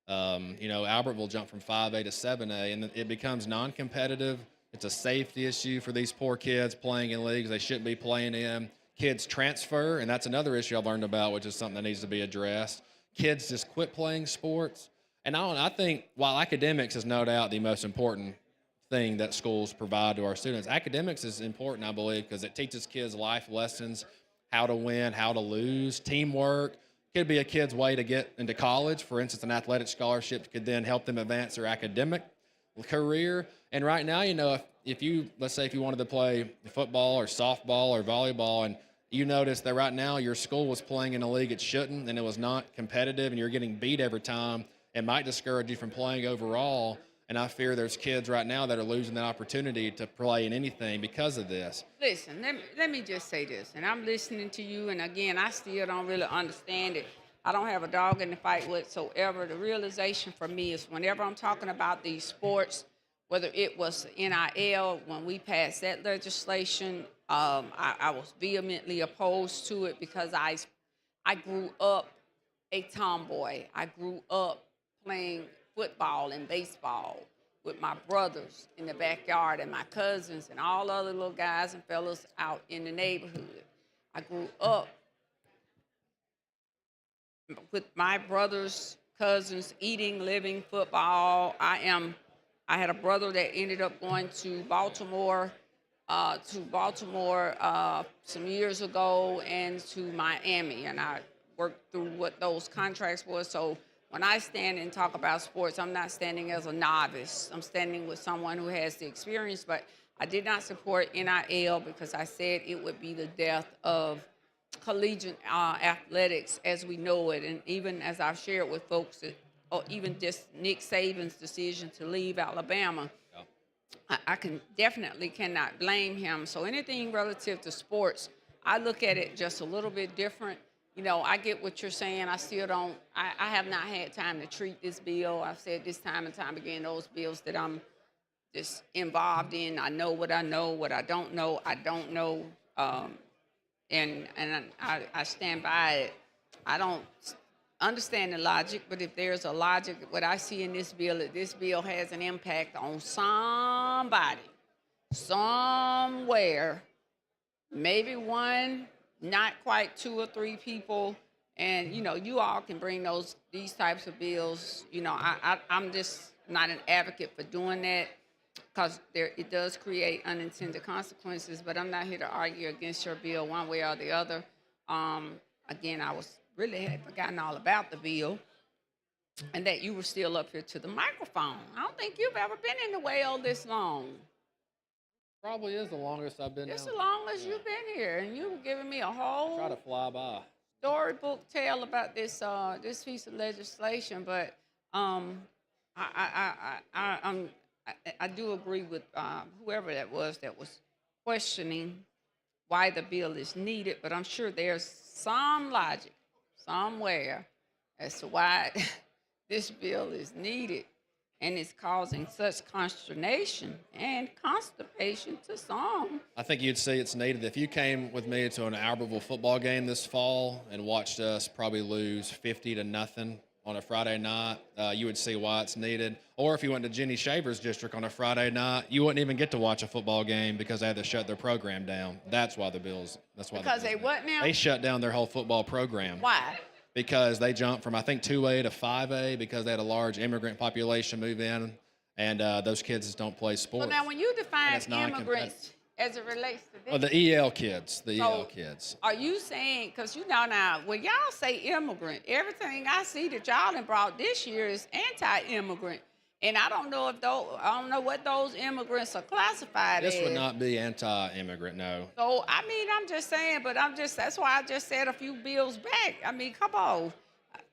[SPEAKER 17] Albertville jumped from 5A to 7A, and it becomes non-competitive. It's a safety issue for these poor kids playing in leagues they shouldn't be playing in. Kids transfer, and that's another issue I've learned about, which is something that needs to be addressed. Kids just quit playing sports. And I think while academics is no doubt the most important thing that schools provide to our students, academics is important, I believe, because it teaches kids life lessons, how to win, how to lose, teamwork. Could be a kid's way to get into college. For instance, an athletic scholarship could then help them advance their academic career. And right now, if you, let's say if you wanted to play football or softball or volleyball, and you notice that right now your school was playing in a league it shouldn't, and it was not competitive, and you're getting beat every time, it might discourage you from playing overall. And I fear there's kids right now that are losing the opportunity to play in anything because of this.
[SPEAKER 20] Listen, let me just say this, and I'm listening to you, and again, I still don't really understand it. I don't have a dog in the fight whatsoever. The realization for me is whenever I'm talking about these sports, whether it was NIL, when we passed that legislation, I was vehemently opposed to it because I grew up a tomboy. I grew up playing football and baseball with my brothers in the backyard and my cousins and all other little guys and fellas out in the neighborhood. I grew up with my brothers, cousins, eating, living football. I had a brother that ended up going to Baltimore some years ago and to Miami, and I worked through what those contracts were. So when I stand and talk about sports, I'm not standing as a novice. I'm standing with someone who has the experience, but I did not support NIL because I said it would be the death of collegiate athletics as we know it. And even as I've shared with folks, or even just Nick Saban's decision to leave Alabama, I cannot blame him. So anything relative to sports, I look at it just a little bit different. I get what you're saying. I still don't, I have not had time to treat this bill. I've said this time and time again, those bills that I'm just involved in, I know, what I don't know, I don't know. And I stand by it. I don't understand the logic, but if there's a logic, what I see in this bill, that this bill has an impact on somebody, somewhere, maybe one, not quite two or three people, and you all can bring these types of bills. I'm just not an advocate for doing that because it does create unintended consequences. But I'm not here to argue against your bill one way or the other. Again, I had forgotten all about the bill, and that you were still up here to the microphone. I don't think you've ever been in the well this long.
[SPEAKER 17] Probably is the longest I've been.
[SPEAKER 20] Just as long as you've been here, and you were giving me a whole
[SPEAKER 17] Try to fly by.
[SPEAKER 20] storybook tale about this piece of legislation. But I do agree with whoever that was questioning why the bill is needed. But I'm sure there's some logic somewhere as to why this bill is needed. And it's causing such consternation and constipation to some.
[SPEAKER 17] I think you'd see it's needed. If you came with me to an Albertville football game this fall and watched us probably lose 50-0 on a Friday night, you would see why it's needed. Or if you went to Jenny Shaver's district on a Friday night, you wouldn't even get to watch a football game because they had to shut their program down. That's why the bills.
[SPEAKER 20] Because they what now?
[SPEAKER 17] They shut down their whole football program.
[SPEAKER 20] Why?
[SPEAKER 17] Because they jumped from, I think, 2A to 5A because they had a large immigrant population move in, and those kids just don't play sports.
[SPEAKER 20] So now when you define immigrants as it relates to this.
[SPEAKER 17] Oh, the EL kids, EL kids.
[SPEAKER 20] Are you saying, because now, when y'all say immigrant, everything I see that y'all have brought this year is anti-immigrant. And I don't know what those immigrants are classified as.
[SPEAKER 17] This would not be anti-immigrant, no.
[SPEAKER 20] So, I'm just saying, but that's why I just said a few bills back. Come on.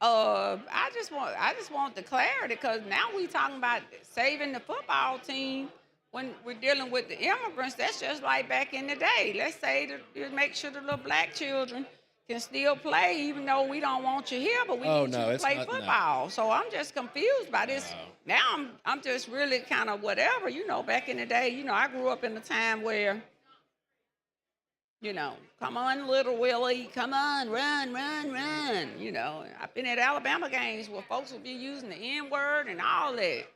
[SPEAKER 20] I just want the clarity, because now we talking about saving the football team when we're dealing with the immigrants. That's just like back in the day. Let's say to make sure the little black children can still play, even though we don't want you here, but we
[SPEAKER 17] Oh,
[SPEAKER 20] need
[SPEAKER 17] no,
[SPEAKER 20] you to
[SPEAKER 17] it's
[SPEAKER 20] play
[SPEAKER 17] not- no.
[SPEAKER 20] football. So I'm just confused by this. Now I'm just really kind of whatever, back in the day, I grew up in a time where, come on, little Willie, come on, run, run, run. I've been at Alabama games where folks would be using the N word and all that,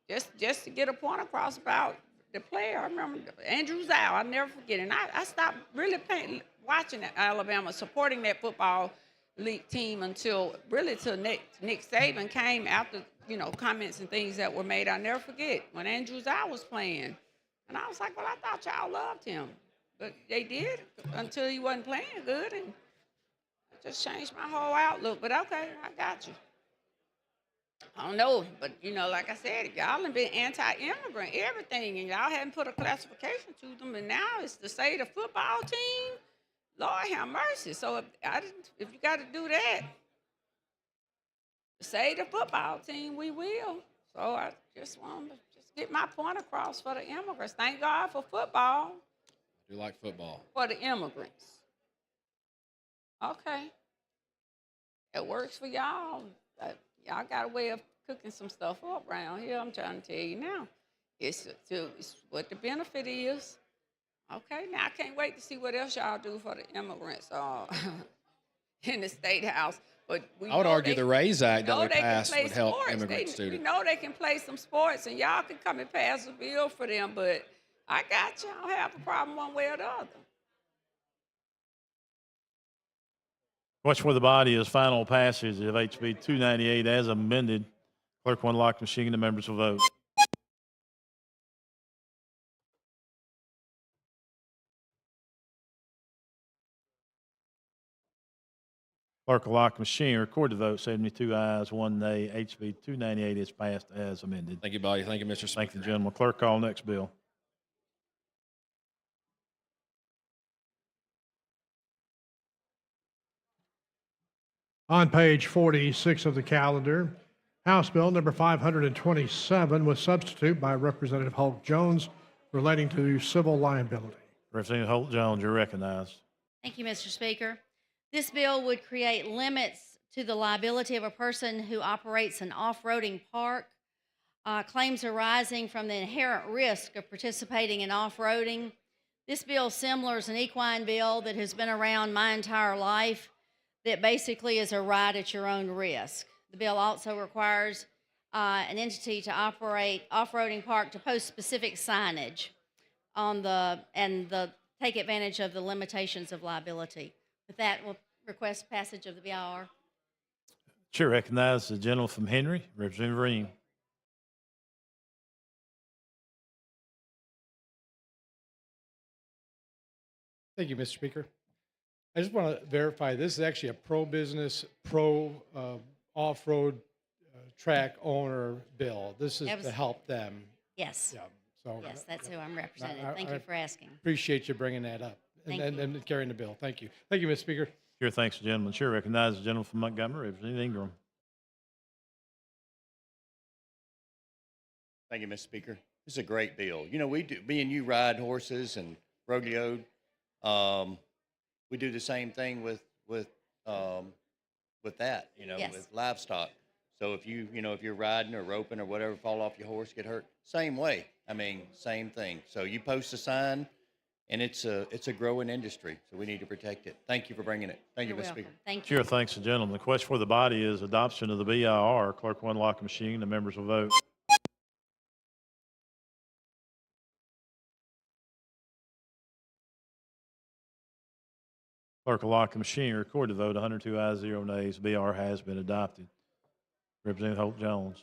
[SPEAKER 20] just to get a point across about the player. I remember Andrew Zhao, I'll never forget. And I stopped really watching Alabama, supporting that football league team until Nick Saban came after, comments and things that were made. I'll never forget when Andrew Zhao was playing. And I was like, well, I thought y'all loved him. But they did until he wasn't playing good. And it just changed my whole outlook. But okay, I got you. I don't know, but like I said, y'all have been anti-immigrant, everything, and y'all haven't put a classification to them, and now it's to say the football team, Lord have mercy. So if you got to do that, to say the football team, we will. So I just want to get my point across for the immigrants. Thank God for football.
[SPEAKER 17] I do like football.
[SPEAKER 20] For the immigrants. Okay. It works for y'all. Y'all got a way of cooking some stuff up around here. I'm trying to tell you now. It's what the benefit is. Okay, now I can't wait to see what else y'all do for the immigrants in the State House. But
[SPEAKER 17] I would argue the RAISE Act that we passed would help
[SPEAKER 20] sports.
[SPEAKER 17] immigrant
[SPEAKER 20] We
[SPEAKER 17] students.
[SPEAKER 20] know they can play some sports, and y'all can come and pass a bill for them, but I got you. I don't have a problem one way or the other.
[SPEAKER 2] What's for the body is final passage of HB 298 as amended. Clerk will unlock the machine. The members will vote. Clerk will lock the machine. Record the vote. 72 ayes, 1 nay. HB 298 is passed as amended.
[SPEAKER 17] Thank you, Body. Thank you, Mr. Speaker.
[SPEAKER 2] Thank you, gentlemen. Clerk, call next bill.
[SPEAKER 5] On page 46 of the calendar, House Bill number 527 was substituted by Representative Holt Jones relating to civil liability.
[SPEAKER 2] Representative Holt Jones, you're recognized.
[SPEAKER 7] Thank you, Mr. Speaker. This bill would create limits to the liability of a person who operates an off-roading park. Claims arising from the inherent risk of participating in off-roading. This bill similar is an equine bill that has been around my entire life that basically is a ride at your own risk. The bill also requires an entity to operate off-roading park to post specific signage on take advantage of the limitations of liability. With that, we'll request passage of the BIR.
[SPEAKER 2] Chair recognizes the gentleman from Henry, Representative Ream.
[SPEAKER 8] Thank you, Mr. Speaker. I just want to verify this is actually a pro-business, off-road track owner bill. This is to help them.
[SPEAKER 7] Yes.
[SPEAKER 8] Yeah. So
[SPEAKER 7] yes, that's who I'm representing. Thank
[SPEAKER 8] I
[SPEAKER 7] you for asking.
[SPEAKER 8] Appreciate you bringing that up and carrying the bill. Thank you. Thank you, Mr. Speaker.
[SPEAKER 2] Chair thanks the gentleman. Chair recognizes the gentleman from Montgomery, Representative Ingram.
[SPEAKER 14] Thank you, Mr. Speaker. This is a great bill. Me and you ride horses and rodeo. We do the same thing with that,
[SPEAKER 7] Yes.
[SPEAKER 14] with livestock. So if if you're riding or roping or whatever, fall off your horse, get hurt, same way. Same thing. So you post a sign, and it's a growing industry. So we need to protect it. Thank you for bringing it. Thank you, Mr. Speaker.
[SPEAKER 7] Thank you.
[SPEAKER 2] Chair thanks the gentleman. The question for the body is adoption of the BIR. Clerk will unlock the machine. The members will vote. Clerk will lock the machine. Record the vote. 102 ayes, 0 nays. BR has been adopted. Representative Holt Jones.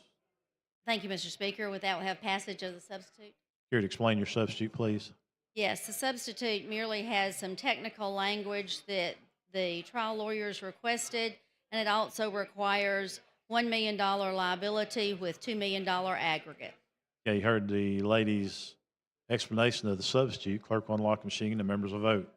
[SPEAKER 7] Thank you, Mr. Speaker. With that, we'll have passage of the substitute.
[SPEAKER 2] Here to explain your substitute, please.
[SPEAKER 7] Yes, the substitute merely has some technical language that the trial lawyers requested, and it also requires $1 million liability with $2 million aggregate.
[SPEAKER 2] Yeah, you heard the lady's explanation of the substitute. Clerk will unlock the machine. The members will vote.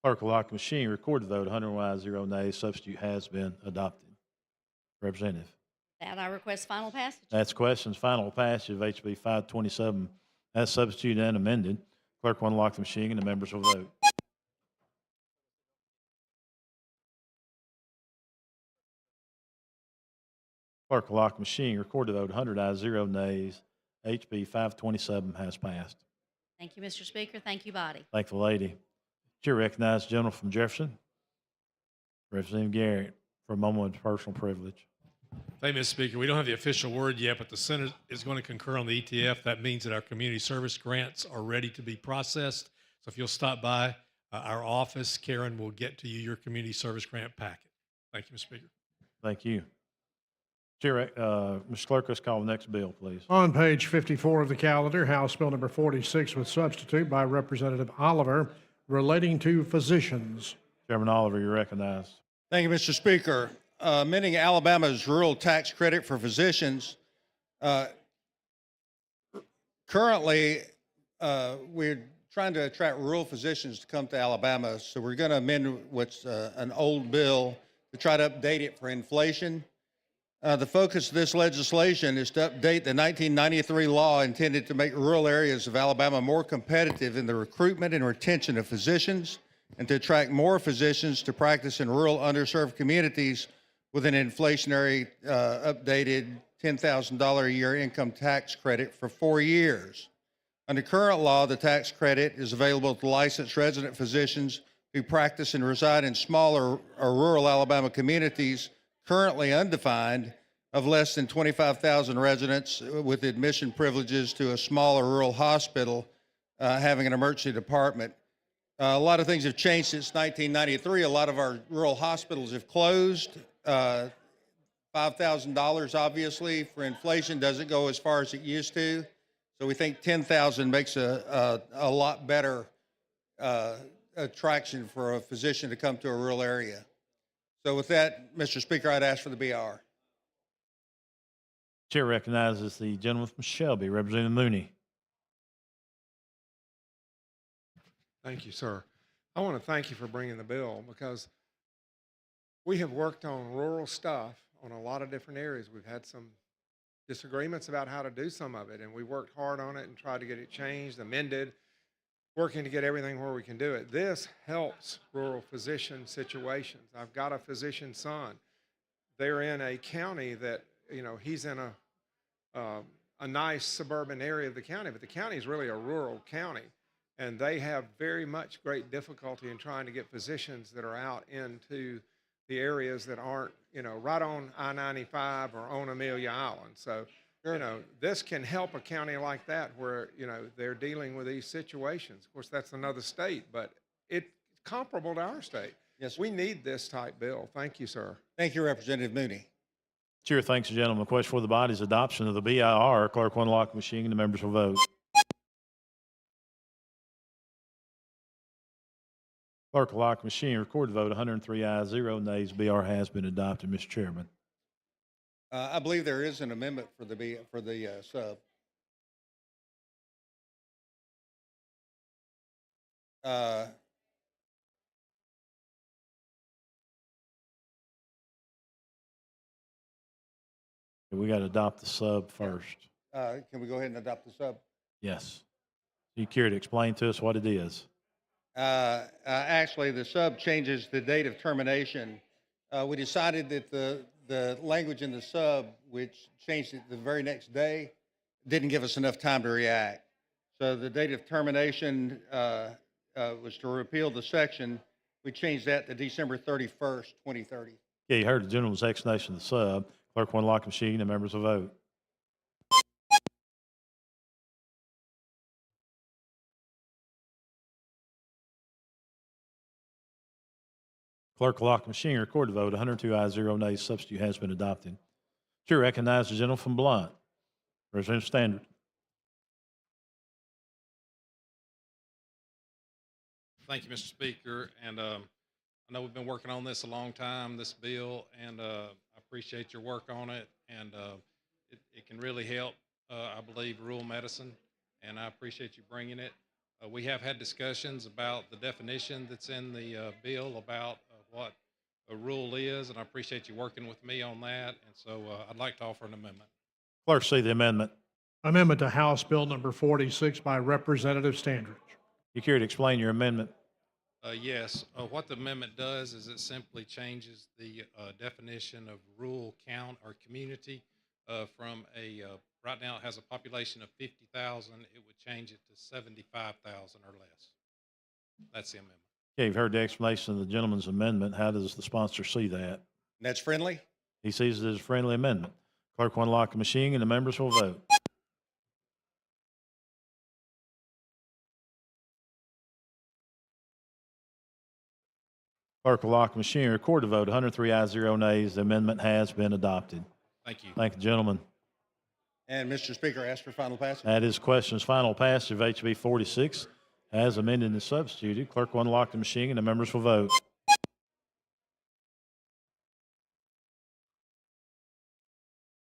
[SPEAKER 2] Clerk will lock the machine. Record the vote. 101 ayes, 0 nays. Substitute has been adopted. Representative.
[SPEAKER 7] That I request final passage.
[SPEAKER 2] That's questions. Final passage of HB 527 as substituted and amended. Clerk will unlock the machine and the members will vote. Clerk will lock the machine. Record the vote. 100 ayes, 0 nays. HB 527 has passed.
[SPEAKER 7] Thank you, Mr. Speaker. Thank you, body.
[SPEAKER 2] Thank the lady. Chair recognizes the gentleman from Jefferson, Representative Garrett, for a moment of personal privilege.
[SPEAKER 9] Thank you, Mr. Speaker. We don't have the official word yet, but the Senate is going to concur on the ETF. That means that our community service grants are ready to be processed. So if you'll stop by our office, Karen will get to you your community service grant packet. Thank you, Mr. Speaker.
[SPEAKER 2] Thank you. Chair, Mr. Clerk, let's call the next bill, please.
[SPEAKER 5] On page 54 of the calendar, House Bill number 46 with substitute by Representative Oliver relating to physicians.
[SPEAKER 2] Chairman Oliver, you're recognized.
[SPEAKER 13] Thank you, Mr. Speaker. Amending Alabama's rural tax credit for physicians. Currently, we're trying to attract rural physicians to come to Alabama, so we're going to amend what's an old bill to try to update it for inflation. The focus of this legislation is to update the 1993 law intended to make rural areas of Alabama more competitive in the recruitment and retention of physicians and to attract more physicians to practice in rural underserved communities with an inflationary updated $10,000 a year income tax credit for 4 years. Under current law, the tax credit is available to licensed resident physicians who practice and reside in smaller or rural Alabama communities currently undefined of less than 25,000 residents with admission privileges to a smaller rural hospital having an emergency department. A lot of things have changed since 1993. A lot of our rural hospitals have closed. $5,000 obviously for inflation doesn't go as far as it used to. So we think 10,000 makes a lot better attraction for a physician to come to a rural area. So with that, Mr. Speaker, I'd ask for the BR.
[SPEAKER 2] Chair recognizes the gentleman from Shelby, Representative Mooney.
[SPEAKER 23] Thank you, sir. I want to thank you for bringing the bill because we have worked on rural stuff on a lot of different areas. We've had some disagreements about how to do some of it, and we worked hard on it and tried to get it changed, amended, working to get everything where we can do it. This helps rural physician situations. I've got a physician son. They're in a county that, you know, he's in a nice suburban area of the county, but the county is really a rural county. And they have very much great difficulty in trying to get physicians that are out into the areas that aren't, you know, right on I-95 or on Amelia Island. So, you know, this can help a county like that where, you know, they're dealing with these situations. Of course, that's another state, but it's comparable to our state.
[SPEAKER 13] Yes,
[SPEAKER 23] we need this type bill. Thank you, sir.
[SPEAKER 13] Thank you, Representative Mooney.
[SPEAKER 2] Chair thanks the gentleman. Question for the body's adoption of the BIR. Clerk will unlock the machine and the members will vote. Clerk will lock the machine. Record the vote. 103 ayes, 0 nays. BR has been adopted, Mr. Chairman.
[SPEAKER 13] I believe there is an amendment for the sub.
[SPEAKER 2] We got to adopt the sub first.
[SPEAKER 13] Can we go ahead and adopt the sub?
[SPEAKER 2] Yes. You care to explain to us what it is?
[SPEAKER 13] Actually, the sub changes the date of termination. We decided that the language in the sub, which changed it the very next day, didn't give us enough time to react. So the date of termination was to repeal the section. We changed that to December 31st, 2030.
[SPEAKER 2] Yeah, you heard the gentleman's explanation of the sub. Clerk will unlock the machine and members will vote. Clerk will lock the machine. Record the vote. 102 ayes, 0 nays. Substitute has been adopted. Chair recognizes the gentleman from Blunt. Representative Standard.
[SPEAKER 24] Thank you, Mr. Speaker. And I know we've been working on this a long time, this bill, and I appreciate your work on it. And it can really help, I believe, rural medicine, and I appreciate you bringing it. We have had discussions about the definition that's in the bill about what
[SPEAKER 23] rule is, and I appreciate you working with me on that. And so I'd like to offer an amendment.
[SPEAKER 2] Clerk, see the amendment.
[SPEAKER 5] Amendment to House Bill number 46 by Representative Standridge.
[SPEAKER 2] You care to explain your amendment?
[SPEAKER 23] Yes, what the amendment does is it simply changes the definition of rural count or community from right now it has a population of 50,000. It would change it to 75,000 or less. That's the amendment.
[SPEAKER 2] Okay, you've heard the explanation of the gentleman's amendment. How does the sponsor see that?
[SPEAKER 13] That's friendly?
[SPEAKER 2] He sees it as a friendly amendment. Clerk will unlock the machine and the members will vote. Clerk will lock the machine and record the vote. 103 ayes, 0 nays. The amendment has been adopted.
[SPEAKER 23] Thank you.
[SPEAKER 2] Thank you, gentlemen.
[SPEAKER 13] And Mr. Speaker, ask for final passage.
[SPEAKER 2] That is questions final passage of HB 46 as amended and substituted. Clerk will unlock the machine and the members will vote.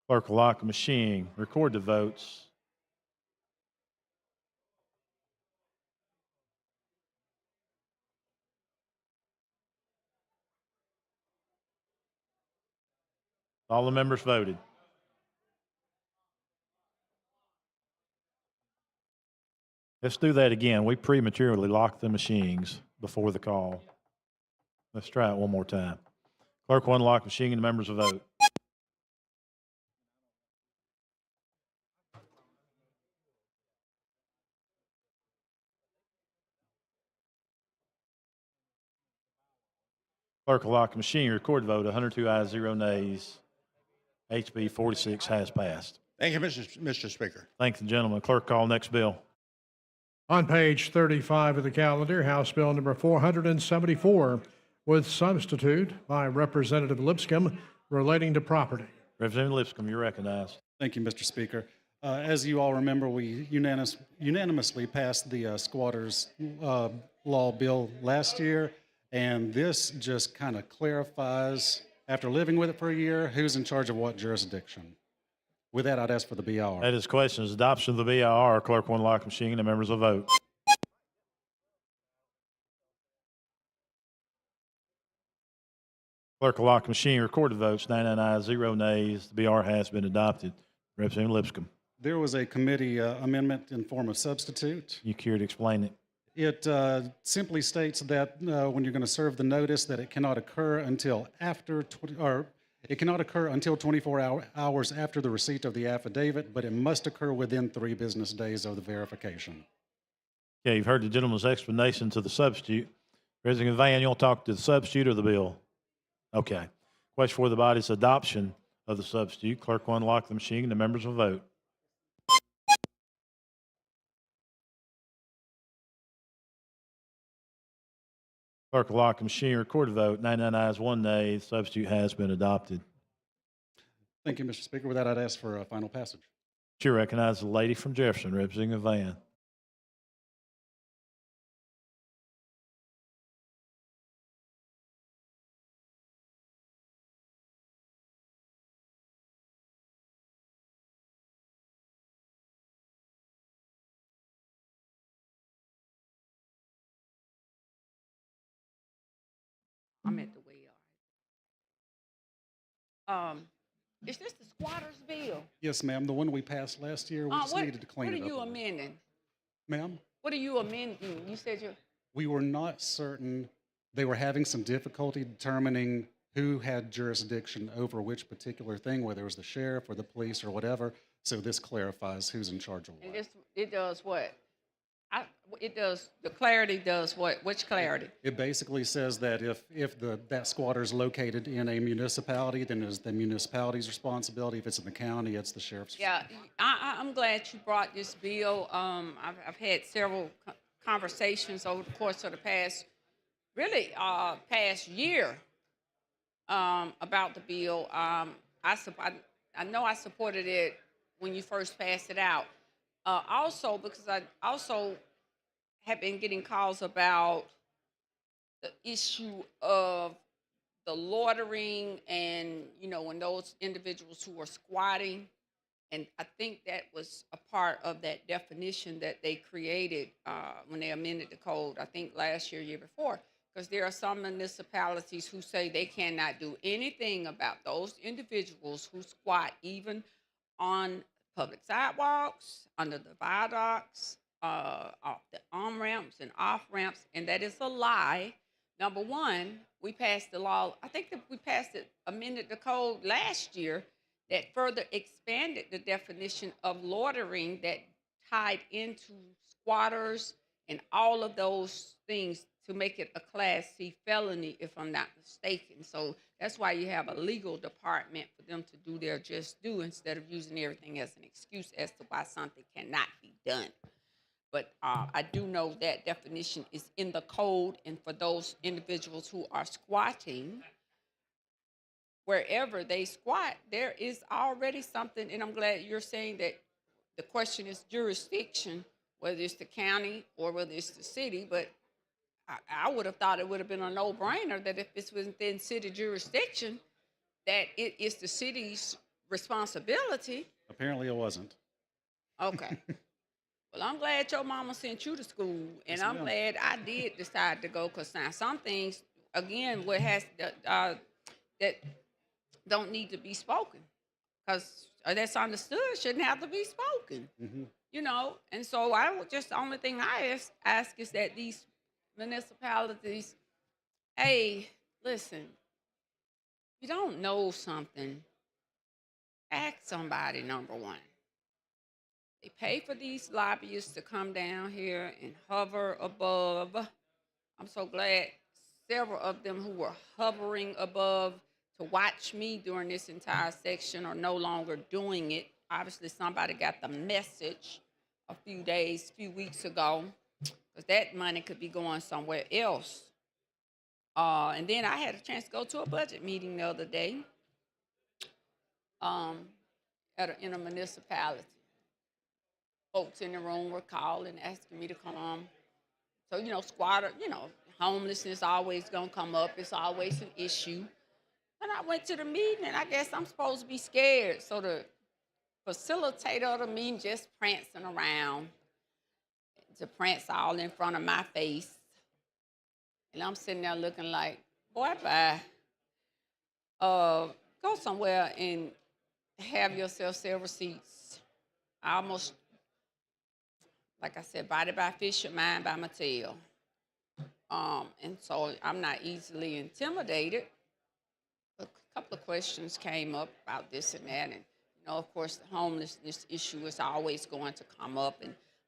[SPEAKER 2] Clerk will lock the machine, record the votes. All the members voted. Let's do that again. We prematurely locked the machines before the call. Let's try it one more time. Clerk will unlock the machine and the members will vote. Clerk will lock the machine, record the vote. 102 ayes, 0 nays. HB 46 has passed.
[SPEAKER 13] Thank you, Mr. Speaker.
[SPEAKER 2] Thank the gentleman. Clerk, call next bill.
[SPEAKER 5] On page 35 of the calendar, House Bill number 474 with substitute by Representative Lipscomb relating to property.
[SPEAKER 2] Representative Lipscomb, you're recognized.
[SPEAKER 4] Thank you, Mr. Speaker. As you all remember, we unanimously passed the squatters law bill last year, and this just kind of clarifies, after living with it for a year, who's in charge of what jurisdiction. With that, I'd ask for the BR.
[SPEAKER 2] That is questions. Adoption of the BIR. Clerk will unlock the machine and the members will vote. Clerk will lock the machine, record the votes. 99 ayes, 0 nays. The BR has been adopted. Representative Lipscomb.
[SPEAKER 4] There was a committee amendment in form of substitute.
[SPEAKER 2] You care to explain it?
[SPEAKER 4] It simply states that when you're going to serve the notice, that it cannot occur until it cannot occur until 24 hours after the receipt of the affidavit, but it must occur within 3 business days of the verification.
[SPEAKER 2] Okay, you've heard the gentleman's explanation to the substitute. President Van, you want to talk to the substitute or the bill? Okay. Question for the body's adoption of the substitute. Clerk will unlock the machine and the members will vote. Clerk will lock the machine, record the vote. 99 ayes, 1 nay. The substitute has been adopted.
[SPEAKER 4] Thank you, Mr. Speaker. With that, I'd ask for a final passage.
[SPEAKER 2] You recognize the lady from Jefferson, Representative Van.
[SPEAKER 20] I'm at the well. Is this the squatters bill?
[SPEAKER 4] Yes, ma'am. The one we passed last year, we just needed to clean it up.
[SPEAKER 20] What are you amending?
[SPEAKER 4] Ma'am?
[SPEAKER 20] What are you amending? You said you're...
[SPEAKER 4] We were not certain. They were having some difficulty determining who had jurisdiction over which particular thing, whether it was the sheriff or the police or whatever. So this clarifies who's in charge of what.
[SPEAKER 20] And it does what? The clarity does what? Which clarity?
[SPEAKER 4] It basically says that if that squatter is located in a municipality, then it's the municipality's responsibility. If it's in the county, it's the sheriff's.
[SPEAKER 20] Yeah, I'm glad you brought this bill. I've had several conversations over the course of the past year about the bill. I know I supported it when you first passed it out. Also, because I also have been getting calls about the issue of the loitering and, when those individuals who are squatting, and I think that was a part of that definition that they created when they amended the code, I think last year, year before, because there are some municipalities who say they cannot do anything about those individuals who squat even on public sidewalks, under the viaducts, off the on ramps and off ramps, and that is a lie. Number one, we passed the law. I think that we passed it, amended the code last year that further expanded the definition of loitering that tied into squatters and all of those things to make it a Class C felony, if I'm not mistaken. So that's why you have a legal department for them to do their just due instead of using everything as an excuse as to why something cannot be done. But I do know that definition is in the code, and for those individuals who are squatting, wherever they squat, there is already something, and I'm glad you're saying that the question is jurisdiction, whether it's the county or whether it's the city, but I would have thought it would have been a no-brainer that if it's within city jurisdiction, that it is the city's responsibility.
[SPEAKER 4] Apparently it wasn't.
[SPEAKER 20] Okay. Well, I'm glad your mama sent you to school, and
[SPEAKER 4] Yes,
[SPEAKER 20] I'm
[SPEAKER 4] ma'am.
[SPEAKER 20] glad I did decide to go, because now some things, again, that don't need to be spoken, because that's understood shouldn't have to be spoken.
[SPEAKER 4] Mhm.
[SPEAKER 20] You know, and so the only thing I ask is that these municipalities, hey, listen, you don't know something, ask somebody, number one. They pay for these lobbyists to come down here and hover above. I'm so glad several of them who were hovering above to watch me during this entire section are no longer doing it. Obviously, somebody got the message a few weeks ago, because that money could be going somewhere else. And then I had a chance to go to a budget meeting the other day in a municipality. Folks in the room were calling, asking me to come. So, squatter, homelessness always going to come up. It's always an issue. And I went to the meeting, and I guess I'm supposed to be scared. So the facilitator of the meeting just prancing around, to prance all in front of my face. And I'm sitting there looking like, boy, bye. Go somewhere and have yourself several seats. I almost, like I said, body by fish, mind by my tail. And so I'm not easily intimidated. A couple of questions came up about this and that. And, of course, the homelessness issue is always going to come up.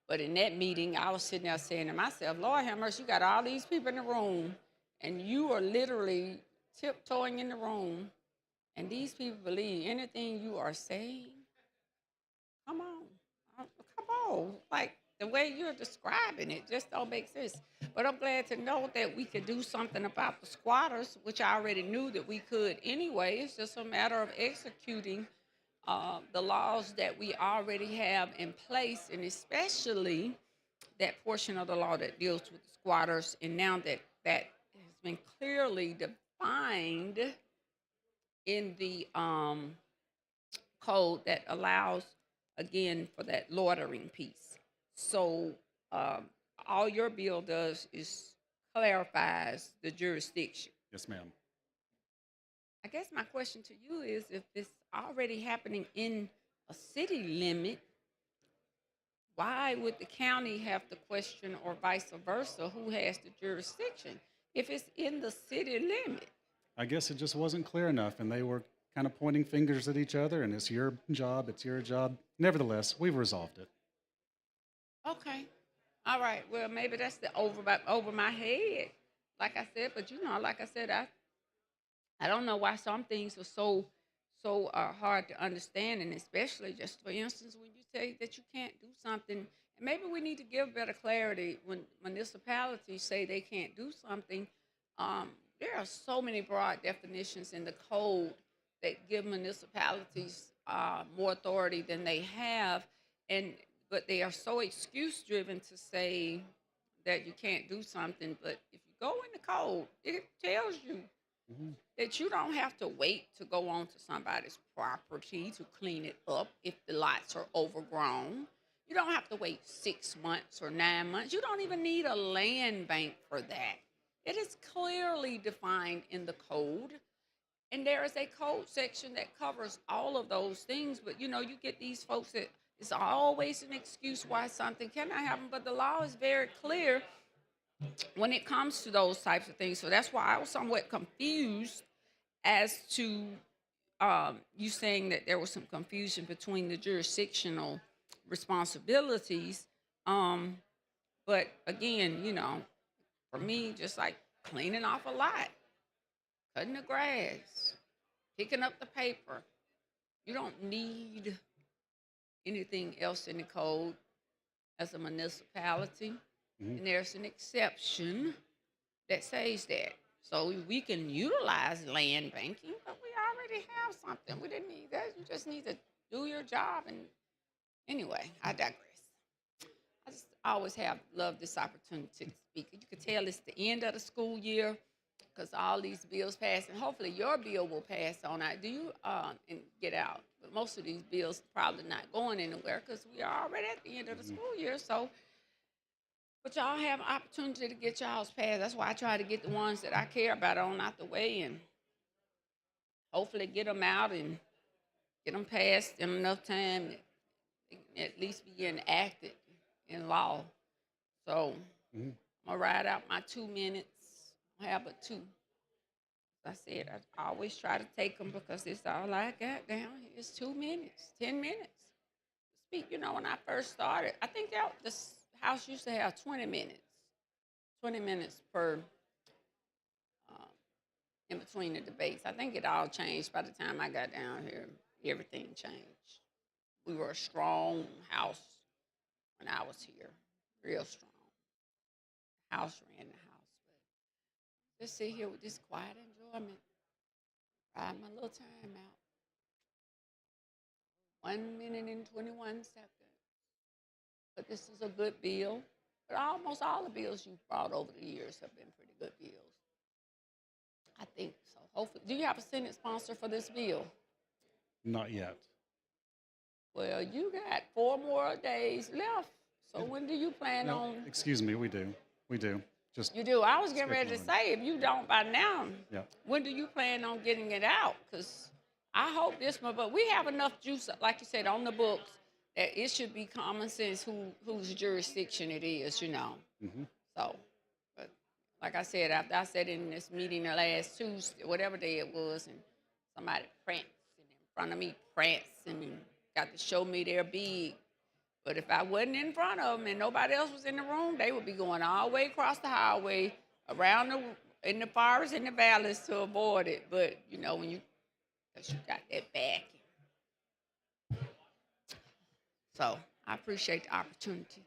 [SPEAKER 20] But in that meeting, I was sitting there saying to myself, Lord have mercy, you got all these people in the room, and you are literally tiptoeing in the room, and these people believe anything you are saying? Come on. Come on. Like, the way you're describing it just don't make sense. But I'm glad to know that we could do something about the squatters, which I already knew that we could anyway. It's just a matter of executing the laws that we already have in place, and especially that portion of the law that deals with squatters. And now that has been clearly defined in the code that allows, again, for that loitering piece. So all your bill does is clarifies the jurisdiction.
[SPEAKER 4] Yes, ma'am.
[SPEAKER 20] I guess my question to you is, if it's already happening in a city limit, why would the county have to question, or vice versa, who has the jurisdiction if it's in the city limit?
[SPEAKER 4] I guess it just wasn't clear enough, and they were kind of pointing fingers at each other, and it's your job, it's your job. Nevertheless, we've resolved it.
[SPEAKER 20] Okay. All right. Well, maybe that's the over my head, like I said. But like I said, I don't know why some things are so hard to understand, and especially just for instance, when you say that you can't do something, and maybe we need to give better clarity when municipalities say they can't do something. There are so many broad definitions in the code that give municipalities more authority than they have, but they are so excuse driven to say that you can't do something. But if you go in the code, it tells you that you don't have to wait to go onto somebody's property to clean it up if the lots are overgrown. You don't have to wait 6 months or 9 months. You don't even need a land bank for that. It is clearly defined in the code. And there is a code section that covers all of those things. But you get these folks that it's always an excuse why something cannot happen. But the law is very clear when it comes to those types of things. So that's why I was somewhat confused as to you saying that there was some confusion between the jurisdictional responsibilities. But again, for me, just like cleaning off a lot, cutting the grass, picking up the paper, you don't need anything else in the code as a municipality. And there's an exception that says that. So we can utilize land banking, but we already have something. We didn't need that. You just need to do your job. And anyway, I digress. I always have loved this opportunity to speak. You can tell it's the end of the school year because all these bills pass, and hopefully your bill will pass on out. Do you and get out? But most of these bills probably not going anywhere because we are already at the end of the school year. So. But y'all have an opportunity to get y'all's passed. That's why I try to get the ones that I care about on out the way and hopefully get them out and get them passed in enough time that they can at least be enacted in law. So I'm going to ride out my 2 minutes. I have but 2. As I said, I always try to take them because it's all I got down here is 2 minutes, 10 minutes to speak. When I first started, I think this House used to have 20 minutes per in between the debates. I think it all changed by the time I got down here. Everything changed. We were a strong House when I was here, real strong. The House ran the House. But just sit here with this quiet enjoyment, ride my little time out. 1 minute and 21 seconds. But this is a good bill. But almost all the bills you've brought over the years have been pretty good bills. I think so. Hopefully, do you have a Senate sponsor for this bill?
[SPEAKER 4] Not yet.
[SPEAKER 20] Well, you got 4 more days left. So when do you plan on?
[SPEAKER 4] Excuse me, we do. We do. Just
[SPEAKER 20] You do. I was getting ready to say, if you don't by now,
[SPEAKER 4] yeah.
[SPEAKER 20] when do you plan on getting it out? Because I hope this one, but we have enough juice, like you said, on the books that it should be common sense whose jurisdiction it is, So, but like I said, after I said in this meeting the last Tuesday, whatever day it was, and somebody prancing in front of me, prancing, got to show me they're big. But if I wasn't in front of them and nobody else was in the room, they would be going all the way across the highway, around in the forests and the valleys to avoid it. But, when you got that back. So I appreciate the opportunity.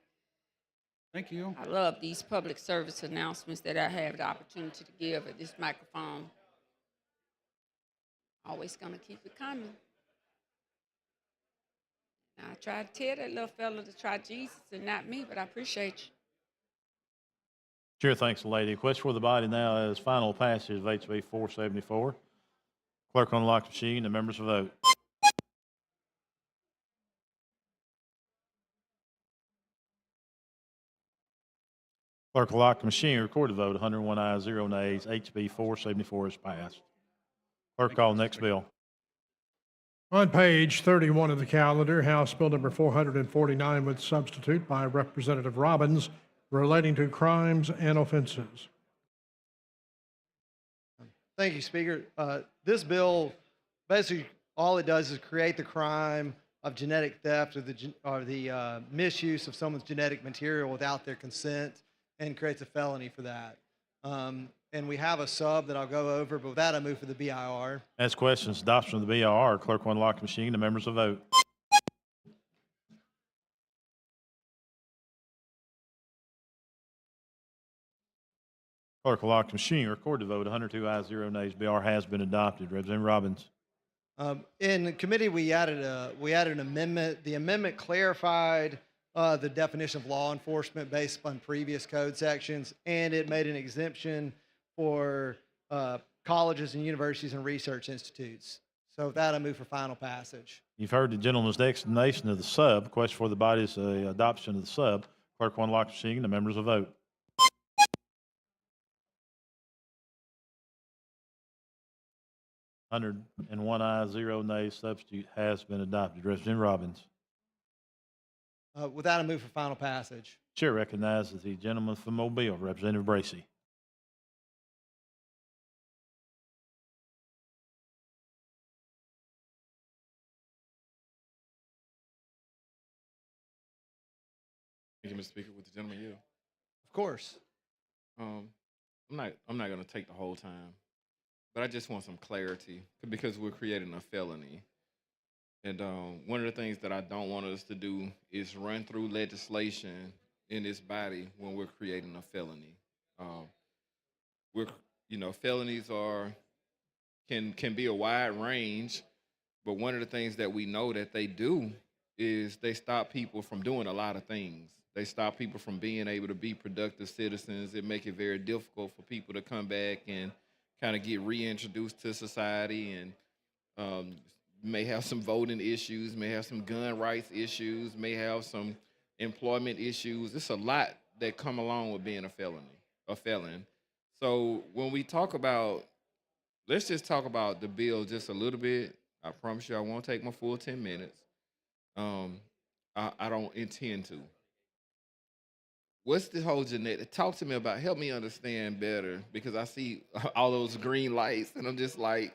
[SPEAKER 4] Thank you.
[SPEAKER 20] I love these public service announcements that I have the opportunity to give at this microphone. Always gonna keep it coming. Now, I try to tell that little fella to try Jesus and not me, but I appreciate you.
[SPEAKER 2] Chair thanks, lady. Question for the body now is final passage of HB 474. Clerk on the lock machine. The members will vote. Clerk will lock the machine. Record the vote. 101 ayes, 0 nays. HB 474 is passed. Clerk call next bill.
[SPEAKER 5] On page 31 of the calendar, House Bill number 449 with substitute by Representative Robbins relating to crimes and offenses.
[SPEAKER 12] Thank you, Speaker. This bill, basically, all it does is create the crime of genetic theft or the misuse of someone's genetic material without their consent, and creates a felony for that. And we have a sub that I'll go over, but with that, I move for the BIR.
[SPEAKER 2] Ask questions. Adoption of the BIR. Clerk will unlock the machine. The members will vote. Clerk will lock the machine. Record the vote. 102 ayes, 0 nays. BIR has been adopted. Representative Robbins.
[SPEAKER 12] In committee, we added an amendment. The amendment clarified the definition of law enforcement based upon previous code sections, and it made an exemption for colleges and universities and research institutes. So with that, I move for final passage.
[SPEAKER 2] You've heard the gentleman's explanation of the sub. Question for the body is the adoption of the sub. Clerk will unlock the machine. The members will vote. 101 ayes, 0 nays. Substitute has been adopted. Representative Robbins.
[SPEAKER 12] Without a move for final passage.
[SPEAKER 2] Chair recognizes the gentleman from Mobile, Representative Bracy.
[SPEAKER 21] Thank you, Mr. Speaker. With the gentleman yield.
[SPEAKER 12] Of course.
[SPEAKER 21] I'm not going to take the whole time, but I just want some clarity because we're creating a felony. And one of the things that I don't want us to do is run through legislation in this body when we're creating a felony. Felonies can be a wide range, but one of the things that we know that they do is they stop people from doing a lot of things. They stop people from being able to be productive citizens. It make it very difficult for people to come back and kind of get reintroduced to society, and may have some voting issues, may have some gun rights issues, may have some employment issues. It's a lot that come along with being a felon. So when we talk about, let's just talk about the bill just a little bit. I promise you I won't take my full 10 minutes. I don't intend to. What's the whole genetic? Talk to me about, help me understand better, because I see all those green lights and I'm just like,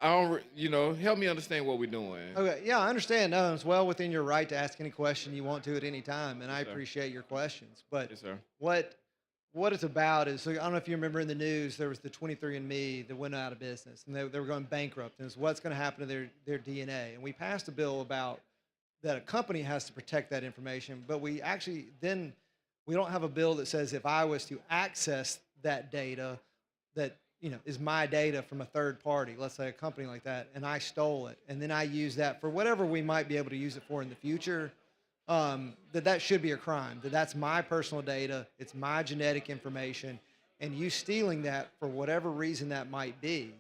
[SPEAKER 21] help me understand what we're doing.
[SPEAKER 12] Okay, yeah, I understand. No, it's well within your right to ask any question you want to at any time, and I appreciate your questions. But
[SPEAKER 21] Yes, sir.
[SPEAKER 12] what it's about is, so I don't know if you remember in the news, there was the 23andMe that went out of business, and they were going bankrupt, and it's what's going to happen to their DNA. And we passed a bill about that a company has to protect that information, but we actually then, we don't have a bill that says if I was to access that data that is my data from a third party, let's say a company like that, and I stole it, and then I use that for whatever we might be able to use it for in the future, that should be a crime. That's my personal data, it's my genetic information, and you stealing that for whatever reason that might be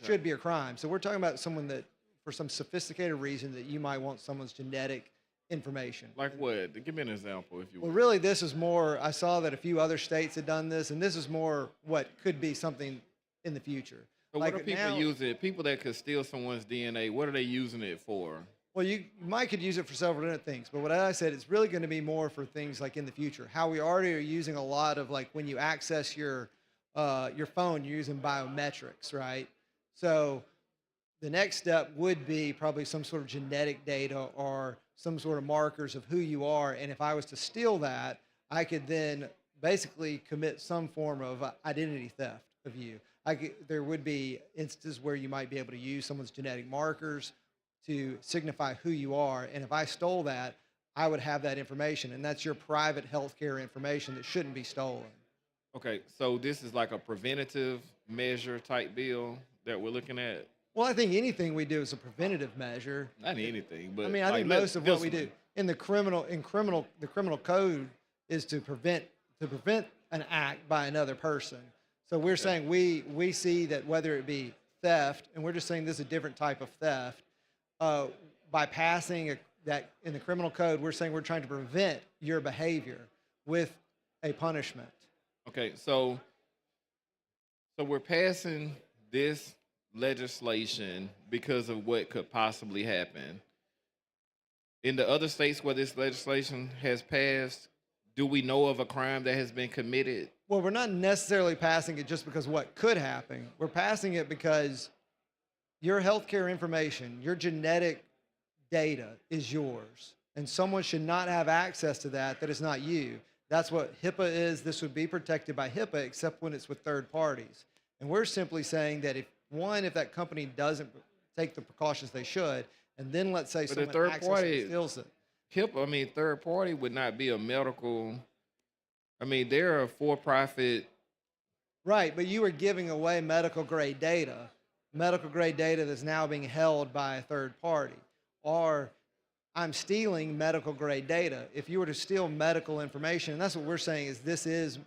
[SPEAKER 12] should be a crime. So we're talking about someone that, for some sophisticated reason, that you might want someone's genetic information.
[SPEAKER 21] Like what? Give me an example, if you
[SPEAKER 12] Well,
[SPEAKER 21] will.
[SPEAKER 12] really, this is more, I saw that a few other states had done this, and this is more what could be something in the future.
[SPEAKER 21] So what are people using? People that could steal someone's DNA, what are they using it for?
[SPEAKER 12] Well, you might could use it for several different things, but what I said, it's really going to be more for things like in the future. How we already are using a lot of, like, when you access your phone, you're using biometrics, right? So the next step would be probably some sort of genetic data or some sort of markers of who you are. And if I was to steal that, I could then basically commit some form of identity theft of you. There would be instances where you might be able to use someone's genetic markers to signify who you are. And if I stole that, I would have that information. And that's your private healthcare information that shouldn't be stolen.
[SPEAKER 21] Okay, so this is like a preventative measure type bill that we're looking at?
[SPEAKER 12] Well, I think anything we do is a preventative measure.
[SPEAKER 21] Not anything, but
[SPEAKER 12] I mean, I think most of what we do in the criminal code is to prevent an act by another person. So we're saying we see that whether it be theft, and we're just saying this is a different type of theft, by passing that in the criminal code, we're saying we're trying to prevent your behavior with a punishment.
[SPEAKER 21] Okay, so we're passing this legislation because of what could possibly happen. In the other states where this legislation has passed, do we know of a crime that has been committed?
[SPEAKER 12] Well, we're not necessarily passing it just because what could happen. We're passing it because your healthcare information, your genetic data is yours, and someone should not have access to that is not you. That's what HIPAA is. This would be protected by HIPAA, except when it's with third parties. And we're simply saying that if that company doesn't take the precautions they should, and then let's say
[SPEAKER 21] But
[SPEAKER 12] someone accesses it, steals it.
[SPEAKER 21] HIPAA, third party would not be a medical. They're a for-profit.
[SPEAKER 12] Right, but you are giving away medical grade data that's now being held by a third party. Or I'm stealing medical grade data. If you were to steal medical information, and that's what we're saying is this is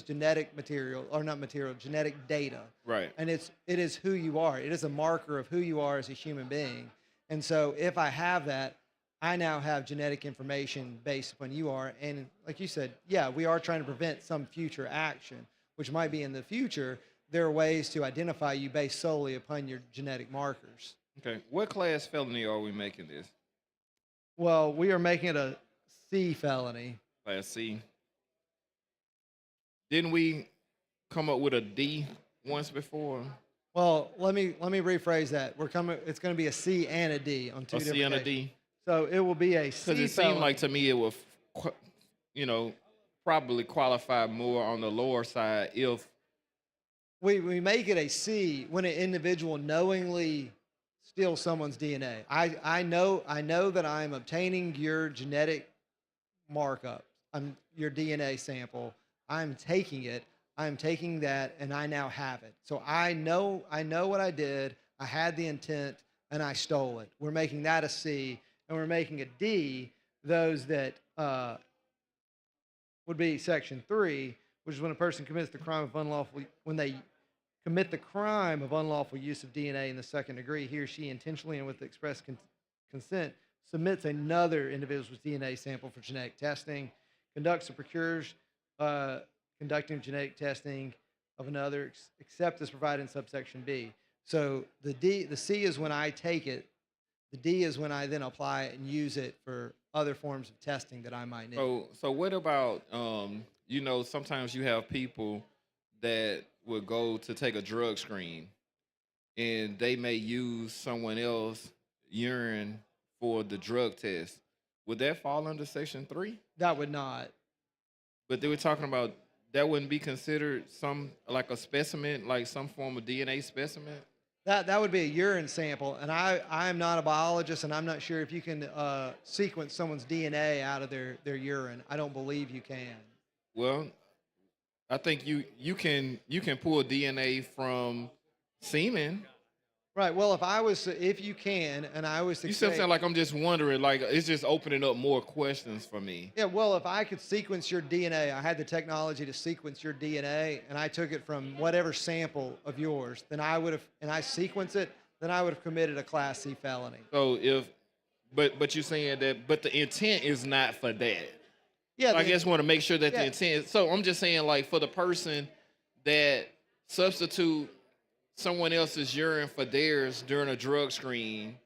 [SPEAKER 12] genetic material, or not material, genetic data.
[SPEAKER 21] Right.
[SPEAKER 12] And it is who you are. It is a marker of who you are as a human being. And so if I have that, I now have genetic information based upon you are. And like you said, yeah, we are trying to prevent some future action, which might be in the future. there are ways to identify you based solely upon your genetic markers.
[SPEAKER 21] Okay. What class felony are we making this?
[SPEAKER 12] Well, we are making it a C felony.
[SPEAKER 21] Class C. Didn't we come up with a D once before?
[SPEAKER 12] Well, let me rephrase that. It's going to be a C and a D on two
[SPEAKER 21] A
[SPEAKER 12] different
[SPEAKER 21] C and a
[SPEAKER 12] cases.
[SPEAKER 21] D?
[SPEAKER 12] So it will be a C
[SPEAKER 21] Because it
[SPEAKER 12] felony.
[SPEAKER 21] seemed like to me it would, probably qualify more on the lower side if.
[SPEAKER 12] We make it a C when an individual knowingly steals someone's DNA. I know that I'm obtaining your genetic markup, your DNA sample. I'm taking it. I'm taking that, and I now have it. So I know what I did. I had the intent, and I stole it. We're making that a C, and we're making a D those that would be Section 3, which is when a person commits the crime of when they commit the crime of unlawful use of DNA in the second degree, he or she intentionally and with express consent submits another individual's DNA sample for genetic testing, conducts or procures conducting genetic testing of another, except as provided in subsection B. So the C is when I take it. The D is when I then apply it and use it for other forms of testing that I might need.
[SPEAKER 21] So what about, sometimes you have people that will go to take a drug screen and they may use someone else's urine for the drug test. Would that fall under Section 3?
[SPEAKER 12] That would not.
[SPEAKER 21] But they were talking about that wouldn't be considered like a specimen, like some form of DNA specimen?
[SPEAKER 12] That would be a urine sample, and I am not a biologist, and I'm not sure if you can sequence someone's DNA out of their urine. I don't believe you can.
[SPEAKER 21] Well, I think you can pull DNA from semen.
[SPEAKER 12] Right. Well, if you can, and I was to
[SPEAKER 21] You see what I'm saying? Like, I'm just wondering, like, it's just opening up more questions for me.
[SPEAKER 12] Yeah, well, if I could sequence your DNA, I had the technology to sequence your DNA, and I took it from whatever sample of yours, then I would have, and I sequence it, then I would have committed a Class C felony.
[SPEAKER 21] So but you're saying that, but the intent is not for that.
[SPEAKER 12] Yeah.
[SPEAKER 21] So I just want to make sure that
[SPEAKER 12] yeah.
[SPEAKER 21] the intent. So I'm just saying, like, for the person that substitute someone else's urine for theirs during a drug screen,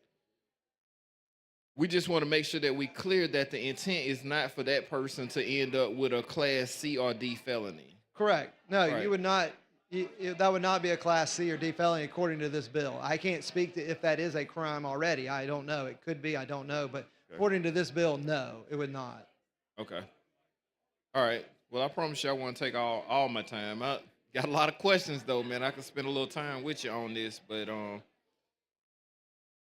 [SPEAKER 21] we just want to make sure that we clear that the intent is not for that person to end up with a Class C or D felony.
[SPEAKER 12] Correct. No,
[SPEAKER 21] Right.
[SPEAKER 12] you would not. That would not be a Class C or D felony according to this bill. I can't speak to if that is a crime already. I don't know. It could be. I don't know. But according to this bill, no, it would not.
[SPEAKER 21] Okay. All right. Well, I promise you I won't take all my time. I got a lot of questions, though, man. I could spend a little time with you on this, but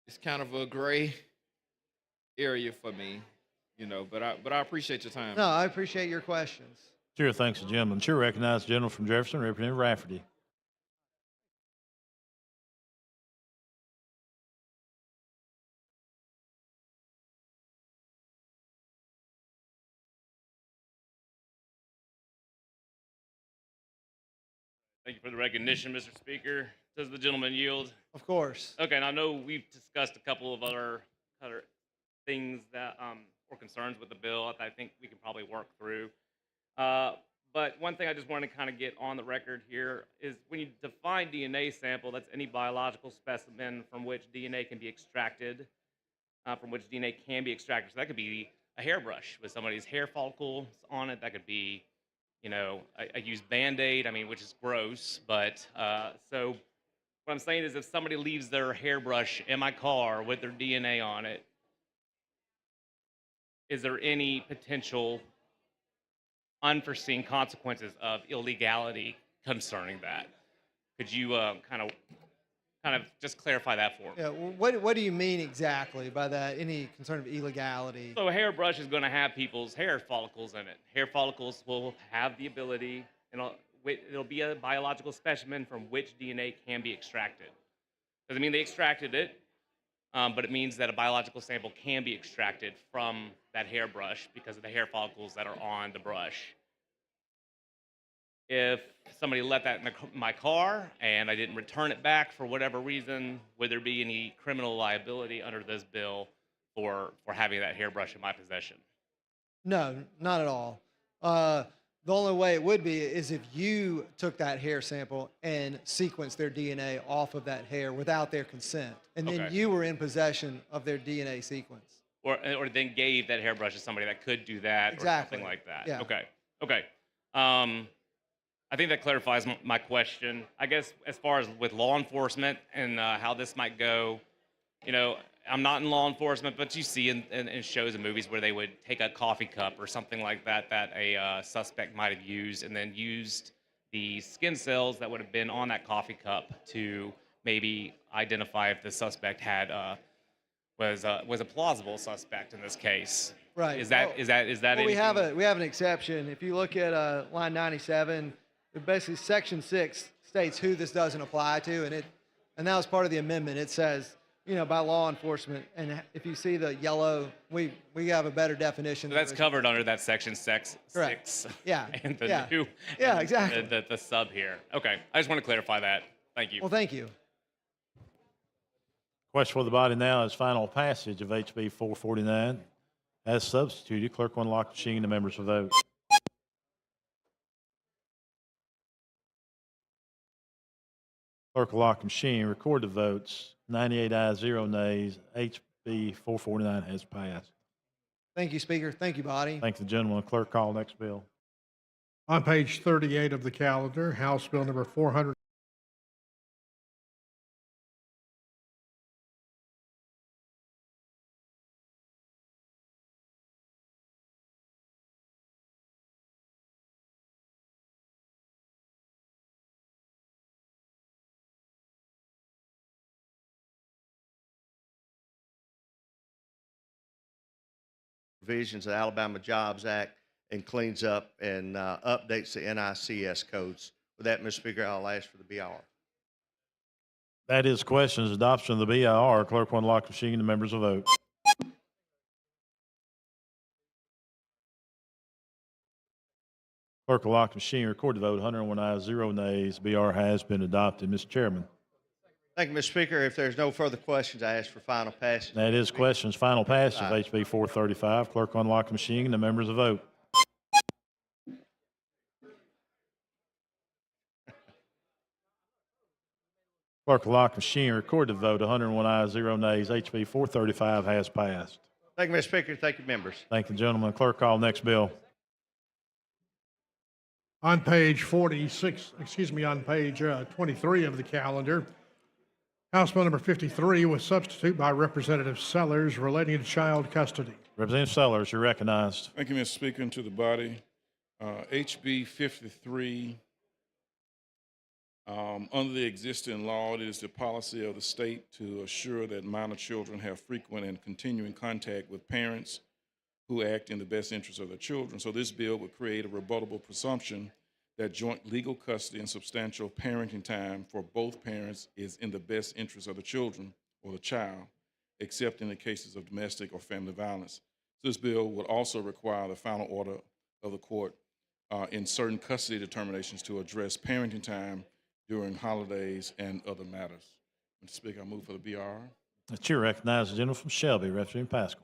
[SPEAKER 21] it's kind of a gray area for me, but I appreciate your time.
[SPEAKER 12] No, I appreciate your questions.
[SPEAKER 2] Chair thanks the gentleman. Chair recognizes the gentleman from Jefferson, Representative Rafferty.
[SPEAKER 3] Thank you for the recognition, Mr. Speaker. Does the gentleman yield?
[SPEAKER 12] Of course.
[SPEAKER 3] Okay, and I know we've discussed a couple of other things that or concerns with the bill that I think we can probably work through. But one thing I just want to kind of get on the record here is when you define DNA sample, that's any biological specimen from which DNA can be extracted, So that could be a hairbrush with somebody's hair follicles on it. That could be, I use Band-Aid, which is gross, but so what I'm saying is if somebody leaves their hairbrush in my car with their DNA on it, is there any potential unforeseen consequences of illegality concerning that? Could you kind of just clarify that for me?
[SPEAKER 12] Yeah. What do you mean exactly by that? Any concern of illegality?
[SPEAKER 3] So a hairbrush is going to have people's hair follicles in it. Hair follicles will have the ability, it'll be a biological specimen from which DNA can be extracted. Doesn't mean they extracted it, but it means that a biological sample can be extracted from that hairbrush because of the hair follicles that are on the brush. If somebody left that in my car and I didn't return it back for whatever reason, would there be any criminal liability under this bill for having that hairbrush in my possession?
[SPEAKER 12] No, not at all. The only way it would be is if you took that hair sample and sequenced their DNA off of that hair without their consent, and then
[SPEAKER 3] Okay.
[SPEAKER 12] you were in possession of their DNA sequence.
[SPEAKER 3] Or then gave that hairbrush to somebody that could do that
[SPEAKER 12] Exactly.
[SPEAKER 3] or something like that.
[SPEAKER 12] Yeah.
[SPEAKER 3] Okay. Okay. I think that clarifies my question. I guess as far as with law enforcement and how this might go, you know, I'm not in law enforcement, but you see in shows and movies where they would take a coffee cup or something like that that a suspect might have used and then used the skin cells that would have been on that coffee cup to maybe identify if the suspect had was a plausible suspect in this case.
[SPEAKER 12] Right.
[SPEAKER 3] Is that
[SPEAKER 12] Well, we have
[SPEAKER 3] anything-
[SPEAKER 12] we have an exception. If you look at line 97, basically section 6 states who this doesn't apply to, and that was part of the amendment. It says, you know, by law enforcement, and if you see the yellow, we have a better definition.
[SPEAKER 3] So that's covered under that section
[SPEAKER 12] Correct.
[SPEAKER 3] 6.
[SPEAKER 12] Yeah.
[SPEAKER 3] And the
[SPEAKER 12] Yeah.
[SPEAKER 3] new.
[SPEAKER 12] Yeah,
[SPEAKER 3] and
[SPEAKER 12] exactly.
[SPEAKER 3] The sub here. Okay. I just want to clarify that. Thank you.
[SPEAKER 12] Well, thank you.
[SPEAKER 2] Question for the body now is final passage of HB 449 as substituted. Clerk will unlock the machine and the members will vote. Clerk will lock the machine, record the votes. 98 ayes, 0 nays. HB 449 has passed.
[SPEAKER 12] Thank you, Speaker. Thank you, body.
[SPEAKER 2] Thank the gentleman. Clerk, call next bill.
[SPEAKER 5] On page 38 of the calendar, House Bill number 400.
[SPEAKER 6] Provisions of the Alabama Jobs Act and cleans up and updates the NICS codes. With that, Mr. Speaker, I'll ask for the BR.
[SPEAKER 2] That is questions, adoption of the BIR. Clerk will unlock the machine and the members will vote. Clerk will lock the machine, record the vote. 101 ayes, 0 nays. BR has been adopted. Mr. Chairman.
[SPEAKER 6] Thank you, Mr. Speaker. If there's no further questions, I ask for final passage.
[SPEAKER 2] That is questions, final passage of HB 435. Clerk will unlock the machine and the members will vote. Clerk will lock the machine, record the vote. 101 ayes, 0 nays. HB 435 has passed.
[SPEAKER 6] Thank you, Mr. Speaker. Thank you, members.
[SPEAKER 2] Thank the gentleman. Clerk, call next bill.
[SPEAKER 5] On page 46, on page 23 of the calendar, House Bill number 53 with substitute by Representative Sellers relating to child custody.
[SPEAKER 2] Representative Sellers, you're recognized.
[SPEAKER 15] Thank you, Mr. Speaker, and to the body. HB 53, under the existing law, it is the policy of the state to assure that minor children have frequent and continuing contact with parents who act in the best interest of their children. So this bill would create a rebuttable presumption that joint legal custody and substantial parenting time for both parents is in the best interest of the children or the child, except in the cases of domestic or family violence. This bill would also require the final order of the court in certain custody determinations to address parenting time during holidays and other matters. Mr. Speaker, I move for the BR.
[SPEAKER 2] That you recognize the gentleman from Shelby, Representative Pascal.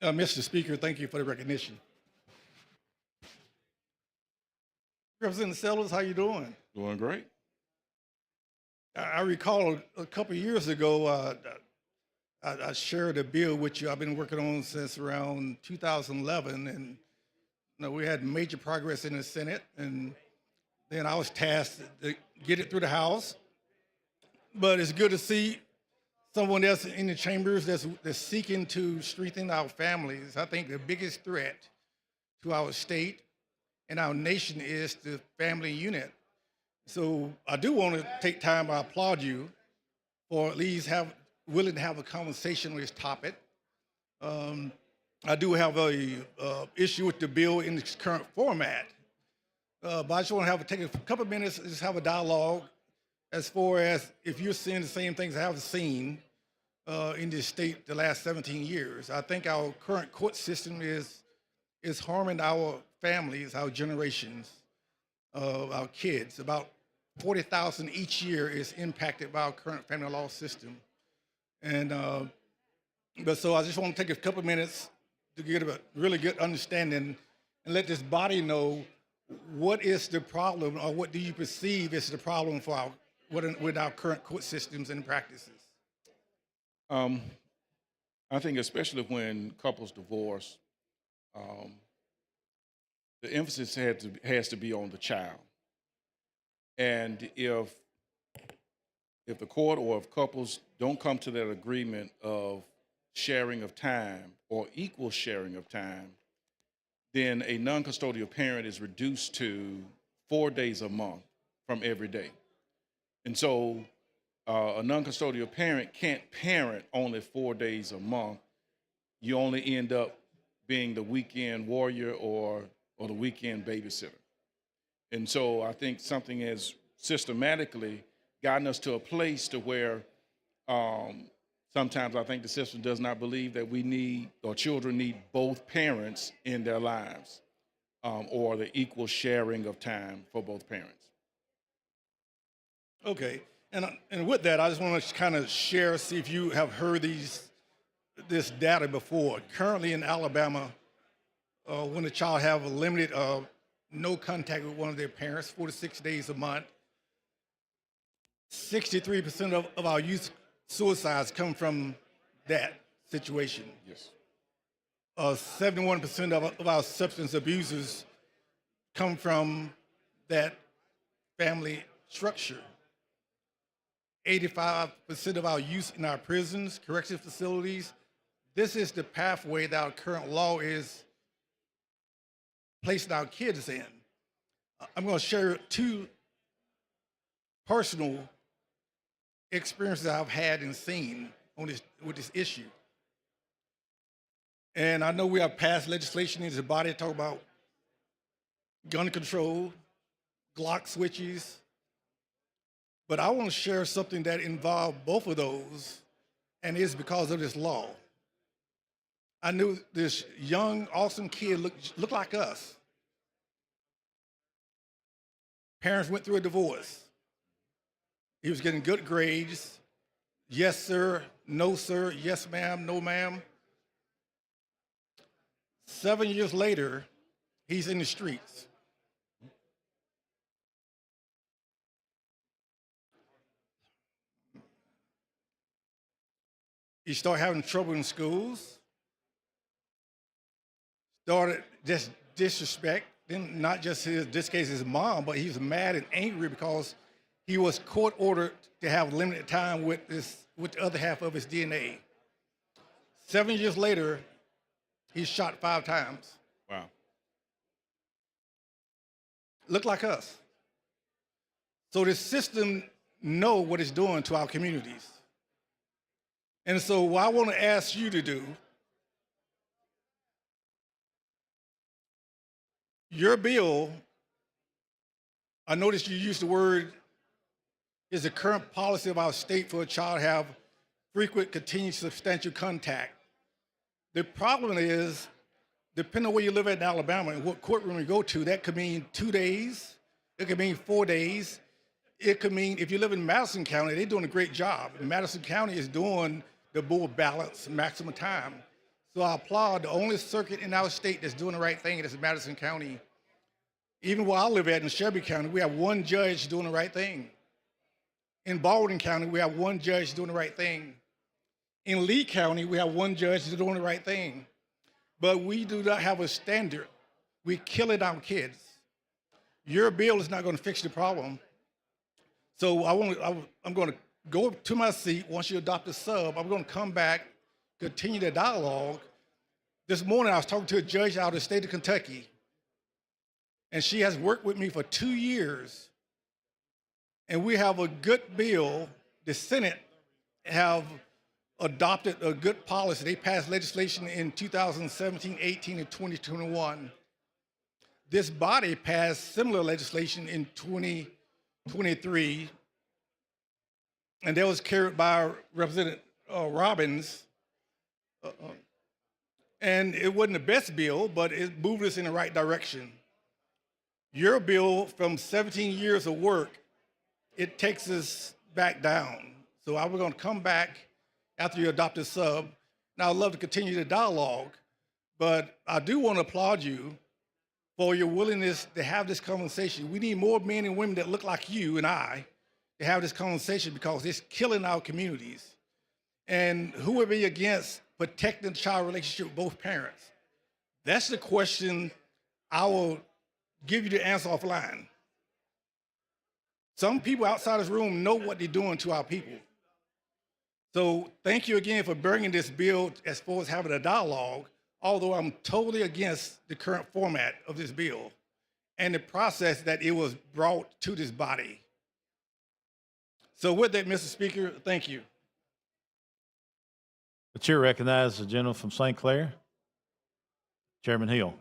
[SPEAKER 16] Mr. Speaker, thank you for the recognition. Representative Sellers, how you doing?
[SPEAKER 15] Doing great.
[SPEAKER 16] I recall a couple of years ago, I shared a bill with you I've been working on since around 2011, and we had major progress in the Senate, and then I was tasked to get it through the House. But it's good to see someone else in the chambers that's seeking to strengthen our families. I think the biggest threat to our state and our nation is the family unit. So I do want to take time, I applaud you for at least willing to have a conversation on this topic. I do have a issue with the bill in its current format, but I just want to take a couple of minutes and just have a dialogue as far as if you're seeing the same things I have seen, in this state the last 17 years. I think our current court system is harming our families, our generations, our kids. About 40,000 each year is impacted by our current family law system. And but so I just want to take a couple minutes to get a really good understanding and let this body know what is the problem, or what do you perceive is the problem for our with our current court systems and practices.
[SPEAKER 15] I think especially when couples divorce, the emphasis has to be on the child. And if the court or if couples don't come to that agreement of sharing of time or equal sharing of time, then a non-custodial parent is reduced to 4 days a month from every day. And so a non-custodial parent can't parent only 4 days a month. You only end up being the weekend warrior or the weekend babysitter. And so I think something has systematically gotten us to a place to where sometimes I think the system does not believe that we need, or children need, both parents in their lives, or the equal sharing of time for both parents.
[SPEAKER 16] Okay, and with that, I just want to kind of share, see if you have heard this data before. Currently in Alabama, when a child have a limited no contact with one of their parents, 4 to 6 days a month, 63% of our youth suicides come from that situation.
[SPEAKER 15] Yes.
[SPEAKER 16] 71% of our substance abusers come from that family structure. 85% of our youth in our prisons, correctional facilities, this is the pathway that our current law is placing our kids in. I'm going to share 2 personal experiences I've had and seen with this issue. And I know we have passed legislation in the body to talk about gun control, Glock switches, but I want to share something that involved both of those, and it's because of this law. I knew this young, awesome kid looked like us. Parents went through a divorce. He was getting good grades. Yes, sir. No, sir. Yes, ma'am. No, ma'am. 7 years later, he's in the streets. He started having trouble in schools. Started just disrespect. Then not just this case his mom, but he was mad and angry because he was court ordered to have limited time with the other half of his DNA. 7 years later, he's shot 5 times.
[SPEAKER 15] Wow.
[SPEAKER 16] Look like us. So the system know what it's doing to our communities. And so what I want to ask you to do, your bill, I noticed you used the word, is the current policy of our state for a child to have frequent, continued, substantial contact. The problem is, depending on where you live in Alabama and what courtroom you go to, that could mean 2 days, it could mean 4 days, it could mean, if you live in Madison County, they're doing a great job. Madison County is doing the bull balance maximum time. So I applaud the only circuit in our state that's doing the right thing, and it's Madison County. Even where I live at in Shelby County, we have 1 judge doing the right thing. In Baldwin County, we have 1 judge doing the right thing. In Lee County, we have 1 judge doing the right thing. But we do not have a standard. We're killing our kids. Your bill is not going to fix the problem. So I'm going to go to my seat. Once you adopt a sub, I'm going to come back, continue the dialogue. This morning, I was talking to a judge out of the state of Kentucky, and she has worked with me for 2 years. And we have a good bill. The Senate have adopted a good policy. They passed legislation in 2017, 18, and 2021. This body passed similar legislation in 2023, and that was carried by Representative Robbins, and it wasn't the best bill, but it moved us in the right direction. Your bill, from 17 years of work, it takes us back down. So I was going to come back after you adopt a sub. Now, I'd love to continue the dialogue, but I do want to applaud you for your willingness to have this conversation. We need more men and women that look like you and I to have this conversation because it's killing our communities. And who would be against protecting the child relationship with both parents? That's the question. I will give you the answer offline. Some people outside this room know what they're doing to our people. So thank you again for bringing this bill as far as having a dialogue, although I'm totally against the current format of this bill and the process that it was brought to this body. So with that, Mr. Speaker, thank you.
[SPEAKER 2] The chair recognizes the gentleman from St. Clair, Chairman Hill.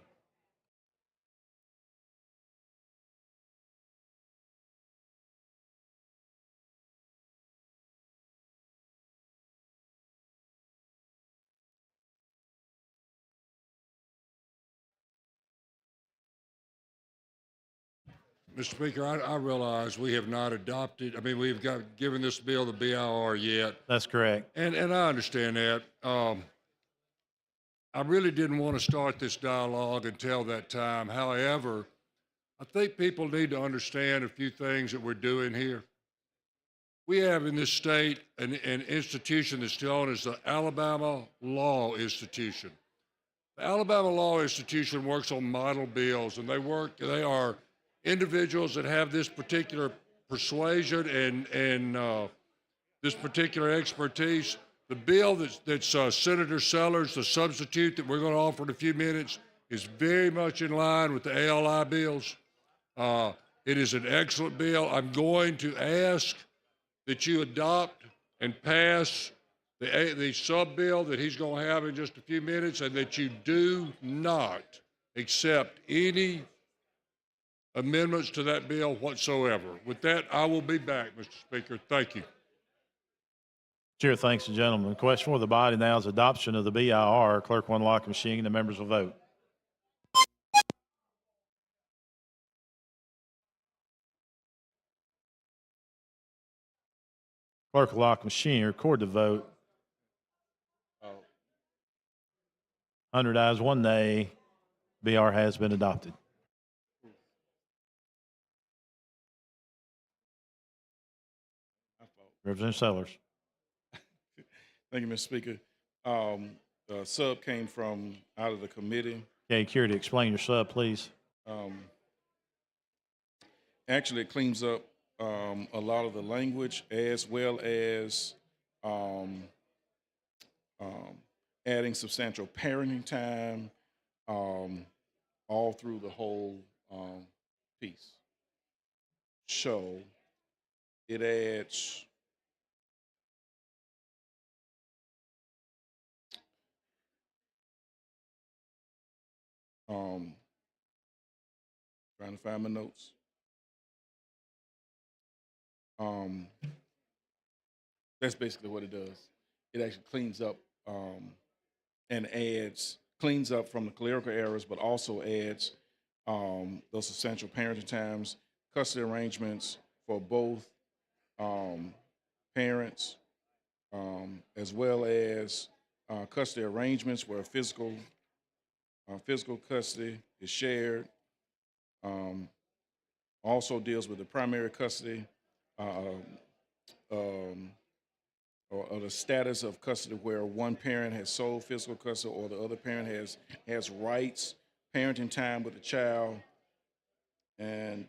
[SPEAKER 1] Mr. Speaker, I realize we have not adopted, we've given this bill the BIR yet.
[SPEAKER 2] That's correct.
[SPEAKER 1] And I understand that. I really didn't want to start this dialogue until that time. However, I think people need to understand a few things that we're doing here. We have in this state an institution that's known as the Alabama Law Institution. The Alabama Law Institution works on model bills, and they are individuals that have this particular persuasion and this particular expertise. The bill that's Senator Sellers, the substitute that we're going to offer in a few minutes, is very much in line with the ALI bills. It is an excellent bill. I'm going to ask that you adopt and pass the sub-bill that he's going to have in just a few minutes, and that you do not accept any amendments to that bill whatsoever. With that, I will be back, Mr. Speaker. Thank you.
[SPEAKER 2] Chair thanks the gentleman. The question for the body now is adoption of the BIR. Clerk will unlock the machine and the members will vote. Clerk will lock the machine, record the vote. 100 ayes, 1 nay. BR has been adopted. Representative Sellers.
[SPEAKER 15] Thank you, Mr. Speaker. The sub came from out of the committee.
[SPEAKER 2] Okay, Curity, explain your sub, please.
[SPEAKER 15] Actually, it cleans up a lot of the language, as well as adding substantial parenting time all through the whole piece. So it adds trying to find my notes. That's basically what it does. It actually cleans up and cleans up from the clerical errors, but also adds those substantial parenting times, custody arrangements for both parents, as well as custody arrangements where physical custody is shared. Also deals with the primary custody or the status of custody where one parent has sole physical custody or the other parent has rights, parenting time with the child, and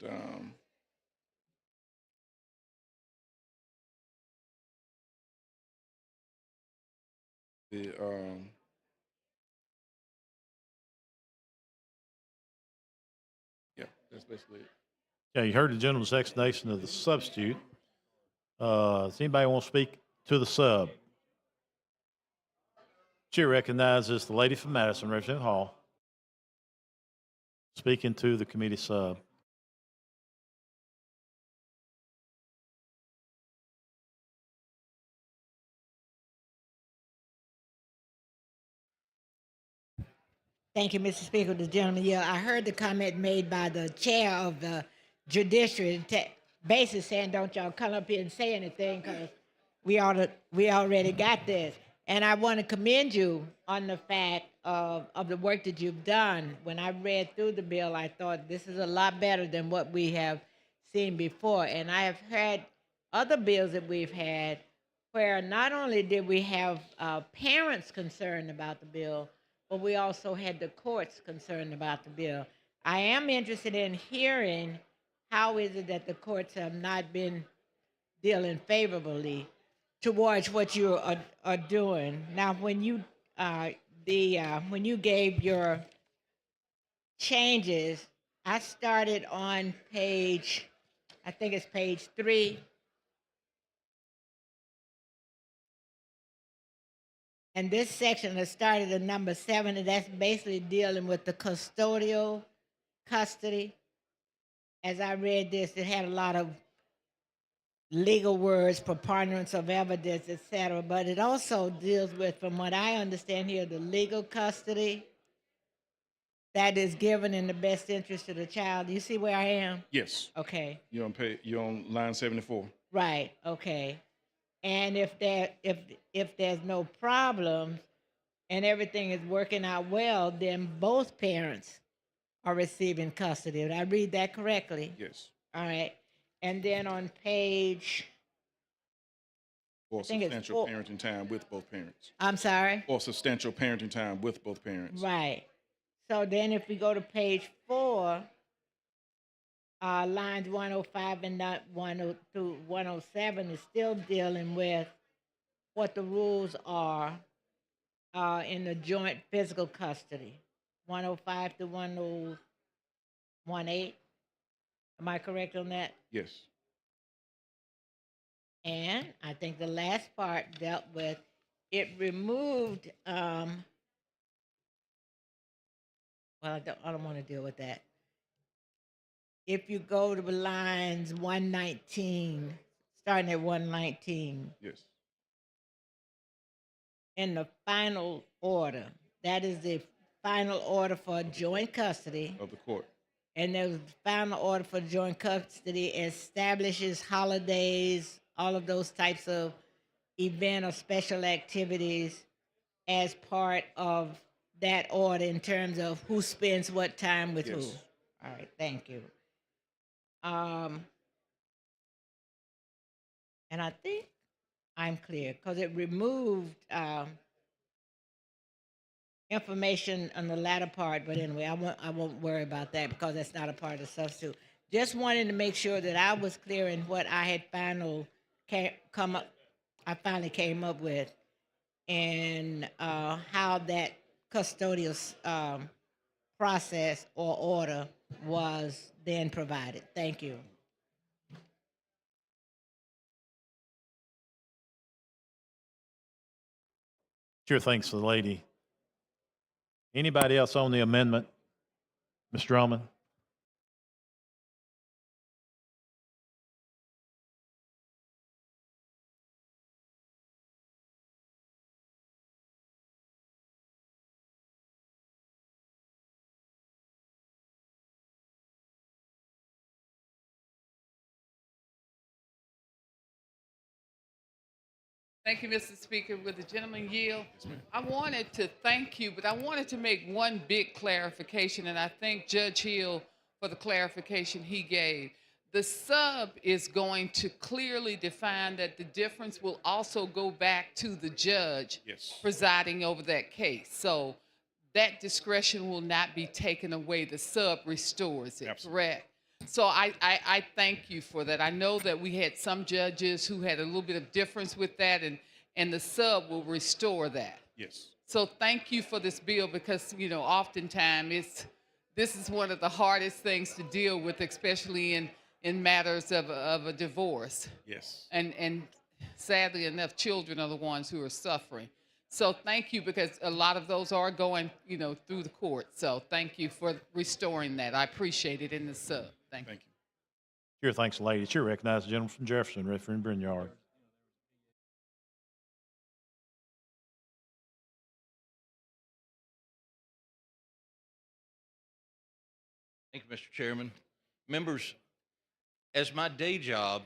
[SPEAKER 15] yeah, that's basically it.
[SPEAKER 2] Yeah, you heard the gentleman's explanation of the substitute. Does anybody want to speak to the sub? Chair recognizes the lady from Madison, Representative Hall, speaking to the committee sub.
[SPEAKER 10] Thank you, Mr. Speaker. The gentleman, yeah, I heard the comment made by the chair of the judiciary, basically saying, don't y'all come up here and say anything because we already got this. And I want to commend you on the fact of the work that you've done. When I read through the bill, I thought this is a lot better than what we have seen before. And I have had other bills that we've had where not only did we have parents concerned about the bill, but we also had the courts concerned about the bill. I am interested in hearing how is it that the courts have not been dealing favorably towards what you are doing. Now, when you when you gave your changes, I started on page, I think it's page 3. And this section has started at number 7, and that's basically dealing with the custodial custody. As I read this, it had a lot of legal words, preponderance of evidence, et cetera, but it also deals with, from what I understand here, the legal custody that is given in the best interest of the child. You see where I am?
[SPEAKER 15] Yes.
[SPEAKER 10] Okay.
[SPEAKER 15] You're on line 74.
[SPEAKER 10] Right. Okay. And if there's no problem and everything is working out well, then both parents are receiving custody. Did I read that correctly?
[SPEAKER 15] Yes.
[SPEAKER 10] All right. And then on page,
[SPEAKER 15] Or
[SPEAKER 10] I think it's
[SPEAKER 15] substantial
[SPEAKER 10] 4.
[SPEAKER 15] parenting time with both parents.
[SPEAKER 10] I'm sorry?
[SPEAKER 15] Or substantial parenting time with both parents.
[SPEAKER 10] Right. So then if we go to page 4, lines 105 and not 10 through 107 is still dealing with what the rules are in the joint physical custody. 105 to 1018. Am I correct on that?
[SPEAKER 15] Yes.
[SPEAKER 10] And I think the last part dealt with, it removed, well, I don't want to deal with that. If you go to lines 119, starting at 119,
[SPEAKER 15] Yes.
[SPEAKER 10] in the final order, that is the final order for joint custody.
[SPEAKER 15] Of the court.
[SPEAKER 10] And the final order for joint custody establishes holidays, all of those types of event or special activities as part of that order in terms of who spends what time with who.
[SPEAKER 15] Yes.
[SPEAKER 10] All right, thank you. And I think I'm clear because it removed information on the latter part, but anyway, I won't worry about that because that's not a part of the substitute. Just wanted to make sure that I was clear in what I had finally came up with, and how that custodial process or order was then provided. Thank you.
[SPEAKER 2] Sure, thanks to the lady. Anybody else on the amendment? Mr. Drummond?
[SPEAKER 11] Thank you, Mr. Speaker. With the gentleman yield, I wanted to thank you, but I wanted to make one big clarification, and I thank Judge Hill for the clarification he gave. The sub is going to clearly define that the difference will also go back to the judge presiding over that case. So that discretion will not be taken away. The sub restores it, correct? So I thank you for that. I know that we had some judges who had a little bit of difference with that, and the sub will restore that.
[SPEAKER 15] Yes.
[SPEAKER 11] So thank you for this bill because, you know, oftentimes this is one of the hardest things to deal with, especially in matters of a divorce.
[SPEAKER 15] Yes.
[SPEAKER 11] And sadly enough, children are the ones who are suffering. So thank you because a lot of those are going, you know, through the court. So thank you for restoring that. I appreciate it in the sub. Thank you.
[SPEAKER 2] Sure, thanks, lady. Sure, recognize the gentleman from Jefferson, Reverend Brinyard.
[SPEAKER 17] Thank you, Mr. Chairman. Members, as my day job,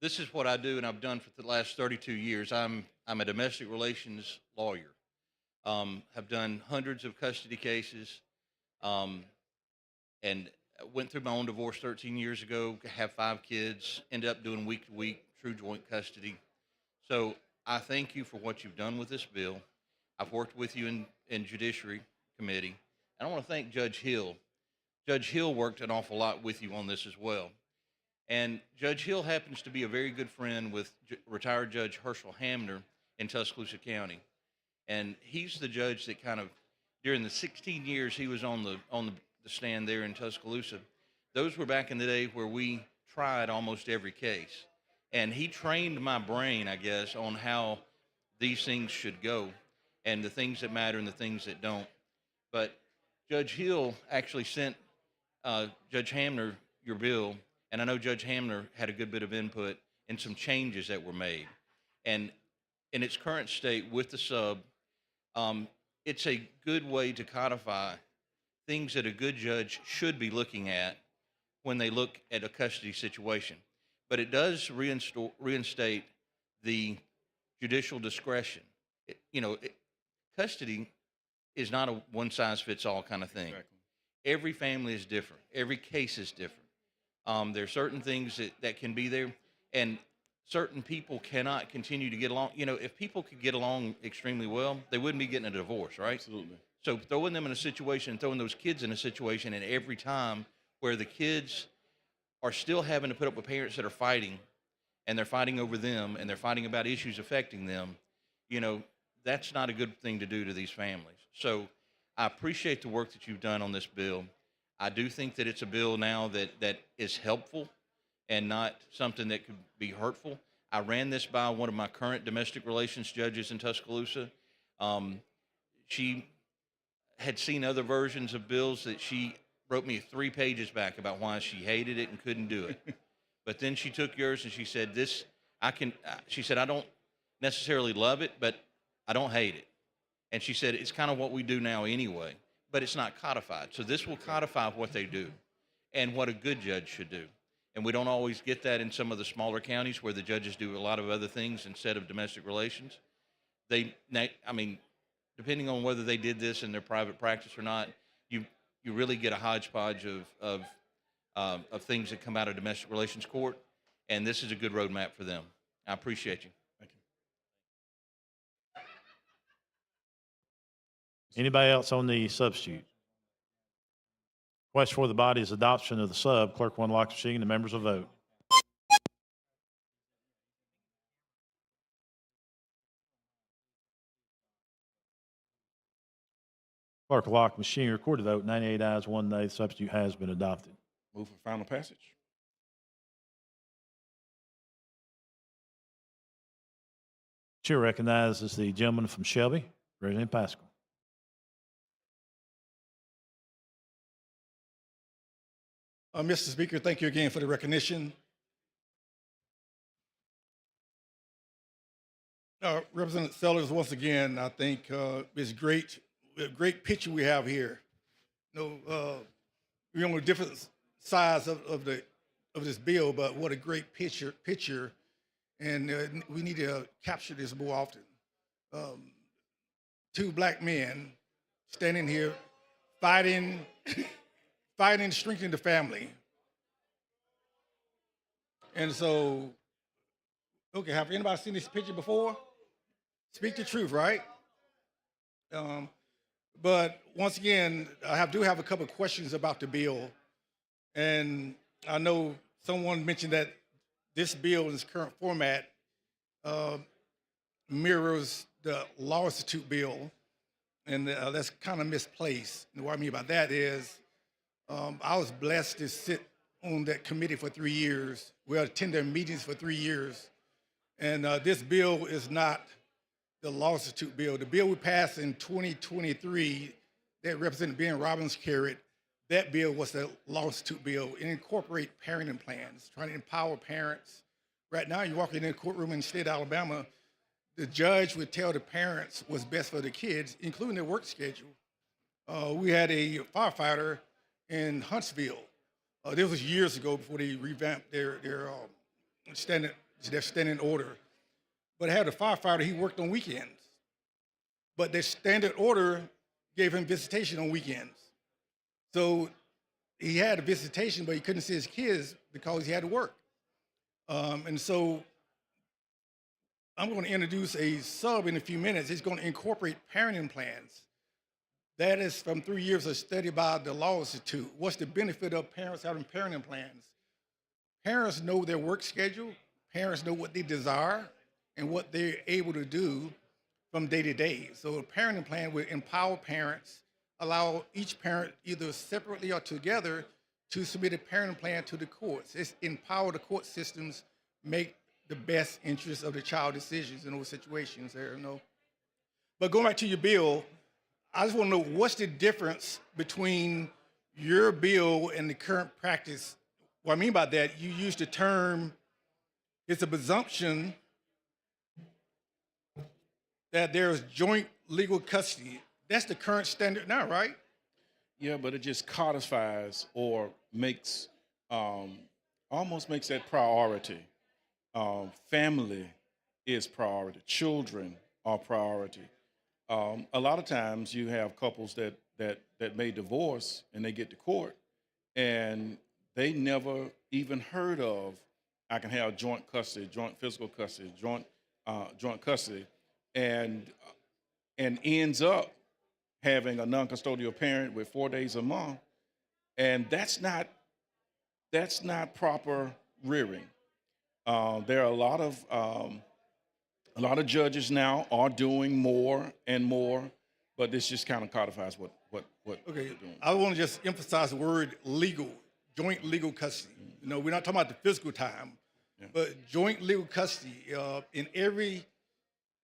[SPEAKER 17] this is what I do and I've done for the last 32 years. I'm a domestic relations lawyer. Have done hundreds of custody cases, and went through my own divorce 13 years ago, have 5 kids, ended up doing week to week true joint custody. So I thank you for what you've done with this bill. I've worked with you in Judiciary Committee. And I want to thank Judge Hill. Judge Hill worked an awful lot with you on this as well. And Judge Hill happens to be a very good friend with retired Judge Herschel Hamner in Tuscaloosa County. And he's the judge that kind of, during the 16 years he was on the stand there in Tuscaloosa, those were back in the day where we tried almost every case. And he trained my brain, I guess, on how these things should go and the things that matter and the things that don't. But Judge Hill actually sent Judge Hamner your bill, and I know Judge Hamner had a good bit of input in some changes that were made. And in its current state with the sub, it's a good way to codify things that a good judge should be looking at when they look at a custody situation. But it does reinstate the judicial discretion. Custody is not a one-size-fits-all kind of thing.
[SPEAKER 15] Exactly.
[SPEAKER 17] Every family is different. Every case is different. There are certain things that can be there, and certain people cannot continue to get along. If people could get along extremely well, they wouldn't be getting a divorce, right?
[SPEAKER 15] Absolutely.
[SPEAKER 17] So throwing them in a situation, throwing those kids in a situation, and every time where the kids are still having to put up with parents that are fighting, and they're fighting over them, and they're fighting about issues affecting them, that's not a good thing to do to these families. So I appreciate the work that you've done on this bill. I do think that it's a bill now that is helpful and not something that could be hurtful. I ran this by one of my current domestic relations judges in Tuscaloosa. She had seen other versions of bills that she wrote me 3 pages back about why she hated it and couldn't do it. But then she took yours and she said, she said, I don't necessarily love it, but I don't hate it. And she said, it's kind of what we do now anyway, but it's not codified. So this will codify what they do and what a good judge should do. And we don't always get that in some of the smaller counties where the judges do a lot of other things instead of domestic relations. Depending on whether they did this in their private practice or not, you really get a hodgepodge of things that come out of domestic relations court, and this is a good roadmap for them. I appreciate you.
[SPEAKER 15] Thank you.
[SPEAKER 2] Anybody else on the substitute? Question for the body is adoption of the sub. Clerk will unlock the machine and the members will vote. Clerk will lock the machine. Record the vote. 98 ayes, 1 nay. The substitute has been adopted.
[SPEAKER 15] Move for final passage.
[SPEAKER 2] Chair recognizes the gentleman from Shelby, Representative Pascal.
[SPEAKER 16] Mr. Speaker, thank you again for the recognition. Representative Sellers, once again, I think it's great picture we have here. We're on a different size of this bill, but what a great picture, and we need to capture this more often. 2 black men standing here fighting, strengthening the family. And so, okay, have anybody seen this picture before? Speak the truth, right? But once again, I do have a couple of questions about the bill. And I know someone mentioned that this bill in its current format mirrors the Law Institute bill, and that's kind of misplaced. And what I mean by that is I was blessed to sit on that committee for 3 years. We attend their meetings for 3 years. And this bill is not the Law Institute bill. The bill we passed in 2023 that Representative Ben Robbins carried, that bill was the Law Institute bill. It incorporates parenting plans, trying to empower parents. Right now, you walk in the courtroom in the state of Alabama, the judge would tell the parents what's best for the kids, including their work schedule. We had a firefighter in Huntsville. This was years ago before they revamped their standing order. But I had a firefighter, he worked on weekends. But their standard order gave him visitation on weekends. So he had a visitation, but he couldn't see his kids because he had to work. And so I'm going to introduce a sub in a few minutes. It's going to incorporate parenting plans. That is from 3 years of study by the Law Institute. What's the benefit of parents having parenting plans? Parents know their work schedule. Parents know what they desire and what they're able to do from day to day. So a parenting plan will empower parents, allow each parent either separately or together to submit a parenting plan to the courts. It's empower the court systems make the best interest of the child decisions in those situations there, you know. But going back to your bill, I just want to know what's the difference between your bill and the current practice. What I mean by that, you use the term, it's a presumption that there is joint legal custody. That's the current standard now, right?
[SPEAKER 15] Yeah, but it just codifies or makes, almost makes that priority. Family is priority. Children are priority. A lot of times you have couples that may divorce and they get to court and they never even heard of, I can have joint custody, joint physical custody, joint custody, and ends up having a non-custodial parent with 4 days a month, and that's not proper rearing. There are a lot of judges now are doing more and more, but this just kind of codifies what
[SPEAKER 16] Okay,
[SPEAKER 15] they're doing.
[SPEAKER 16] I want to just emphasize the word legal, joint legal custody. You know, we're not talking about the physical time, but joint legal custody. In every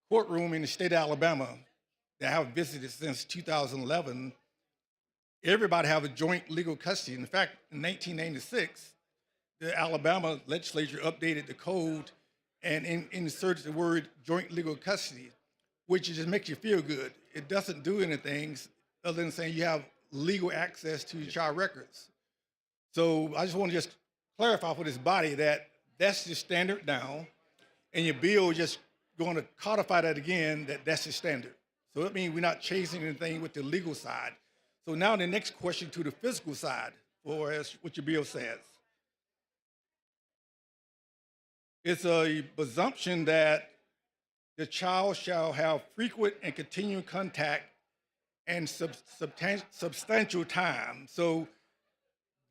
[SPEAKER 16] courtroom in the state of Alabama that I have visited since 2011, everybody have a joint legal custody. In fact, in 1996, the Alabama legislature updated the code and inserted the word joint legal custody, which just makes you feel good. It doesn't do anything other than saying you have legal access to your child records. So I just want to just clarify for this body that that's the standard now, and your bill just going to codify that again, that's the standard. So that means we're not chasing anything with the legal side. So now the next question to the physical side, or as what your bill says. It's a presumption that the child shall have frequent and continuing contact and substantial time. So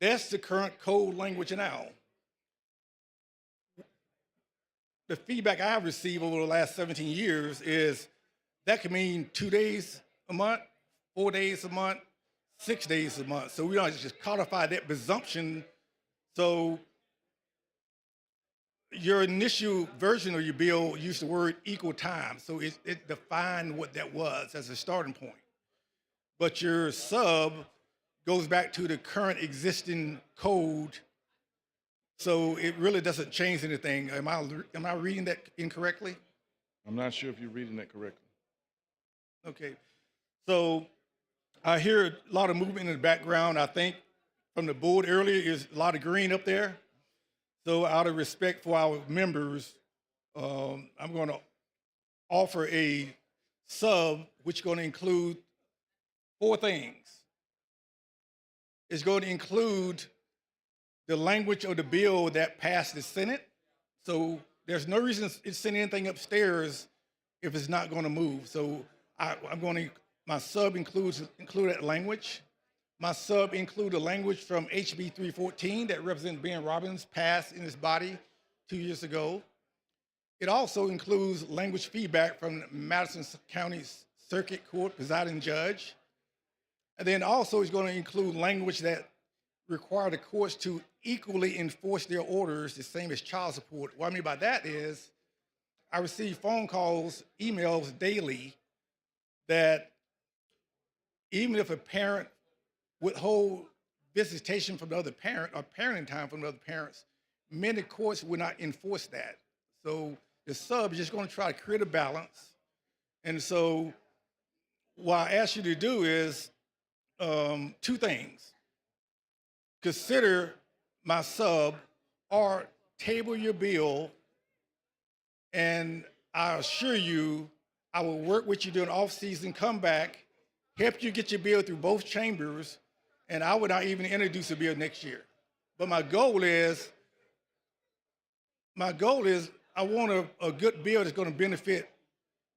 [SPEAKER 16] that's the current code language now. The feedback I have received over the last 17 years is that could mean 2 days a month, 4 days a month, 6 days a month. So we don't just codify that presumption. So your initial version of your bill used the word equal time. So it defined what that was as a starting point. But your sub goes back to the current existing code. So it really doesn't change anything. Am I reading that incorrectly?
[SPEAKER 15] I'm not sure if you're reading that correctly.
[SPEAKER 16] Okay. So I hear a lot of movement in the background. I think from the board earlier is a lot of green up there. So out of respect for our members, I'm going to offer a sub which is going to include 4 things. It's going to include the language of the bill that passed the Senate. So there's no reason it's sending anything upstairs if it's not going to move. So my sub include that language. My sub include a language from HB 314 that Representative Ben Robbins passed in this body 2 years ago. It also includes language feedback from the Madison County Circuit Court presiding judge. And then also it's going to include language that require the courts to equally enforce their orders the same as child support. What I mean by that is I receive phone calls, emails daily that even if a parent withhold visitation from the other parent or parenting time from the other parents, many courts will not enforce that. So the sub is just going to try to create a balance. And so what I ask you to do is 2 things. consider my sub or table your bill, and I assure you, I will work with you during off-season, come back, help you get your bill through both chambers, and I would not even introduce a bill next year. But my goal is I want a good bill that's going to benefit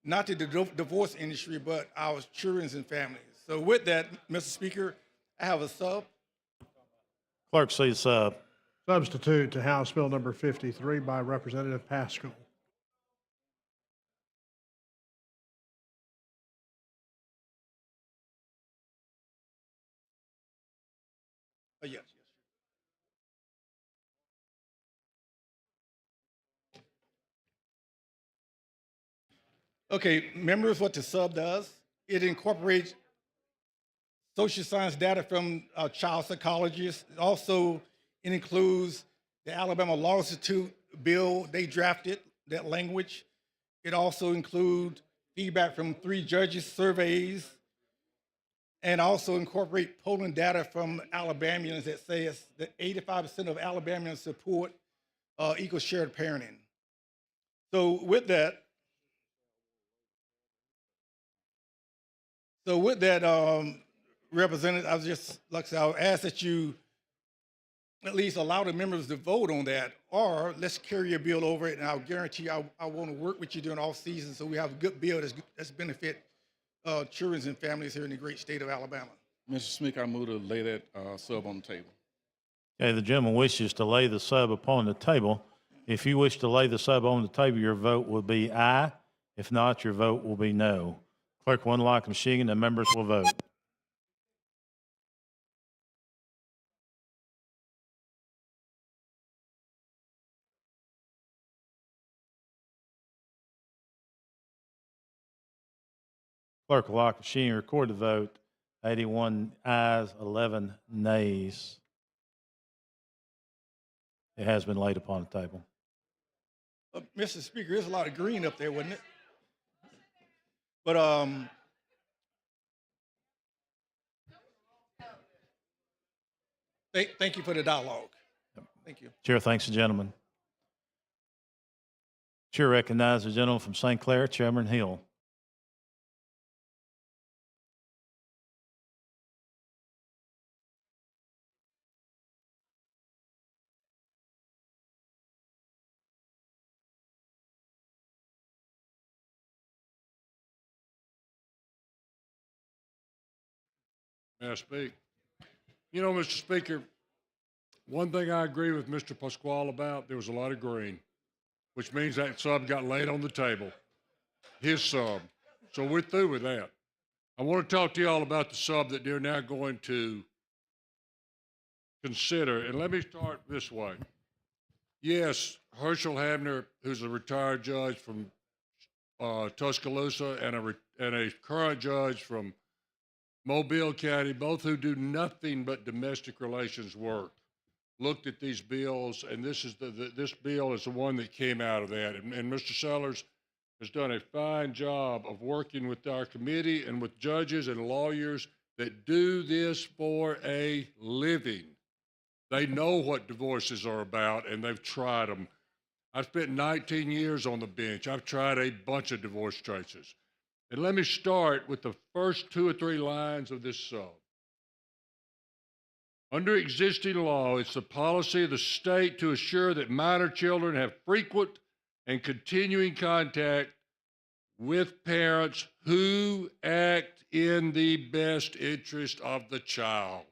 [SPEAKER 16] not the divorce industry, but our children and families. So with that, Mr. Speaker, I have a sub.
[SPEAKER 2] Clerk, see the sub.
[SPEAKER 5] Substitute to House Bill number 53 by Representative Pascal.
[SPEAKER 16] Yes. Okay, members, what the sub does, it incorporates social science data from child psychologists. Also, it includes the Alabama Law Institute bill they drafted, that language. It also includes feedback from 3 judges' surveys, and also incorporate polling data from Alabamians that says that 85% of Alabamians support equal shared parenting. So with that, Representative, I was just, like I said, I'll ask that you at least allow the members to vote on that, or let's carry a bill over it, and I'll guarantee you I want to work with you during off season so we have a good bill that's benefit children and families here in the great state of Alabama.
[SPEAKER 15] Mr. Speaker, I move to lay that sub on the table.
[SPEAKER 2] Okay, the gentleman wishes to lay the sub upon the table. If you wish to lay the sub on the table, your vote will be aye. If not, your vote will be no. Clerk will unlock the machine and the members will vote. Clerk will lock the machine and record the vote. 81 ayes, 11 nays. It has been laid upon the table.
[SPEAKER 16] Mr. Speaker, there's a lot of green up there, wasn't it? But thank you for the dialogue. Thank you.
[SPEAKER 2] Chair thanks the gentleman. Chair recognizes the gentleman from St. Clair, Chairman Hill.
[SPEAKER 1] May I speak? You know, Mr. Speaker, one thing I agree with Mr. Pasquale about, there was a lot of green, which means that sub got laid on the table, his sub. So we're through with that. I want to talk to you all about the sub that they're now going to consider. And let me start this way. Yes, Herschel Habner, who's a retired judge from Tuscaloosa and a current judge from Mobile County, both who do nothing but domestic relations work, looked at these bills, and this bill is the one that came out of that. And Mr. Sellers has done a fine job of working with our committee and with judges and lawyers that do this for a living. They know what divorces are about, and they've tried them. I've spent 19 years on the bench. I've tried a bunch of divorce cases. And let me start with the first 2 or 3 lines of this sub. Under existing law, it's the policy of the state to assure that minor children have frequent and continuing contact with parents who act in the best interest of the child.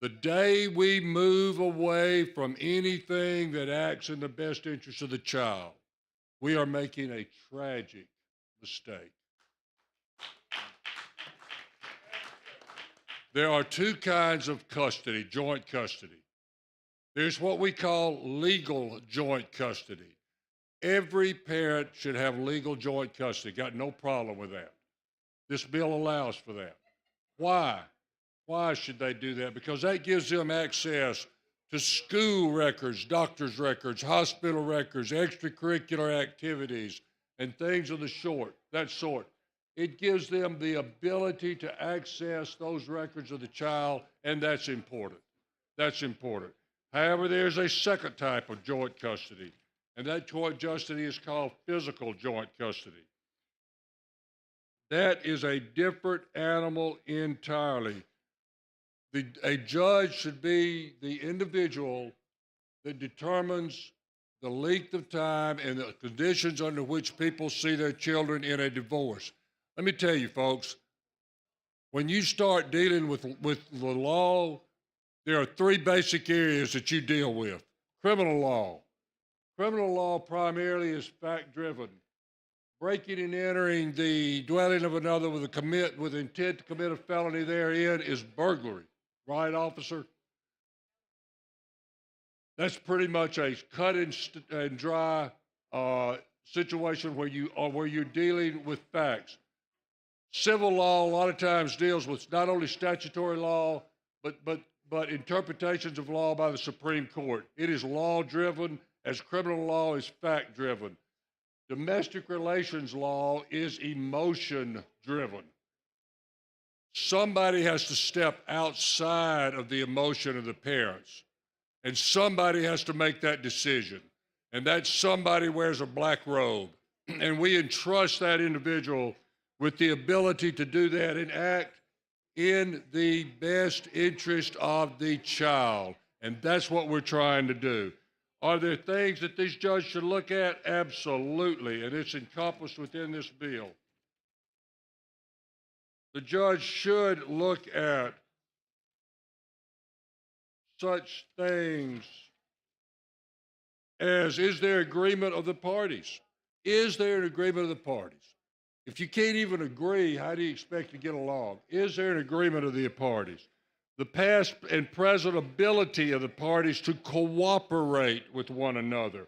[SPEAKER 1] The day we move away from anything that acts in the best interest of the child, we are making a tragic mistake. There are 2 kinds of custody, joint custody. There's what we call legal joint custody. Every parent should have legal joint custody. Got no problem with that. This bill allows for that. Why? Why should they do that? Because that gives them access to school records, doctor's records, hospital records, extracurricular activities, and things of that sort. It gives them the ability to access those records of the child, and that's important. That's important. However, there's a second type of joint custody, and that joint custody is called physical joint custody. That is a different animal entirely. A judge should be the individual that determines the length of time and the conditions under which people see their children in a divorce. Let me tell you, folks, when you start dealing with the law, there are three basic areas that you deal with. Criminal law. Criminal law primarily is fact-driven. Breaking and entering the dwelling of another with intent to commit a felony therein is burglary. Right, officer? That's pretty much a cut and dry situation where you're dealing with facts. Civil law a lot of times deals with not only statutory law, but interpretations of law by the Supreme Court. It is law-driven as criminal law is fact-driven. Domestic relations law is emotion-driven. Somebody has to step outside of the emotion of the parents, and somebody has to make that decision. And that somebody wears a black robe. And we entrust that individual with the ability to do that and act in the best interest of the child. And that's what we're trying to do. Are there things that this judge should look at? Absolutely, and it's encompassed within this bill. The judge should look at such things as, is there agreement of the parties? Is there an agreement of the parties? If you can't even agree, how do you expect to get along? Is there an agreement of the parties? The past and present ability of the parties to cooperate with one another.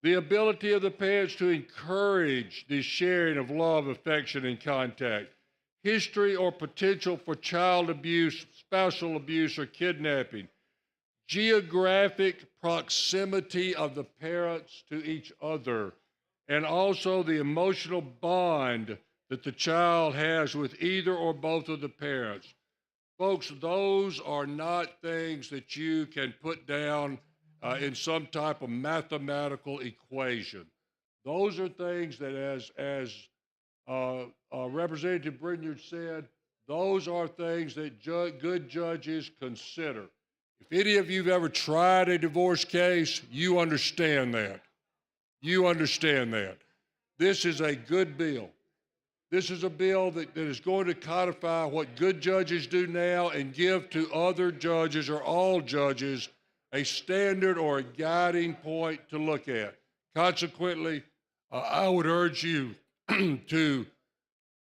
[SPEAKER 1] The ability of the parents to encourage the sharing of love, affection, and contact. History or potential for child abuse, spousal abuse, or kidnapping. Geographic proximity of the parents to each other, and also the emotional bond that the child has with either or both of the parents. Folks, those are not things that you can put down in some type of mathematical equation. Those are things that, as Representative Brinyard said, those are things that good judges consider. If any of you have ever tried a divorce case, you understand that. You understand that. This is a good bill. This is a bill that is going to codify what good judges do now and give to other judges or all judges a standard or a guiding point to look at. Consequently, I would urge you to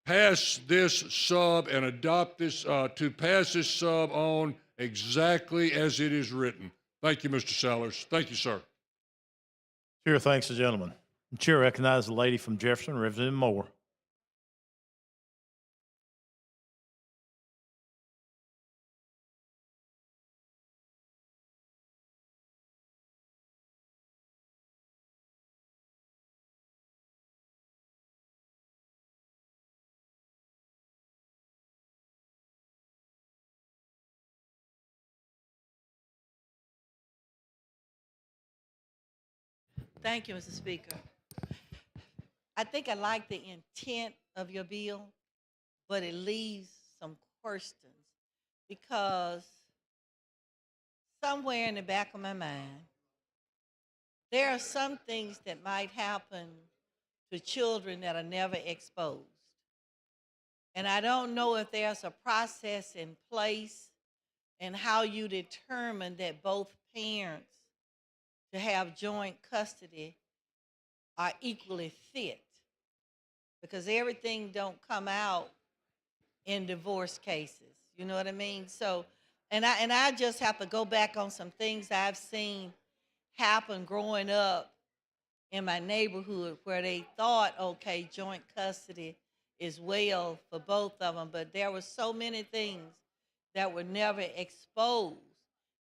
[SPEAKER 1] pass this sub and adopt this, to pass this sub on exactly as it is written. Thank you, Mr. Sellers. Thank you, sir.
[SPEAKER 2] Chair thanks the gentleman. The chair recognizes the lady from Jefferson, Representative Moore.
[SPEAKER 8] Thank you, Mr. Speaker. I think I like the intent of your bill, but it leaves some questions because somewhere in the back of my mind, there are some things that might happen to children that are never exposed. And I don't know if there's a process in place and how you determine that both parents to have joint custody are equally fit, because everything don't come out in divorce cases. You know what I mean? So, and I just have to go back on some things I've seen happen growing up in my neighborhood where they thought, okay, joint custody is well for both of them, but there were so many things that were never exposed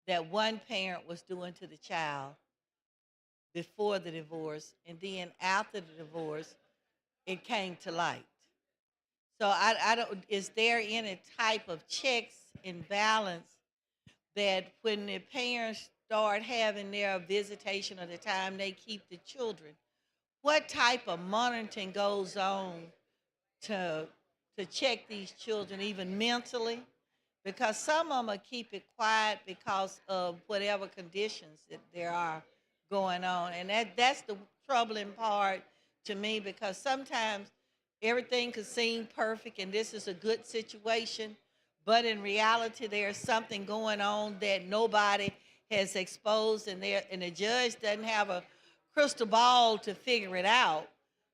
[SPEAKER 8] that one parent was doing to the child before the divorce, and then after the divorce, it came to light. So I don't, is there any type of checks and balance that when the parents start having their visitation or the time they keep the children, what type of monitoring goes on to check these children even mentally? Because some of them will keep it quiet because of whatever conditions that there are going on. And that's the troubling part to me, because sometimes everything could seem perfect and this is a good situation, but in reality there's something going on that nobody has exposed, and the judge doesn't have a crystal ball to figure it out.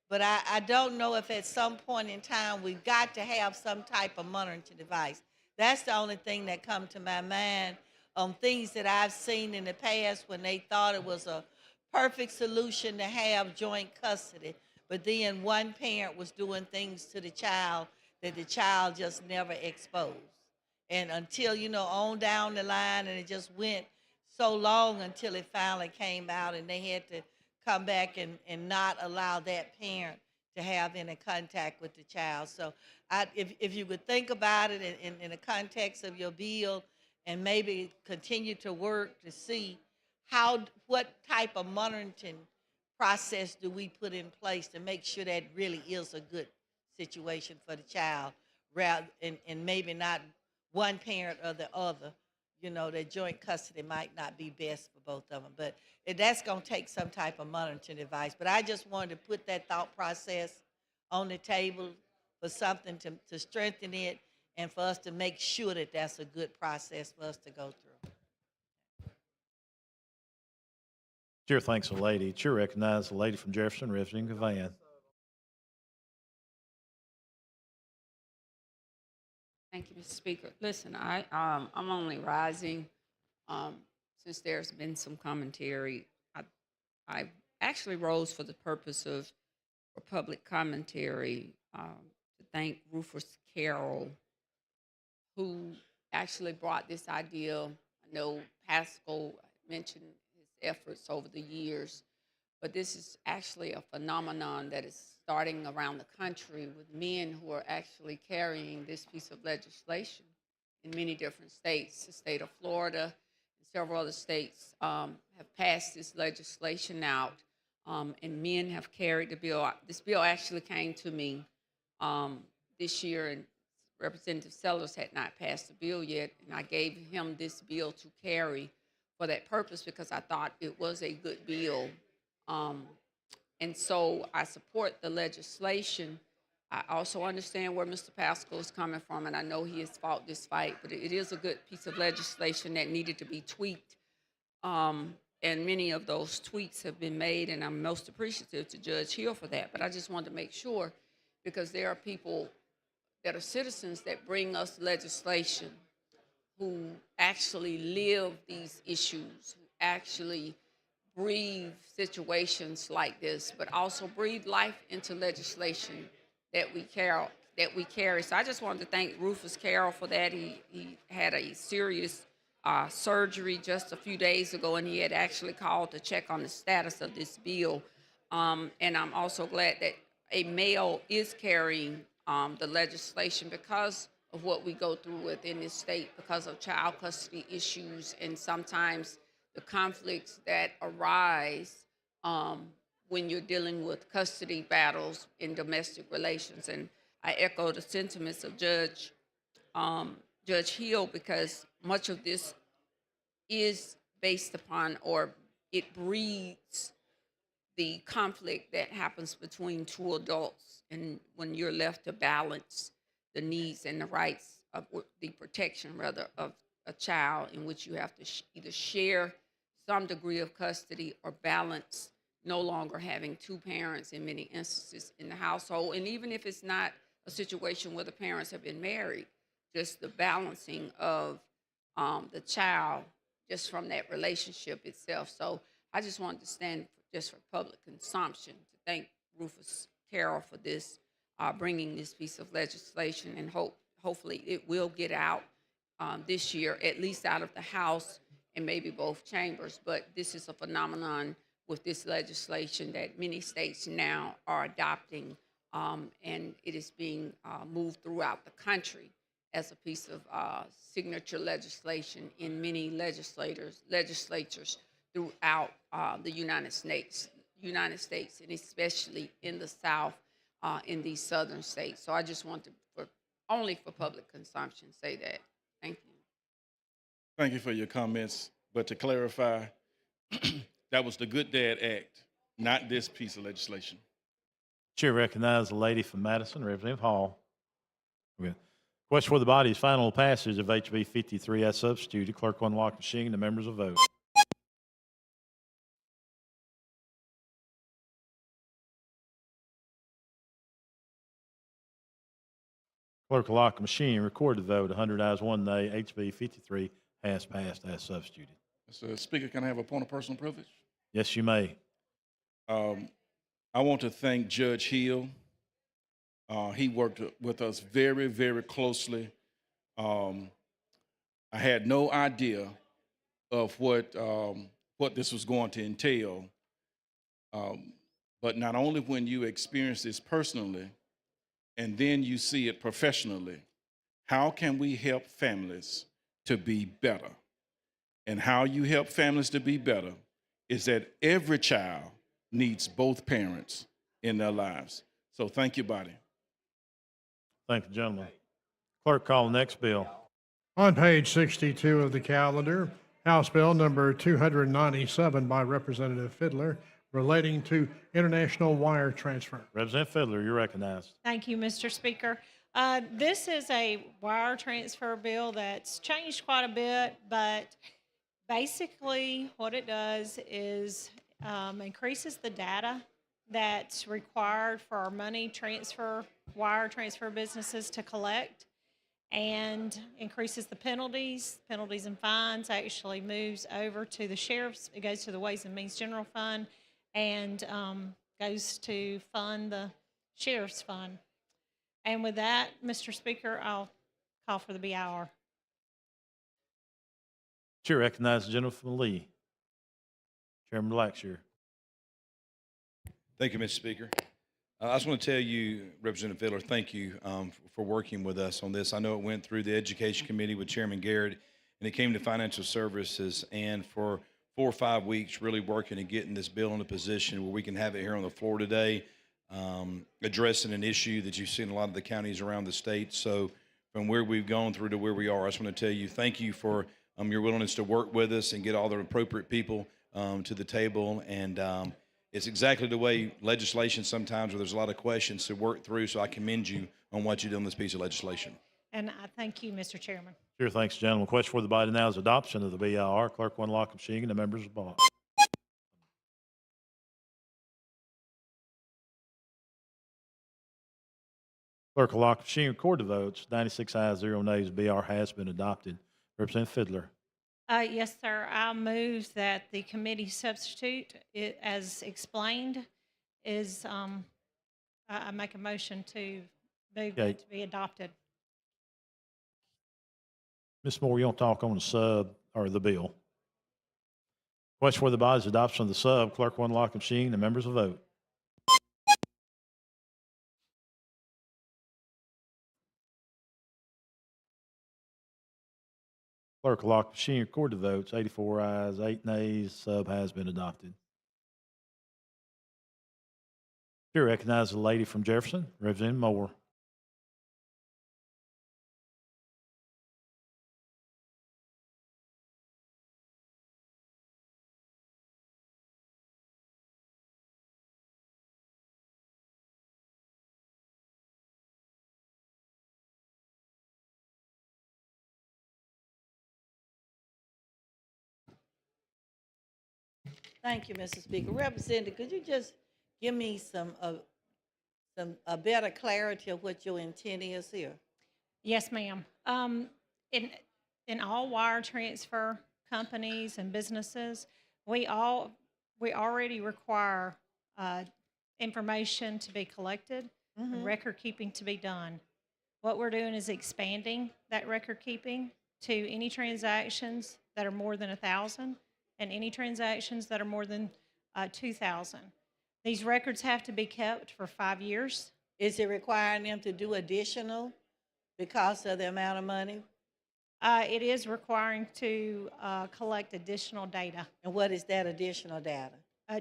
[SPEAKER 8] But I don't know if at some point in time we've got to have some type of monitoring device. That's the only thing that come to my mind on things that I've seen in the past when they thought it was a perfect solution to have joint custody. But then one parent was doing things to the child that the child just never exposed. And until, on down the line, and it just went so long until it finally came out and they had to come back and not allow that parent to have any contact with the child. So if you could think about it in the context of your bill, and maybe continue to work to see what type of monitoring process do we put in place to make sure that really is a good situation for the child, rather and maybe not one parent or the other. That joint custody might not be best for both of them, but that's going to take some type of monitoring device. But I just wanted to put that thought process on the table for something to strengthen it, and for us to make sure that that's a good process for us to go through.
[SPEAKER 2] Chair thanks the lady. Chair recognizes the lady from Jefferson, representing Cavan.
[SPEAKER 20] Thank you, Mr. Speaker. Listen, I'm only rising since there's been some commentary. I actually rose for the purpose of for public commentary to thank Rufus Carroll, who actually brought this idea. I know Pascal mentioned his efforts over the years, but this is actually a phenomenon that is starting around the country with men who are actually carrying this piece of legislation in many different states. The state of Florida and several other states have passed this legislation out, and men have carried the bill. This bill actually came to me this year, and Representative Sellers had not passed the bill yet, and I gave him this bill to carry for that purpose because I thought it was a good bill. And so I support the legislation. I also understand where Mr. Pascal is coming from, and I know he has fought this fight, but it is a good piece of legislation that needed to be tweaked. And many of those tweaks have been made, and I'm most appreciative to Judge Hill for that. But I just wanted to make sure, because there are people that are citizens that bring us legislation who actually live these issues, who actually breathe situations like this, but also breathe life into legislation that we carry. So I just wanted to thank Rufus Carroll for that. He had a serious surgery just a few days ago, and he had actually called to check on the status of this bill. And I'm also glad that a male is carrying the legislation because of what we go through within this state, because of child custody issues and sometimes the conflicts that arise when you're dealing with custody battles in domestic relations. And I echo the sentiments of Judge Hill, because much of this is based upon, or it breeds the conflict that happens between two adults, and when you're left to balance the needs and the rights of the protection, rather, of a child, in which you have to either share some degree of custody or balance no longer having two parents in many instances in the household. And even if it's not a situation where the parents have been married, just the balancing of the child just from that relationship itself. So I just wanted to stand just for public consumption to thank Rufus Carroll for this, bringing this piece of legislation, and hopefully it will get out this year, at least out of the House and maybe both chambers. But this is a phenomenon with this legislation that many states now are adopting, and it is being moved throughout the country. as a piece of signature legislation in many legislatures throughout the United States, and especially in the South, in these southern states. So I just want to, only for public consumption, say that. Thank you.
[SPEAKER 15] Thank you for your comments. But to clarify, that was the Good Dad Act, not this piece of legislation.
[SPEAKER 2] Chair recognizes the lady from Madison, Representative Hall. Okay. Question for the body is final passage of HB 53 as substituted. Clerk will unlock the machine. The members will vote. Clerk will lock the machine. Record the vote. 100 ayes, 1 nay. HB 53 has passed as substituted.
[SPEAKER 15] Mr. Speaker, can I have a point of personal privilege?
[SPEAKER 2] Yes, you may.
[SPEAKER 15] I want to thank Judge Hill. He worked with us very, very closely. I had no idea of what this was going to entail. But not only when you experience this personally, and then you see it professionally, how can we help families to be better? And how you help families to be better is that every child needs both parents in their lives. So thank you, body.
[SPEAKER 2] Thank you, gentlemen. Clerk, call the next bill.
[SPEAKER 5] On page 62 of the calendar, House Bill number 297 by Representative Fiddler relating to international wire transfer.
[SPEAKER 2] Representative Fiddler, you're recognized.
[SPEAKER 14] Thank you, Mr. Speaker. This is a wire transfer bill that's changed quite a bit, but basically what it does is increases the data that's required for our money transfer, wire transfer businesses to collect, and increases the penalties and fines, actually moves over to the sheriff's, it goes to the Ways and Means General Fund, and goes to fund the sheriff's fund. And with that, Mr. Speaker, I'll call for the BIR.
[SPEAKER 2] Chair recognizes the gentleman from Lee. Chairman Blackshear.
[SPEAKER 18] Thank you, Mr. Speaker. I just want to tell you, Representative Fiddler, thank you for working with us on this. I know it went through the Education Committee with Chairman Garrett, and it came to Financial Services, and for 4 or 5 weeks really working and getting this bill in a position where we can have it here on the floor today, addressing an issue that you see in a lot of the counties around the state. So from where we've gone through to where we are, I just want to tell you thank you for your willingness to work with us and get all the appropriate people to the table. And it's exactly the way legislation sometimes where there's a lot of questions to work through. So I commend you on what you did on this piece of legislation.
[SPEAKER 14] And I thank you, Mr. Chairman.
[SPEAKER 2] Chair thanks, gentlemen. Question for the body now is adoption of the BIR. Clerk will unlock the machine and the members will vote. Clerk will lock the machine, record the votes. 96 ayes, 0 nays. BIR has been adopted. Representative Fiddler.
[SPEAKER 14] Yes, sir. I move that the committee substitute, as explained, is, I make a motion to move
[SPEAKER 2] Okay.
[SPEAKER 14] it to be adopted.
[SPEAKER 2] Ms. Moore, you don't talk on the sub or the bill. Question for the body is adoption of the sub. Clerk will unlock the machine. The members will vote. Clerk will lock the machine, record the votes. 84 ayes, 8 nays. Sub has been adopted. Chair recognizes the lady from Jefferson, Representative Moore.
[SPEAKER 8] Thank you, Mr. Speaker. Representative, could you just give me some better clarity of what your intent is here?
[SPEAKER 14] Yes, ma'am. In all wire transfer companies and businesses, we already require information to be collected and record keeping to be done. What we're doing is expanding that record keeping to any transactions that are more than 1,000 and any transactions that are more than 2,000. These records have to be kept for 5 years.
[SPEAKER 8] Is it requiring them to do additional because of the amount of money?
[SPEAKER 14] It is requiring to collect additional data.
[SPEAKER 8] And what is that additional data?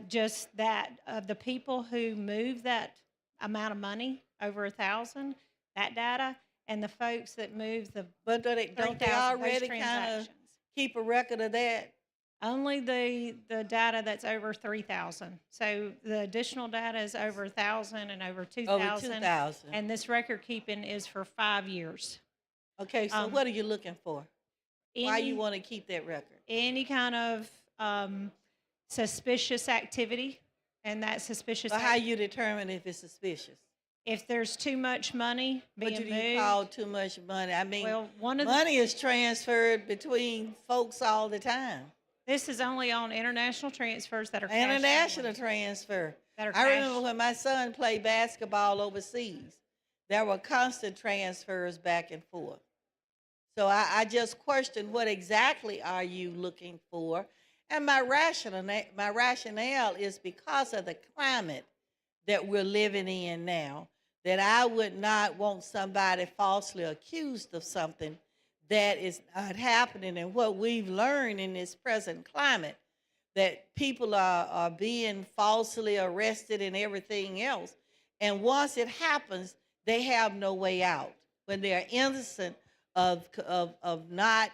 [SPEAKER 14] Just that of the people who move that amount of money over 1,000, that data, and the folks that move the
[SPEAKER 8] But don't they
[SPEAKER 14] 3,000 those
[SPEAKER 8] already kind of
[SPEAKER 14] transactions.
[SPEAKER 8] keep a record of that?
[SPEAKER 14] Only the data that's over 3,000. So the additional data is over 1,000 and over 2,000.
[SPEAKER 8] Over 2,000.
[SPEAKER 14] And this record keeping is for 5 years.
[SPEAKER 8] Okay, so what are you looking for? Why you
[SPEAKER 14] Any-
[SPEAKER 8] want to keep that record?
[SPEAKER 14] Any kind of suspicious activity, and that suspicious.
[SPEAKER 8] So how you determine if it's suspicious?
[SPEAKER 14] If there's too much money
[SPEAKER 8] What
[SPEAKER 14] being
[SPEAKER 8] do
[SPEAKER 14] moved.
[SPEAKER 8] you call too much money? I mean,
[SPEAKER 14] Well, one of the-
[SPEAKER 8] money is transferred between folks all the time.
[SPEAKER 14] This is only on international transfers that are cash
[SPEAKER 8] International
[SPEAKER 14] only.
[SPEAKER 8] transfer.
[SPEAKER 14] That are
[SPEAKER 8] I
[SPEAKER 14] cash.
[SPEAKER 8] remember when my son played basketball overseas, there were constant transfers back and forth. So I just questioned what exactly are you looking for? And my rationale is because of the climate that we're living in now, that I would not want somebody falsely accused of something that is not happening. And what we've learned in this present climate, that people are being falsely arrested and everything else. And once it happens, they have no way out when they're innocent of not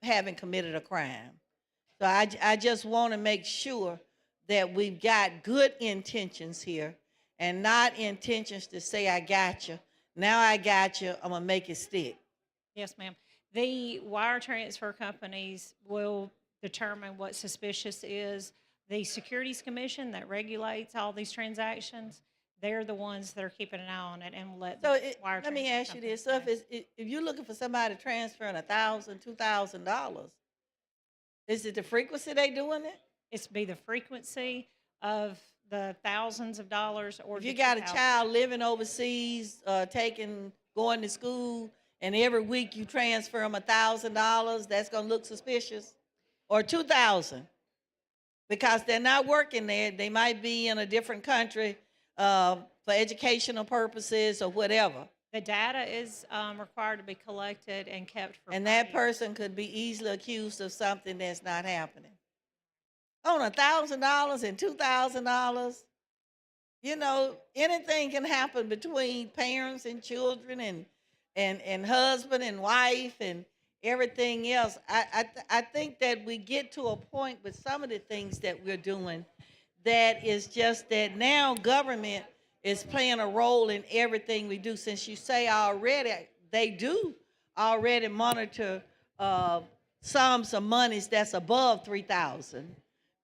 [SPEAKER 8] having committed a crime. So I just want to make sure that we've got good intentions here and not intentions to say, I got you. Now I got you. I'm going to make it stick.
[SPEAKER 14] Yes, ma'am. The wire transfer companies will determine what suspicious is. The Securities Commission that regulates all these transactions, they're the ones that are keeping an eye on it and will let
[SPEAKER 8] So
[SPEAKER 14] the wire
[SPEAKER 8] let me
[SPEAKER 14] transfer
[SPEAKER 8] ask you this.
[SPEAKER 14] companies
[SPEAKER 8] So if you're looking for somebody transferring $1,000, $2,000, is it the frequency they doing it?
[SPEAKER 14] It's be the frequency of the thousands of dollars or
[SPEAKER 8] If
[SPEAKER 14] the
[SPEAKER 8] you got a
[SPEAKER 14] 2,000.
[SPEAKER 8] child living overseas, going to school, and every week you transfer them $1,000, that's gonna look suspicious, or $2,000, because they're not working there. They might be in a different country for educational purposes or whatever.
[SPEAKER 14] The data is required to be collected and kept for.
[SPEAKER 8] And
[SPEAKER 14] 5
[SPEAKER 8] that
[SPEAKER 14] years.
[SPEAKER 8] person could be easily accused of something that's not happening. On $1,000 and $2,000, you know, anything can happen between parents and children and husband and wife and everything else. I think that we get to a point with some of the things that we're doing that is just that now government is playing a role in everything we do. Since you say already, they do already monitor sums of monies that's above 3,000,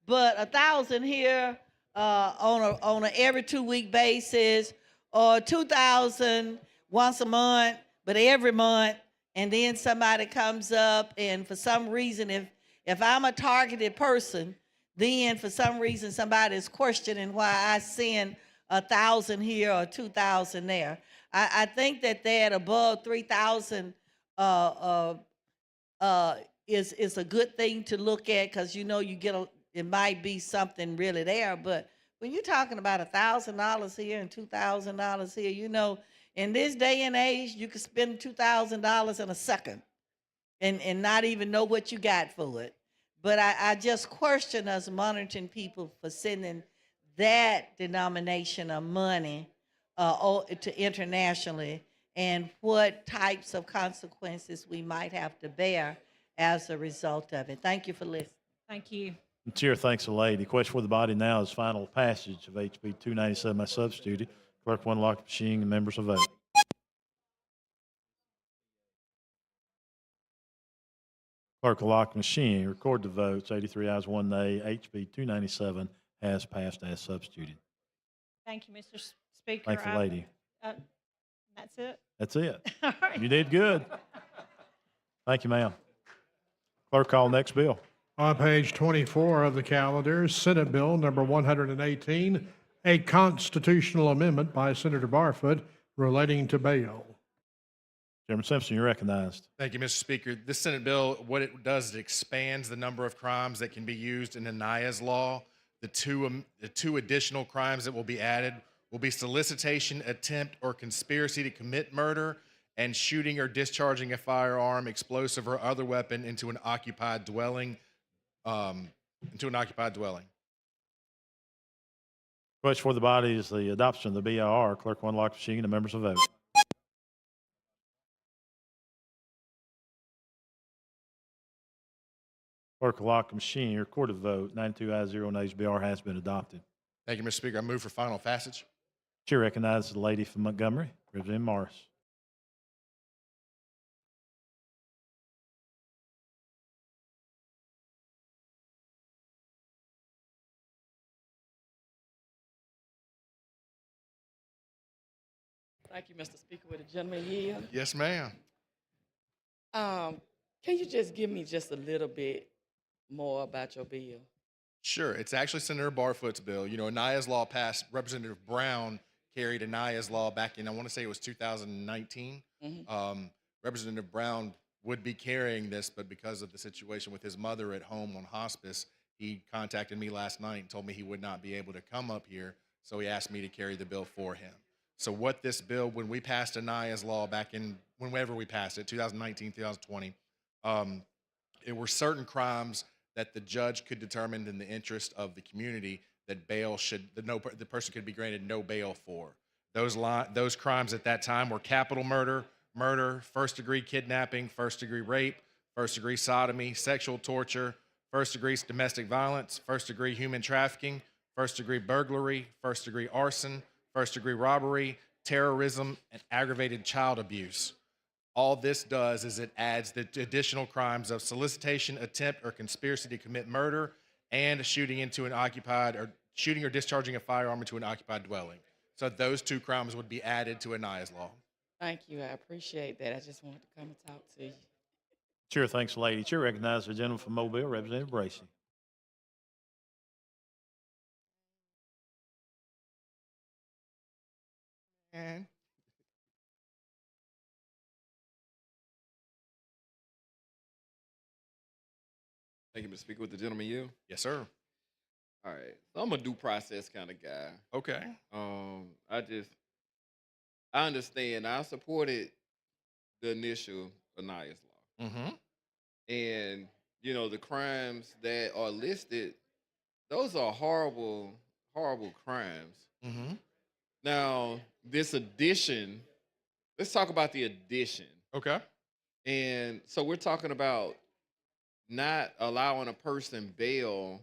[SPEAKER 8] but 1,000 here on a every 2-week basis, or 2,000 once a month, but every month. And then somebody comes up, and for some reason, if I'm a targeted person, then for some reason somebody is questioning why I send 1,000 here or 2,000 there. I think that above 3,000 is a good thing to look at, because you know it might be something really there. But when you're talking about $1,000 here and $2,000 here, you know, in this day and age, you can spend $2,000 in a second and not even know what you got for it. But I just question us monitoring people for sending that denomination of money to internationally, and what types of consequences we might have to bear as a result of it. Thank you for listening.
[SPEAKER 14] Thank you.
[SPEAKER 2] The chair thanks the lady. The question for the body now is final passage of HB 297 as substituted. Clerk will unlock the machine and members will vote. Clerk will lock the machine, record the votes. 83 ayes, 1 nay. HB 297 has passed as substituted.
[SPEAKER 14] Thank you, Mr. Speaker.
[SPEAKER 2] Thank the lady.
[SPEAKER 14] That's it.
[SPEAKER 2] That's it.
[SPEAKER 14] All right.
[SPEAKER 2] You did good. Thank you, ma'am. Clerk, call next bill.
[SPEAKER 5] On page 24 of the calendar, Senate Bill number 118, a constitutional amendment by Senator Barfoot relating to bail.
[SPEAKER 2] Chairman Simpson, you're recognized.
[SPEAKER 7] Thank you, Mr. Speaker. This Senate bill, what it does, it expands the number of crimes that can be used in Anaya's law. The two additional crimes that will be added will will be solicitation, attempt, or conspiracy to commit murder, and shooting or discharging a firearm, explosive, or other weapon into an occupied dwelling.
[SPEAKER 2] Question for the body is the adoption of the BIR. Clerk will unlock the machine. The members will vote. Clerk will lock the machine. Recorded vote. 92 ayes, 0 nays. BR has been adopted.
[SPEAKER 7] Thank you, Mr. Speaker. I move for final passage.
[SPEAKER 2] Chair recognizes the lady from Montgomery, Representative Morris.
[SPEAKER 9] Thank you, Mr. Speaker. With the gentleman yield.
[SPEAKER 7] Yes, ma'am.
[SPEAKER 9] Can you just give me just a little bit more about your bill?
[SPEAKER 7] Sure. It's actually Senator Barfoot's bill. You know, Anaya's law passed. Representative Brown carried Anaya's law back in, I want to say it was 2019. Representative Brown would be carrying this, but because of the situation with his mother at home on hospice, he contacted me last night and told me he would not be able to come up here, so he asked me to carry the bill for him. So what this bill, when we passed Anaya's law back in, whenever we passed it, 2019, 2020, it were certain crimes that the judge could determine in the interest of the community that bail should, the person could be granted no bail for. Those crimes at that time were capital murder, first-degree kidnapping, first-degree rape, first-degree sodomy, sexual torture, first-degree domestic violence, first-degree human trafficking, first-degree burglary, first-degree arson, first-degree robbery, terrorism, and aggravated child abuse. All this does is it adds the additional crimes of solicitation, attempt, or conspiracy to commit murder, and shooting or discharging a firearm into an occupied dwelling. So those two crimes would be added to Anaya's law.
[SPEAKER 9] Thank you. I appreciate that. I just wanted to come and talk to you.
[SPEAKER 2] Chair thanks, lady. Chair recognizes the gentleman from Mobile, Representative Bracy.
[SPEAKER 21] And thank you, Mr. Speaker. With the gentleman yield?
[SPEAKER 7] Yes, sir.
[SPEAKER 21] All right. So I'm a due process kind of guy.
[SPEAKER 7] Okay.
[SPEAKER 21] I understand. I supported the initial Anaya's law. And, you know, the crimes that are listed, those are horrible, horrible crimes. Now, this addition, let's talk about the addition.
[SPEAKER 7] Okay.
[SPEAKER 21] And so we're talking about not allowing a person bail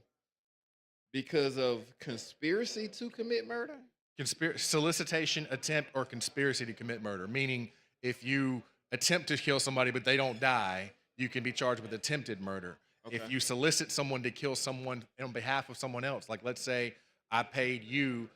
[SPEAKER 21] because of conspiracy to commit murder?
[SPEAKER 7] Solicitation, attempt, or conspiracy to commit murder, meaning if you attempt to kill somebody but they don't die, you can be charged with attempted murder.
[SPEAKER 21] Okay.
[SPEAKER 7] If you solicit someone to kill someone on behalf of someone else, like let's say I paid you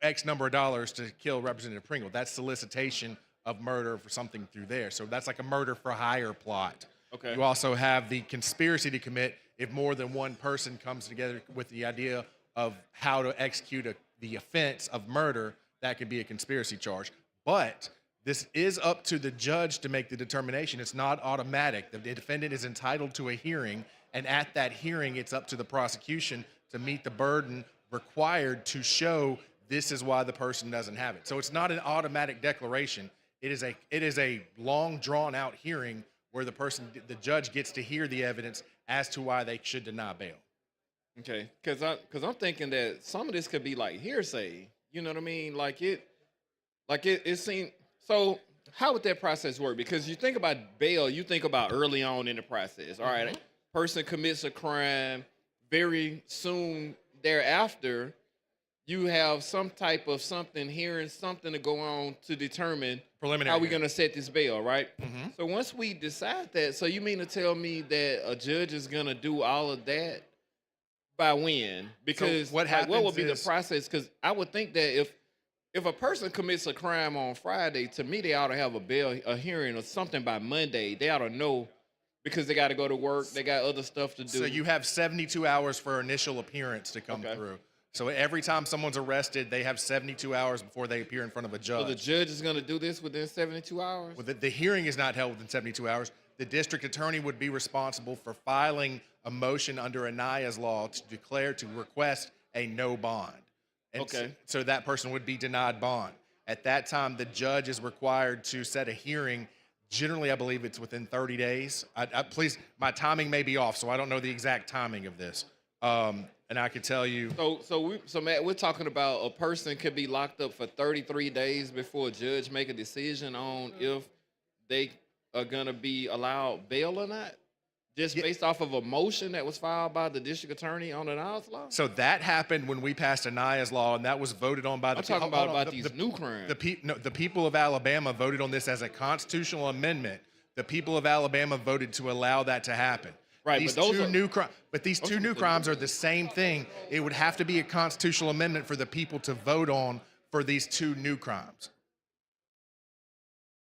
[SPEAKER 7] X number of dollars to kill Representative Pringle, that's solicitation of murder for something through there. So that's like a murder for hire plot.
[SPEAKER 21] Okay.
[SPEAKER 7] You also have the conspiracy to commit if more than one person comes together with the idea of how to execute the offense of murder. That could be a conspiracy charge. But this is up to the judge to make the determination. It's not automatic. The defendant is entitled to a hearing, and at that hearing, it's up to the prosecution to meet the burden required to show this is why the person doesn't have it. So it's not an automatic declaration. It is a long, drawn-out hearing where the judge gets to hear the evidence as to why they should deny bail.
[SPEAKER 21] Okay, because I'm thinking that some of this could be like hearsay. You know what I mean? Like it seemed. So how would that process work? Because you think about bail, you think about early on in the process. All right, person commits a crime, very soon thereafter, you have some type of something hearing, something to go on to determine
[SPEAKER 7] preliminary
[SPEAKER 21] how we're going to set this bail, right?
[SPEAKER 7] Mm-hmm.
[SPEAKER 21] So once we decide that, so you mean to tell me that a judge is going to do all of that by when? Because
[SPEAKER 7] So what happens
[SPEAKER 21] what would be the
[SPEAKER 7] is-
[SPEAKER 21] process? Because I would think that if a person commits a crime on Friday, to me they ought to have a hearing or something by Monday. They ought to know because they got to go to work. They got other stuff to do.
[SPEAKER 7] So you have 72 hours for initial appearance to come through. So every time someone's arrested, they have 72 hours before they appear in front of a judge.
[SPEAKER 21] So the judge is going to do this within 72 hours?
[SPEAKER 7] Well, the hearing is not held within 72 hours. The district attorney would be responsible for filing a motion under Anaya's law to request a no bond. And
[SPEAKER 3] Okay.
[SPEAKER 7] so that person would be denied bond. At that time, the judge is required to set a hearing. Generally, I believe it's within 30 days. Please, my timing may be off, so I don't know the exact timing of this. And I could tell you.
[SPEAKER 21] So Matt, we're talking about a person could be locked up for 33 days before a judge make a decision on if they are gonna be allowed bail or not, just based off of a motion that was filed by the district attorney on an Alice law.
[SPEAKER 7] So that happened when we passed Anaya's law, and that was voted on by the.
[SPEAKER 21] I'm talking about these new crimes.
[SPEAKER 7] The people of Alabama voted on this as a constitutional amendment. The people of Alabama voted to allow that to happen.
[SPEAKER 21] Right,
[SPEAKER 7] These
[SPEAKER 21] but those
[SPEAKER 7] two
[SPEAKER 21] are-
[SPEAKER 7] new crimes, but these two new crimes are the same thing. It would have to be a constitutional amendment for the people to vote on for these two new crimes.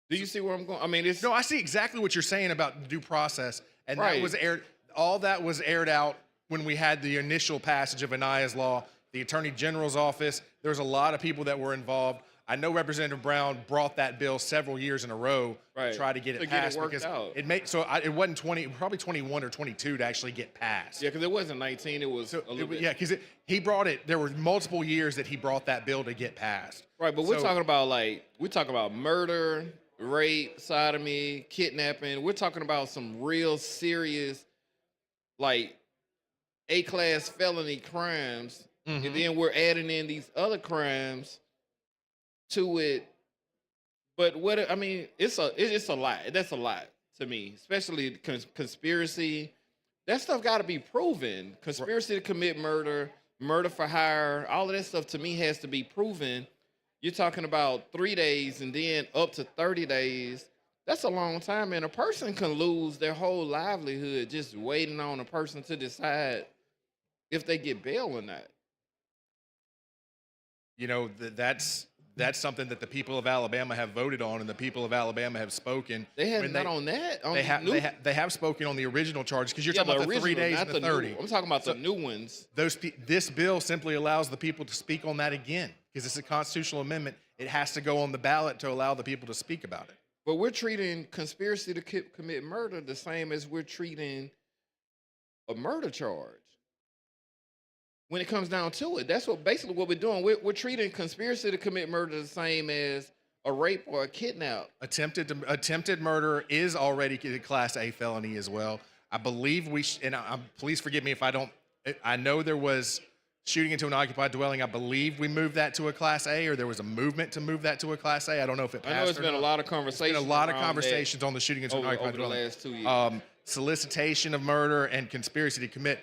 [SPEAKER 21] Do you see where I'm going? I mean, it's
[SPEAKER 7] No, I see exactly what you're saying about due process, and
[SPEAKER 21] Right.
[SPEAKER 7] that was aired. All that was aired out when we had the initial passage of Anaya's law. The Attorney General's office. There was a lot of people that were involved. I know Representative Brown brought that bill several years in a row to try to get it passed
[SPEAKER 21] worked
[SPEAKER 7] because
[SPEAKER 21] out.
[SPEAKER 7] it wasn't probably 21 or 22 to actually get passed.
[SPEAKER 21] Yeah, because it wasn't 19. It was a little bit.
[SPEAKER 7] Yeah, because he brought it. There were multiple years that he brought that bill to get passed.
[SPEAKER 21] Right, but we're
[SPEAKER 7] So-
[SPEAKER 21] talking about murder, rape, sodomy, kidnapping. We're talking about some real serious, like A-class felony crimes, and then we're adding in these other crimes to it. But what I mean, it's a lot. That's a lot to me, especially conspiracy. That stuff got to be proven. Conspiracy to commit murder, murder for hire, all of that stuff to me has to be proven. You're talking about 3 days and then up to 30 days. That's a long time, and a person can lose their whole livelihood just waiting on a person to decide if they get bail or not.
[SPEAKER 7] You know, that's something that the people of Alabama have voted on, and the people of Alabama have spoken.
[SPEAKER 21] They have not on that. On
[SPEAKER 7] They have spoken on the original charge because you're
[SPEAKER 21] Yeah,
[SPEAKER 7] talking about
[SPEAKER 21] the
[SPEAKER 7] the 3
[SPEAKER 21] original,
[SPEAKER 7] days
[SPEAKER 21] not
[SPEAKER 7] and the
[SPEAKER 21] the new
[SPEAKER 7] 30.
[SPEAKER 21] one. I'm talking about the new ones.
[SPEAKER 7] This bill simply allows the people to speak on that again because it's a constitutional amendment. It has to go on the ballot to allow the people to speak about it.
[SPEAKER 21] But we're treating conspiracy to commit murder the same as we're treating a murder charge. When it comes down to it, that's basically what we're doing. We're treating conspiracy to commit murder the same as a rape or a kidnap.
[SPEAKER 7] Attempted murder is already a Class A felony as well. I believe please forgive me if I don't. I know there was shooting into an occupied dwelling. I believe we moved that to a Class A, or there was a movement to move that to a Class A. I don't know if it passed.
[SPEAKER 21] I know it's
[SPEAKER 7] or
[SPEAKER 21] been
[SPEAKER 7] not.
[SPEAKER 21] a lot of conversations.
[SPEAKER 7] There's been a lot of
[SPEAKER 21] around
[SPEAKER 7] conversations
[SPEAKER 21] that
[SPEAKER 7] on the shooting into an
[SPEAKER 21] over
[SPEAKER 7] occupied
[SPEAKER 21] the
[SPEAKER 7] dwelling.
[SPEAKER 21] last 2 years.
[SPEAKER 7] Solicitation of murder and conspiracy to commit.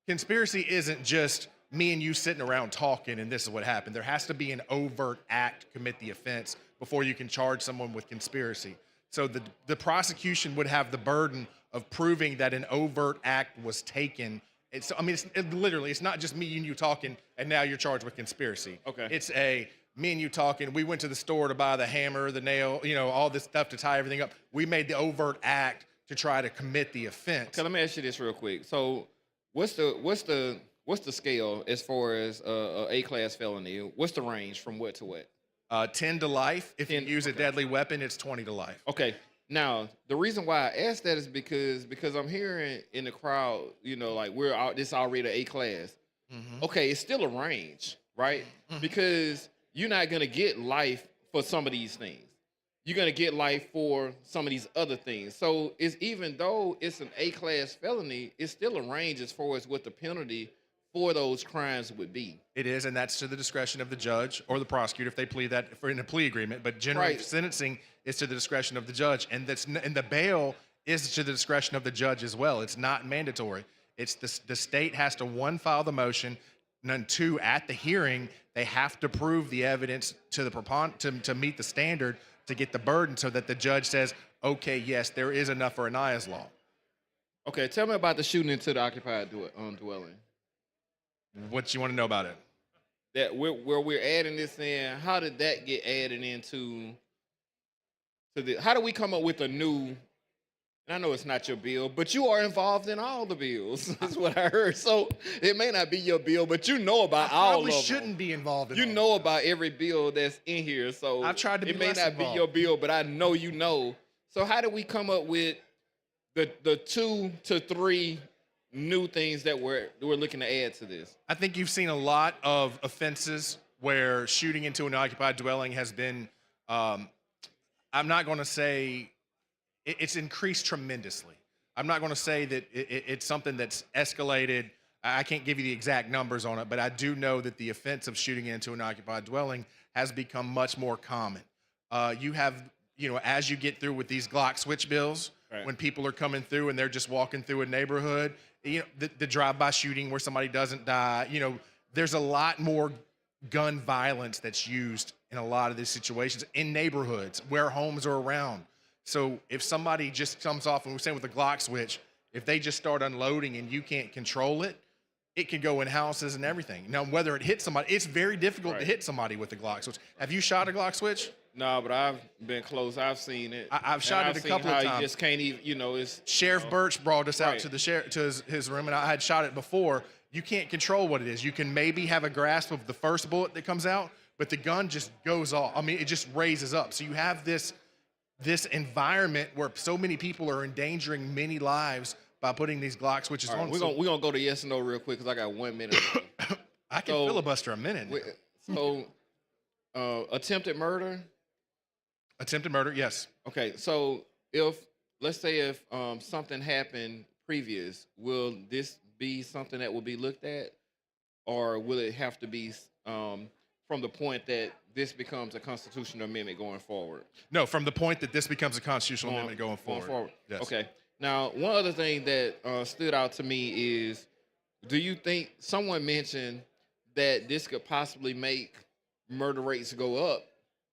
[SPEAKER 7] Conspiracy isn't just me and you sitting around talking and this is what happened. There has to be an overt act to commit the offense before you can charge someone with conspiracy. So the prosecution would have the burden of proving that an overt act was taken. It's literally, it's not just me and you talking and now you're charged with conspiracy.
[SPEAKER 21] Okay.
[SPEAKER 7] It's me and you talking, we went to the store to buy the hammer, the nail, all this stuff to tie everything up. We made the overt act to try to commit the offense.
[SPEAKER 21] Okay, let me ask you this real quick. So what's the scale as far as A-class felony? What's the range from what to what?
[SPEAKER 7] 10 to life. If you use a deadly weapon, it's 20 to life.
[SPEAKER 21] Okay. Now, the reason why I asked that is because I'm hearing in the crowd, like this already an A-class. Okay, it's still a range, right? Because you're not gonna get life for some of these things. You're gonna get life for some of these other things. So even though it's an A-class felony, it's still a range as far as what the penalty for those crimes would be.
[SPEAKER 7] It is, and that's to the discretion of the judge or the prosecutor if they plead that in a plea agreement. But generally,
[SPEAKER 21] Right.
[SPEAKER 7] sentencing is to the discretion of the judge, and the bail is to the discretion of the judge as well. It's not mandatory. It's the state has to, one, file the motion, and then two, at the hearing, they have to prove the evidence to to meet the standard to get the burden, so that the judge says, okay, yes, there is enough for Anaya's law.
[SPEAKER 21] Okay, tell me about the shooting into the occupied dwelling.
[SPEAKER 7] What you want to know about it?
[SPEAKER 21] That where we're adding this in, how did that get added into? How do we come up with a new? And I know it's not your bill, but you are involved in all the bills. That's what I heard. So it may not be your bill, but you know about all of them.
[SPEAKER 7] Probably shouldn't be involved in
[SPEAKER 21] You
[SPEAKER 7] all
[SPEAKER 21] know about every bill that's in here. So
[SPEAKER 7] I've tried to be
[SPEAKER 21] it may
[SPEAKER 7] less
[SPEAKER 21] not
[SPEAKER 7] involved.
[SPEAKER 21] be your bill, but I know you know. So how do we come up with the 2 to 3 new things that we're looking to add to this?
[SPEAKER 7] I think you've seen a lot of offenses where shooting into an occupied dwelling has been, I'm not going to say it's increased tremendously. I'm not going to say that it's something that's escalated. I can't give you the exact numbers on it, but I do know that the offense of shooting into an occupied dwelling has become much more common. You have, as you get through with these Glock switch bills,
[SPEAKER 21] Right.
[SPEAKER 7] when people are coming through and they're just walking through a neighborhood, the drive-by shooting where somebody doesn't die, there's a lot more gun violence that's used in a lot of these situations in neighborhoods where homes are around. So if somebody just comes off, and we're saying with the Glock switch, if they just start unloading and you can't control it, it can go in houses and everything. Now, whether it hits somebody, it's very difficult to hit somebody with a Glock switch. Have you shot a Glock switch?
[SPEAKER 21] No, but I've been close. I've seen it.
[SPEAKER 7] I've shot
[SPEAKER 21] And
[SPEAKER 7] it a
[SPEAKER 21] seen
[SPEAKER 7] couple
[SPEAKER 21] how
[SPEAKER 7] of
[SPEAKER 21] you
[SPEAKER 7] times.
[SPEAKER 21] just can't even, it's
[SPEAKER 7] Sheriff Birch brought us out
[SPEAKER 21] Right.
[SPEAKER 7] to his room, and I had shot it before. You can't control what it is. You can maybe have a grasp of the first bullet that comes out, but the gun just goes off. I mean, it just raises up. So you have this environment where so many people are endangering many lives by putting these Glock switches
[SPEAKER 21] All right,
[SPEAKER 7] on.
[SPEAKER 21] we're gonna go to yes or no real quick because I got 1 minute.
[SPEAKER 7] I can filibuster a minute.
[SPEAKER 21] So, attempted murder.
[SPEAKER 7] Attempted murder, yes.
[SPEAKER 21] Okay, so let's say if something happened previous, will this be something that will be looked at, or will it have to be from the point that this becomes a constitutional amendment going forward?
[SPEAKER 7] No, from the point that this becomes a constitutional amendment going forward. Yes.
[SPEAKER 21] Okay. Now, one other thing that stood out to me is, do you think someone mentioned that this could possibly make murder rates go up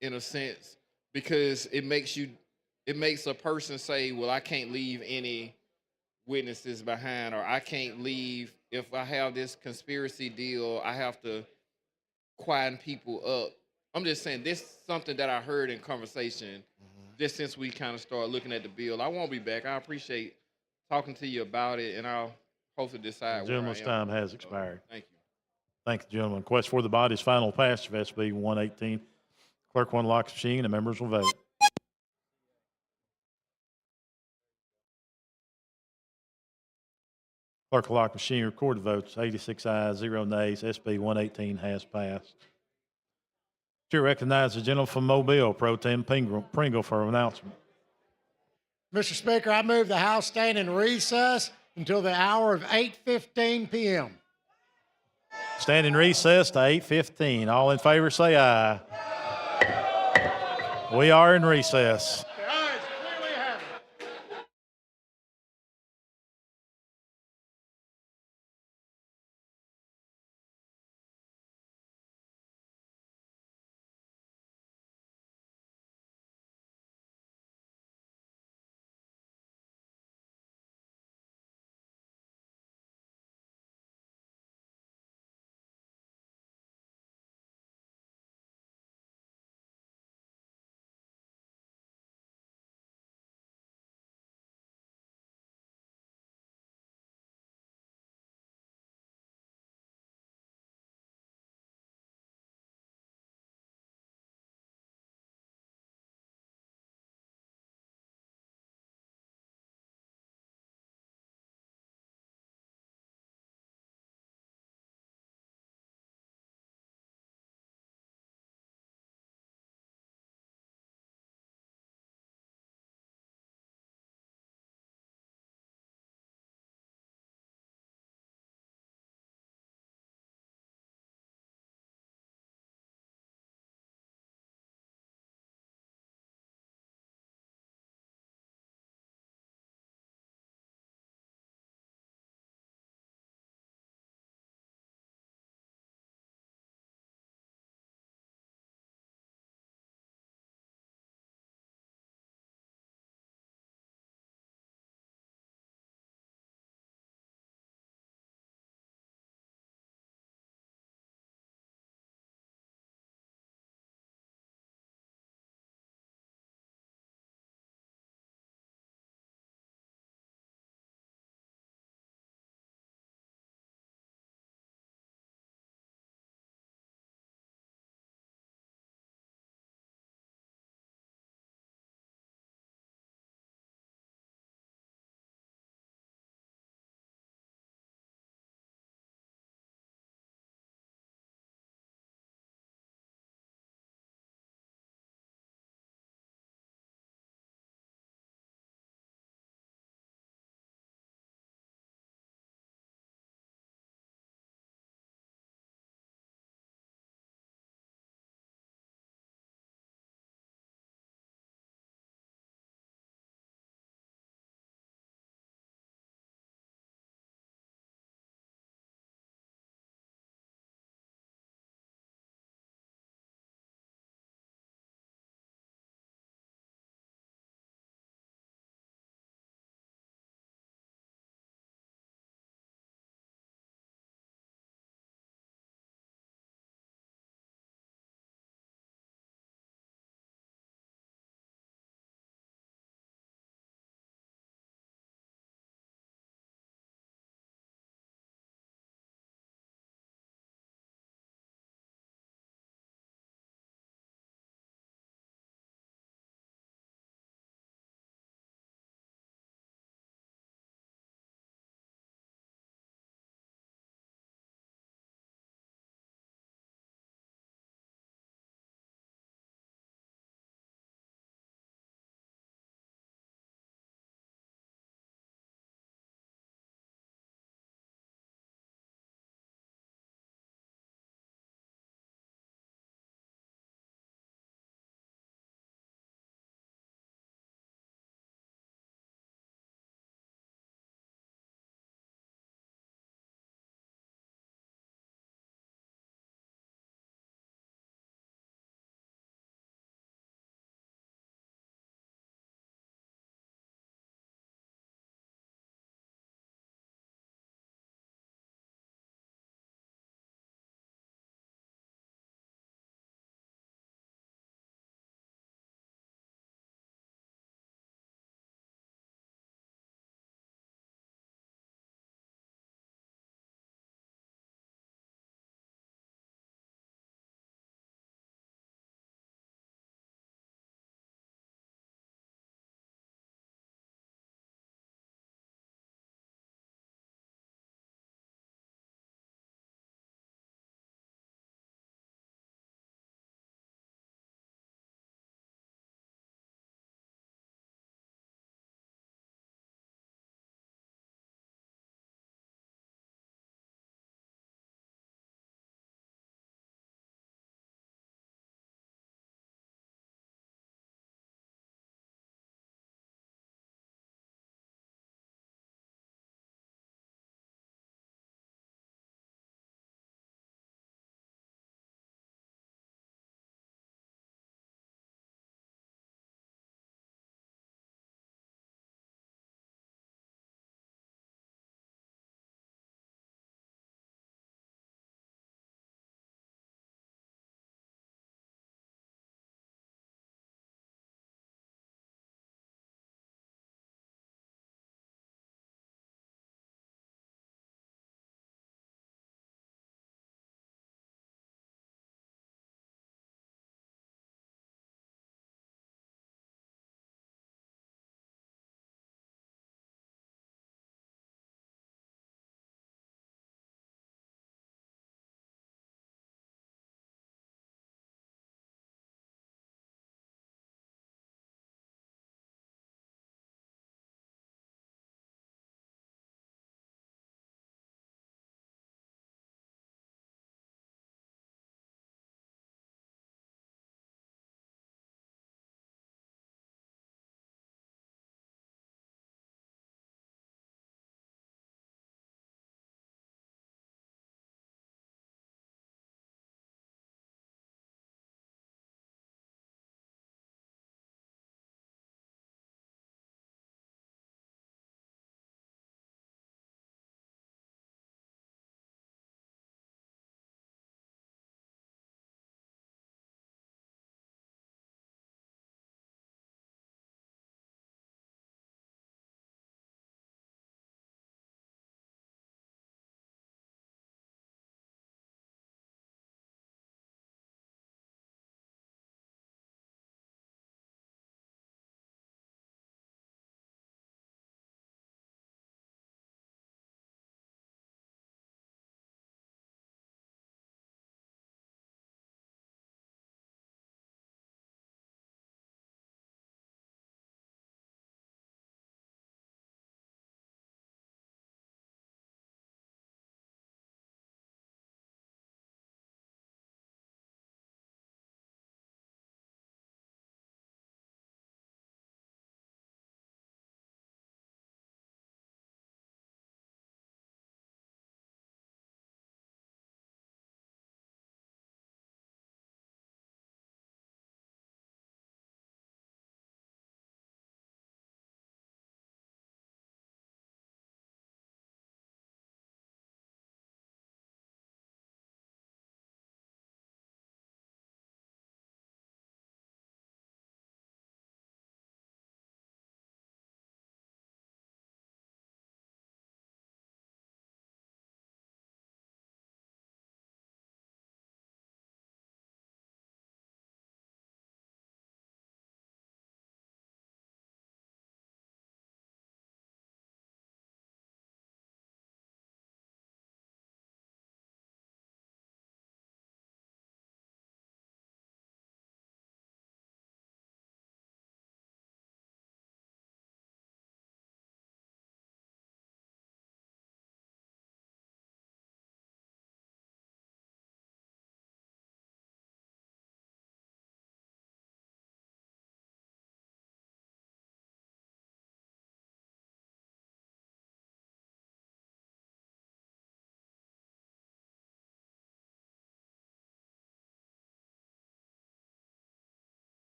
[SPEAKER 21] in a sense because it makes a person say, well, I can't leave any witnesses behind, or I can't leave if I have this conspiracy deal, I have to quieten people up. I'm just saying this is something that I heard in conversation just since we kind of started looking at the bill. I won't be back. I appreciate talking to you about it, and I'll hopefully decide
[SPEAKER 2] The gentleman's
[SPEAKER 21] where I am.
[SPEAKER 2] time has expired.
[SPEAKER 21] Thank you.
[SPEAKER 2] Thank the gentleman. Quest for the body's final passage of SB 118. Clerk will unlock the machine and the members will vote. Clerk will lock the machine, record the votes. 86 ayes, 0 nays. SB 118 has passed. Chair recognizes the gentleman from Mobile, Pro Tem Pringle, for an announcement.
[SPEAKER 5] Mr. Speaker, I move the House stand in recess until the hour of 8:15 p.m.
[SPEAKER 2] Stand in recess to 8:15. All in favor say aye. We are in recess.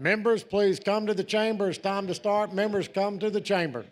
[SPEAKER 5] Members, please come to the chamber. It's time to start. Members, come to the chamber.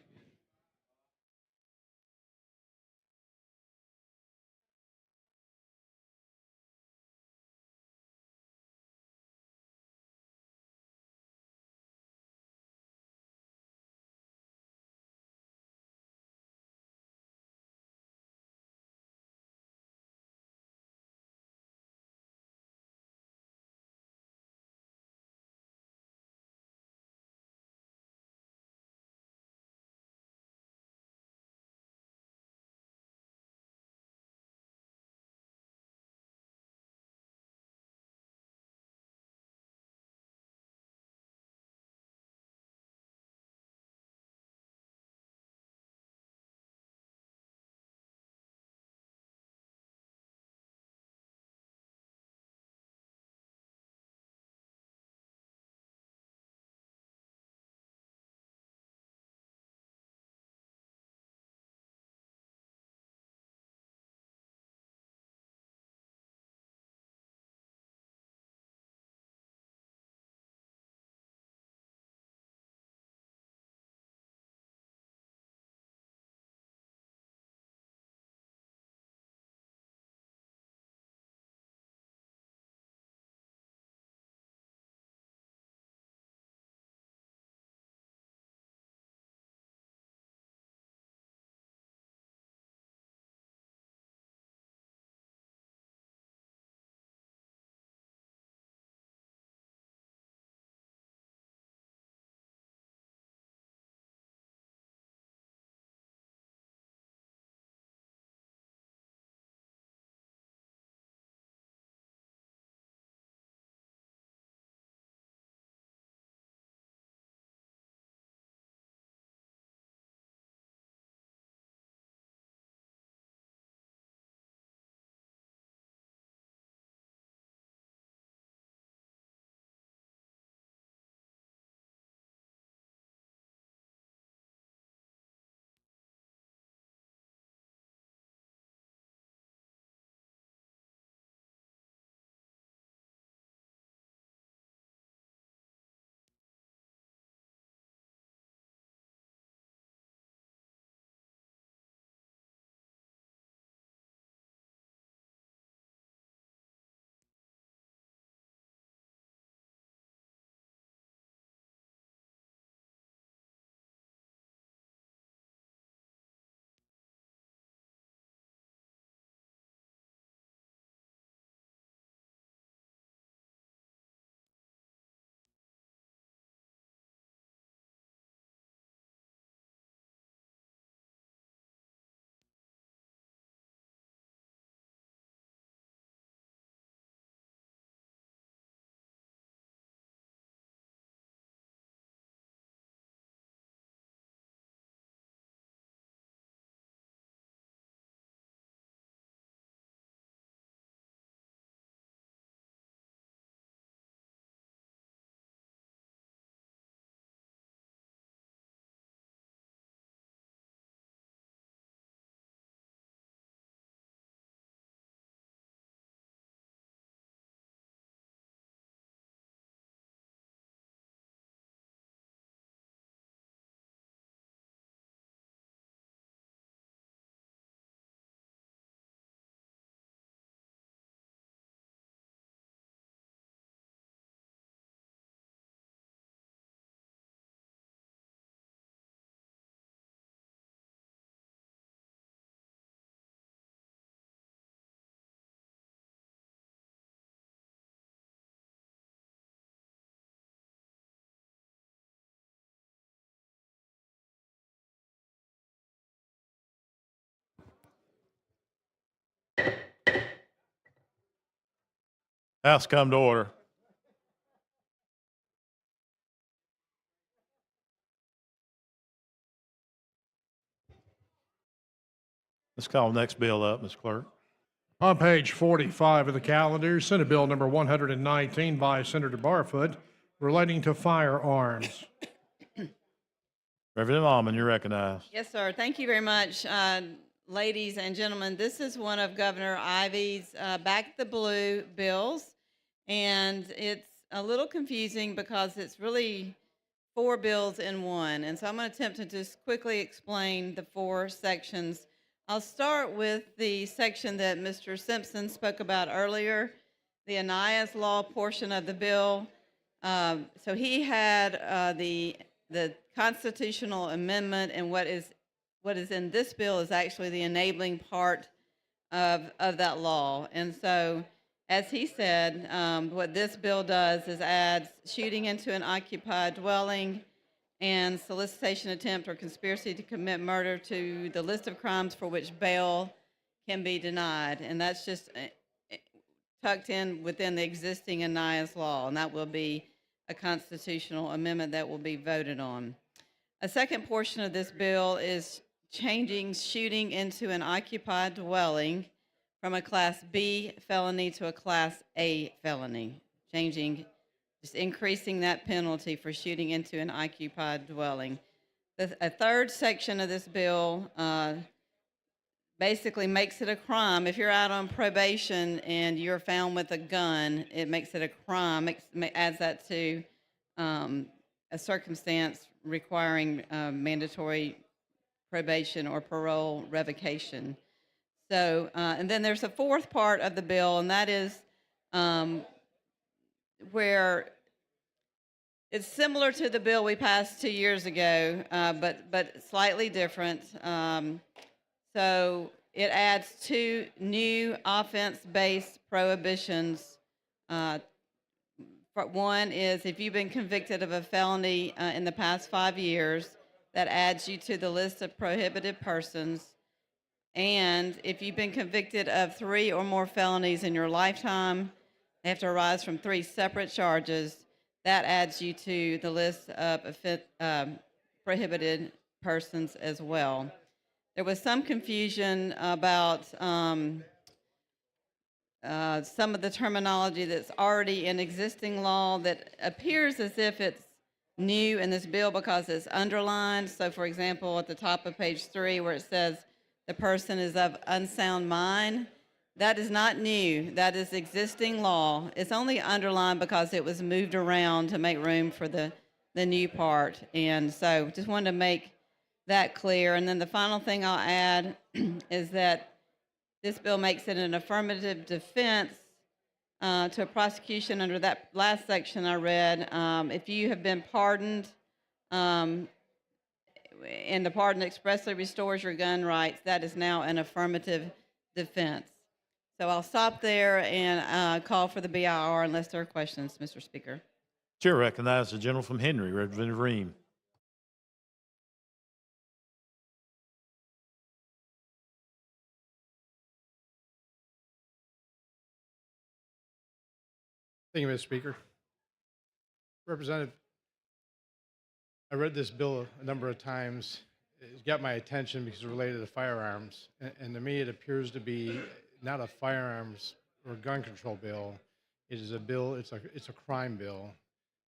[SPEAKER 2] House come to order. Let's call the next bill up, Ms. Clerk.
[SPEAKER 5] On page 45 of the calendar, Senate Bill number 119 by Senator Barfoot relating to firearms.
[SPEAKER 2] Reverend Almond, you're recognized.
[SPEAKER 19] Yes, sir. Thank you very much. Ladies and gentlemen, this is one of Governor Ivey's Back the Blue bills, and it's a little confusing because it's really 4 bills in one. And so I'm going to attempt to just quickly explain the 4 sections. I'll start with the section that Mr. Simpson spoke about earlier, the Anna's Law portion of the bill. So he had the constitutional amendment, and what is in this bill is actually the enabling part of that law. And so, as he said, what this bill does is adds shooting into an occupied dwelling and solicitation, attempt, or conspiracy to commit murder to the list of crimes for which bail can be denied. And that's just tucked in within the existing Anna's Law, and that will be a constitutional amendment that will be voted on. A second portion of this bill is changing shooting into an occupied dwelling from a Class B felony to a Class A felony, just increasing that penalty for shooting into an occupied dwelling. A third section of this bill basically makes it a crime. If you're out on probation and you're found with a gun, it makes it a crime, adds that to a circumstance requiring mandatory probation or parole revocation. So, and then there's a fourth part of the bill, and that is where it's similar to the bill we passed 2 years ago, but slightly different. So it adds 2 new offense-based prohibitions. One is if you've been convicted of a felony in the past 5 years, that adds you to the list of prohibited persons. And if you've been convicted of 3 or more felonies in your lifetime, they have to arise from 3 separate charges, that adds you to the list of prohibited persons as well. There was some confusion about some of the terminology that's already in existing law that appears as if it's new in this bill because it's underlined. So, for example, at the top of page 3 where it says the person is of unsound mind, that is not new. That is existing law. It's only underlined because it was moved around to make room for the new part. And so just wanted to make that clear. And then the final thing I'll add is that this bill makes it an affirmative defense to a prosecution under that last section I read. If you have been pardoned and the pardon expressly restores your gun rights, that is now an affirmative defense. So I'll stop there and call for the BIR unless there are questions, Mr. Speaker.
[SPEAKER 2] Chair recognizes the gentleman from Henry, Representative Ream.
[SPEAKER 5] Thank you, Mr. Speaker. Representative, I read this bill a number of times. It's got my attention because it's related to firearms. And to me, it appears to be not a firearms or gun control bill. It is a bill, it's a crime bill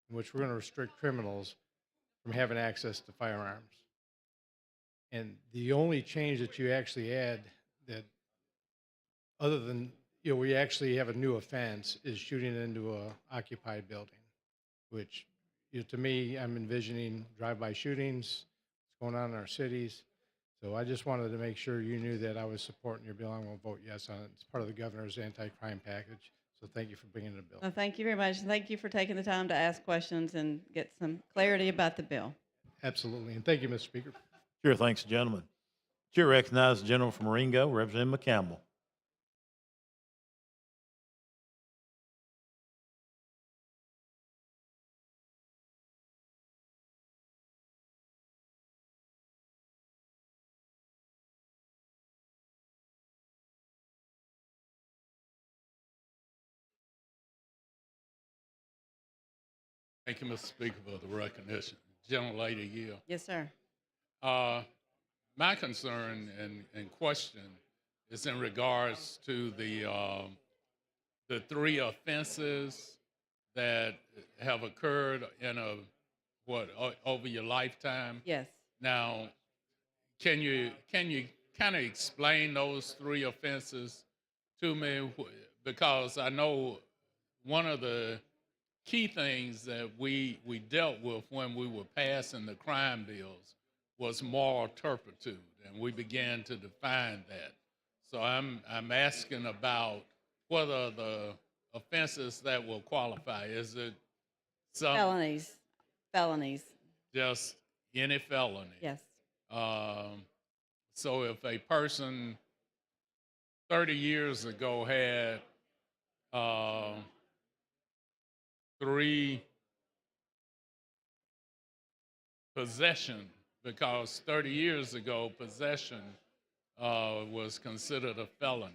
[SPEAKER 5] in which we're going to restrict criminals from having access to firearms. And the only change that you actually add that other than, we actually have a new offense is shooting into a occupied building, which, to me, I'm envisioning drive-by shootings, what's going on in our cities. So I just wanted to make sure you knew that I was supporting your bill. I'm going to vote yes on it. It's part of the governor's anti-crime package. So thank you for bringing the bill.
[SPEAKER 19] Well, thank you very much. Thank you for taking the time to ask questions and get some clarity about the bill.
[SPEAKER 5] Absolutely. And thank you, Mr. Speaker.
[SPEAKER 2] Chair thanks the gentleman. Chair recognizes the gentleman from Marengo, Representative McCampbell.
[SPEAKER 13] Thank you, Mr. Speaker, for the recognition. Gentlelady Yield.
[SPEAKER 19] Yes, sir.
[SPEAKER 13] My concern and question is in regards to the 3 offenses that have occurred in over your lifetime.
[SPEAKER 19] Yes.
[SPEAKER 13] Now, can you kind of explain those 3 offenses to me? Because I know one of the key things that we dealt with when we were passing the crime bills was moral turpitude, and we began to define that. So I'm asking about what are the offenses that will qualify? Is it some
[SPEAKER 19] Felonies.
[SPEAKER 13] just any felony?
[SPEAKER 19] Yes.
[SPEAKER 13] So if a person 30 years ago had 3 possession, because 30 years ago possession was considered a felony,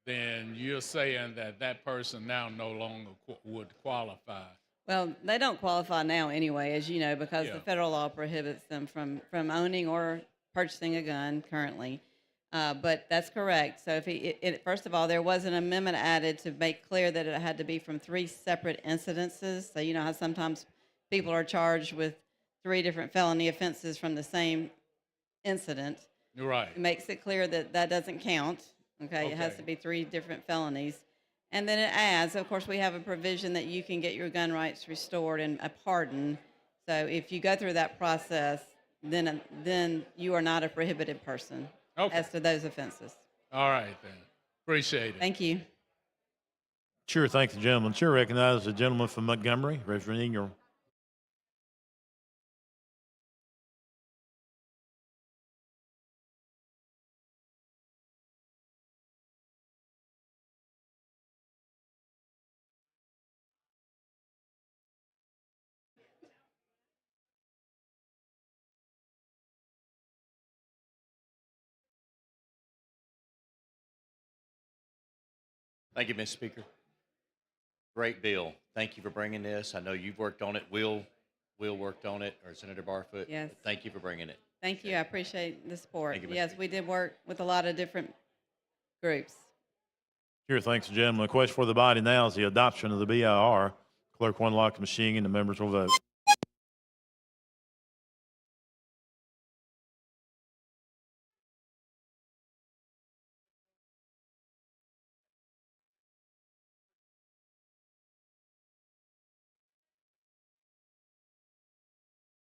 [SPEAKER 13] then you're saying that that person now no longer would qualify.
[SPEAKER 19] Well, they don't qualify now anyway, as you know, because
[SPEAKER 13] Yeah.
[SPEAKER 19] the federal law prohibits them from owning or purchasing a gun currently. But that's correct. So first of all, there was an amendment added to make clear that it had to be from 3 separate incidences. So you know how sometimes people are charged with 3 different felony offenses from the same incident.
[SPEAKER 13] You're right.
[SPEAKER 19] It makes it clear that that doesn't count. Okay, it has to be 3 different felonies. And then it adds, of course, we have a provision that you can get your gun rights restored and a pardon. So if you go through that process, then you are not a prohibited person as to those offenses.
[SPEAKER 13] All right, then. Appreciate it.
[SPEAKER 19] Thank you.
[SPEAKER 2] Sure, thank the gentleman. Sure, recognize the gentleman from Montgomery, Reverend Ingram.
[SPEAKER 4] Thank you, Mr. Speaker. Great bill. Thank you for bringing this. I know you've worked on it. Will worked on it, or Senator Barfoot.
[SPEAKER 19] Yes.
[SPEAKER 4] Thank you for bringing it.
[SPEAKER 19] Thank you. I appreciate the support.
[SPEAKER 4] Thank you, Mr.
[SPEAKER 19] Yes, we did work with a lot of different groups.
[SPEAKER 2] Sure, thanks, the gentleman. The question for the body now is the adoption of the BIR. Clerk will unlock the machine and the members will vote.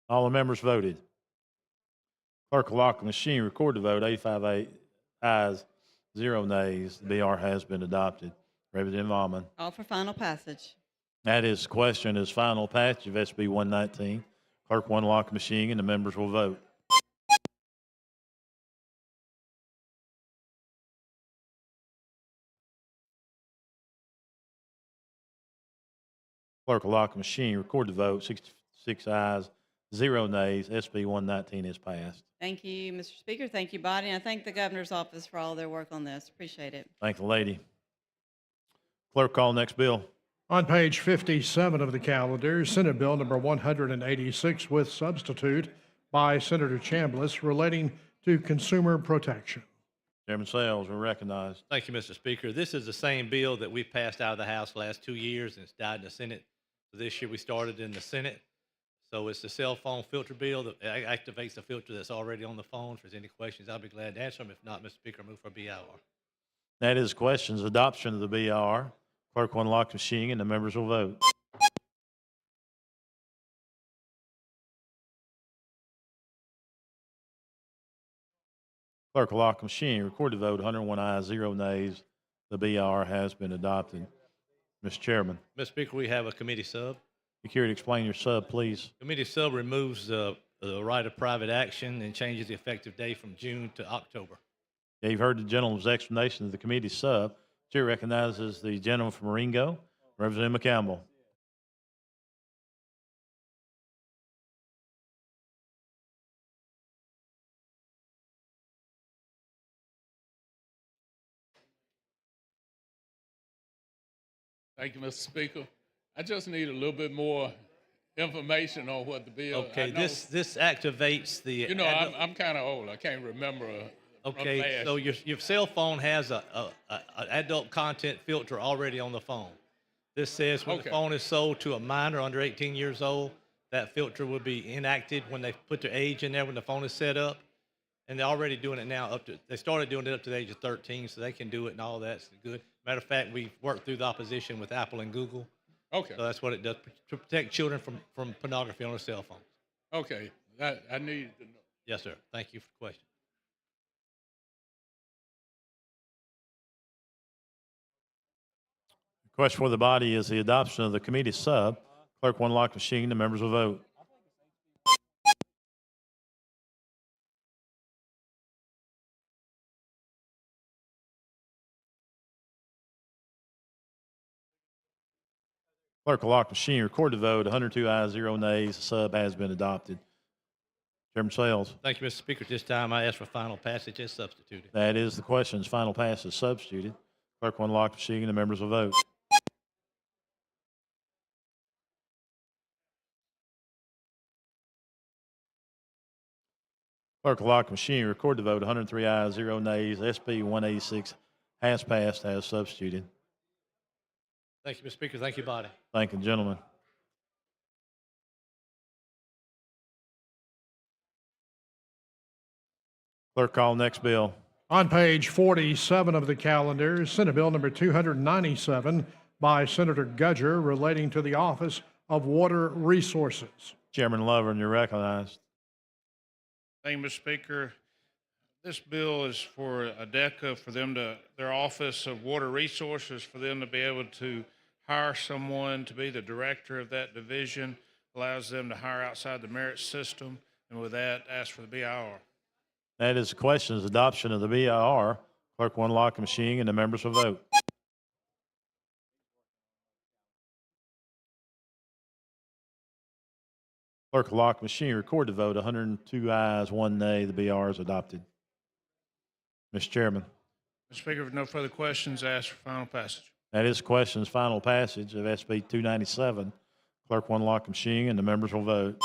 [SPEAKER 2] All the members voted. Clerk will lock the machine, record the vote. 85 ayes, 0 nays. The BR has been adopted. Representative Almond.
[SPEAKER 19] All for final passage.
[SPEAKER 2] That is question is final passage of SB 119. Clerk will unlock the machine and the members will vote. Clerk will lock the machine, record the vote. 66 ayes, 0 nays. SB 119 is passed.
[SPEAKER 19] Thank you, Mr. Speaker. Thank you, body. And I thank the governor's office for all their work on this. Appreciate it.
[SPEAKER 2] Thank the lady. Clerk, call next bill.
[SPEAKER 5] On page 57 of the calendar, Senate Bill number 186 with substitute by Senator Chambliss relating to consumer protection.
[SPEAKER 2] Chairman Sales, we recognize.
[SPEAKER 22] Thank you, Mr. Speaker. This is the same bill that we've passed out of the House the last 2 years, and it's died in the Senate. So this year we started in the Senate. So it's the cell phone filter bill that activates the filter that's already on the phone. If there's any questions, I'll be glad to answer them. If not, Mr. Speaker, I move for BIR.
[SPEAKER 2] That is questions, adoption of the BR. Clerk will unlock the machine and the members will vote. Clerk will lock the machine, record the vote. 101 ayes, 0 nays. The BR has been adopted. Mr. Chairman.
[SPEAKER 22] Mr. Speaker, we have a committee sub.
[SPEAKER 2] You care to explain your sub, please?
[SPEAKER 22] Committee sub removes the right of private action and changes the effective date from June to October.
[SPEAKER 2] Yeah, you've heard the gentleman's explanation of the committee sub. Chair recognizes the gentleman from Marengo, Representative McCampbell.
[SPEAKER 13] Thank you, Mr. Speaker. I just need a little bit more information on what the bill.
[SPEAKER 22] Okay, this activates the.
[SPEAKER 13] You know, I'm kind of old. I can't remember.
[SPEAKER 22] Okay, so your cell phone has an adult content filter already on the phone. This says when the phone is sold to a minor under 18 years old, that filter will be enacted when they put their age in there when the phone is set up. And they're already doing it now they started doing it up to the age of 13, so they can do it and all that's good. Matter of fact, we worked through the opposition with Apple and Google,
[SPEAKER 13] Okay.
[SPEAKER 22] So that's what it does, to protect children from pornography on their cell phones.
[SPEAKER 13] Okay. I needed to know.
[SPEAKER 22] Yes, sir. Thank you for the question.
[SPEAKER 2] The question for the body is the adoption of the committee sub. Clerk will unlock the machine. The members will vote. Clerk will lock the machine. Record the vote. 102 ayes, 0 nays. The sub has been adopted. Chairman Sales.
[SPEAKER 22] Thank you, Mr. Speaker. At this time, I ask for final passage as substituted.
[SPEAKER 2] That is the question's final pass is substituted. Clerk will unlock the machine. The members will vote. Clerk will lock the machine. Record the vote. 103 ayes, 0 nays. SB 186 has passed as substituted.
[SPEAKER 22] Thank you, Mr. Speaker. Thank you, body.
[SPEAKER 2] Thank you, gentlemen. Clerk, call next bill.
[SPEAKER 5] On page 47 of the calendar, Senate Bill number 297 by Senator Gudger relating to the Office of Water Resources.
[SPEAKER 2] Chairman Lovern, you're recognized.
[SPEAKER 6] Thank you, Mr. Speaker. This bill is for ADECA, for them to, their Office of Water Resources, for them to be able to hire someone to be the director of that division, allows them to hire outside the merit system, and with that, ask for the BIR.
[SPEAKER 2] That is the question's adoption of the BIR. Clerk will unlock the machine and the members will vote. Clerk will lock the machine. Record the vote. 102 ayes, 1 nay. The BIR is adopted. Mr. Chairman.
[SPEAKER 6] Mr. Speaker, if no further questions, ask for final passage.
[SPEAKER 2] That is the question's final passage of SB 297. Clerk will unlock the machine and the members will vote.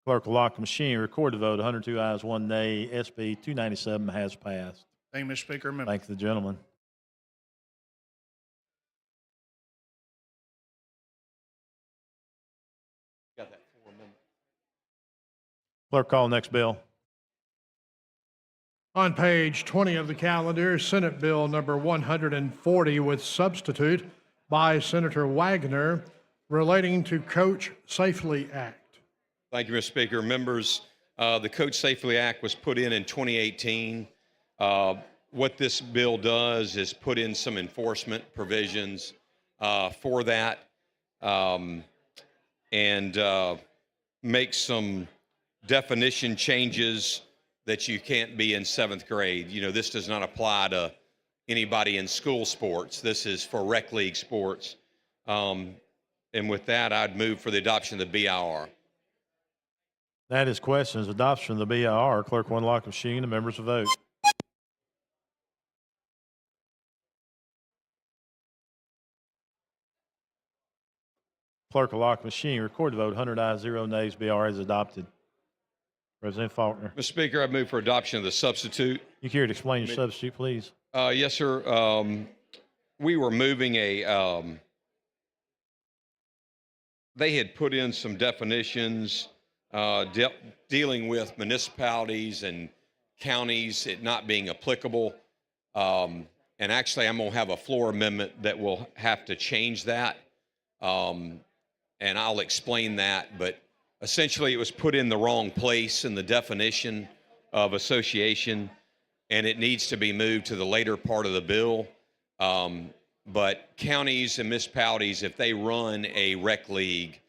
[SPEAKER 2] Clerk will lock the machine. Record the vote. 102 ayes, 1 nay. SB 297 has passed.
[SPEAKER 6] Thank you, Mr. Speaker.
[SPEAKER 2] Thank the gentleman.
[SPEAKER 4] Got that 4 minutes.
[SPEAKER 2] Clerk, call next bill.
[SPEAKER 5] On page 20 of the calendar, Senate Bill number 140 with substitute by Senator Wagner relating to Coach Safely Act.
[SPEAKER 12] Thank you, Mr. Speaker. Members, the Coach Safely Act was put in 2018. What this bill does is put in some enforcement provisions for that and make some definition changes that you can't be in 7th grade. You know, this does not apply to anybody in school sports. This is for rec league sports. And with that, I'd move for the adoption of the BIR.
[SPEAKER 2] That is questions. Adoption of the BIR. Clerk will unlock the machine. The members will vote. Clerk will lock the machine. Record the vote. 100 ayes, 0 nays. BIR is adopted. President Faulkner.
[SPEAKER 12] Mr. Speaker, I move for adoption of the substitute.
[SPEAKER 2] You care to explain your substitute, please?
[SPEAKER 12] Yes, sir. We were moving they had put in some definitions dealing with municipalities and counties, it not being applicable. And actually, I'm going to have a floor amendment that will have to change that. And I'll explain that. But essentially, it was put in the wrong place in the definition of association, and it needs to be moved to the later part of the bill. But counties and municipalities, if they run a rec league,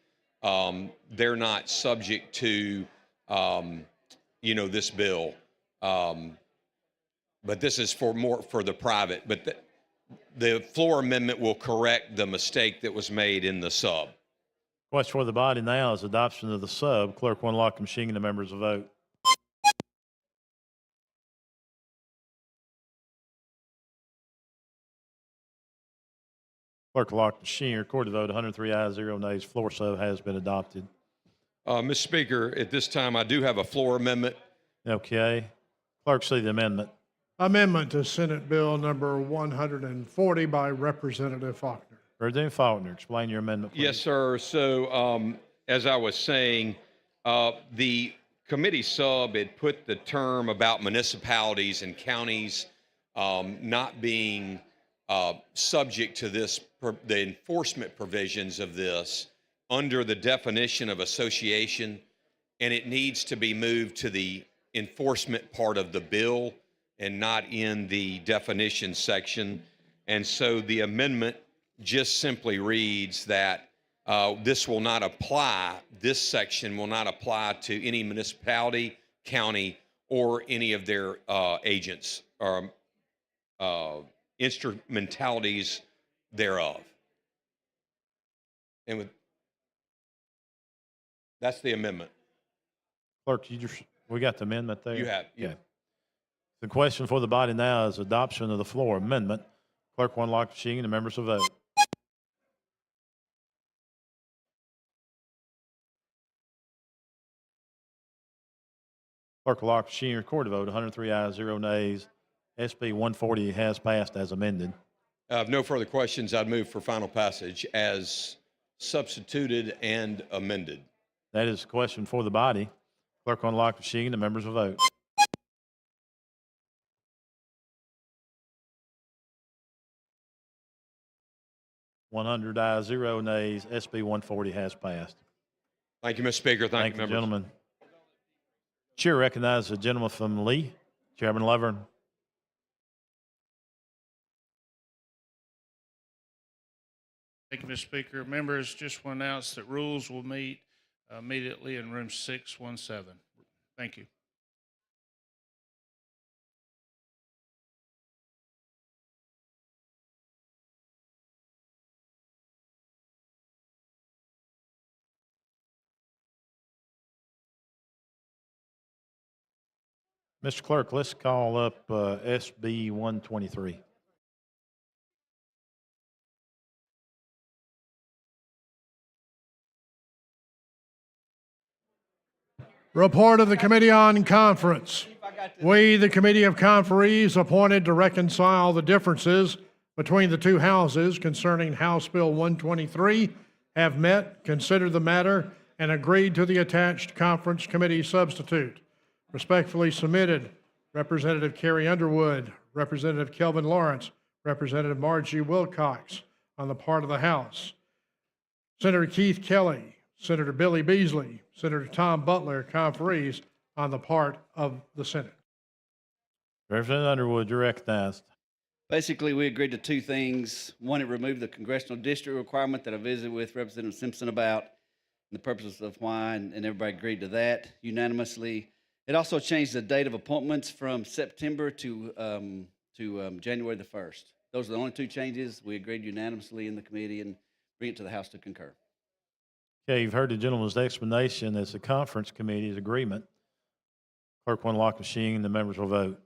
[SPEAKER 12] they're not subject to, this bill. But this is more for the private. But the floor amendment will correct the mistake that was made in the sub.
[SPEAKER 2] Question for the body now is adoption of the sub. Clerk will unlock the machine and the members will vote. Clerk will lock the machine. Record the vote. 103 ayes, 0 nays. Floor sub has been adopted.
[SPEAKER 12] Mr. Speaker, at this time, I do have a floor amendment.
[SPEAKER 2] Okay. Clerk, see the amendment.
[SPEAKER 5] Amendment to Senate Bill number 140 by Representative Faulkner.
[SPEAKER 2] Representative Faulkner, explain your amendment, please.
[SPEAKER 12] Yes, sir. So as I was saying, the committee sub had put the term about municipalities and counties not being subject to the enforcement provisions of this under the definition of association, and it needs to be moved to the enforcement part of the bill and not in the definition section. And so the amendment just simply reads that this will not apply, this section will not apply to any municipality, county, or any of their agents or instrumentalities thereof. And that's the amendment.
[SPEAKER 2] Clerk, we got the amendment there?
[SPEAKER 12] You have.
[SPEAKER 2] Yeah. The question for the body now is adoption of the floor amendment. Clerk will unlock the machine and the members will vote. Clerk will lock the machine, record the vote. 103 ayes, 0 nays. SB 140 has passed as amended.
[SPEAKER 12] I have no further questions. I'd move for final passage as substituted and amended.
[SPEAKER 2] That is the question for the body. Clerk will unlock the machine, the members will vote. (100 ayes, 0 nays). SB 140 has passed.
[SPEAKER 12] Thank you, Mr. Speaker. Thank you, members.
[SPEAKER 2] Gentlemen. Chair recognizes the gentleman from Lee, Chairman Lovern.
[SPEAKER 6] Thank you, Mr. Speaker. Members, just want to announce that rules will meet immediately in room 617. Thank you.
[SPEAKER 2] Mr. Clerk, let's call up SB 123.
[SPEAKER 5] Report of the Committee on Conference. We, the Committee of Conferees, appointed to reconcile the differences between the two houses concerning House Bill 123, have met, considered the matter, and agreed to the attached conference committee substitute. Respectfully submitted, Representative Carrie Underwood, Representative Kelvin Lawrence, Representative Margie Wilcox on the part of the House. Senator Keith Kelly, Senator Billy Beasley, Senator Tom Butler, conferees on the part of the Senate.
[SPEAKER 2] Representative Underwood, you're recognized.
[SPEAKER 10] Basically, we agreed to two things. One, it removed the congressional district requirement that I visited with Representative Simpson about, and the purposes of why, and everybody agreed to that unanimously. It also changed the date of appointments from September to January the 1st. Those are the only two changes. We agreed unanimously in the committee and bring it to the House to concur.
[SPEAKER 2] Okay, you've heard the gentleman's explanation as the conference committee's agreement. Clerk will unlock the machine and the members will vote.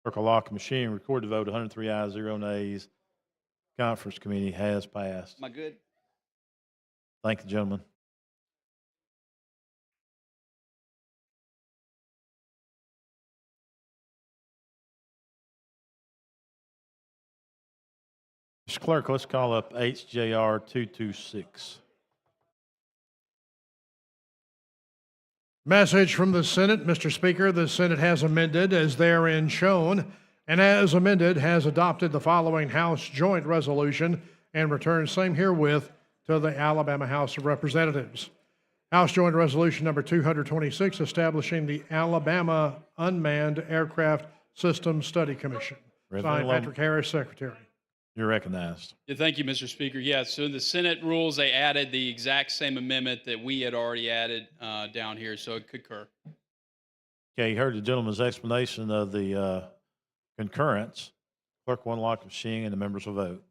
[SPEAKER 2] Clerk will lock the machine, record the vote. 103 ayes, 0 nays. Conference committee has passed.
[SPEAKER 10] Am I good?
[SPEAKER 2] Thank you, gentlemen. Mr. Clerk, let's call up HJR 226.
[SPEAKER 5] Message from the Senate. Mr. Speaker, the Senate has amended as therein shown, and as amended has adopted the following House joint resolution and returned same herewith to the Alabama House of Representatives. House Joint Resolution number 226, establishing the Alabama Unmanned Aircraft Systems Study Commission. Signed, Patrick Harris, Secretary.
[SPEAKER 2] You're recognized.
[SPEAKER 11] Yeah, thank you, Mr. Speaker. Yeah, so in the Senate rules, they added the exact same amendment that we had already added down here, so it concur.
[SPEAKER 2] Okay, you heard the gentleman's explanation of the concurrence. Clerk will unlock the machine and the members will vote.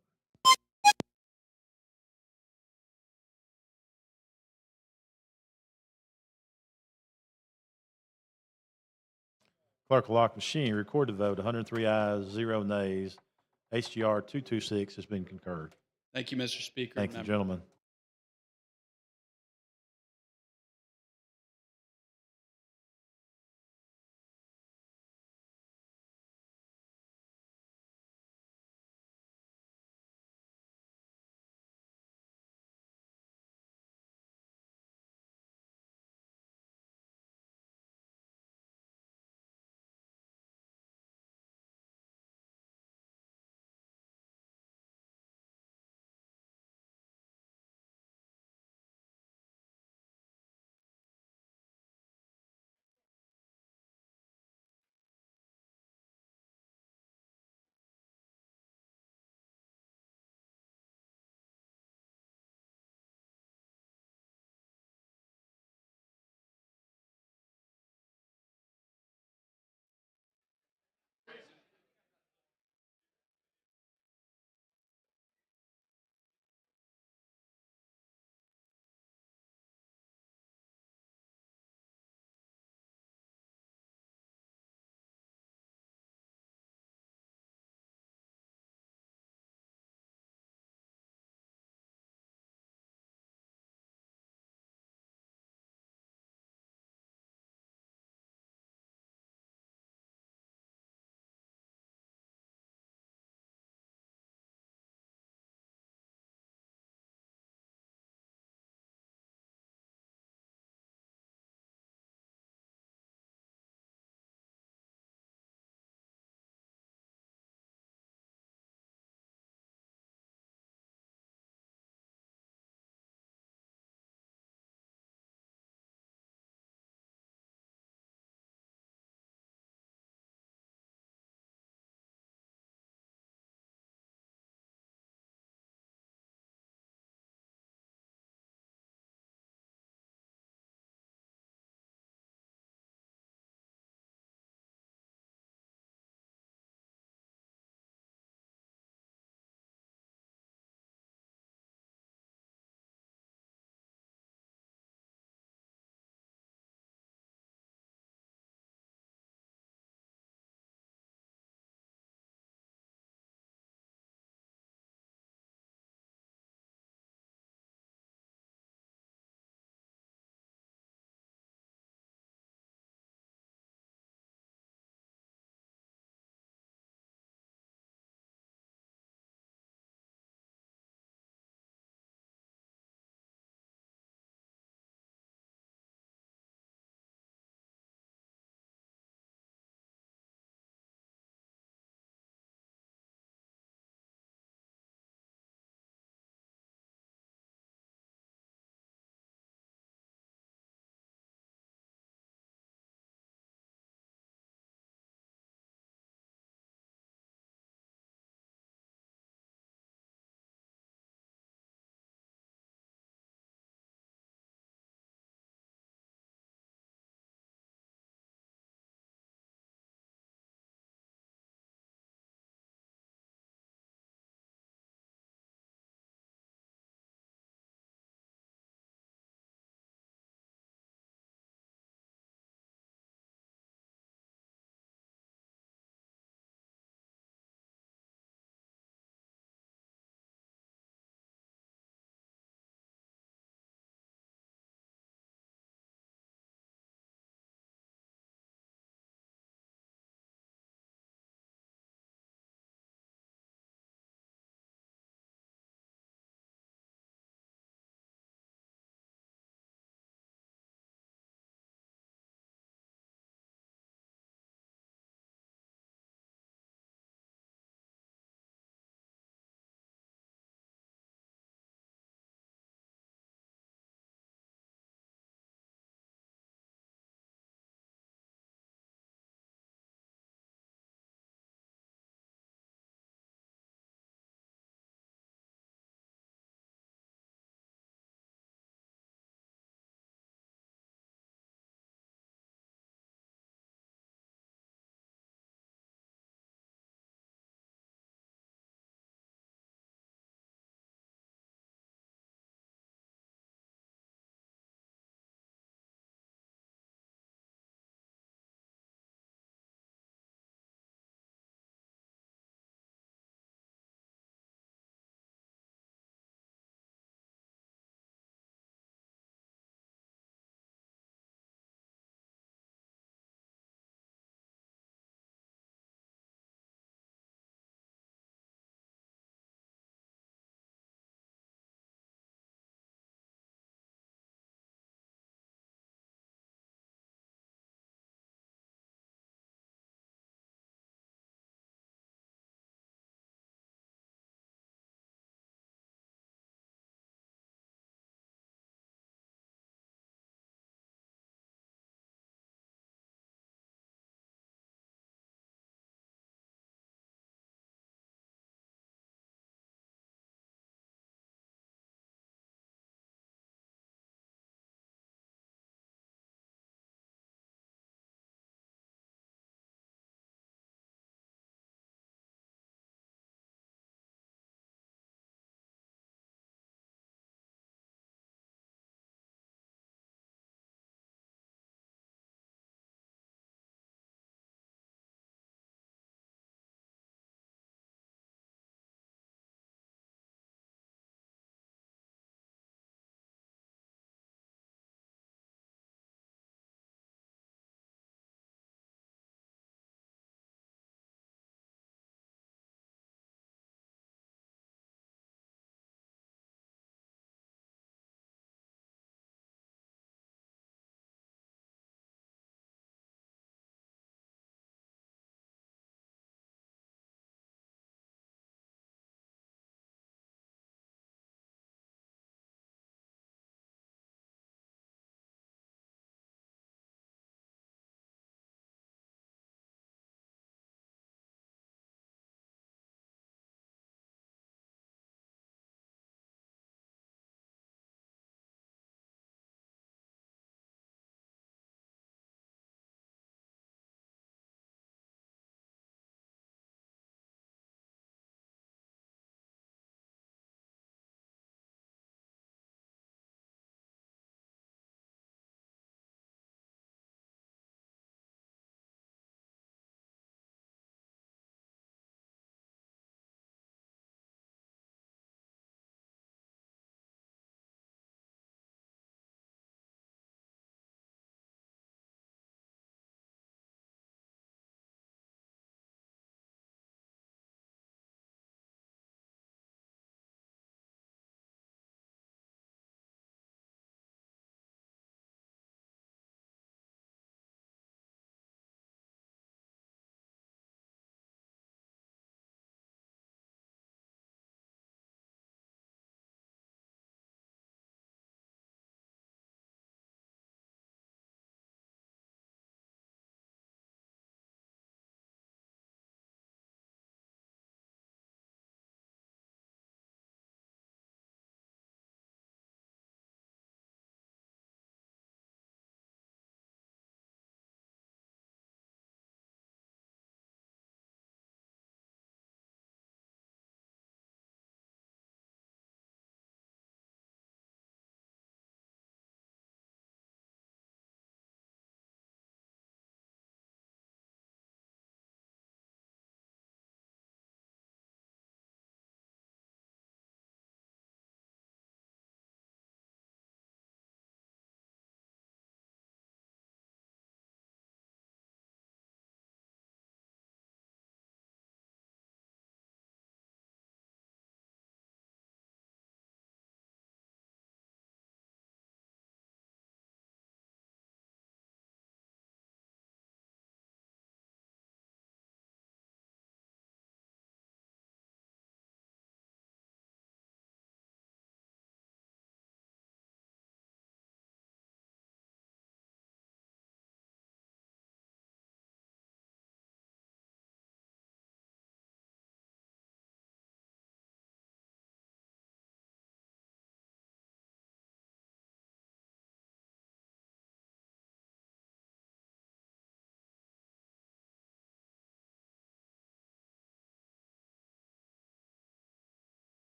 [SPEAKER 2] Clerk will lock the machine, record the vote. 103 ayes, 0 nays. HGR 226 has been concurred.
[SPEAKER 11] Thank you, Mr. Speaker.
[SPEAKER 2] Thank you, gentlemen.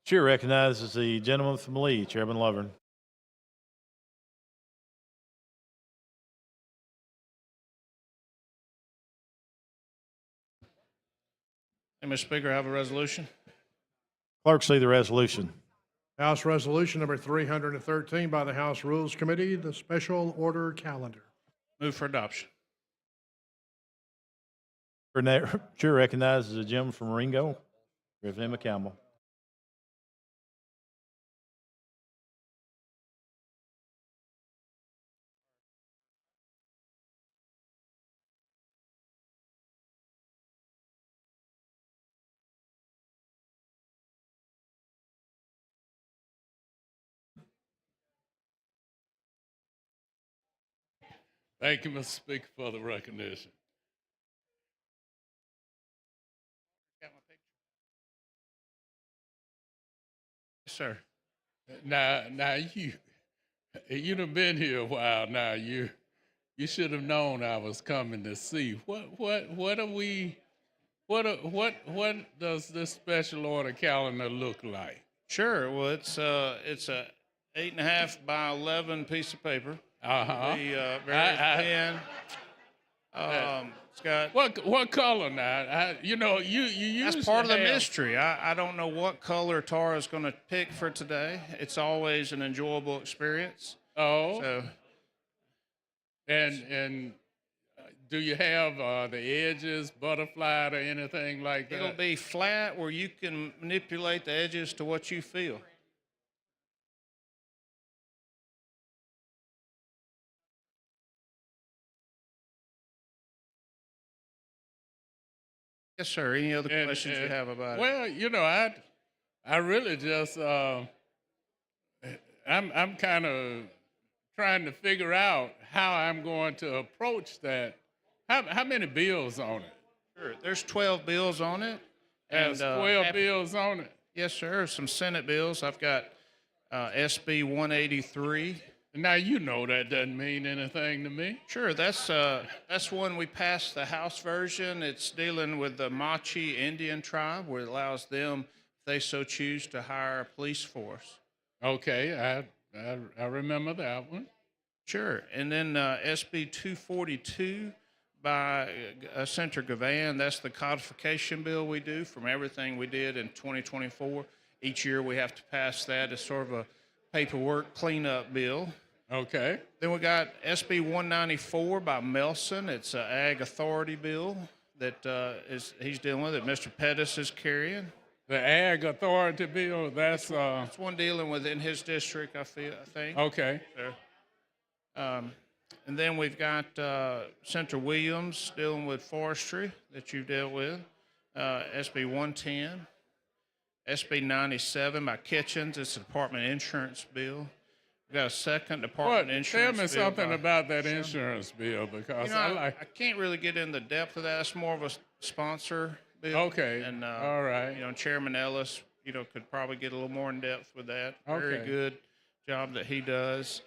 [SPEAKER 2] Chair recognizes the gentleman from Lee, Chairman Lovern.
[SPEAKER 6] Hey, Mr. Speaker, I have a resolution.
[SPEAKER 2] Clerk, see the resolution.
[SPEAKER 5] House Resolution number 313 by the House Rules Committee, the special order calendar.
[SPEAKER 6] Move for adoption.
[SPEAKER 2] Chair recognizes the gentleman from Ringo, Representative McCampbell.
[SPEAKER 13] Thank you, Mr. Speaker, for the recognition.
[SPEAKER 6] Yes, sir.
[SPEAKER 13] Now you done been here a while now. You should have known I was coming to see. What does this special order calendar look like?
[SPEAKER 6] Sure. Well, it's a 8.5 by 11 piece of paper. The very thin. It's got
[SPEAKER 13] what color now? You use
[SPEAKER 6] that's part of the mystery. I don't know what color Tara's going to pick for today. It's always an enjoyable experience.
[SPEAKER 13] Oh.
[SPEAKER 6] So,
[SPEAKER 13] and do you have the edges butterflied or anything like that?
[SPEAKER 6] it'll be flat where you can manipulate the edges to what you feel. Yes, sir. Any other questions you have about it?
[SPEAKER 13] Well, I really just I'm kind of trying to figure out how I'm going to approach that. How many bills on it?
[SPEAKER 6] Sure. There's 12 bills on it.
[SPEAKER 13] There's 12 bills on it.
[SPEAKER 6] Yes, sir. Some Senate bills. I've got SB 183.
[SPEAKER 13] Now you know that doesn't mean anything to me.
[SPEAKER 6] Sure, that's one we passed the House version. It's dealing with the Machi Indian tribe, where it allows them, if they so choose, to hire a police force.
[SPEAKER 13] Okay, I remember that one.
[SPEAKER 6] Sure, and then SB 242 by Senator Gavan. That's the codification bill we do from everything we did in 2024. Each year we have to pass that as sort of a paperwork cleanup bill.
[SPEAKER 13] Okay.
[SPEAKER 6] Then we got SB 194 by Melson. It's an ag authority bill that he's dealing with, that Mr. Pettis is carrying.
[SPEAKER 13] The ag authority bill, that's
[SPEAKER 6] It's one dealing within his district, I think.
[SPEAKER 13] Okay.
[SPEAKER 6] And then we've got Senator Williams dealing with forestry that you've dealt with. SB 110. SB 97 by Kitchens. It's a department insurance bill. We've got a second department insurance bill.
[SPEAKER 13] Tell me something about that insurance bill, because
[SPEAKER 6] I can't really get into the depth of that. It's more of a sponsor bill.
[SPEAKER 13] Okay.
[SPEAKER 6] And
[SPEAKER 13] all right.
[SPEAKER 6] Chairman Ellis, could probably get a little more in depth with that. Very
[SPEAKER 13] Okay.
[SPEAKER 6] good job that he does.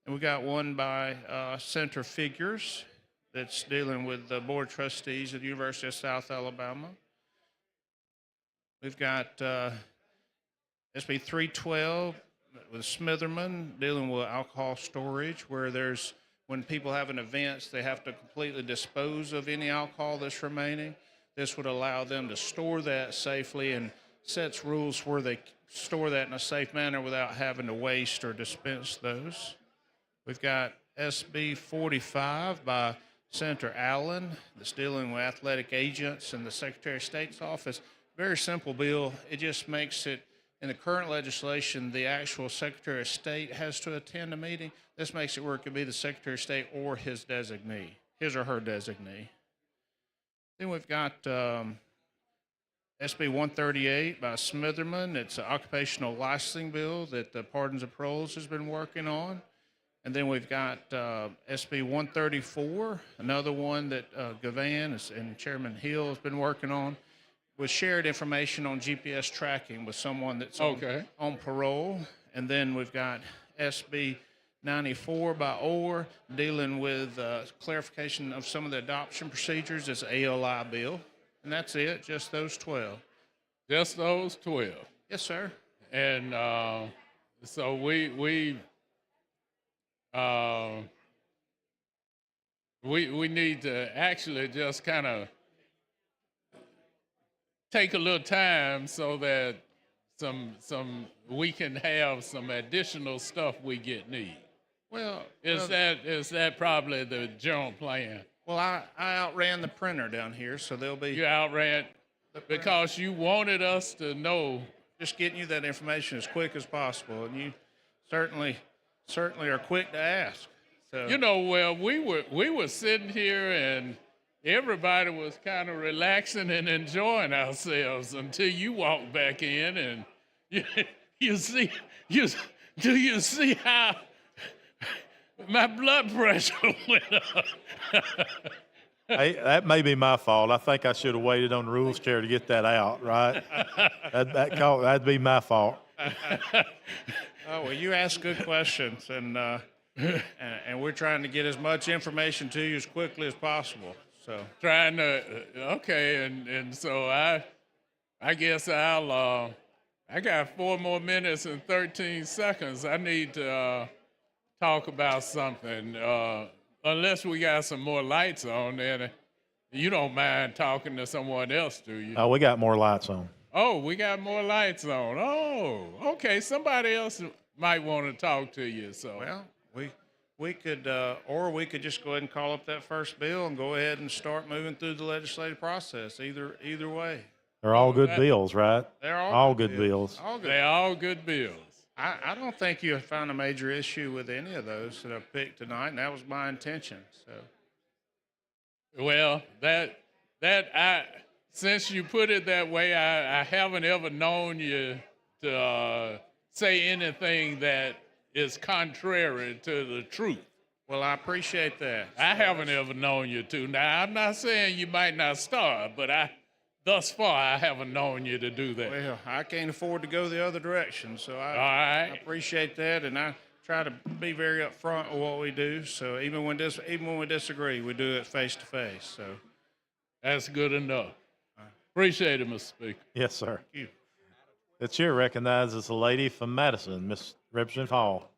[SPEAKER 6] And we got one by Senator Figures that's dealing with the Board of Trustees at the University of South Alabama. We've got SB 312 with Smitherman dealing with alcohol storage, where when people have an event, they have to completely dispose of any alcohol that's remaining. This would allow them to store that safely and sets rules where they store that in a safe manner without having to waste or dispense those. We've got SB 45 by Senator Allen that's dealing with athletic agents in the Secretary of State's office. Very simple bill. It just makes it, in the current legislation, the actual Secretary of State has to attend a meeting. This makes it where it could be the Secretary of State or his designee, his or her designee. Then we've got SB 138 by Smitherman. It's an occupational licensing bill that the Pardons and Paroles has been working on. And then we've got SB 134, another one that Gavan and Chairman Hill has been working on, with shared information on GPS tracking with someone that's on parole. And then we've got SB 94 by Orr dealing with clarification of some of the adoption procedures. It's an ALI bill. And that's it, just those 12.
[SPEAKER 13] Just those 12.
[SPEAKER 6] Yes, sir.
[SPEAKER 13] And so we need to actually just kind of take a little time so that we can have some additional stuff we need.
[SPEAKER 6] Well,
[SPEAKER 13] Is that probably the general plan?
[SPEAKER 6] well, I outran the printer down here, so they'll be
[SPEAKER 13] You outran because you wanted us to know.
[SPEAKER 6] just getting you that information as quick as possible, and you certainly are quick to ask. So
[SPEAKER 13] You know, well, we were sitting here and everybody was kind of relaxing and enjoying ourselves until you walked back in and you see do you see how my blood pressure went up?
[SPEAKER 2] Hey, that may be my fault. I think I should have waited on the rules chair to get that out, right? That'd be my fault.
[SPEAKER 6] Oh, well, you ask good questions, and we're trying to get as much information to you as quickly as possible. So
[SPEAKER 13] Trying to okay, and so I guess I got 4 more minutes and 13 seconds. I need to talk about something. Unless we got some more lights on, then you don't mind talking to someone else, do you?
[SPEAKER 2] Oh, we got more lights on.
[SPEAKER 13] Oh, we got more lights on. Oh, okay. Somebody else might want to talk to you. So
[SPEAKER 6] well, we could or we could just go ahead and call up that first bill and go ahead and start moving through the legislative process. Either way.
[SPEAKER 2] They're all good bills, right?
[SPEAKER 6] They're all
[SPEAKER 2] good bills.
[SPEAKER 13] They're all good bills.
[SPEAKER 6] I don't think you found a major issue with any of those that I picked tonight, and that was my intention. So,
[SPEAKER 13] Well, since you put it that way, I haven't ever known you to say anything that is contrary to the truth.
[SPEAKER 6] well, I appreciate that.
[SPEAKER 13] I haven't ever known you to. Now, I'm not saying you might not start, but thus far, I haven't known you to do that.
[SPEAKER 6] Well, I can't afford to go the other direction, so I
[SPEAKER 13] right.
[SPEAKER 6] appreciate that, and I try to be very upfront with what we do. So even when we disagree, we do it face to face. So
[SPEAKER 13] That's good enough. Appreciate it, Mr. Speaker.
[SPEAKER 2] Yes, sir.
[SPEAKER 6] thank you.
[SPEAKER 2] The chair recognizes the lady from Madison, Miss Representative Hall.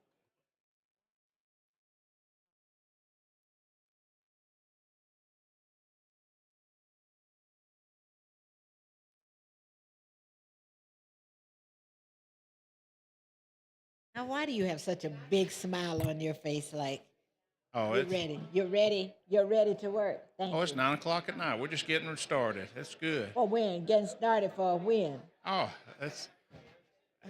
[SPEAKER 16] Now, why do you have such a big smile on your face? Like
[SPEAKER 6] Oh,
[SPEAKER 16] you're
[SPEAKER 6] it's
[SPEAKER 16] ready. You're ready. You're ready to work. Thank
[SPEAKER 6] it's
[SPEAKER 16] you.
[SPEAKER 6] 9 o'clock at night. We're just getting started. That's good.
[SPEAKER 16] For when? Getting started for a win.
[SPEAKER 6] Oh, that's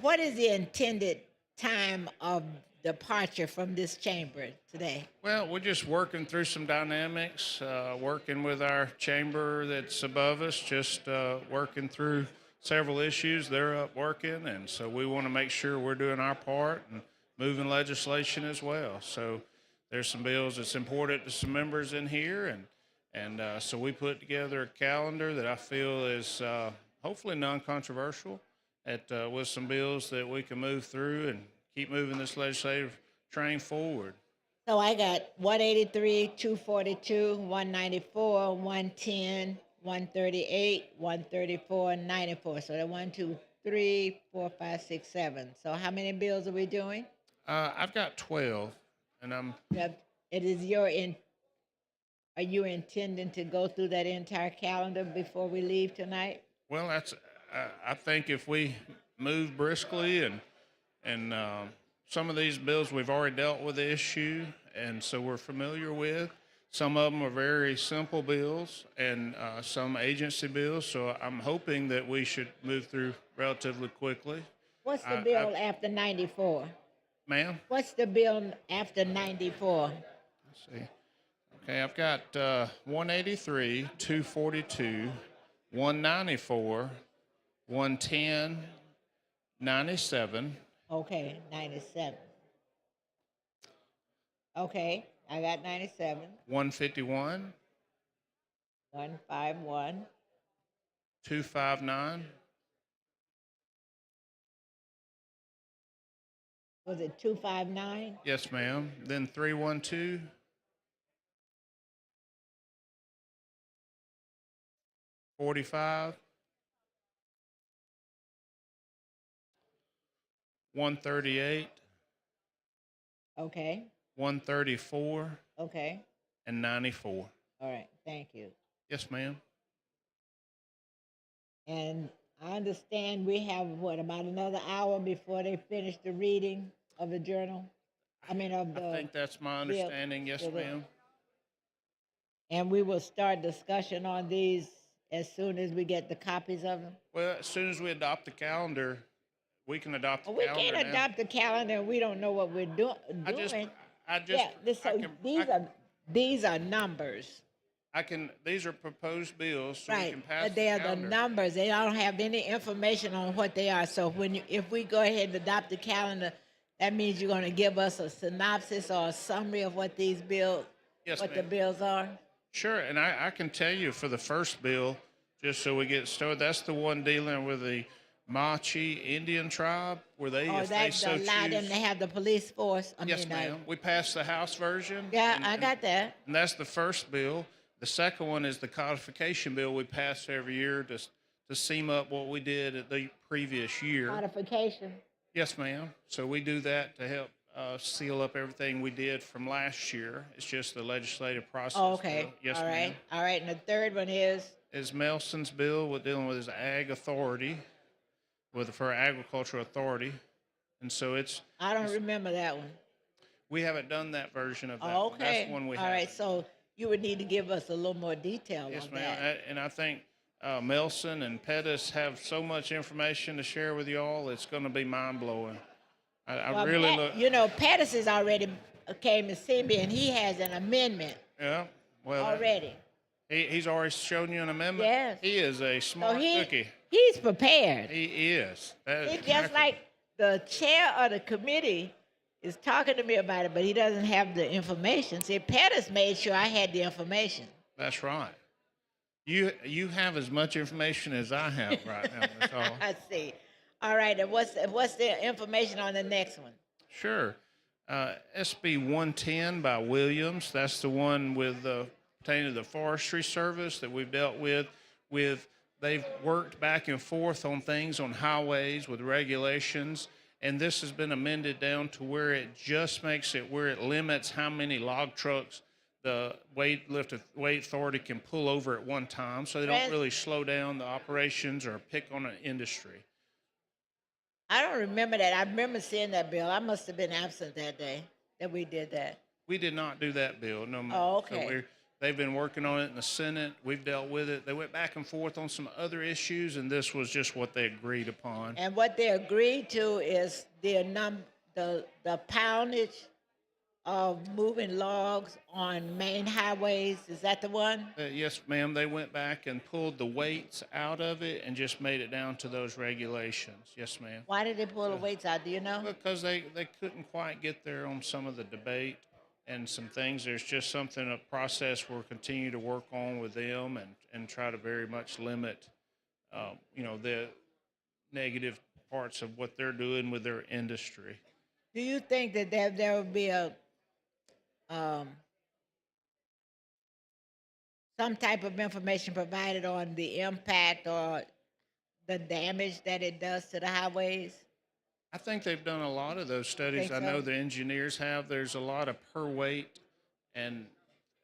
[SPEAKER 16] What is the intended time of departure from this chamber today?
[SPEAKER 6] well. We're just working through some dynamics, working with our chamber that's above us, just working through several issues. They're up working, and so we want to make sure we're doing our part and moving legislation as well. So there's some bills that's important to some members in here, and so we put together a calendar that I feel is hopefully non-controversial with some bills that we can move through and keep moving this legislative train forward.
[SPEAKER 16] So I got 183, 242, 194, 110, 138, 134, 94. So the 1, 2, 3, 4, 5, 6, 7. So how many bills are we doing?
[SPEAKER 6] I've got 12, and I'm
[SPEAKER 16] It is are you intending to go through that entire calendar before we leave tonight?
[SPEAKER 6] well. That's I think if we move briskly and some of these bills we've already dealt with the issue, and so we're familiar with. Some of them are very simple bills and some agency bills. So I'm hoping that we should move through relatively quickly.
[SPEAKER 16] What's the bill after 94?
[SPEAKER 6] Ma'am?
[SPEAKER 16] What's the bill after 94?
[SPEAKER 6] Let's see. Okay, I've got 183, 242, 194, 110, 97.
[SPEAKER 16] Okay, 97. Okay, I got 97.
[SPEAKER 6] 151,
[SPEAKER 16] 151.
[SPEAKER 6] 259,
[SPEAKER 16] Was it 259?
[SPEAKER 6] yes, ma'am. Then 312, 45, 138,
[SPEAKER 16] Okay,
[SPEAKER 6] 134,
[SPEAKER 16] okay.
[SPEAKER 6] and 94.
[SPEAKER 16] All right, thank you.
[SPEAKER 6] Yes, ma'am.
[SPEAKER 16] And I understand we have, what, about another hour before they finish the reading of the journal? I mean, of the.
[SPEAKER 6] I think that's my
[SPEAKER 16] bill-
[SPEAKER 6] understanding. Yes,
[SPEAKER 16] bill-
[SPEAKER 6] ma'am.
[SPEAKER 16] And we will start discussion on these as soon as we get the copies of them?
[SPEAKER 6] Well, as soon as we adopt the calendar, we can adopt the
[SPEAKER 16] We
[SPEAKER 6] calendar
[SPEAKER 16] can't
[SPEAKER 6] now.
[SPEAKER 16] adopt the calendar, and we don't know what we're doing.
[SPEAKER 6] I just,
[SPEAKER 16] Yeah, these are numbers.
[SPEAKER 6] These are proposed bills, so we
[SPEAKER 16] Right,
[SPEAKER 6] can pass
[SPEAKER 16] but
[SPEAKER 6] the
[SPEAKER 16] they are the
[SPEAKER 6] calendar.
[SPEAKER 16] numbers. They don't have any information on what they are. So if we go ahead and adopt the calendar, that means you're going to give us a synopsis or a summary of what these bills,
[SPEAKER 6] Yes,
[SPEAKER 16] what the
[SPEAKER 6] ma'am.
[SPEAKER 16] bills are.
[SPEAKER 6] Sure, and I can tell you for the first bill, just so we get started, that's the one dealing with the Machi Indian tribe, where they,
[SPEAKER 16] Or
[SPEAKER 6] if they
[SPEAKER 16] that
[SPEAKER 6] so
[SPEAKER 16] allow them
[SPEAKER 6] choose.
[SPEAKER 16] to have the police force.
[SPEAKER 6] Yes, ma'am. We passed the House version.
[SPEAKER 16] Yeah,
[SPEAKER 6] and-
[SPEAKER 16] I got that.
[SPEAKER 6] And that's the first bill. The second one is the codification bill we pass every year to seam up what we did at the previous year.
[SPEAKER 16] Modification.
[SPEAKER 6] Yes, ma'am. So we do that to help seal up everything we did from last year. It's just the legislative process.
[SPEAKER 16] Oh, okay.
[SPEAKER 6] bill. Yes,
[SPEAKER 16] All
[SPEAKER 6] ma'am.
[SPEAKER 16] right. All right. And the third one is?
[SPEAKER 6] Is Melson's bill with dealing with his ag authority, for agricultural authority. And so
[SPEAKER 16] I don't remember that one.
[SPEAKER 6] we haven't done that version of that.
[SPEAKER 16] Oh,
[SPEAKER 6] one.
[SPEAKER 16] okay.
[SPEAKER 6] That's one we
[SPEAKER 16] All
[SPEAKER 6] have.
[SPEAKER 16] right. So you would need to give us a little more detail
[SPEAKER 6] Yes,
[SPEAKER 16] on
[SPEAKER 6] ma'am.
[SPEAKER 16] that.
[SPEAKER 6] And I think Melson and Pettis have so much information to share with y'all. It's going to be mind blowing. I
[SPEAKER 16] Well,
[SPEAKER 6] really look.
[SPEAKER 16] You know, Pettis has already came to see me, and he has an amendment
[SPEAKER 6] Yeah. Well,
[SPEAKER 16] already.
[SPEAKER 6] he's already shown you an amendment.
[SPEAKER 16] Yes.
[SPEAKER 6] He is a smart cookie.
[SPEAKER 16] He's prepared.
[SPEAKER 6] He is. That is
[SPEAKER 16] It's just like the chair of the committee is talking to me about it, but he doesn't have the information. See, Pettis made sure I had the information.
[SPEAKER 6] That's right. You have as much information as I have right now. That's all.
[SPEAKER 16] I see. All right, and what's the information on the next one?
[SPEAKER 6] Sure. SB 110 by Williams. That's the one with pertaining to the Forestry Service that we've dealt with. They've worked back and forth on things on highways with regulations, and this has been amended down to where it just makes it where it limits how many log trucks the weight authority can pull over at one time, so they don't really slow down the operations or pick on an industry.
[SPEAKER 16] I don't remember that. I remember seeing that bill. I must have been absent that day that we did that.
[SPEAKER 6] We did not do that bill, no. ma'am.
[SPEAKER 16] Oh, okay.
[SPEAKER 6] So they've been working on it in the Senate. We've dealt with it. They went back and forth on some other issues, and this was just what they agreed upon.
[SPEAKER 16] And what they agreed to is the poundage of moving logs on main highways. Is that the one?
[SPEAKER 6] Yes, ma'am. They went back and pulled the weights out of it and just made it down to those regulations. Yes, ma'am.
[SPEAKER 16] Why did they pull the weights out? Do you know?
[SPEAKER 6] Because they couldn't quite get there on some of the debate and some things. There's just something, a process we'll continue to work on with them and try to very much limit, the negative parts of what they're doing with their industry.
[SPEAKER 16] Do you think that there would be some type of information provided on the impact or the damage that it does to the highways?
[SPEAKER 6] I think they've done a lot of those studies.
[SPEAKER 16] Think
[SPEAKER 6] I know
[SPEAKER 16] so?
[SPEAKER 6] the engineers have. There's a lot of per weight. And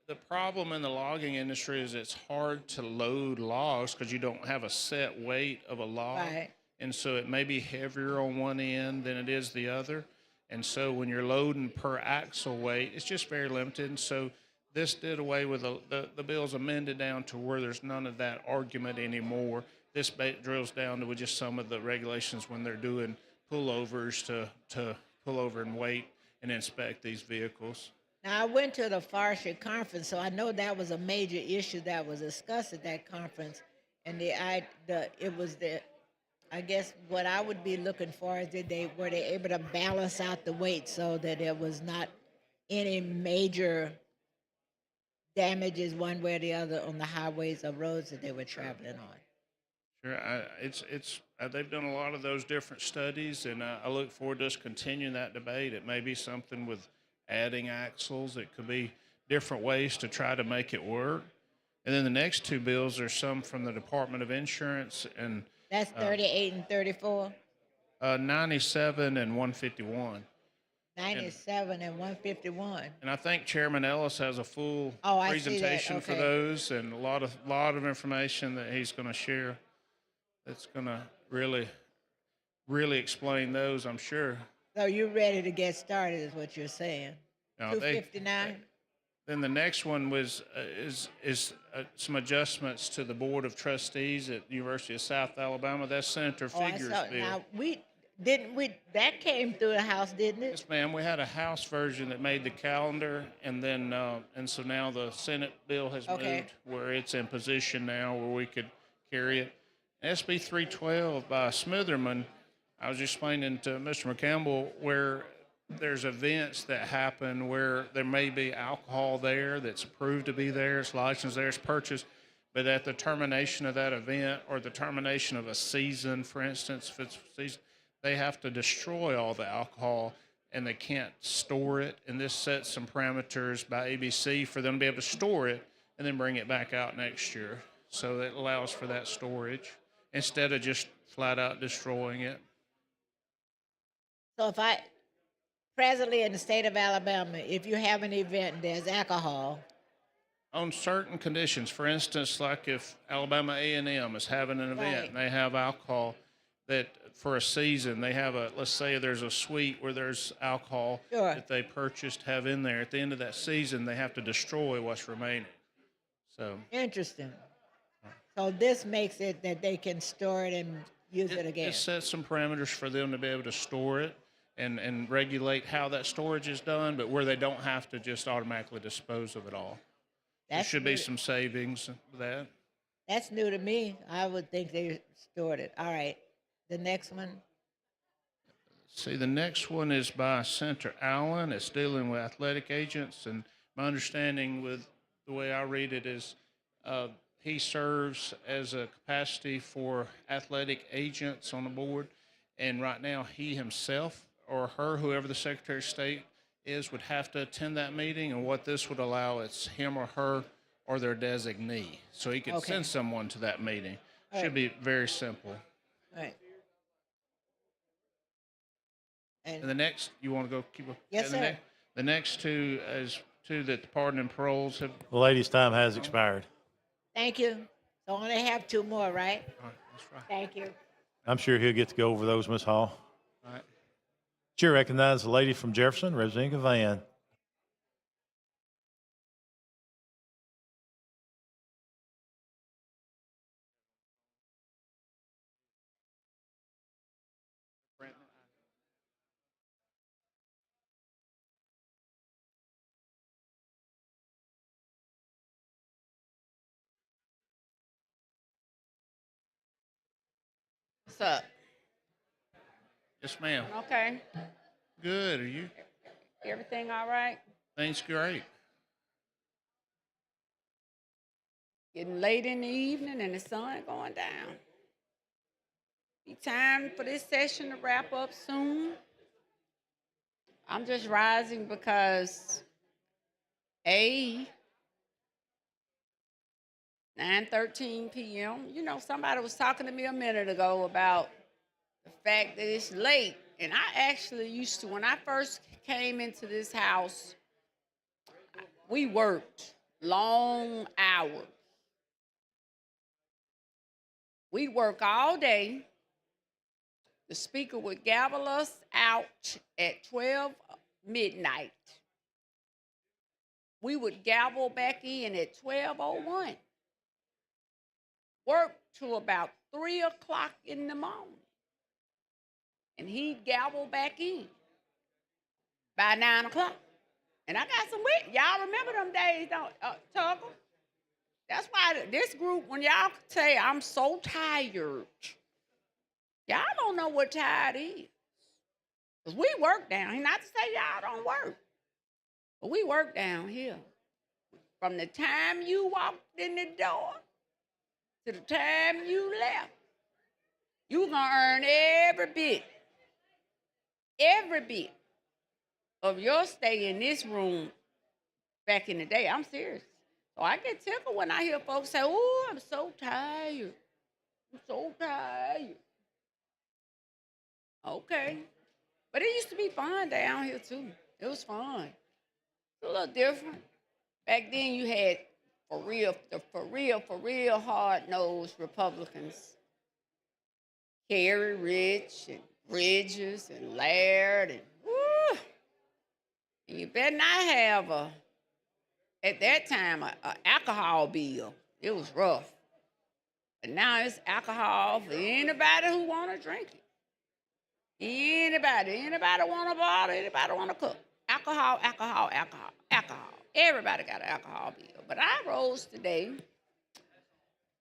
[SPEAKER 6] the problem in the logging industry is it's hard to load logs because you don't have a set weight of a log.
[SPEAKER 16] Right.
[SPEAKER 6] And so it may be heavier on one end than it is the other. And so when you're loading per axle weight, it's just very limited. And so this did away with the bill's amended down to where there's none of that argument anymore. This drills down to just some of the regulations when they're doing pullovers to pull over and wait and inspect these vehicles.
[SPEAKER 16] Now, I went to the forestry conference, so I know that was a major issue that was discussed at that conference. And I guess what I would be looking for is were they able to balance out the weight so that there was not any major damages one way or the other on the highways or roads that they were traveling on.
[SPEAKER 6] Sure, they've done a lot of those different studies, and I look forward to us continuing that debate. It may be something with adding axles. It could be different ways to try to make it work. And then the next two bills are some from the Department of Insurance and
[SPEAKER 16] That's 38 and 34.
[SPEAKER 6] 97 and 151.
[SPEAKER 16] 97 and 151.
[SPEAKER 6] And I think Chairman Ellis has a full
[SPEAKER 16] Oh, I see that.
[SPEAKER 6] presentation for
[SPEAKER 16] Okay.
[SPEAKER 6] those and a lot of information that he's going to share. That's going to really explain those, I'm sure.
[SPEAKER 16] So you're ready to get started, is what you're saying.
[SPEAKER 6] Now,
[SPEAKER 16] 259.
[SPEAKER 6] Then the next one was is some adjustments to the Board of Trustees at the University of South Alabama. That's Senator
[SPEAKER 16] Oh, I
[SPEAKER 6] Figure's
[SPEAKER 16] saw.
[SPEAKER 6] bill.
[SPEAKER 16] Now that came through the House, didn't it?
[SPEAKER 6] Yes, ma'am. We had a House version that made the calendar, and then and so now the Senate bill has
[SPEAKER 16] Okay.
[SPEAKER 6] moved where it's in position now where we could carry it. SB 312 by Smitherman. I was explaining to Mr. McCampbell where there's events that happen where there may be alcohol there that's approved to be there, it's licensed there, it's purchased, but at the termination of that event or the termination of a season, for instance, if it's season, they have to destroy all the alcohol and they can't store it. And this sets some parameters by ABC for them to be able to store it and then bring it back out next year. So that allows for that storage instead of just flat out destroying it.
[SPEAKER 16] So presently in the state of Alabama, if you have an event and there's alcohol,
[SPEAKER 6] On certain conditions, for instance, like if Alabama A&M is having an event
[SPEAKER 16] Right.
[SPEAKER 6] and they have alcohol, that for a season they have let's say there's a suite where there's alcohol
[SPEAKER 16] Sure.
[SPEAKER 6] that they purchased have in there. At the end of that season, they have to destroy what's remaining. So
[SPEAKER 16] interesting. So this makes it that they can store it and use it again.
[SPEAKER 6] it sets some parameters for them to be able to store it and regulate how that storage is done, but where they don't have to just automatically dispose of it all. There
[SPEAKER 16] That's
[SPEAKER 6] should be
[SPEAKER 16] good.
[SPEAKER 6] some savings with that.
[SPEAKER 16] That's new to me. I would think they stored it. All right. The next one.
[SPEAKER 6] See, the next one is by Senator Allen. It's dealing with athletic agents, and my understanding with the way I read it is he serves as a capacity for athletic agents on the board, and right now he himself or her, whoever the Secretary of State is, would have to attend that meeting, and what this would allow, it's him or her or their designee. So he could
[SPEAKER 16] Okay.
[SPEAKER 6] send someone to that meeting.
[SPEAKER 16] All
[SPEAKER 6] Should
[SPEAKER 16] right.
[SPEAKER 6] be very simple.
[SPEAKER 16] All right.
[SPEAKER 6] And the next, you want to go keep?
[SPEAKER 16] Yes,
[SPEAKER 6] the
[SPEAKER 16] sir.
[SPEAKER 6] The next two is two that the pardon and paroles have.
[SPEAKER 2] The lady's time has expired.
[SPEAKER 16] Thank you. So I only have two more, right?
[SPEAKER 6] That's right.
[SPEAKER 16] Thank you.
[SPEAKER 2] I'm sure he'll get to go over those, Ms. Hall.
[SPEAKER 6] All right.
[SPEAKER 2] Chair recognizes the lady from Jefferson, Representative Van.
[SPEAKER 20] What's up?
[SPEAKER 6] Yes, ma'am.
[SPEAKER 20] Okay.
[SPEAKER 6] Good. Are you?
[SPEAKER 20] Everything all right?
[SPEAKER 6] Things great.
[SPEAKER 20] Getting late in the evening and the sun going down. Be time for this session to wrap up soon. I'm just rising because 9:13 p.m. You know, somebody was talking to me a minute ago about the fact that it's late. And I actually used to, when I first came into this house, we worked long hours. We'd work all day. The speaker would gavel us out at 12 midnight. We would gavel back in at 12:01. Work to about 3 o'clock in the morning. And he'd gavel back in by 9 o'clock. And I got some wit. Y'all remember them days, don't Tuggle? That's why this group, when y'all say, I'm so tired, y'all don't know what tired is. Because we work down here. Not to say y'all don't work. But we work down here. From the time you walked in the door to the time you left, you're going to earn every bit of your stay in this room back in the day. I'm serious. So I get tickled when I hear folks say, oh, I'm so tired. I'm so tired. Okay. But it used to be fun down here too. It was fun. It's a little different. Back then you had for real hard-nosed Republicans. Kerry Rich and Bridges and Laird and woo. And you better not have at that time, a alcohol bill. It was rough. But now it's alcohol for anybody who want to drink it. Anybody want a bottle, anybody want to cook. Alcohol. Everybody got an alcohol bill. But I rose today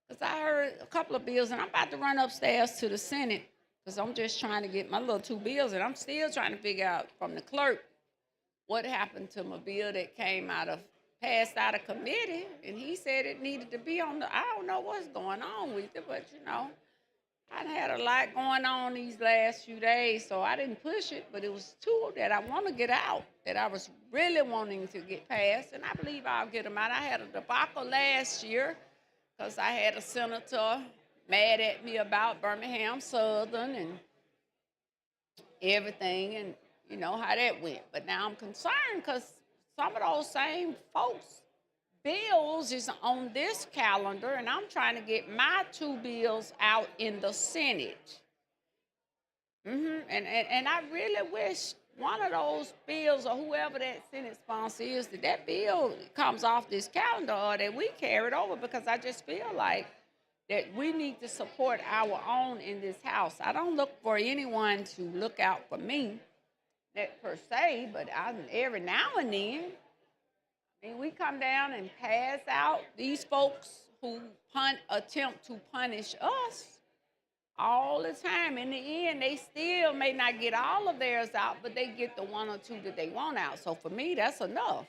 [SPEAKER 20] because I heard a couple of bills, and I'm about to run upstairs to the Senate because I'm just trying to get my little 2 bills, and I'm still trying to figure out from the clerk what happened to my bill that passed out of committee, and he said it needed to be on I don't know what's going on with it, but I had a lot going on these last few days, so I didn't push it, but it was 2 that I want to get out, that I was really wanting to get passed, and I believe I'll get them out. I had a debacle last year because I had a senator mad at me about Birmingham Southern and everything, and you know how that went. But now I'm concerned because some of those same folks' bills is on this calendar, and I'm trying to get my 2 bills out in the Senate. And I really wish one of those bills or whoever that Senate sponsor is, that bill comes off this calendar or that we carry it over, because I just feel like that we need to support our own in this house. I don't look for anyone to look out for me per se, but every now and then, we come down and pass out these folks who attempt to punish us all the time. In the end, they still may not get all of theirs out, but they get the 1 or 2 that they want out. So for me, that's enough.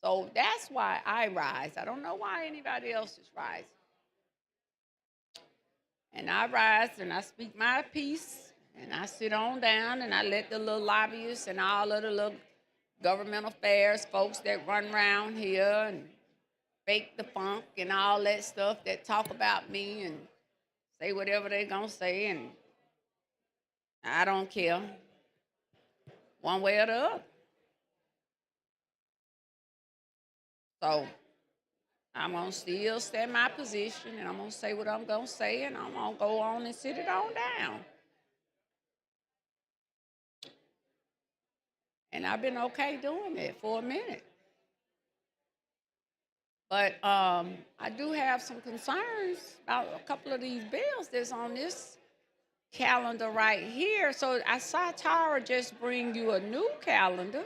[SPEAKER 20] So that's why I rise. I don't know why anybody else is rising. And I rise and I speak my piece, and I sit on down and I let the little lobbyists and all of the little government affairs folks that run around here and fake the funk and all that stuff that talk about me and say whatever they're going to say, and I don't care one way or the other. So I'm going to still stand my position, and I'm going to say what I'm going to say, and I'm going to go on and sit it on down. And I've been okay doing that for a minute. But I do have some concerns about a couple of these bills that's on this calendar right here. So I saw Tara just bring you a new calendar.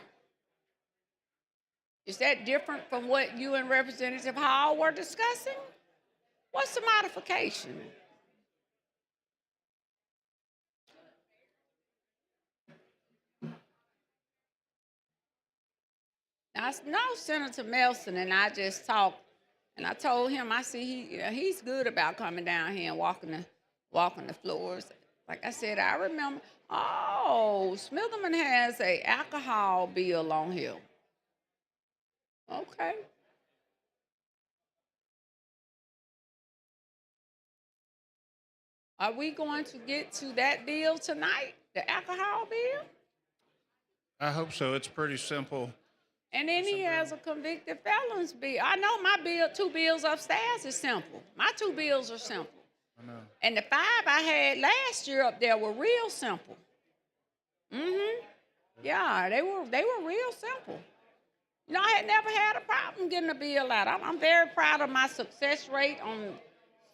[SPEAKER 20] Is that different from what you and Representative Hall were discussing? What's the modification? I know Senator Melson and I just talked, and I told him, I see he's good about coming down here and walking the floors. Like I said, I remember, Smitherman has an alcohol bill on here. Okay. Are we going to get to that bill tonight, the alcohol bill?
[SPEAKER 6] I hope so. It's pretty simple.
[SPEAKER 20] And then he has a convicted felons bill. I know my 2 bills upstairs is simple. My 2 bills are simple.
[SPEAKER 6] I know.
[SPEAKER 20] And the 5 I had last year up there were real simple. Yeah, they were real simple. I had never had a problem getting a bill out. I'm very proud of my success rate on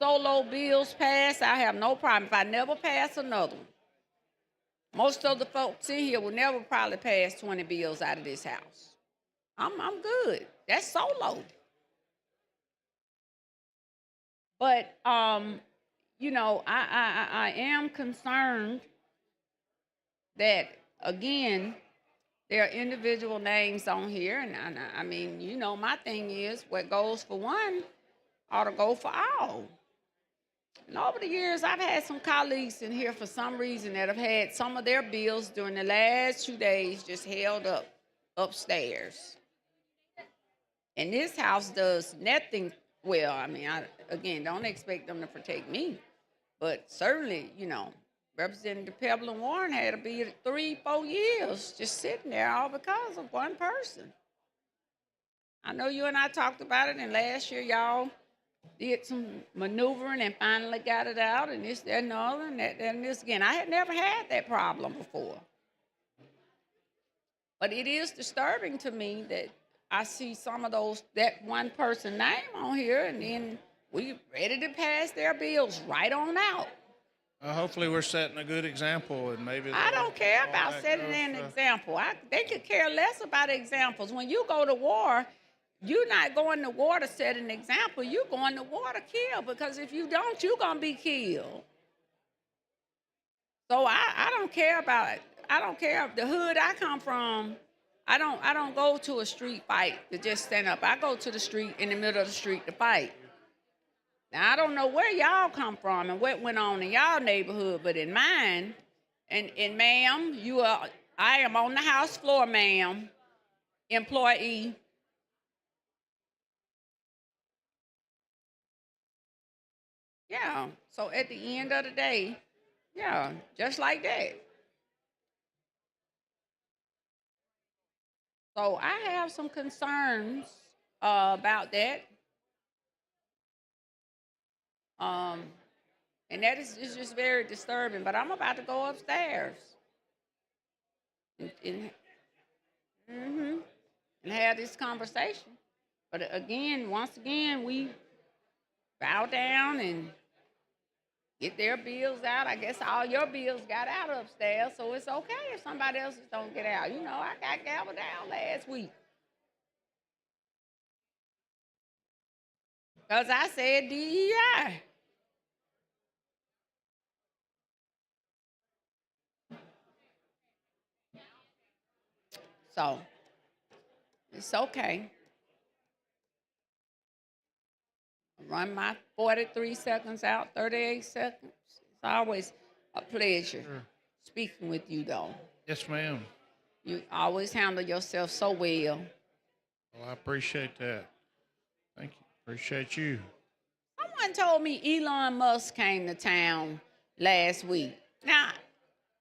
[SPEAKER 20] solo bills passed. I have no problem if I never pass another one. Most of the folks in here will never probably pass 20 bills out of this house. I'm good. That's solo. But I am concerned that, again, there are individual names on here, and my thing is what goes for one ought to go for all. And over the years, I've had some colleagues in here for some reason that have had some of their bills during the last 2 days just held up upstairs. And this house does nothing well. Again, don't expect them to protect me. But certainly, Representative Pebble and Warren had to be 3-4 years just sitting there all because of one person. I know you and I talked about it, and last year y'all did some maneuvering and finally got it out, and this, that, and the other, and that, and this again. I had never had that problem before. But it is disturbing to me that I see some of that one person name on here, and then we ready to pass their bills right on out.
[SPEAKER 6] Hopefully we're setting a good example, and maybe
[SPEAKER 20] I don't care about setting an example. They could care less about examples. When you go to war, you're not going to war to set an example. You're going to war to kill, because if you don't, you're going to be killed. So I don't care about it. I don't care. The hood I come from, I don't go to a street fight to just stand up. I go to the street, in the middle of the street, to fight. Now, I don't know where y'all come from and what went on in y'all neighborhood, but in mine, and ma'am, I am on the House floor, ma'am, employee. Yeah, so at the end of the day, yeah, just like that. So I have some concerns about that. And that is just very disturbing, but I'm about to go upstairs and have this conversation. But again, once again, we bow down and get their bills out. I guess all your bills got out upstairs, so it's okay if somebody else's don't get out. I got gaveled down last week, because I said DEI. So it's okay. Run my 43 seconds out, 38 seconds. It's always a pleasure speaking with you, though.
[SPEAKER 6] Yes, ma'am.
[SPEAKER 20] You always handle yourself so well.
[SPEAKER 6] Well, I appreciate that. Thank you. Appreciate you.
[SPEAKER 20] Someone told me Elon Musk came to town last week. Now,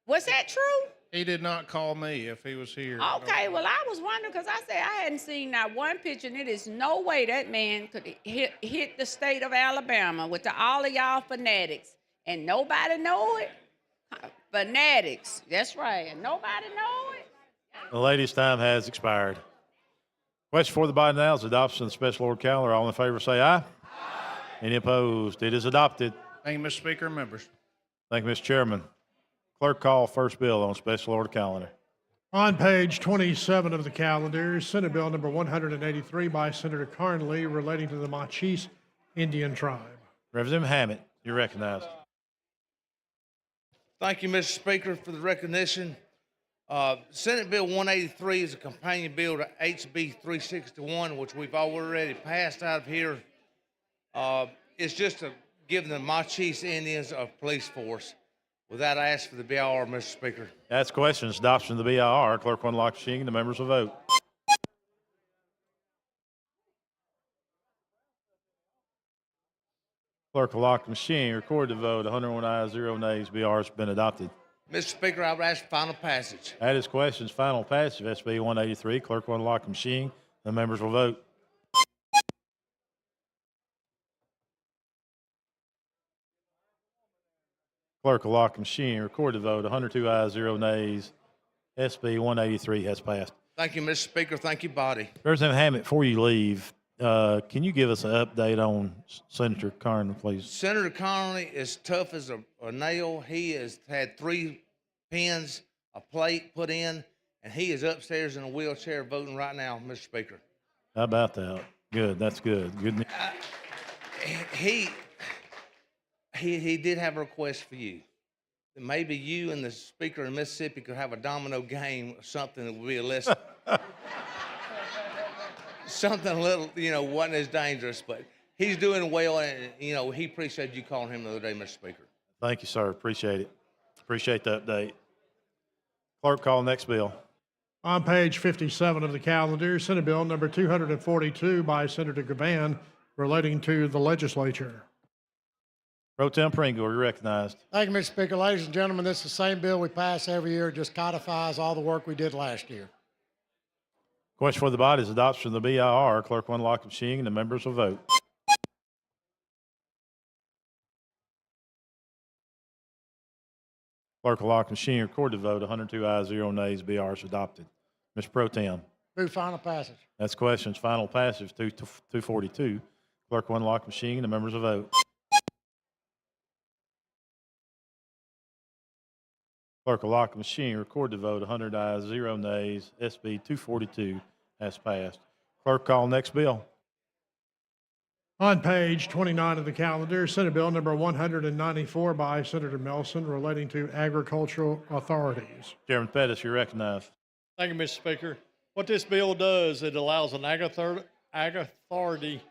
[SPEAKER 20] was that true?
[SPEAKER 6] He did not call me if he was here.
[SPEAKER 20] Okay, well, I was wondering, because I said I hadn't seen not one picture, and it is no way that man could hit the state of Alabama with all of y'all fanatics, and nobody know it. Fanatics, that's right, and nobody know it.
[SPEAKER 2] The lady's time has expired. Question for the body now is adoption of the special order calendar. All in favor say aye. Aye. Any opposed? It is adopted.
[SPEAKER 6] Thank you, Mr. Speaker and members.
[SPEAKER 2] Thank you, Mr. Chairman. Clerk, call first bill on special order calendar.
[SPEAKER 5] On page 27 of the calendar, Senate Bill number 183 by Senator Carnley relating to the Machis Indian tribe.
[SPEAKER 2] Representative Hammett, you're recognized.
[SPEAKER 1] Thank you, Mr. Speaker, for the recognition. Senate Bill 183 is a companion bill to HB 361, which we've already passed out of here. It's just to give the Machis Indians a police force. With that, I ask for the BIR, Mr. Speaker.
[SPEAKER 2] That's questions. Adoption of the BIR. Clerk will unlock the machine. The members will vote. Clerk will lock the machine. Record the vote. 101 ayes, 0 nays. BIR has been adopted.
[SPEAKER 1] Mr. Speaker, I would ask for final passage.
[SPEAKER 2] That is questions. Final passage of SB 183. Clerk will unlock the machine. The members will vote. Clerk will lock the machine. Record the vote. 102 ayes, 0 nays. SB 183 has passed.
[SPEAKER 1] Thank you, Mr. Speaker. Thank you, body.
[SPEAKER 2] Representative Hammett, before you leave, can you give us an update on Senator Carnley, please?
[SPEAKER 1] Senator Connolly is tough as a nail. He has had 3 pins, a plate put in, and he is upstairs in a wheelchair voting right now, Mr. Speaker.
[SPEAKER 2] How about that? Good. That's good. Good news.
[SPEAKER 1] He did have a request for you. That maybe you and the Speaker of Mississippi could have a domino game or something that would be a less, something a little, wasn't as dangerous. But he's doing well, and, he appreciated you calling him the other day, Mr. Speaker.
[SPEAKER 2] Thank you, sir. Appreciate it. Appreciate the update. Clerk, call next bill.
[SPEAKER 5] On page 57 of the calendar, Senate Bill number 242 by Senator Gavan relating to the legislature.
[SPEAKER 2] Pro Tem Pringle, you're recognized.
[SPEAKER 15] Thank you, Mr. Speaker. Ladies and gentlemen, this is the same bill we pass every year. It just codifies all the work we did last year.
[SPEAKER 2] Question for the body is adoption of the BIR. Clerk will unlock the machine and the members will vote. Clerk will lock the machine, record the vote. 102 ayes, 0 nays. BR is adopted. Mr. Pro Tem.
[SPEAKER 15] Move final passage.
[SPEAKER 2] That's questions. Final passage 242. Clerk will unlock the machine and the members will vote. Clerk will lock the machine, record the vote. 100 ayes, 0 nays. SB 242 has passed. Clerk, call next bill.
[SPEAKER 5] On page 29 of the calendar, Senate Bill number 194 by Senator Melson relating to agricultural authorities.
[SPEAKER 2] Chairman Pettis, you're recognized.
[SPEAKER 17] Thank you, Mr. Speaker. What this bill does, it allows an ag authority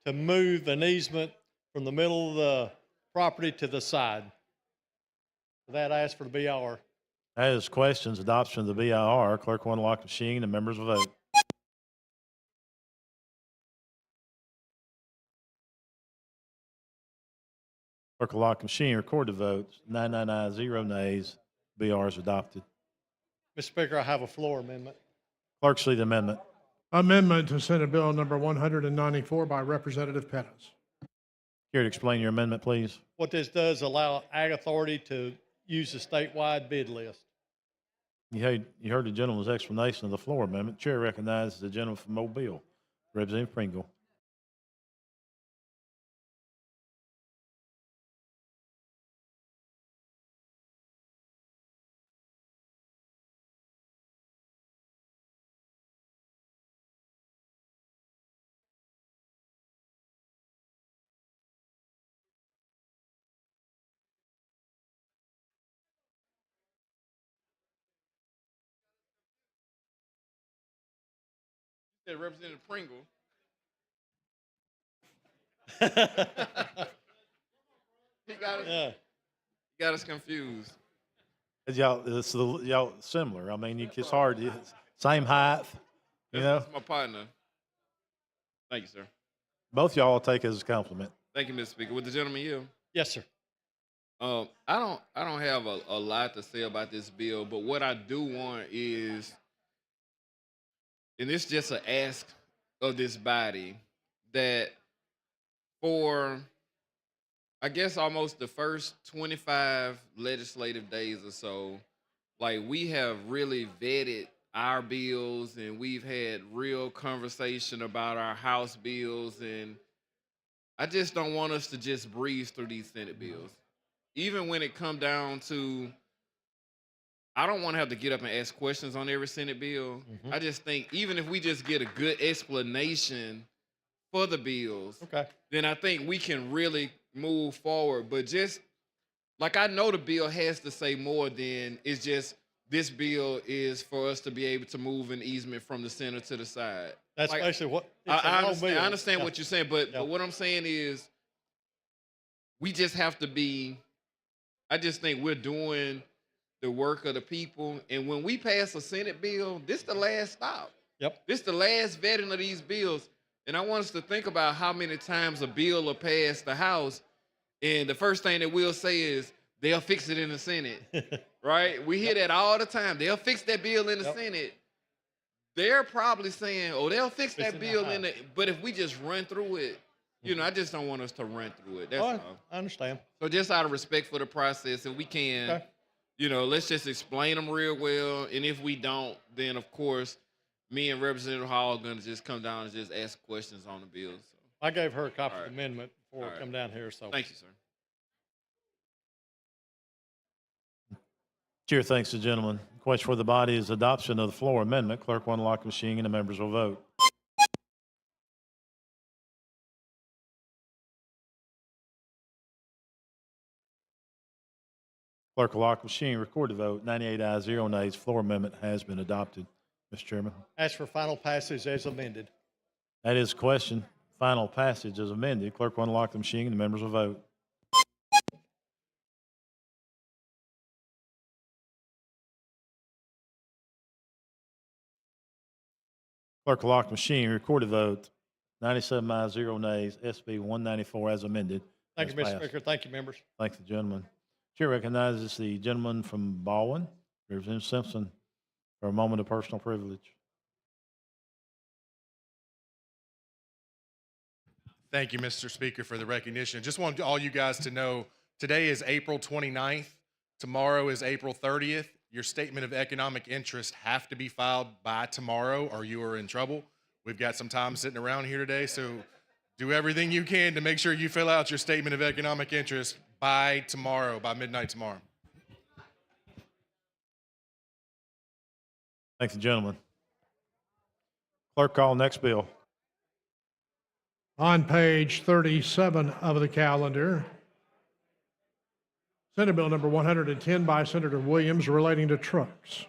[SPEAKER 17] to move an easement from the middle of the property to the side. For that, I ask for the BR.
[SPEAKER 2] That is questions. Adoption of the BIR. Clerk will unlock the machine and members will vote. Clerk will lock the machine, record the vote. 99 ayes, 0 nays. BR is adopted.
[SPEAKER 17] Mr. Speaker, I have a floor amendment.
[SPEAKER 2] Clerk, see the amendment.
[SPEAKER 5] Amendment to Senate Bill number 194 by Representative Pettis.
[SPEAKER 2] Here to explain your amendment, please.
[SPEAKER 17] What this does, allow ag authority to use the statewide bid list.
[SPEAKER 2] You heard the gentleman's explanation of the floor amendment. Chair recognizes the gentleman from Mobile, Representative Pringle.
[SPEAKER 21] Said Representative Pringle. He got us confused.
[SPEAKER 2] Y'all similar. I mean, it's hard. Same height,
[SPEAKER 21] That's my partner. Thank you, sir.
[SPEAKER 2] Both y'all take it as a compliment.
[SPEAKER 21] Thank you, Mr. Speaker. With the gentleman yield?
[SPEAKER 17] Yes, sir.
[SPEAKER 21] I don't have a lot to say about this bill, but what I do want is, and it's just an ask of this body, that for, I guess, almost the first 25 legislative days or so, like, we have really vetted our bills and we've had real conversation about our House bills, and I just don't want us to just breeze through these Senate bills. Even when it come down to, I don't want to have to get up and ask questions on every Senate bill. I just think even if we just get a good explanation for the bills, then I think we can really move forward. But just, like, I know the bill has to say more than it's just, this bill is for us to be able to move an easement from the center to the side.
[SPEAKER 17] That's
[SPEAKER 21] Like,
[SPEAKER 17] basically what.
[SPEAKER 21] I understand what you're saying, but what I'm saying is, we just have to be, I just think we're doing the work of the people. And when we pass a Senate bill, this is the last stop.
[SPEAKER 17] Yep.
[SPEAKER 21] This is the last vetting of these bills. And I want us to think about how many times a bill will pass the House, and the first thing that we'll say is, they'll fix it in the Senate, right? We hear that all the time. They'll fix that bill in the Senate. They're probably saying, oh, they'll fix that bill in the, but if we just run through it, I just don't want us to run through it. That's all.
[SPEAKER 17] I understand.
[SPEAKER 21] So just out of respect for the process, if we can, let's just explain them real well. And if we don't, then of course, me and Representative Hall are going to just come down and just ask questions on the bills. So.
[SPEAKER 17] I gave her a copy of the amendment before we come down here. So
[SPEAKER 21] thank you, sir.
[SPEAKER 2] Chair thanks the gentleman. Question for the body is adoption of the floor amendment. Clerk will unlock the machine and the members will vote. Clerk will lock the machine, record the vote. 98 ayes, 0 nays. Floor amendment has been adopted. Mr. Chairman.
[SPEAKER 17] ask for final passage as amended.
[SPEAKER 2] That is question. Final passage is amended. Clerk will unlock the machine and the members will vote. Clerk will lock the machine, record the vote. 97 ayes, 0 nays. SB 194 as amended
[SPEAKER 17] Thank you,
[SPEAKER 2] That's
[SPEAKER 17] Mr.
[SPEAKER 2] passed.
[SPEAKER 17] Speaker. Thank you, members.
[SPEAKER 2] Thanks, the gentleman. Chair recognizes the gentleman from Baldwin, Representative Simpson, for a moment of personal privilege.
[SPEAKER 7] Thank you, Mr. Speaker, for the recognition. Just want all you guys to know, today is April 29th. Tomorrow is April 30th. Your statement of economic interest have to be filed by tomorrow or you are in trouble. We've got some time sitting around here today, so do everything you can to make sure you fill out your statement of economic interest by tomorrow, by midnight tomorrow.
[SPEAKER 2] Thanks, the gentleman. Clerk, call next bill.
[SPEAKER 5] On page 37 of the calendar, Senate Bill number 110 by Senator Williams relating to trucks.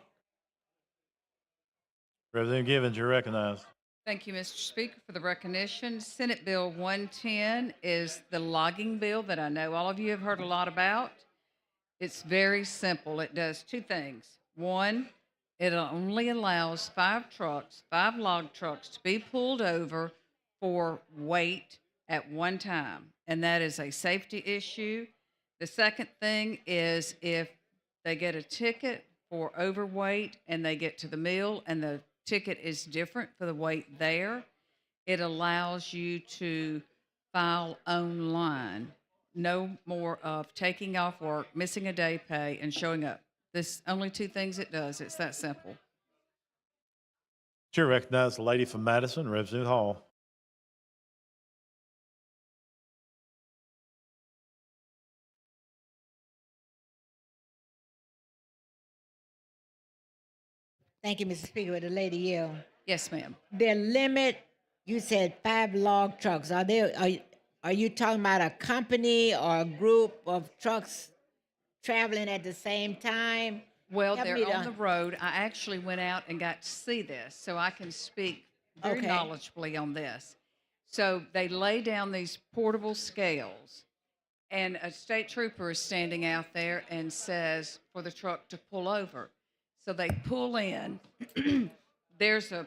[SPEAKER 2] Representative Givens, you're recognized.
[SPEAKER 8] Thank you, Mr. Speaker, for the recognition. Senate Bill 110 is the logging bill that I know all of you have heard a lot about. It's very simple. It does two things. One, it only allows 5 log trucks to be pulled over for weight at one time, and that is a safety issue. The second thing is if they get a ticket for overweight and they get to the mill and the ticket is different for the weight there, it allows you to file online. No more of taking off work, missing a day pay, and showing up. This only 2 things it does. It's that simple.
[SPEAKER 2] Chair recognizes the lady from Madison, Representative Hall.
[SPEAKER 16] Thank you, Mr. Speaker. With the lady yield.
[SPEAKER 8] Yes, ma'am.
[SPEAKER 16] The limit, you said 5 log trucks. Are you talking about a company or a group of trucks traveling at the same time?
[SPEAKER 8] Well,
[SPEAKER 16] Help
[SPEAKER 8] they're
[SPEAKER 16] me
[SPEAKER 8] on
[SPEAKER 16] to-
[SPEAKER 8] the road. I actually went out and got to see this, so I can speak very
[SPEAKER 16] Okay.
[SPEAKER 8] knowledgeably on this. So they lay down these portable scales, and a state trooper is standing out there and says for the truck to pull over. So they pull in. There's a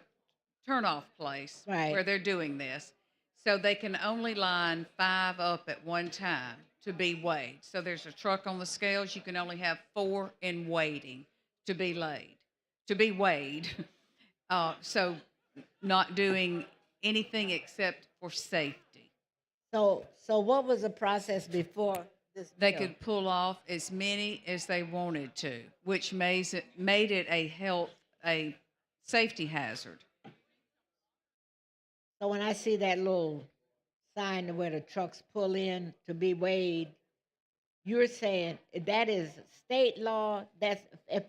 [SPEAKER 8] turnoff place
[SPEAKER 16] Right.
[SPEAKER 8] where they're doing this. So they can only line 5 up at one time to be weighed. So there's a truck on the scales. You can only have 4 in waiting to be weighed. So not doing anything except for safety.
[SPEAKER 16] So what was the process before this
[SPEAKER 8] They
[SPEAKER 16] bill?
[SPEAKER 8] could pull off as many as they wanted to, which made it a safety hazard.
[SPEAKER 16] So when I see that little sign where the trucks pull in to be weighed, you're saying that is state law? That's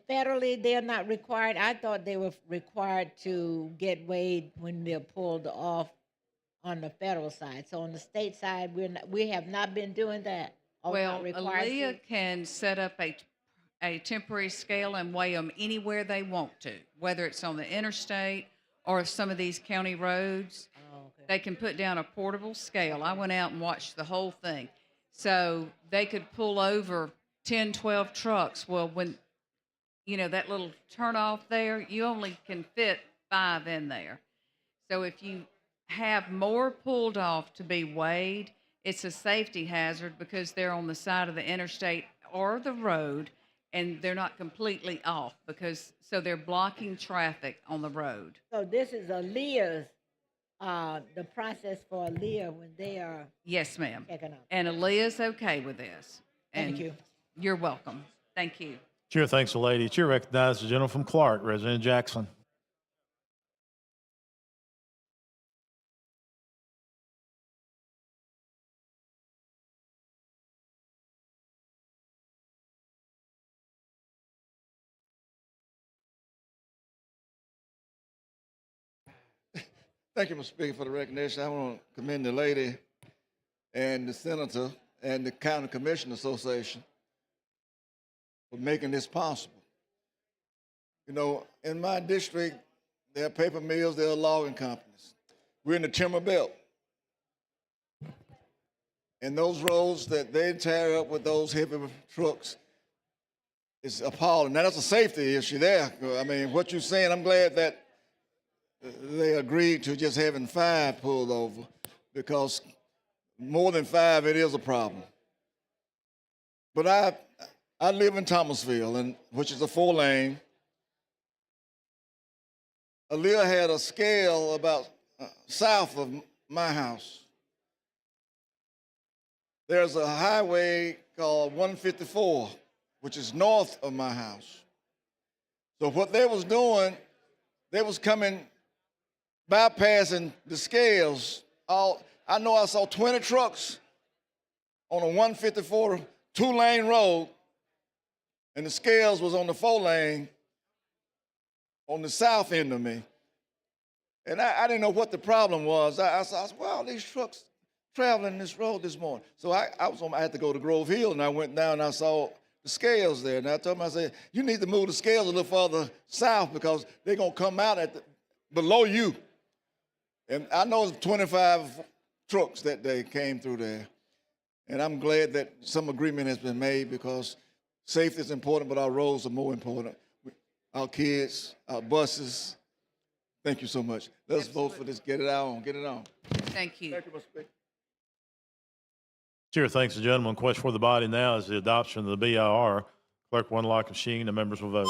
[SPEAKER 16] federally they're not required? I thought they were required to get weighed when they're pulled off on the federal side. So on the state side, we have not been doing that. Or
[SPEAKER 8] Well,
[SPEAKER 16] not required
[SPEAKER 8] Aaliyah
[SPEAKER 16] to?
[SPEAKER 8] can set up a temporary scale and weigh them anywhere they want to, whether it's on the interstate or some of these county roads. They can put down a portable scale. I went out and watched the whole thing. So they could pull over 10, 12 trucks. Well, when, that little turnoff there, you only can fit 5 in there. So if you have more pulled off to be weighed, it's a safety hazard because they're on the side of the interstate or the road and they're not completely off so they're blocking traffic on the road.
[SPEAKER 16] So this is Aaliyah's, the process for Aaliyah when they are
[SPEAKER 8] Yes, ma'am.
[SPEAKER 16] checking up.
[SPEAKER 8] And Aaliyah's okay with this.
[SPEAKER 16] Thank
[SPEAKER 8] And
[SPEAKER 16] you.
[SPEAKER 8] You're welcome. Thank you.
[SPEAKER 2] Chair thanks the lady. Chair recognizes the gentleman from Clark, Representative Jackson.
[SPEAKER 18] Thank you, Mr. Speaker, for the recognition. I want to commend the lady and the senator and the County Commission Association for making this possible. In my district, there are paper mills, there are logging companies. We're in the timber belt. And those roads that they tear up with those heavy trucks is appalling. Now, that's a safety issue there. I mean, what you're saying, I'm glad that they agreed to just having 5 pulled over because more than 5, it is a problem. But I live in Thomasville, which is a 4-lane. Aaliyah had a scale about south of my house. There's a highway called 154, which is north of my house. So what they was doing, they was coming, bypassing the scales. I know I saw 20 trucks on a 154 2-lane road, and the scales was on the 4-lane on the south end of me. And I didn't know what the problem was. I said, well, these trucks traveling this road this morning. So I had to go to Grove Hill, and I went down and I saw the scales there. And I told them, I said, you need to move the scales a little further south because they're going to come out below you. And I know 25 trucks that day came through there. And I'm glad that some agreement has been made because safety is important, but our roads are more important. Our kids, our buses. Thank you so much. Let's vote for this. Get it on. Get it on.
[SPEAKER 8] Thank you.
[SPEAKER 18] Thank you, Mr. Speaker.
[SPEAKER 2] Chair thanks the gentleman. Question for the body now is the adoption of the BIR. Clerk will unlock the machine. The members will vote.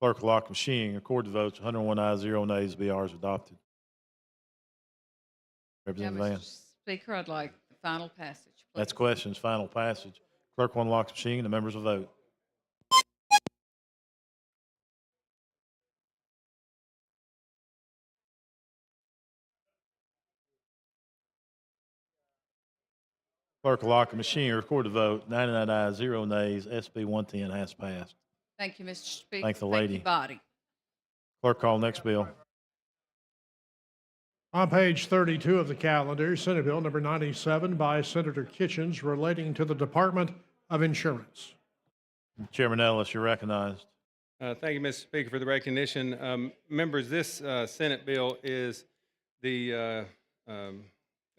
[SPEAKER 2] Clerk will lock the machine. Record the votes. 101 ayes, 0 nays. BIR is adopted. Representative
[SPEAKER 8] Now,
[SPEAKER 2] Van.
[SPEAKER 8] Mr. Speaker, I'd like the final passage, please.
[SPEAKER 2] That's questions. Final passage. Clerk will unlock the machine. The members will vote. Clerk will lock the machine. Record the vote. 99 ayes, 0 nays. SB 110 has passed.
[SPEAKER 8] Thank you, Mr. Speaker.
[SPEAKER 2] Thank the lady.
[SPEAKER 8] Thank you, body.
[SPEAKER 2] Clerk, call next bill.
[SPEAKER 5] On page 32 of the calendar, Senate Bill number 97 by Senator Kitchens relating to the Department of Insurance.
[SPEAKER 2] Chairman Ellis, you're recognized.
[SPEAKER 9] Thank you, Mr. Speaker, for the recognition. Members, this Senate bill is the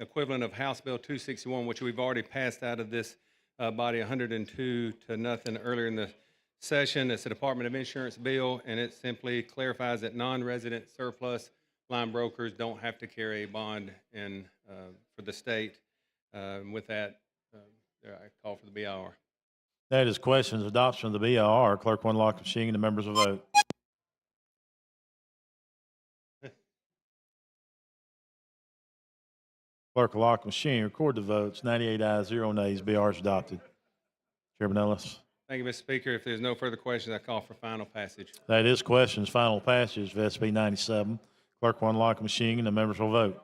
[SPEAKER 9] equivalent of House Bill 261, which we've already passed out of this body 102 to nothing earlier in the session. It's the Department of Insurance bill, and it simply clarifies that non-resident surplus line brokers don't have to carry a bond for the state. With that, I call for the BIR.
[SPEAKER 2] That is questions. Adoption of the BIR. Clerk will unlock the machine. The members will vote. Clerk will lock the machine. Record the votes. 98 ayes, 0 nays. BIR is adopted. Chairman Ellis.
[SPEAKER 9] Thank you, Mr. Speaker. If there's no further questions, I call for final passage.
[SPEAKER 2] That is questions. Final passage of SB 97. Clerk will unlock the machine and the members will vote.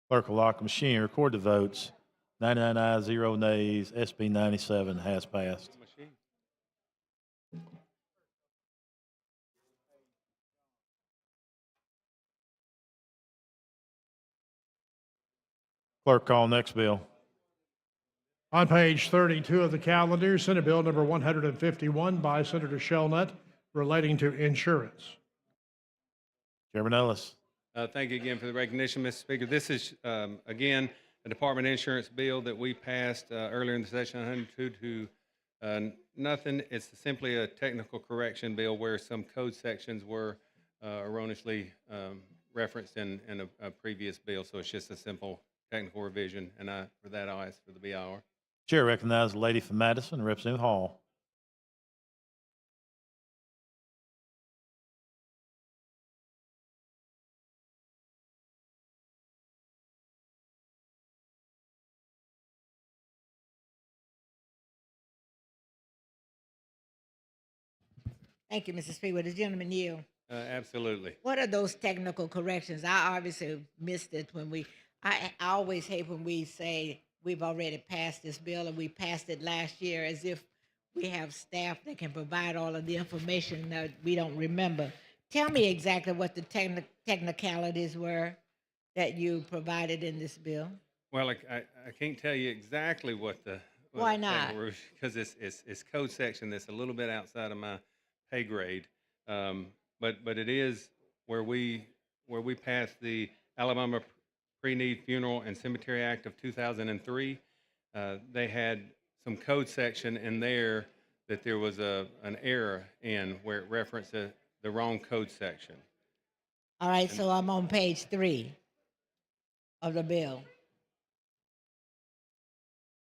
[SPEAKER 2] Clerk will lock the machine. Record the votes. 99 ayes, 0 nays. SB 97 has passed. Clerk, call next bill.
[SPEAKER 5] On page 32 of the calendar, Senate Bill number 151 by Senator Shelnut relating to insurance.
[SPEAKER 2] Chairman Ellis.
[SPEAKER 9] Thank you again for the recognition, Mr. Speaker. This is, again, a Department Insurance bill that we passed earlier in the session, 102 to nothing. It's simply a technical correction bill where some code sections were erroneously referenced in a previous bill. So it's just a simple technical revision, and for that, I'll ask for the BIR.
[SPEAKER 2] Chair recognizes the lady from Madison, Representative Hall.
[SPEAKER 16] Thank you, Mr. Speaker. The gentleman yield.
[SPEAKER 9] Absolutely.
[SPEAKER 16] What are those technical corrections? I obviously missed it when I always hate when we say we've already passed this bill and we passed it last year as if we have staff that can provide all of the information that we don't remember. Tell me exactly what the technicalities were that you provided in this bill.
[SPEAKER 9] Well, I can't tell you exactly what the
[SPEAKER 16] Why not?
[SPEAKER 9] Because it's code section that's a little bit outside of my pay grade, but it is where we passed the Alabama Pre-Need Funeral and Cemetery Act of 2003. They had some code section in there that there was an error in where it referenced the wrong code section.
[SPEAKER 16] All right, so I'm on page 3 of the bill.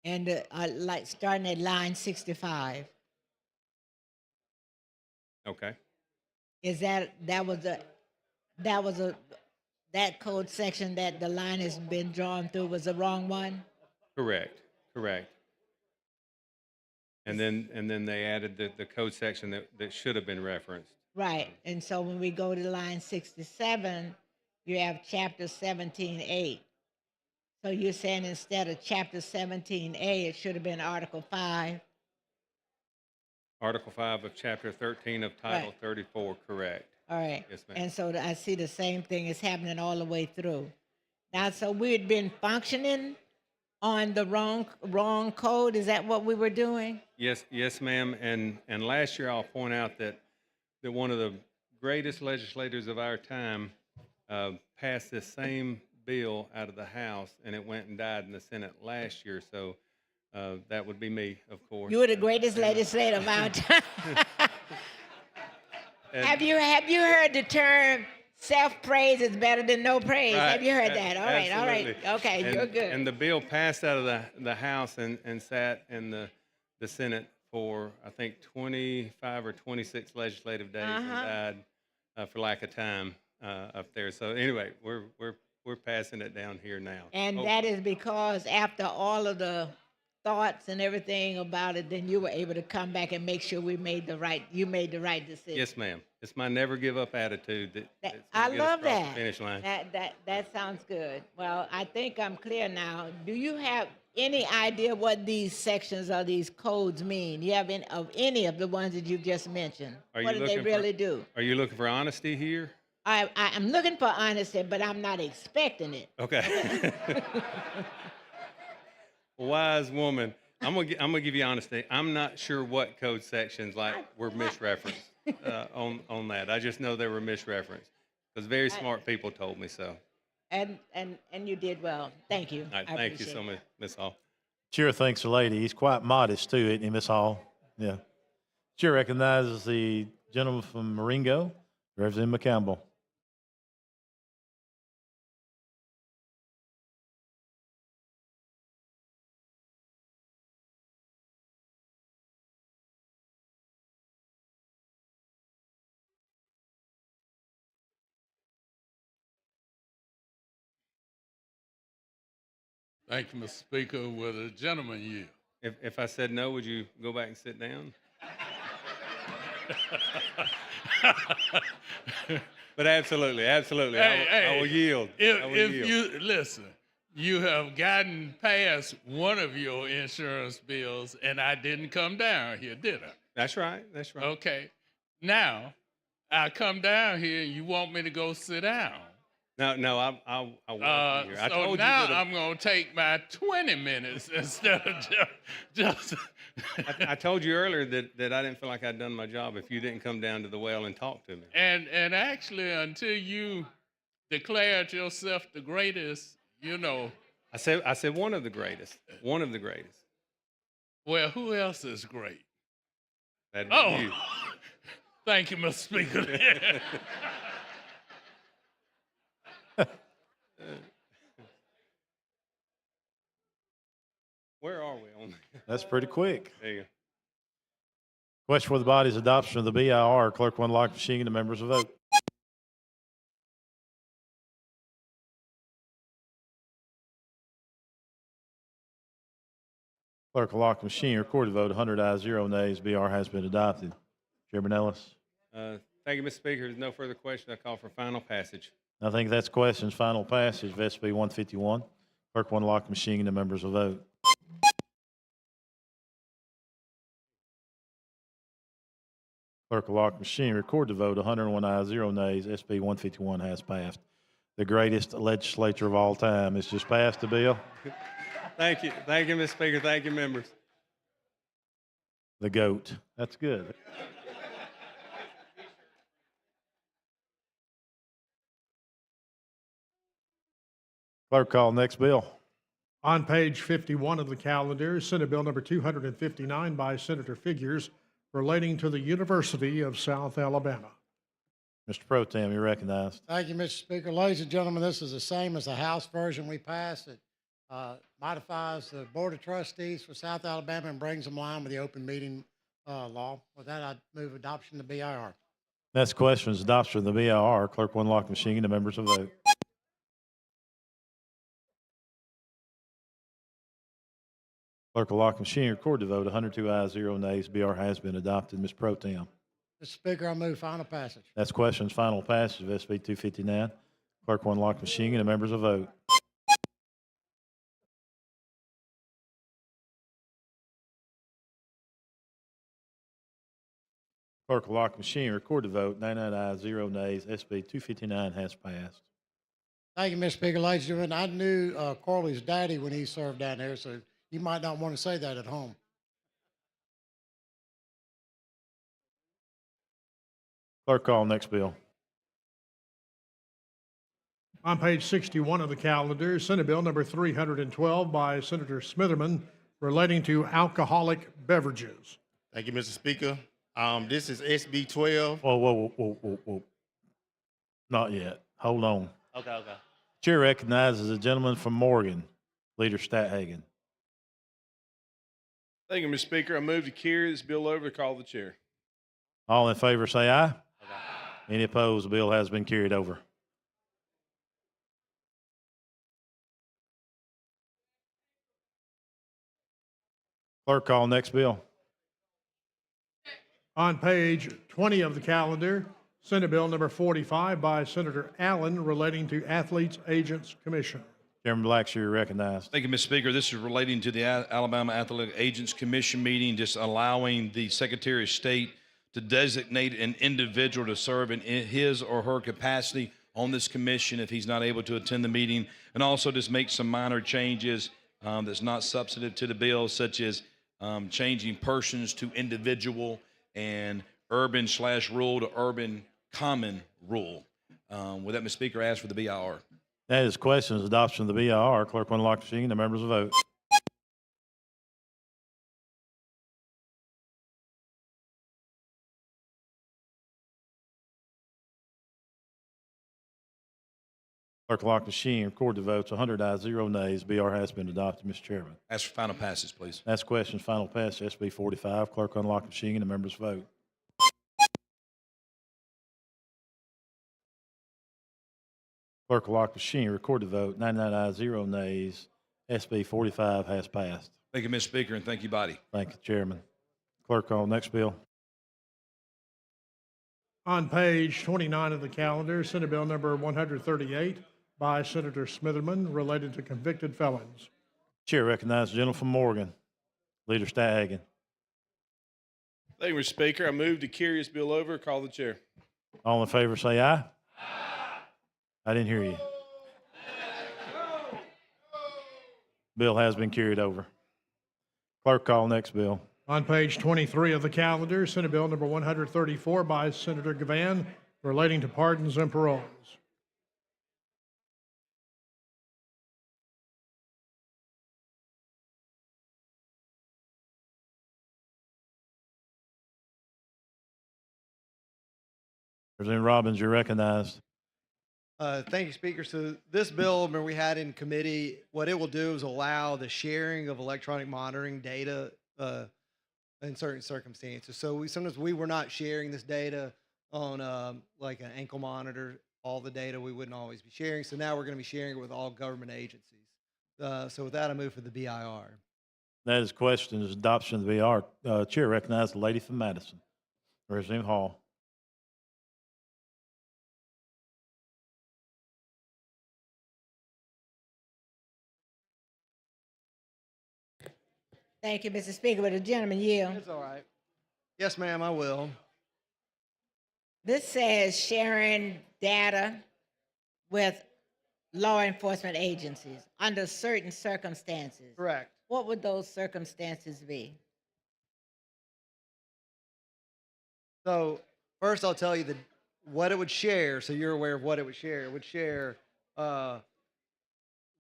[SPEAKER 16] And like starting at line 65.
[SPEAKER 9] Okay.
[SPEAKER 16] Is that code section that the line has been drawn through was the wrong one?
[SPEAKER 9] Correct. And then they added the code section that should have been referenced.
[SPEAKER 16] Right. And so when we go to line 67, you have chapter 17A. So you're saying instead of chapter 17A, it should have been Article 5?
[SPEAKER 9] Article 5 of Chapter 13 of Title 34, correct.
[SPEAKER 16] All right.
[SPEAKER 9] Yes, ma'am.
[SPEAKER 16] And so I see the same thing is happening all the way through. Now, so we had been functioning on the wrong code. Is that what we were doing?
[SPEAKER 9] Yes, ma'am. And last year, I'll point out that one of the greatest legislators of our time passed this same bill out of the House, and it went and died in the Senate last year. So that would be me, of course.
[SPEAKER 16] You were the greatest legislator of our time. Have you heard the term self-praise is better than no praise?
[SPEAKER 9] Right.
[SPEAKER 16] Have you heard that? All right,
[SPEAKER 9] Absolutely.
[SPEAKER 16] Okay, you're good.
[SPEAKER 9] And the bill passed out of the House and sat in the Senate for, I think, 25 or 26 legislative days and died for lack of time up there. So anyway, we're passing it down here now.
[SPEAKER 16] And that is because after all of the thoughts and everything about it, then you were able to come back and make sure you made the right decision.
[SPEAKER 9] Yes, ma'am. It's my never give up attitude that's
[SPEAKER 16] I
[SPEAKER 9] gonna get us
[SPEAKER 16] love
[SPEAKER 9] across the
[SPEAKER 16] that.
[SPEAKER 9] finish line.
[SPEAKER 16] That sounds good. Well, I think I'm clear now. Do you have any idea what these sections or these codes mean? You have any of the ones that you've just mentioned? What do they really do?
[SPEAKER 9] Are you looking for honesty here?
[SPEAKER 16] I'm looking for honesty, but I'm not expecting it.
[SPEAKER 9] Okay. Wise woman. I'm gonna give you honesty. I'm not sure what code sections were misreferenced on that. I just know they were misreferenced because very smart people told me so.
[SPEAKER 16] And you did well. Thank you.
[SPEAKER 9] All right, thank you so much, Ms. Hall.
[SPEAKER 2] Chair thanks the lady. He's quite modest too, isn't he, Ms. Hall? Yeah. Chair recognizes the gentleman from Marengo, Representative McCampbell.
[SPEAKER 13] Thank you, Mr. Speaker. Will the gentleman yield?
[SPEAKER 9] If I said no, would you go back and sit down? But absolutely. I will yield.
[SPEAKER 13] If you listen, you have gotten past one of your insurance bills, and I didn't come down here, did I?
[SPEAKER 9] That's right.
[SPEAKER 13] Okay. Now, I come down here, and you want me to go sit down.
[SPEAKER 9] No, I won't be here. I
[SPEAKER 13] So
[SPEAKER 9] told
[SPEAKER 13] now
[SPEAKER 9] you that
[SPEAKER 13] I'm going to take my 20 minutes instead of just
[SPEAKER 9] I told you earlier that I didn't feel like I'd done my job if you didn't come down to the well and talk to me.
[SPEAKER 13] And actually, until you declared yourself the greatest,
[SPEAKER 9] I said one of the greatest. One of the greatest.
[SPEAKER 13] Well, who else is great?
[SPEAKER 9] That'd be you.
[SPEAKER 13] Thank you, Mr. Speaker.
[SPEAKER 9] Where are we on that?
[SPEAKER 2] That's pretty quick.
[SPEAKER 9] There you go.
[SPEAKER 2] Question for the body's adoption of the BIR. Clerk will unlock the machine and the members will vote. Clerk will lock the machine. Recorded vote 100 ayes, 0 nays. BR has been adopted. Chairman Ellis.
[SPEAKER 9] Thank you, Mr. Speaker. There's no further question. I call for final passage.
[SPEAKER 2] I think that's questions. Final passage of SB 151. Clerk will unlock the machine and the members will vote. Clerk will lock the machine. Record the vote 101 ayes, 0 nays. SB 151 has passed. The greatest legislature of all time. It's just passed the bill.
[SPEAKER 9] Thank you, Mr. Speaker. Thank you, members.
[SPEAKER 2] The GOAT. That's good. Clerk, call next bill.
[SPEAKER 5] On page 51 of the calendar, Senate Bill number 259 by Senator Figures relating to the University of South Alabama.
[SPEAKER 2] Mr. Pro Tem, you're recognized.
[SPEAKER 15] Thank you, Mr. Speaker. Ladies and gentlemen, this is the same as the House version we passed. It modifies the Board of Trustees for South Alabama and brings them in line with the open meeting law. With that, I move adoption of BIR.
[SPEAKER 2] Next question is adoption of the BIR. Clerk will unlock the machine and the members will vote. Clerk will lock the machine, record the vote. 102 ayes, 0 nays. BR has been adopted. Ms. Pro Tem.
[SPEAKER 15] Mr. Speaker, I move final passage.
[SPEAKER 2] That's questions, final passage of SB 259. Clerk will unlock the machine and the members will vote. Clerk will lock the machine, record the vote. 99 ayes, 0 nays. SB 259 has passed.
[SPEAKER 15] Thank you, Mr. Speaker. Ladies and gentlemen, I knew Corley's daddy when he served down there, so you might not want to say that at home.
[SPEAKER 2] Clerk, call next bill.
[SPEAKER 5] On page 61 of the calendar, Senate Bill number 312 by Senator Smitherman relating to alcoholic beverages.
[SPEAKER 3] Thank you, Mr. Speaker. This is SB 12.
[SPEAKER 2] Whoa. Not yet. Hold on.
[SPEAKER 3] Okay.
[SPEAKER 2] Chair recognizes the gentleman from Morgan, Leader Stathagen.
[SPEAKER 14] Thank you, Mr. Speaker. I move to carry this bill over to call the chair.
[SPEAKER 2] All in favor say aye. Any opposed? The bill has been carried over. Clerk, call next bill.
[SPEAKER 5] On page 20 of the calendar, Senate Bill number 45 by Senator Allen relating to Athletes Agents Commission.
[SPEAKER 2] Chairman Blackshear, you're recognized.
[SPEAKER 23] Thank you, Mr. Speaker. This is relating to the Alabama Athletic Agents Commission meeting, just allowing the Secretary of State to designate an individual to serve in his or her capacity on this commission if he's not able to attend the meeting, and also just make some minor changes that's not substantive to the bill, such as changing persons to individual and urban/rural to urban common rule. With that, Mr. Speaker, I ask for the BIR.
[SPEAKER 2] That is questions, adoption of the BIR. Clerk will unlock the machine. The members will vote. Clerk will lock the machine. Record the votes. 100 ayes, 0 nays. BR has been adopted, Mr. Chairman.
[SPEAKER 23] Ask for final passage, please.
[SPEAKER 2] That's questions, final passage, SB 45. Clerk will unlock the machine and the members vote. Clerk will lock the machine. Record the vote. 99 ayes, 0 nays. SB 45 has passed.
[SPEAKER 23] Thank you, Mr. Speaker, and thank you, body.
[SPEAKER 2] Thank you, Chairman. Clerk, call next bill.
[SPEAKER 5] On page 29 of the calendar, Senate Bill number 138 by Senator Smitherman related to convicted felons.
[SPEAKER 2] Chair recognizes the gentleman from Morgan, Leader Stathagen.
[SPEAKER 14] Thank you, Mr. Speaker. I move to carry this bill over. Call the chair.
[SPEAKER 2] All in favor say aye. Aye. I didn't hear you. Bill has been carried over. Clerk, call next bill.
[SPEAKER 5] On page 23 of the calendar, Senate Bill number 134 by Senator Gavan relating to pardons and paroles.
[SPEAKER 2] Representative Robbins, you're recognized.
[SPEAKER 24] Thank you, Speaker. So this bill, remember we had in committee, what it will do is allow the sharing of electronic monitoring data in certain circumstances. So sometimes we were not sharing this data on like an ankle monitor, all the data we wouldn't always be sharing. So now we're going to be sharing it with all government agencies. So with that, I move for the BIR.
[SPEAKER 2] That is questions, adoption of the BR. Chair recognizes the lady from Madison, Representative Hall.
[SPEAKER 16] Thank you, Mr. Speaker. But the gentleman yield.
[SPEAKER 24] It's all right. Yes, ma'am, I will.
[SPEAKER 16] This says sharing data with law enforcement agencies under certain circumstances.
[SPEAKER 24] Correct.
[SPEAKER 16] What would those circumstances be?
[SPEAKER 24] So first I'll tell you what it would share so you're aware of what it would share. It would share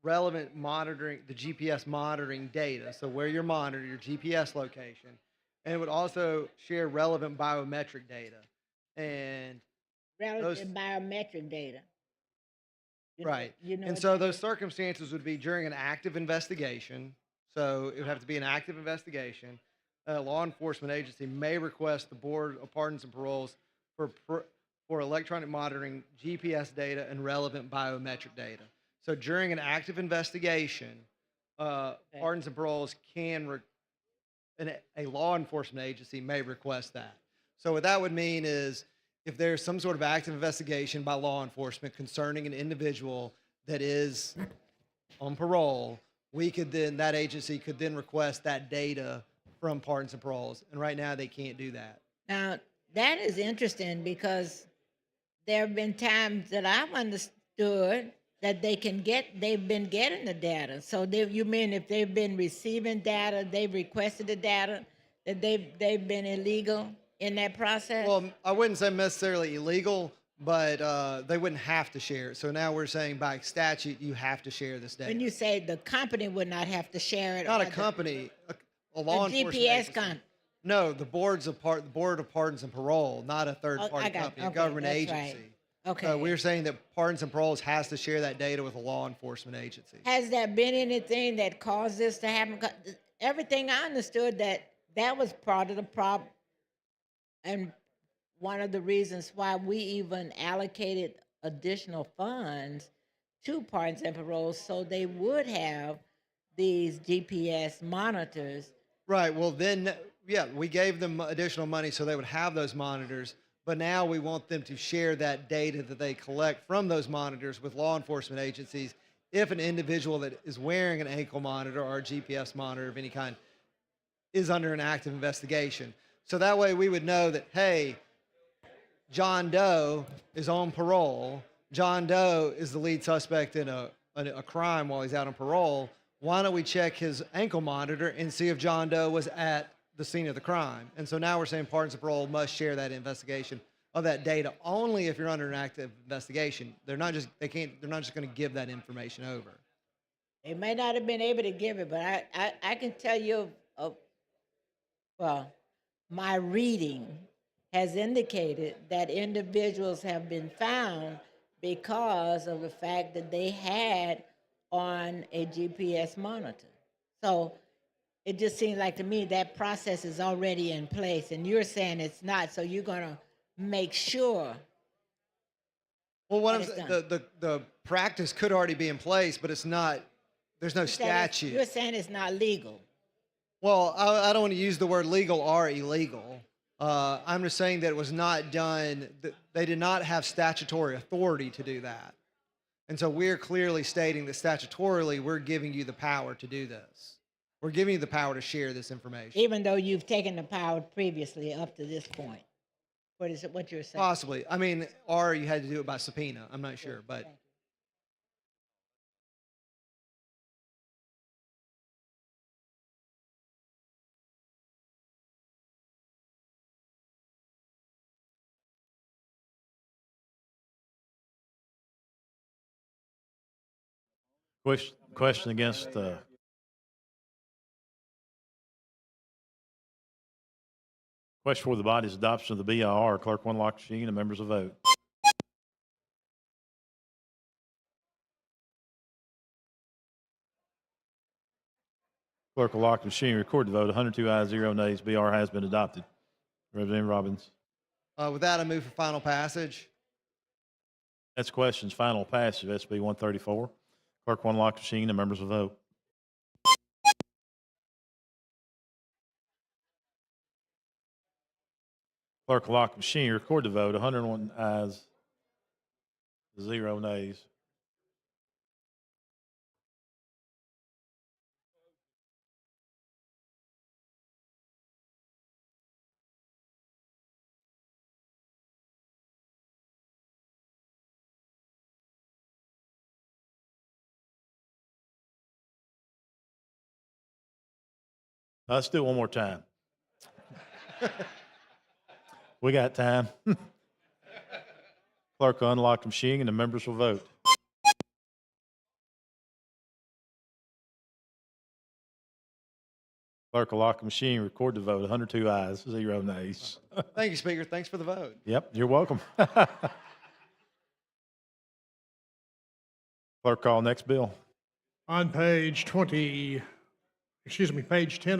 [SPEAKER 24] relevant monitoring, the GPS monitoring data. So where you're monitoring, your GPS location, and it would also share relevant biometric data. And
[SPEAKER 16] Relative biometric data.
[SPEAKER 24] right.
[SPEAKER 16] You know
[SPEAKER 24] And
[SPEAKER 16] what
[SPEAKER 24] so
[SPEAKER 16] that
[SPEAKER 24] those
[SPEAKER 16] is?
[SPEAKER 24] circumstances would be during an active investigation. So it would have to be an active investigation. A law enforcement agency may request the Board of Pardons and Paroles for electronic monitoring GPS data and relevant biometric data. So during an active investigation, pardons and paroles a law enforcement agency may request that. So what that would mean is if there's some sort of active investigation by law enforcement concerning an individual that is on parole, that agency could then request that data from pardons and paroles. And right now they can't do that.
[SPEAKER 16] Now, that is interesting because there have been times that I've understood that they've been getting the data. So you mean if they've been receiving data, they've requested the data, that they've been illegal in that process?
[SPEAKER 24] Well, I wouldn't say necessarily illegal, but they wouldn't have to share it. So now we're saying by statute, you have to share this data.
[SPEAKER 16] When you say the company would not have to share it.
[SPEAKER 24] Not a
[SPEAKER 16] or
[SPEAKER 24] company, a law
[SPEAKER 16] the
[SPEAKER 24] enforcement
[SPEAKER 16] GPS
[SPEAKER 24] agency.
[SPEAKER 16] company.
[SPEAKER 24] No, the Board of Pardons and Parole, not a
[SPEAKER 16] I
[SPEAKER 24] third-party
[SPEAKER 16] got it.
[SPEAKER 24] company, a
[SPEAKER 16] Okay,
[SPEAKER 24] government
[SPEAKER 16] that's
[SPEAKER 24] agency.
[SPEAKER 16] right. Okay.
[SPEAKER 24] So we're saying that Pardons and Paroles has to share that data with a law enforcement agency.
[SPEAKER 16] Has there been anything that caused this to happen? Everything I understood that was part of the problem, and one of the reasons why we even allocated additional funds to pardons and paroles so they would have these GPS monitors.
[SPEAKER 24] Right. Well, then, yeah, we gave them additional money so they would have those monitors. But now we want them to share that data that they collect from those monitors with law enforcement agencies. If an individual that is wearing an ankle monitor or a GPS monitor of any kind is under an active investigation. So that way we would know that, hey, John Doe is on parole. John Doe is the lead suspect in a crime while he's out on parole. Why don't we check his ankle monitor and see if John Doe was at the scene of the crime? And so now we're saying pardons and parole must share that investigation of that data only if you're under an active investigation. They're not just going to give that information over.
[SPEAKER 16] They may not have been able to give it, but I can tell you well, my reading has indicated that individuals have been found because of the fact that they had on a GPS monitor. So it just seems like to me that process is already in place, and you're saying it's not. So you're going to make sure.
[SPEAKER 24] Well, what I'm saying, the practice could already be in place, but it's not. There's no statute.
[SPEAKER 16] You're saying it's not legal.
[SPEAKER 24] Well, I don't want to use the word legal or illegal. I'm just saying that it was not done. They did not have statutory authority to do that. And so we're clearly stating that statutorily, we're giving you the power to do this. We're giving you the power to share this information.
[SPEAKER 16] Even though you've taken the power previously up to this point. What is it? What you're saying?
[SPEAKER 24] Possibly. I mean, or you had to do it by subpoena. I'm not sure, but.
[SPEAKER 2] Question against question for the body's adoption of the BIR. Clerk will unlock the machine and members will vote. Clerk will lock the machine, record the vote. 102 ayes, 0 nays. BR has been adopted. Representative Robbins.
[SPEAKER 24] With that, I move for final passage.
[SPEAKER 2] That's questions. Final passage of SB 134. Clerk will unlock the machine and members will vote. Clerk will lock the machine, record the vote. 101 ayes, 0 nays. Let's do it one more time. We got time. Clerk will unlock the machine and the members will vote. Clerk will lock the machine, record the vote. 102 ayes, 0 nays.
[SPEAKER 24] Thank you, Speaker. Thanks for the vote.
[SPEAKER 2] Yep, you're welcome. Clerk, call next bill.
[SPEAKER 5] On page 10 of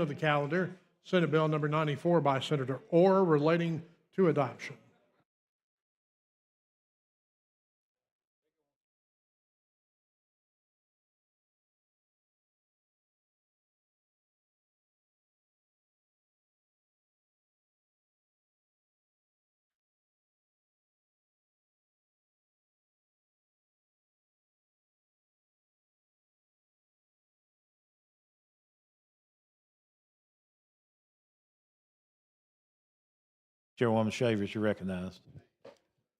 [SPEAKER 5] the calendar, Senate Bill number 94 by Senator Orr relating to adoption.
[SPEAKER 2] Chairwoman Shavers, you're recognized.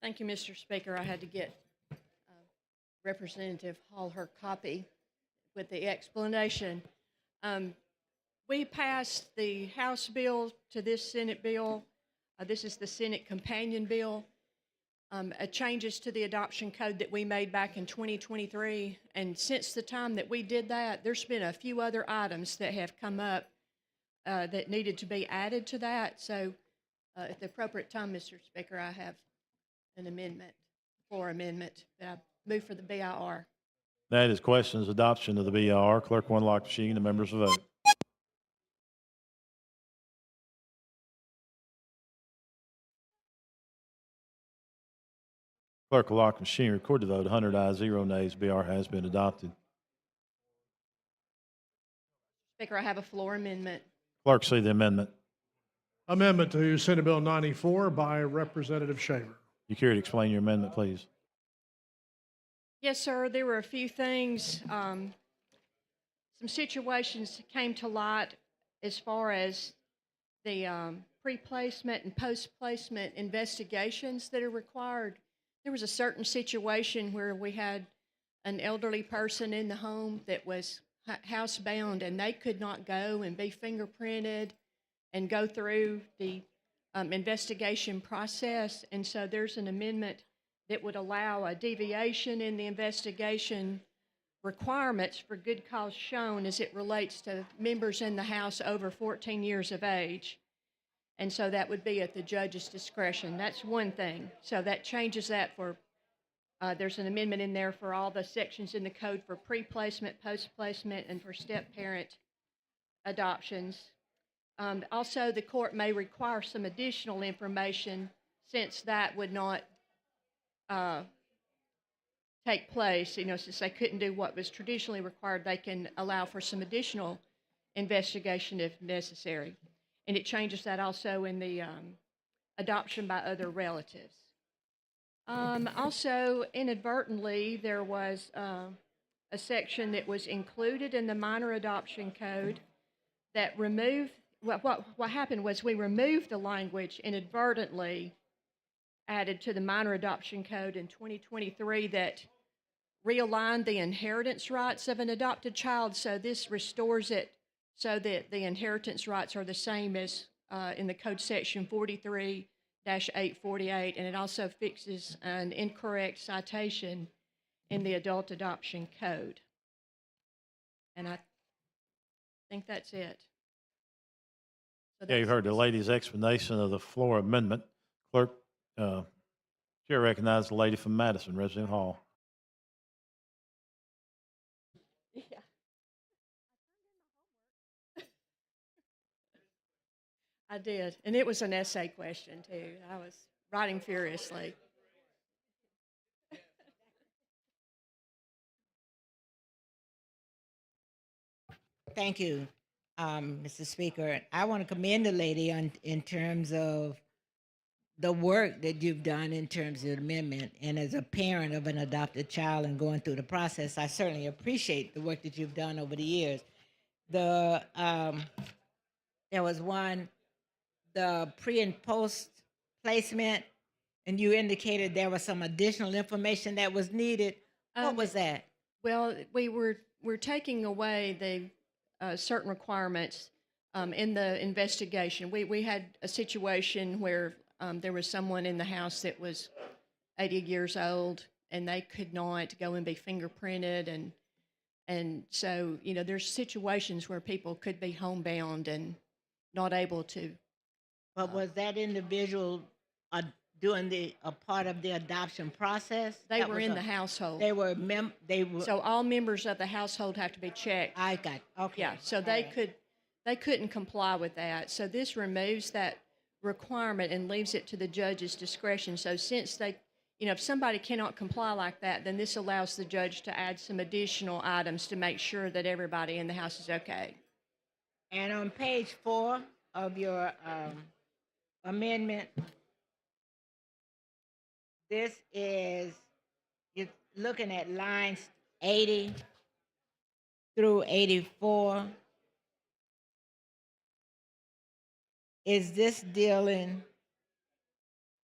[SPEAKER 4] Thank you, Mr. Speaker. I had to get Representative Hall her copy with the explanation. We passed the House bill to this Senate bill. This is the Senate companion bill. Changes to the adoption code that we made back in 2023. And since the time that we did that, there's been a few other items that have come up that needed to be added to that. So at the appropriate time, Mr. Speaker, I have an amendment, floor amendment, that I move for the BIR.
[SPEAKER 2] That is questions, adoption of the BR. Clerk will unlock the machine. The members will vote. Clerk will lock the machine, record the vote. 100 ayes, 0 nays. BR has been adopted.
[SPEAKER 4] Speaker, I have a floor amendment.
[SPEAKER 2] Clerk, see the amendment.
[SPEAKER 5] Amendment to Senate Bill 94 by Representative Shaver.
[SPEAKER 2] You care to explain your amendment, please?
[SPEAKER 4] Yes, sir. There were a few things, some situations came to light as far as the pre-placement and post-placement investigations that are required. There was a certain situation where we had an elderly person in the home that was housebound, and they could not go and be fingerprinted and go through the investigation process. And so there's an amendment that would allow a deviation in the investigation requirements for good cause shown as it relates to members in the House over 14 years of age. And so that would be at the judge's discretion. That's one thing. So that changes that for, there's an amendment in there for all the sections in the code for pre-placement, post-placement, and for step-parent adoptions. Also, the court may require some additional information since that would not take place. Since they couldn't do what was traditionally required, they can allow for some additional investigation if necessary. And it changes that also in the adoption by other relatives. Also, inadvertently, there was a section that was included in the minor adoption code that removed, what happened was we removed the language inadvertently added to the minor adoption code in 2023 that realigned the inheritance rights of an adopted child. So this restores it so that the inheritance rights are the same as in the code section 43-848, and it also fixes an incorrect citation in the adult adoption code. And I think that's it. So
[SPEAKER 2] Yeah, you've heard the lady's explanation of the floor amendment. Clerk, Chair recognizes the lady from Madison, Resident Hall.
[SPEAKER 4] Yeah. I did, and it was an essay question too. I was writing furiously.
[SPEAKER 16] Thank you, Mr. Speaker. I want to commend the lady in terms of the work that you've done in terms of the amendment. And as a parent of an adopted child and going through the process, I certainly appreciate the work that you've done over the years. There was one, the pre and post placement, and you indicated there was some additional information that was needed. What was that?
[SPEAKER 4] Well, we're taking away the certain requirements in the investigation. We had a situation where there was someone in the house that was 80 years old, and they could not go and be fingerprinted, And so, there's situations where people could be homebound and not able to.
[SPEAKER 16] But was that individual doing a part of the adoption process?
[SPEAKER 4] They
[SPEAKER 16] That
[SPEAKER 4] were
[SPEAKER 16] was
[SPEAKER 4] in
[SPEAKER 16] a-
[SPEAKER 4] the household.
[SPEAKER 16] They were they were.
[SPEAKER 4] So all members of the household have to be checked.
[SPEAKER 16] I got okay.
[SPEAKER 4] Yeah, so
[SPEAKER 16] all right.
[SPEAKER 4] they couldn't comply with that. So this removes that requirement and leaves it to the judge's discretion. So since if somebody cannot comply like that, then this allows the judge to add some additional items to make sure that everybody in the house is okay.
[SPEAKER 16] And on page 4 of your amendment, this is, you're looking at lines 80 through 84. Is this dealing,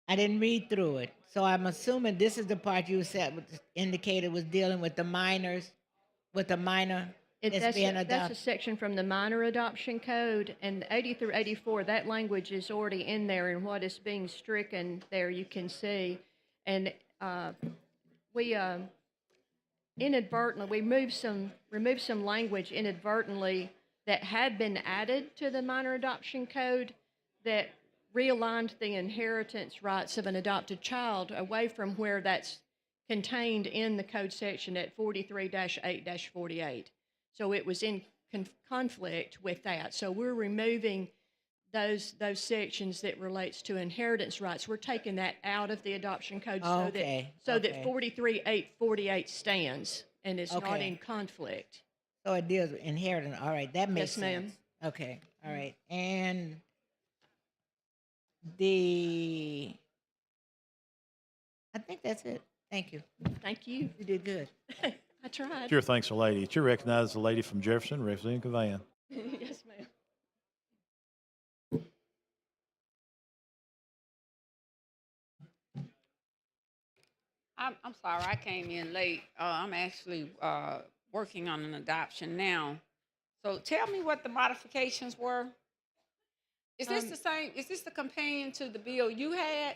[SPEAKER 16] I didn't read through it, so I'm assuming this is the part you said indicated was dealing with the minors, with the minor that's being
[SPEAKER 4] That's
[SPEAKER 16] adopted.
[SPEAKER 4] a section from the minor adoption code, and 80 through 84, that language is already in there, and what is being stricken there you can see. And we inadvertently, removed some language inadvertently that had been added to the minor adoption code that realigned the inheritance rights of an adopted child away from where that's contained in the code section at 43-8-48. So it was in conflict with that. So we're removing those sections that relates to inheritance rights. We're taking that out of the adoption code
[SPEAKER 16] Okay,
[SPEAKER 4] that 43-8-48 stands and is not
[SPEAKER 16] Okay.
[SPEAKER 4] in conflict.
[SPEAKER 16] So it deals with inheritance. All right, that makes
[SPEAKER 4] Yes, ma'am.
[SPEAKER 16] sense. Okay, all right. And I think that's it. Thank you.
[SPEAKER 4] Thank you.
[SPEAKER 16] You did good.
[SPEAKER 4] I tried.
[SPEAKER 2] Sure, thanks, a lady. You're recognized as the lady from Jefferson, Representative Cavan.
[SPEAKER 4] Yes, ma'am.
[SPEAKER 20] I'm sorry, I came in late. I'm actually working on an adoption now. So tell me what the modifications were. Is this the same? Is this the companion to the bill you had,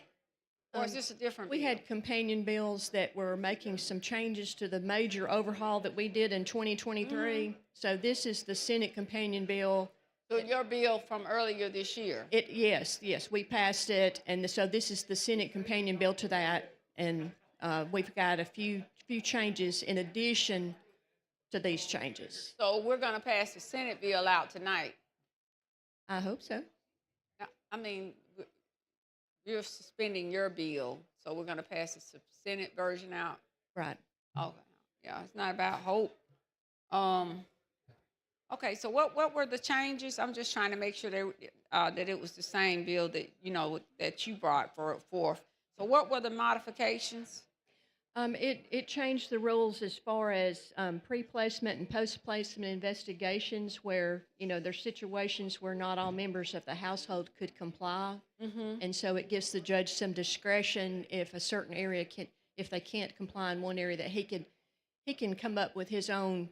[SPEAKER 20] or is this a different
[SPEAKER 4] We
[SPEAKER 20] bill?
[SPEAKER 4] had companion bills that were making some changes to the major overhaul that we did in 2023. So this is the Senate companion bill.
[SPEAKER 20] So your bill from earlier this year.
[SPEAKER 4] Yes, we passed it, and so this is the Senate companion bill to that, and we've got a few changes in addition to these changes.
[SPEAKER 20] So we're going to pass the Senate bill out tonight.
[SPEAKER 4] I hope so.
[SPEAKER 20] I mean, you're suspending your bill, so we're going to pass the Senate version out.
[SPEAKER 4] Right.
[SPEAKER 20] Okay. Yeah, it's not about hope. Okay, so what were the changes? I'm just trying to make sure that it was the same bill that that you brought forth. So what were the modifications?
[SPEAKER 4] It changed the rules as far as pre-placement and post-placement investigations where, there's situations where not all members of the household could comply.
[SPEAKER 20] Mm-hmm.
[SPEAKER 4] And so it gives the judge some discretion if a certain area if they can't comply in one area, that he can come up with his own,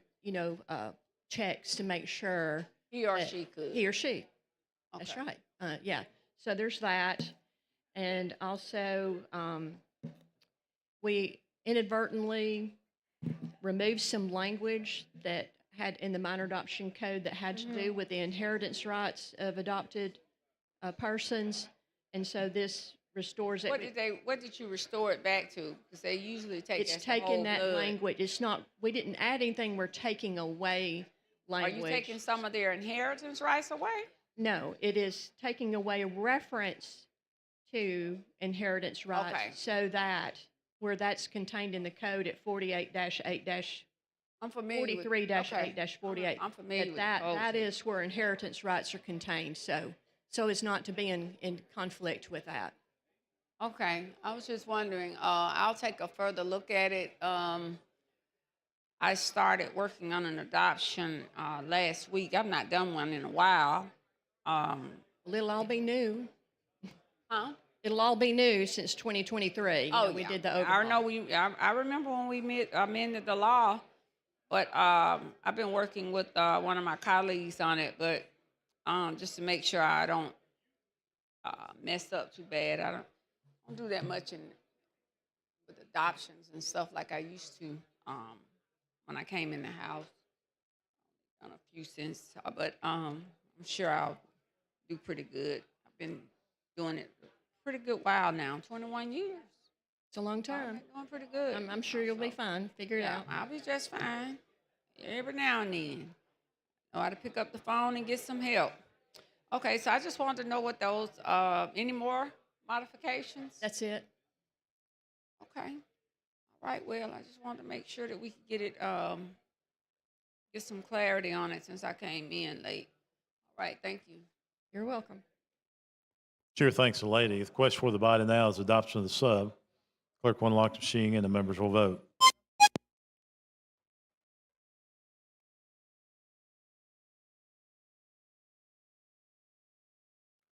[SPEAKER 4] checks to make sure
[SPEAKER 20] He or
[SPEAKER 4] that
[SPEAKER 20] she could.
[SPEAKER 4] He or she. That's
[SPEAKER 20] Okay.
[SPEAKER 4] right. Yeah. So there's that. And also, we inadvertently removed some language that had in the minor adoption code that had to do with the inheritance rights of adopted persons. And so this restores it.
[SPEAKER 20] What did you restore it back to? Because they usually take
[SPEAKER 4] It's
[SPEAKER 20] that's the whole
[SPEAKER 4] taking that
[SPEAKER 20] blood.
[SPEAKER 4] language. It's not, we didn't add anything. We're taking away language.
[SPEAKER 20] Are you taking some of their inheritance rights away?
[SPEAKER 4] No, it is taking away a reference to inheritance rights
[SPEAKER 20] Okay.
[SPEAKER 4] so that where that's contained in the code at 48-8-
[SPEAKER 20] I'm familiar with
[SPEAKER 4] 43-8-48.
[SPEAKER 20] I'm familiar with
[SPEAKER 4] that
[SPEAKER 20] both.
[SPEAKER 4] that is where inheritance rights are contained. So as not to be in conflict with that.
[SPEAKER 20] Okay, I was just wondering. I'll take a further look at it. I started working on an adoption last week. I've not done one in a while.
[SPEAKER 4] It'll all be new.
[SPEAKER 20] Huh?
[SPEAKER 4] It'll all be new since 2023. We
[SPEAKER 20] yeah.
[SPEAKER 4] did the
[SPEAKER 20] I
[SPEAKER 4] overhaul.
[SPEAKER 20] know I remember when we amended the law, but I've been working with one of my colleagues on it, but just to make sure I don't mess up too bad. I don't do that much with adoptions and stuff like I used to when I came in the house. done a few since, but I'm sure I'll do pretty good. I've been doing it a pretty good while now, 21 years.
[SPEAKER 4] It's a long
[SPEAKER 20] So I've
[SPEAKER 4] time.
[SPEAKER 20] been doing pretty good.
[SPEAKER 4] I'm sure you'll be fine. Figure it
[SPEAKER 20] Yeah,
[SPEAKER 4] out.
[SPEAKER 20] I'll be just fine. Every now and then, know how to pick up the phone and get some help. Okay, so I just wanted to know what those, any more modifications?
[SPEAKER 4] That's it.
[SPEAKER 20] Okay. All right, well, I just wanted to make sure that we could get it, get some clarity on it since I came in late. All right, thank you.
[SPEAKER 4] You're welcome.
[SPEAKER 2] Chair thanks the lady. The question for the body now is adoption of the sub. Clerk will unlock the machine and the members will vote.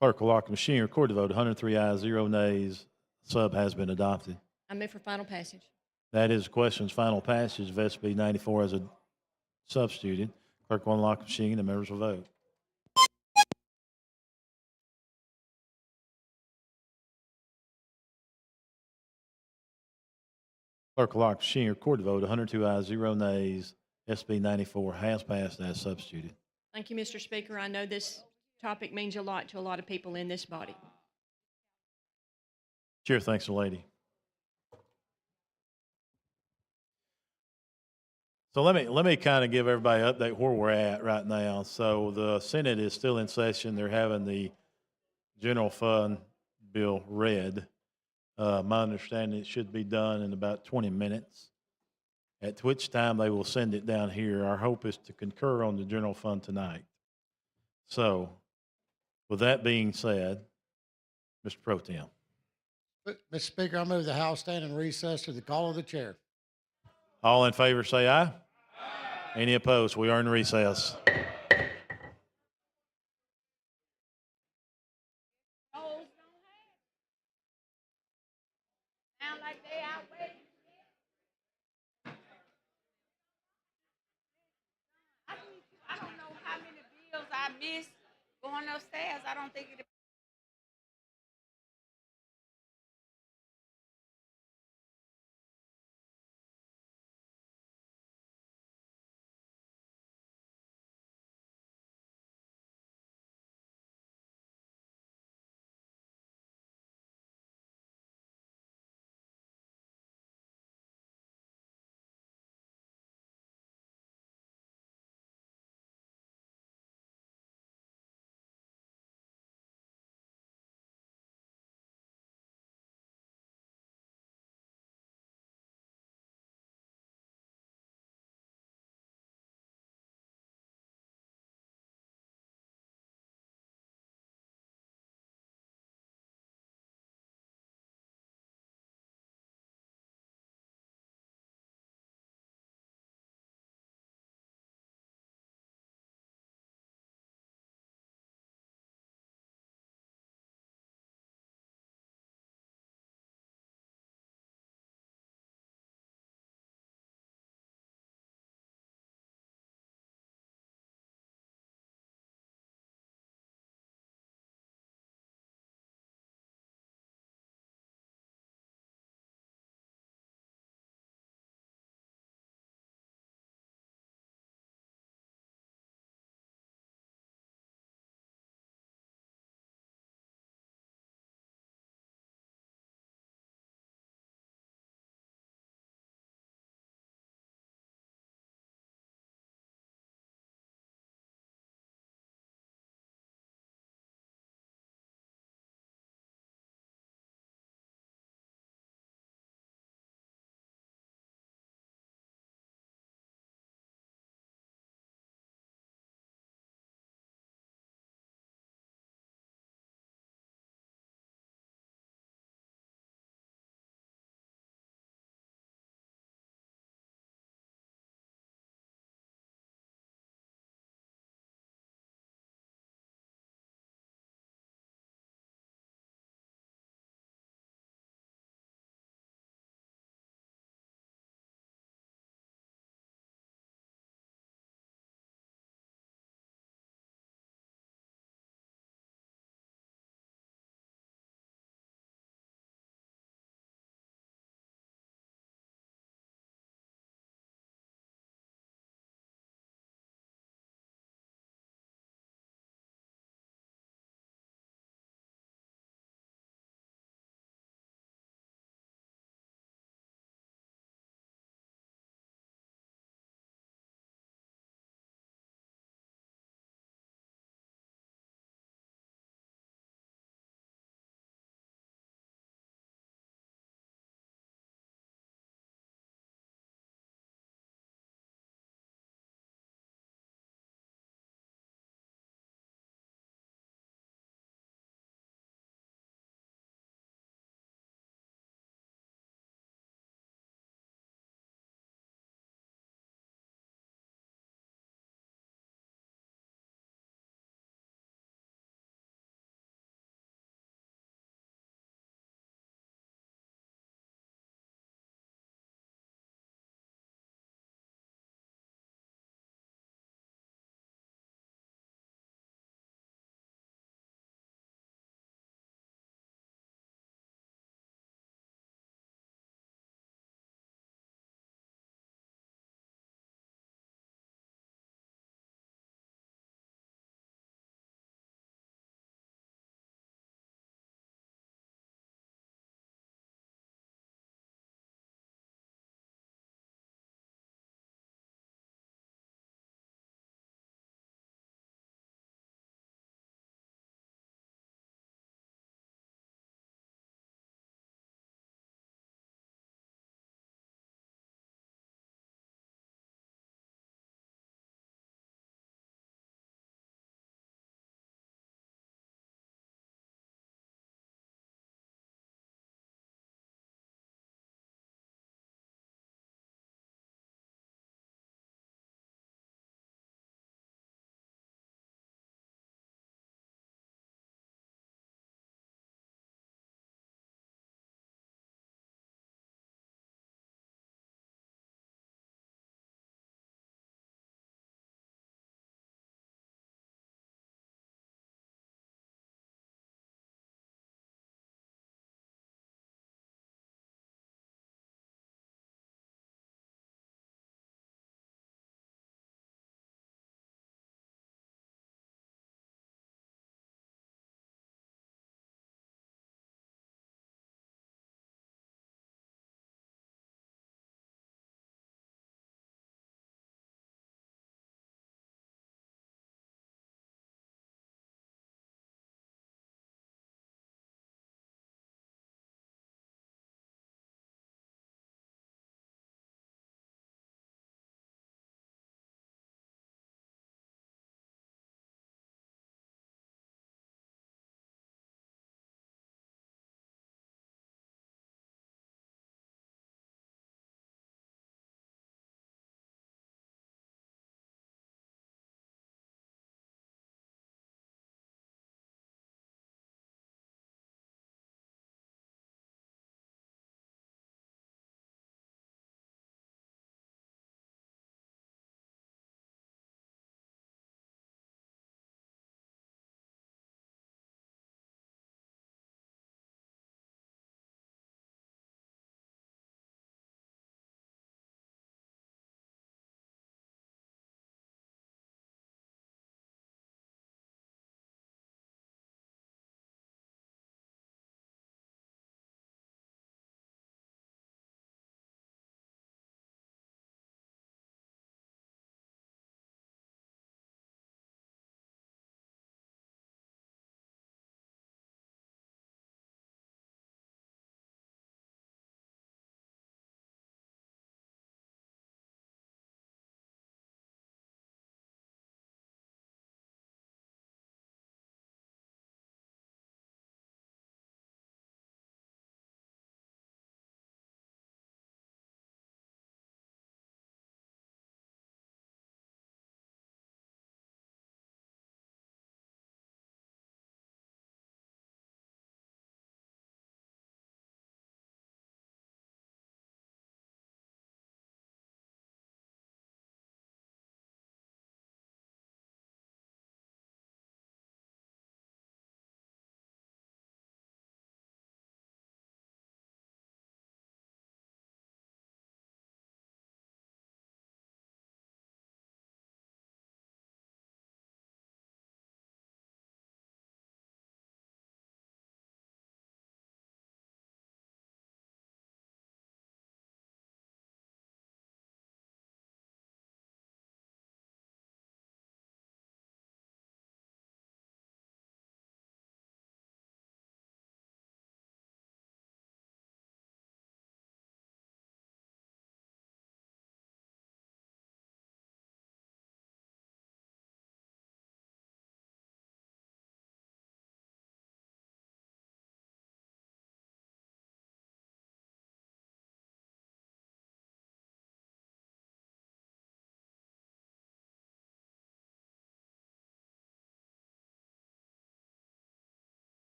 [SPEAKER 2] Clerk will lock the machine. Record the vote. 103 ayes, 0 nays. Sub has been adopted.
[SPEAKER 4] I move for final passage.
[SPEAKER 2] That is the question's final passage of SB 94 as a substituted. Clerk will unlock the machine. The members will vote. Clerk will lock the machine. Record the vote. 102 ayes, 0 nays. SB 94 has passed as substituted.
[SPEAKER 4] Thank you, Mr. Speaker. I know this topic means a lot to a lot of people in this body.
[SPEAKER 2] Chair thanks the lady. So let me kind of give everybody an update where we're at right now. So the Senate is still in session. They're having the general fund bill read. My understanding it should be done in about 20 minutes, at which time they will send it down here. Our hope is to concur on the general fund tonight. So with that being said, Mr. Pro Tem.
[SPEAKER 15] Mr. Speaker, I move the House stand in recess to the call of the chair.
[SPEAKER 2] All in favor say aye. Any opposed? We are in recess.
[SPEAKER 20] Sound like they out waiting. I don't know how many bills I missed going upstairs. I don't think it.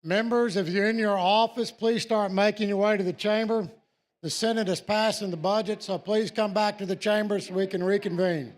[SPEAKER 15] Members, if you're in your office, please start making your way to the chamber. The Senate is passing the budget, so please come back to the chamber so we can reconvene.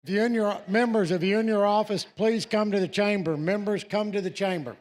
[SPEAKER 15] If you're in your members, if you're in your office, please come to the chamber. Members, come to the chamber.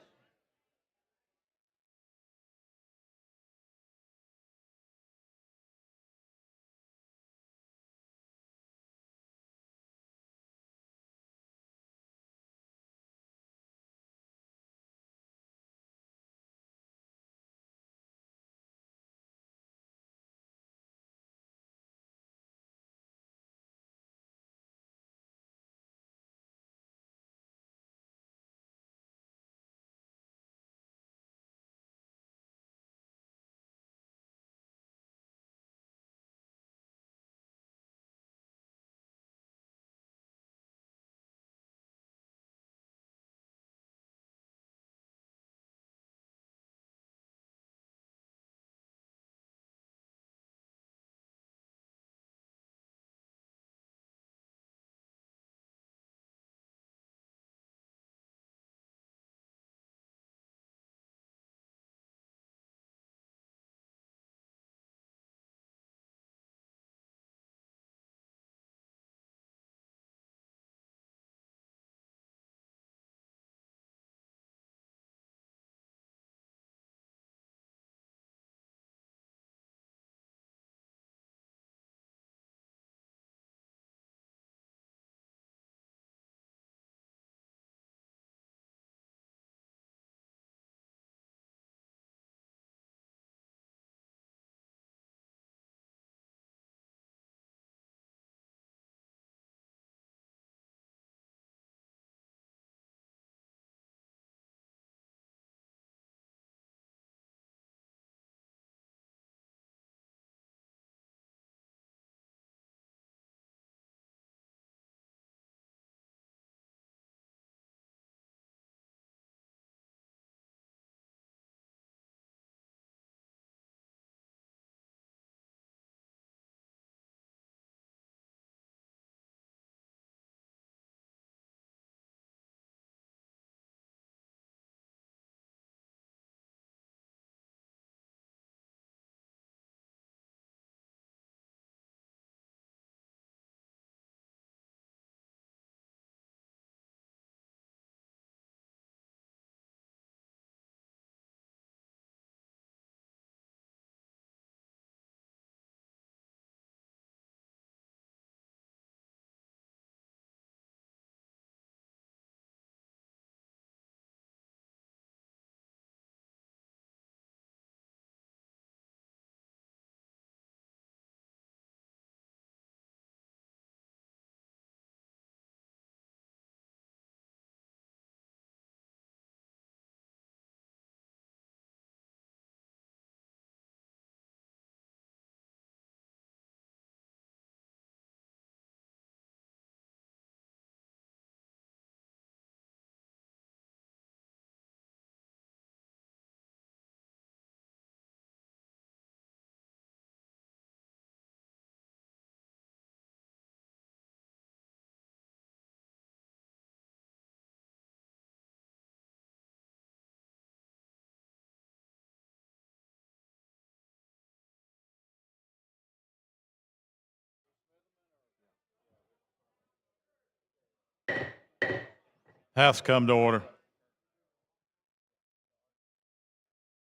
[SPEAKER 2] House come to order.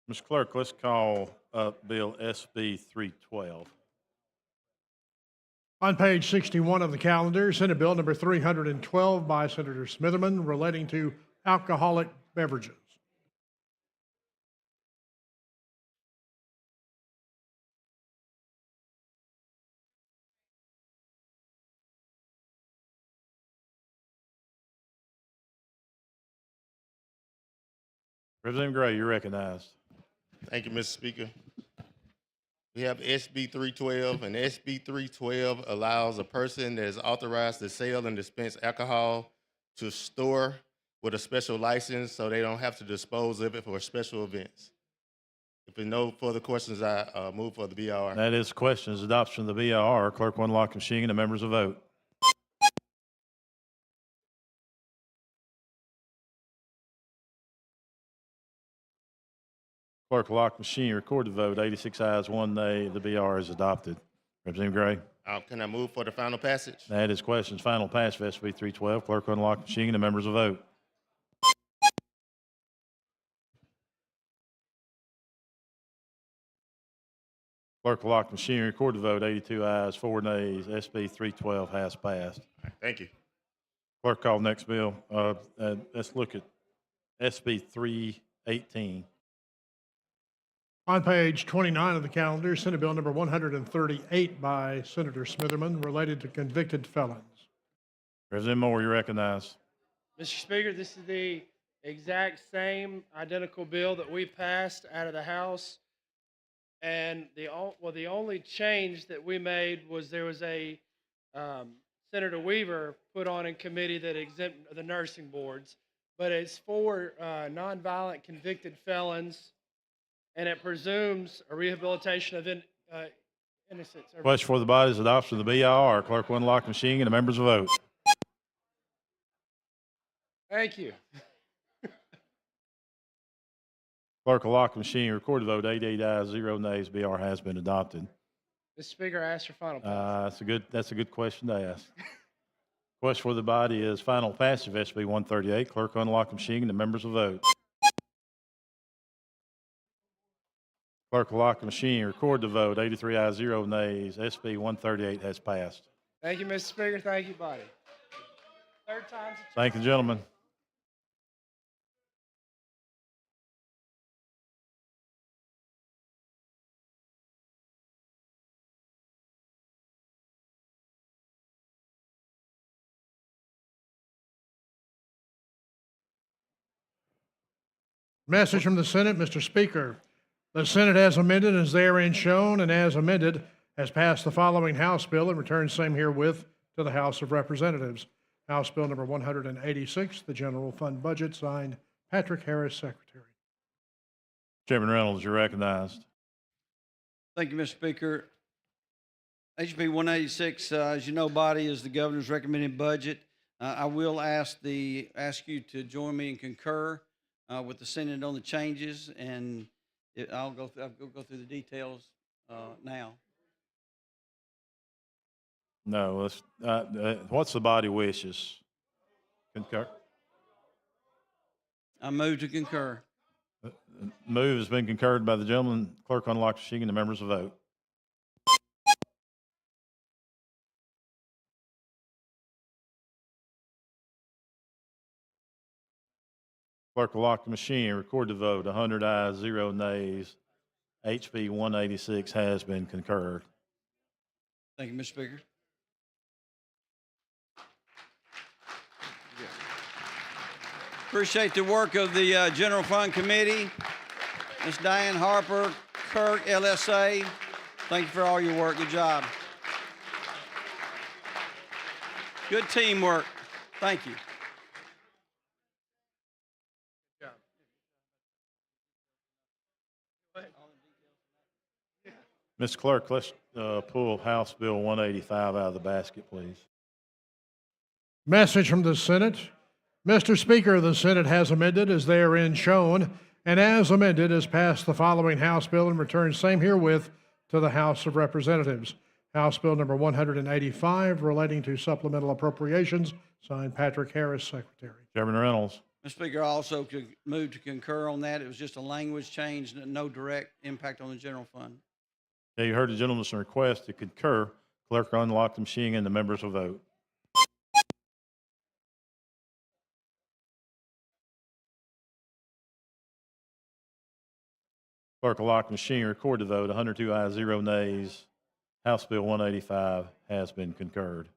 [SPEAKER 2] Ms. Clerk, let's call up Bill SB 312.
[SPEAKER 5] On page 61 of the calendar, Senate Bill number 312 by Senator Smitherman relating to alcoholic beverages.
[SPEAKER 2] Representative Gray, you're recognized.
[SPEAKER 3] Thank you, Mr. Speaker. We have SB 312, and SB 312 allows a person that is authorized to sell and dispense alcohol to store with a special license so they don't have to dispose of it for special events. If there are no further questions, I move for the BR.
[SPEAKER 2] That is questions. Adoption of the BIR. Clerk will unlock the machine and the members will vote. Clerk will lock the machine. Record the vote. 86 ayes, 1 nay. The BR is adopted. Representative Gray.
[SPEAKER 3] Can I move for the final passage?
[SPEAKER 2] That is questions. Final passage of SB 312. Clerk unlock the machine and the members will vote. Clerk will lock the machine. Record the vote. 82 ayes, 4 nays. SB 312 has passed.
[SPEAKER 3] Thank you.
[SPEAKER 2] Clerk, call next bill. Let's look at SB 318.
[SPEAKER 5] On page 29 of the calendar, Senate Bill number 138 by Senator Smitherman, related to convicted felons.
[SPEAKER 2] President Moore, you recognize.
[SPEAKER 10] Mr. Speaker, this is the exact same identical bill that we passed out of the House. And the only change that we made was there was a Senator Weaver put on in committee that exempt the nursing boards, but it's for nonviolent convicted felons, and it presumes a rehabilitation of innocence.
[SPEAKER 2] Question for the body is adoption of the BIR. Clerk will unlock the machine and the members will vote.
[SPEAKER 10] Thank you.
[SPEAKER 2] Clerk will lock the machine. Record the vote. 88 ayes, 0 nays. BR has been adopted.
[SPEAKER 10] Mr. Speaker, I ask for final passage.
[SPEAKER 2] That's a good question to ask. Question for the body is final passage of SB 138. Clerk will unlock the machine and the members will vote. Clerk will lock the machine. Record the vote. 83 ayes, 0 nays. SB 138 has passed.
[SPEAKER 10] Thank you, Mr. Speaker. Thank you, body. Third time's a
[SPEAKER 2] Thank you, gentlemen.
[SPEAKER 5] Message from the Senate, Mr. Speaker. The Senate as amended is therein shown, and as amended has passed the following House bill and returned same herewith to the House of Representatives. House Bill number 186, the General Fund Budget, signed Patrick Harris, Secretary.
[SPEAKER 2] Chairman Reynolds, you're recognized.
[SPEAKER 12] Thank you, Mr. Speaker. HB 186, as you know, body is the governor's recommended budget. I will ask you to join me and concur with the Senate on the changes, and I'll go through the details now.
[SPEAKER 2] No, what's the body wishes? Concur?
[SPEAKER 12] I move to concur.
[SPEAKER 2] Move has been concurred by the gentleman. Clerk unlock the machine and the members will vote. Clerk will lock the machine. Record the vote. 100 ayes, 0 nays. HB 186 has been concurred.
[SPEAKER 12] Thank you, Mr. Speaker. Appreciate the work of the General Fund Committee. Ms. Diane Harper, Kirk, LSA. Thank you for all your work. Good job. Good teamwork. Thank you.
[SPEAKER 2] Mr. Clerk, let's pull House Bill 185 out of the basket, please.
[SPEAKER 5] Message from the Senate. Mr. Speaker, the Senate has amended as therein shown, and as amended has passed the following House bill and returned same herewith to the House of Representatives. House Bill number 185 relating to supplemental appropriations, signed Patrick Harris, Secretary.
[SPEAKER 2] Chairman Reynolds.
[SPEAKER 12] Mr. Speaker, I also could move to concur on that. It was just a language change, no direct impact on the general fund.
[SPEAKER 2] Yeah, you heard the gentleman's request to concur. Clerk unlock the machine and the members will vote. Clerk will lock the machine, record the vote. 102 ayes, 0 nays. House Bill 185 has been concurred.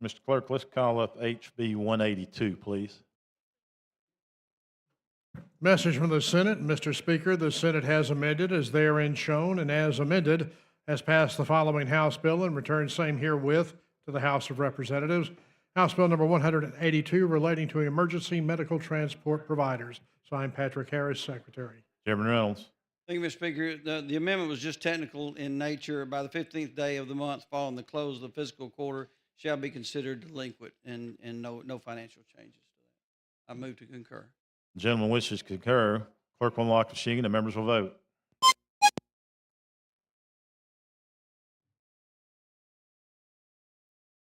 [SPEAKER 2] Mr. Clerk, let's call up HB 182, please.
[SPEAKER 5] Message from the Senate. Mr. Speaker, the Senate has amended as therein shown, and as amended has passed the following House bill and returned same herewith to the House of Representatives. House Bill number 182 relating to emergency medical transport providers, signed Patrick Harris, Secretary.
[SPEAKER 2] Chairman Reynolds.
[SPEAKER 12] Thank you, Mr. Speaker. The amendment was just technical in nature. By the 15th day of the month following the close of the fiscal quarter shall be considered delinquent and no financial changes to that. I move to concur.
[SPEAKER 2] The gentleman wishes to concur. Clerk will unlock the machine. The members will vote.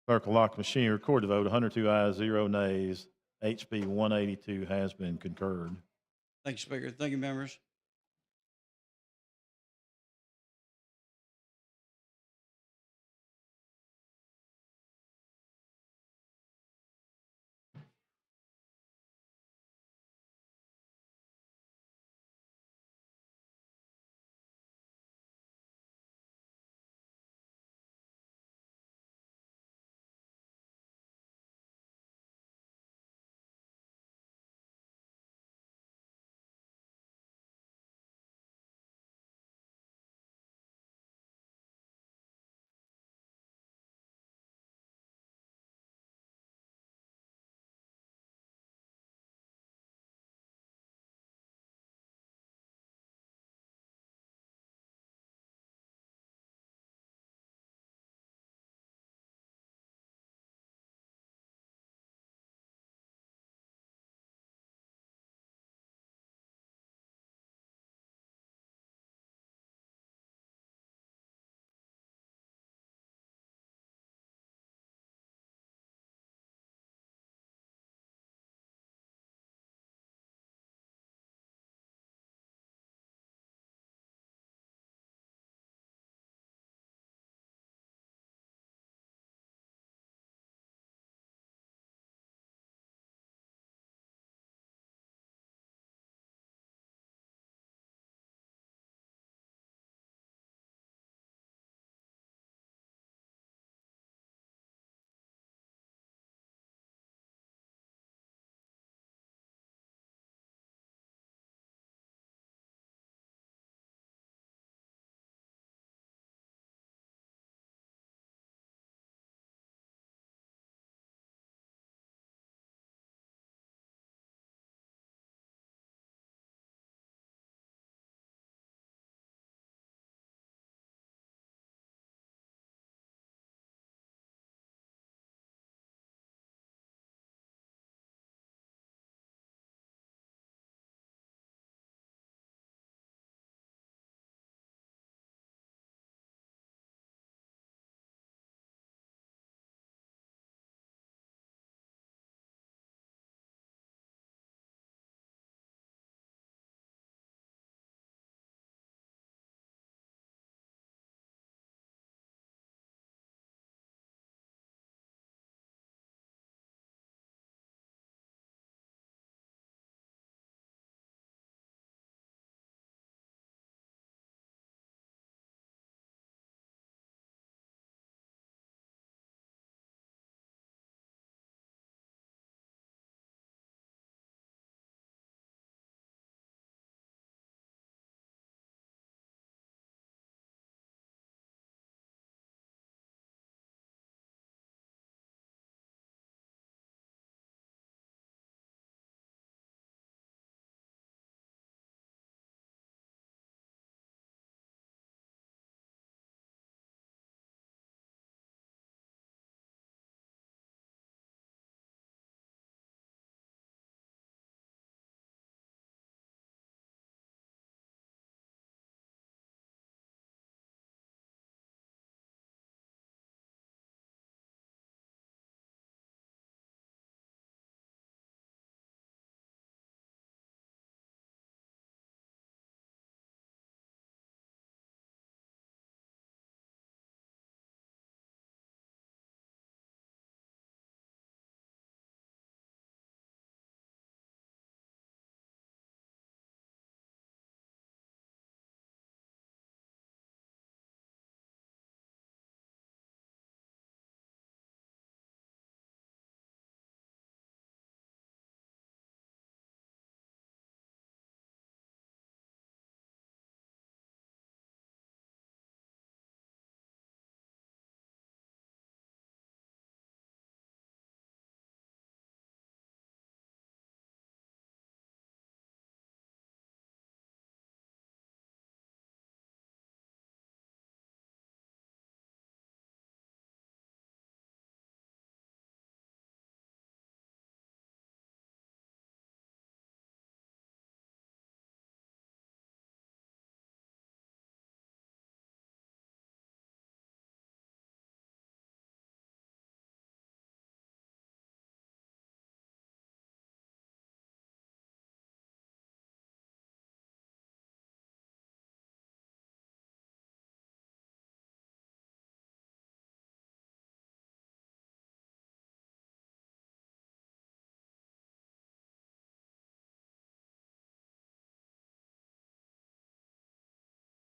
[SPEAKER 2] Clerk will lock the machine. Record the vote. 102 ayes, 0 nays. HB 182 has been concurred.
[SPEAKER 12] Thank you, Speaker. Thank you, members.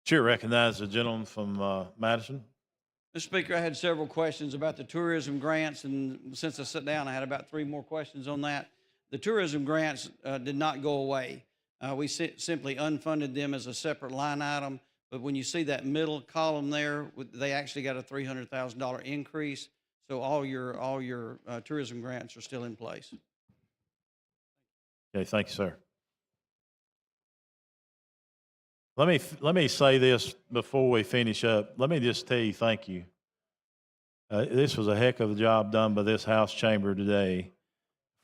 [SPEAKER 2] Chair recognizes the gentleman from Madison.
[SPEAKER 12] Mr. Speaker, I had several questions about the tourism grants, and since I sat down, I had about 3 more questions on that. The tourism grants did not go away. We simply unfunded them as a separate line item, but when you see that middle column there, they actually got a $300,000 increase. So all your tourism grants are still in place.
[SPEAKER 2] Okay, thank you, sir. Let me say this before we finish up. Let me just tell you thank you. This was a heck of a job done by this House chamber today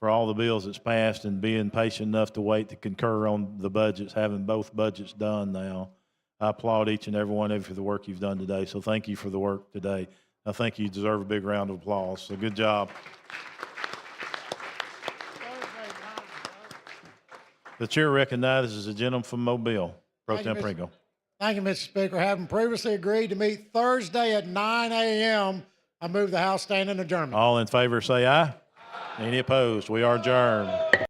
[SPEAKER 2] for all the bills that's passed and being patient enough to wait to concur on the budgets, having both budgets done now. I applaud each and every one of you for the work you've done today. So thank you for the work today. I think you deserve a big round of applause. So good job. The chair recognizes the gentleman from Mobile, Pro Tem Pringle.
[SPEAKER 15] Thank you, Mr. Speaker. Having previously agreed to meet Thursday at 9 a.m., I move the House stand in adjournment.
[SPEAKER 2] All in favor say aye. Any opposed? We are adjourned.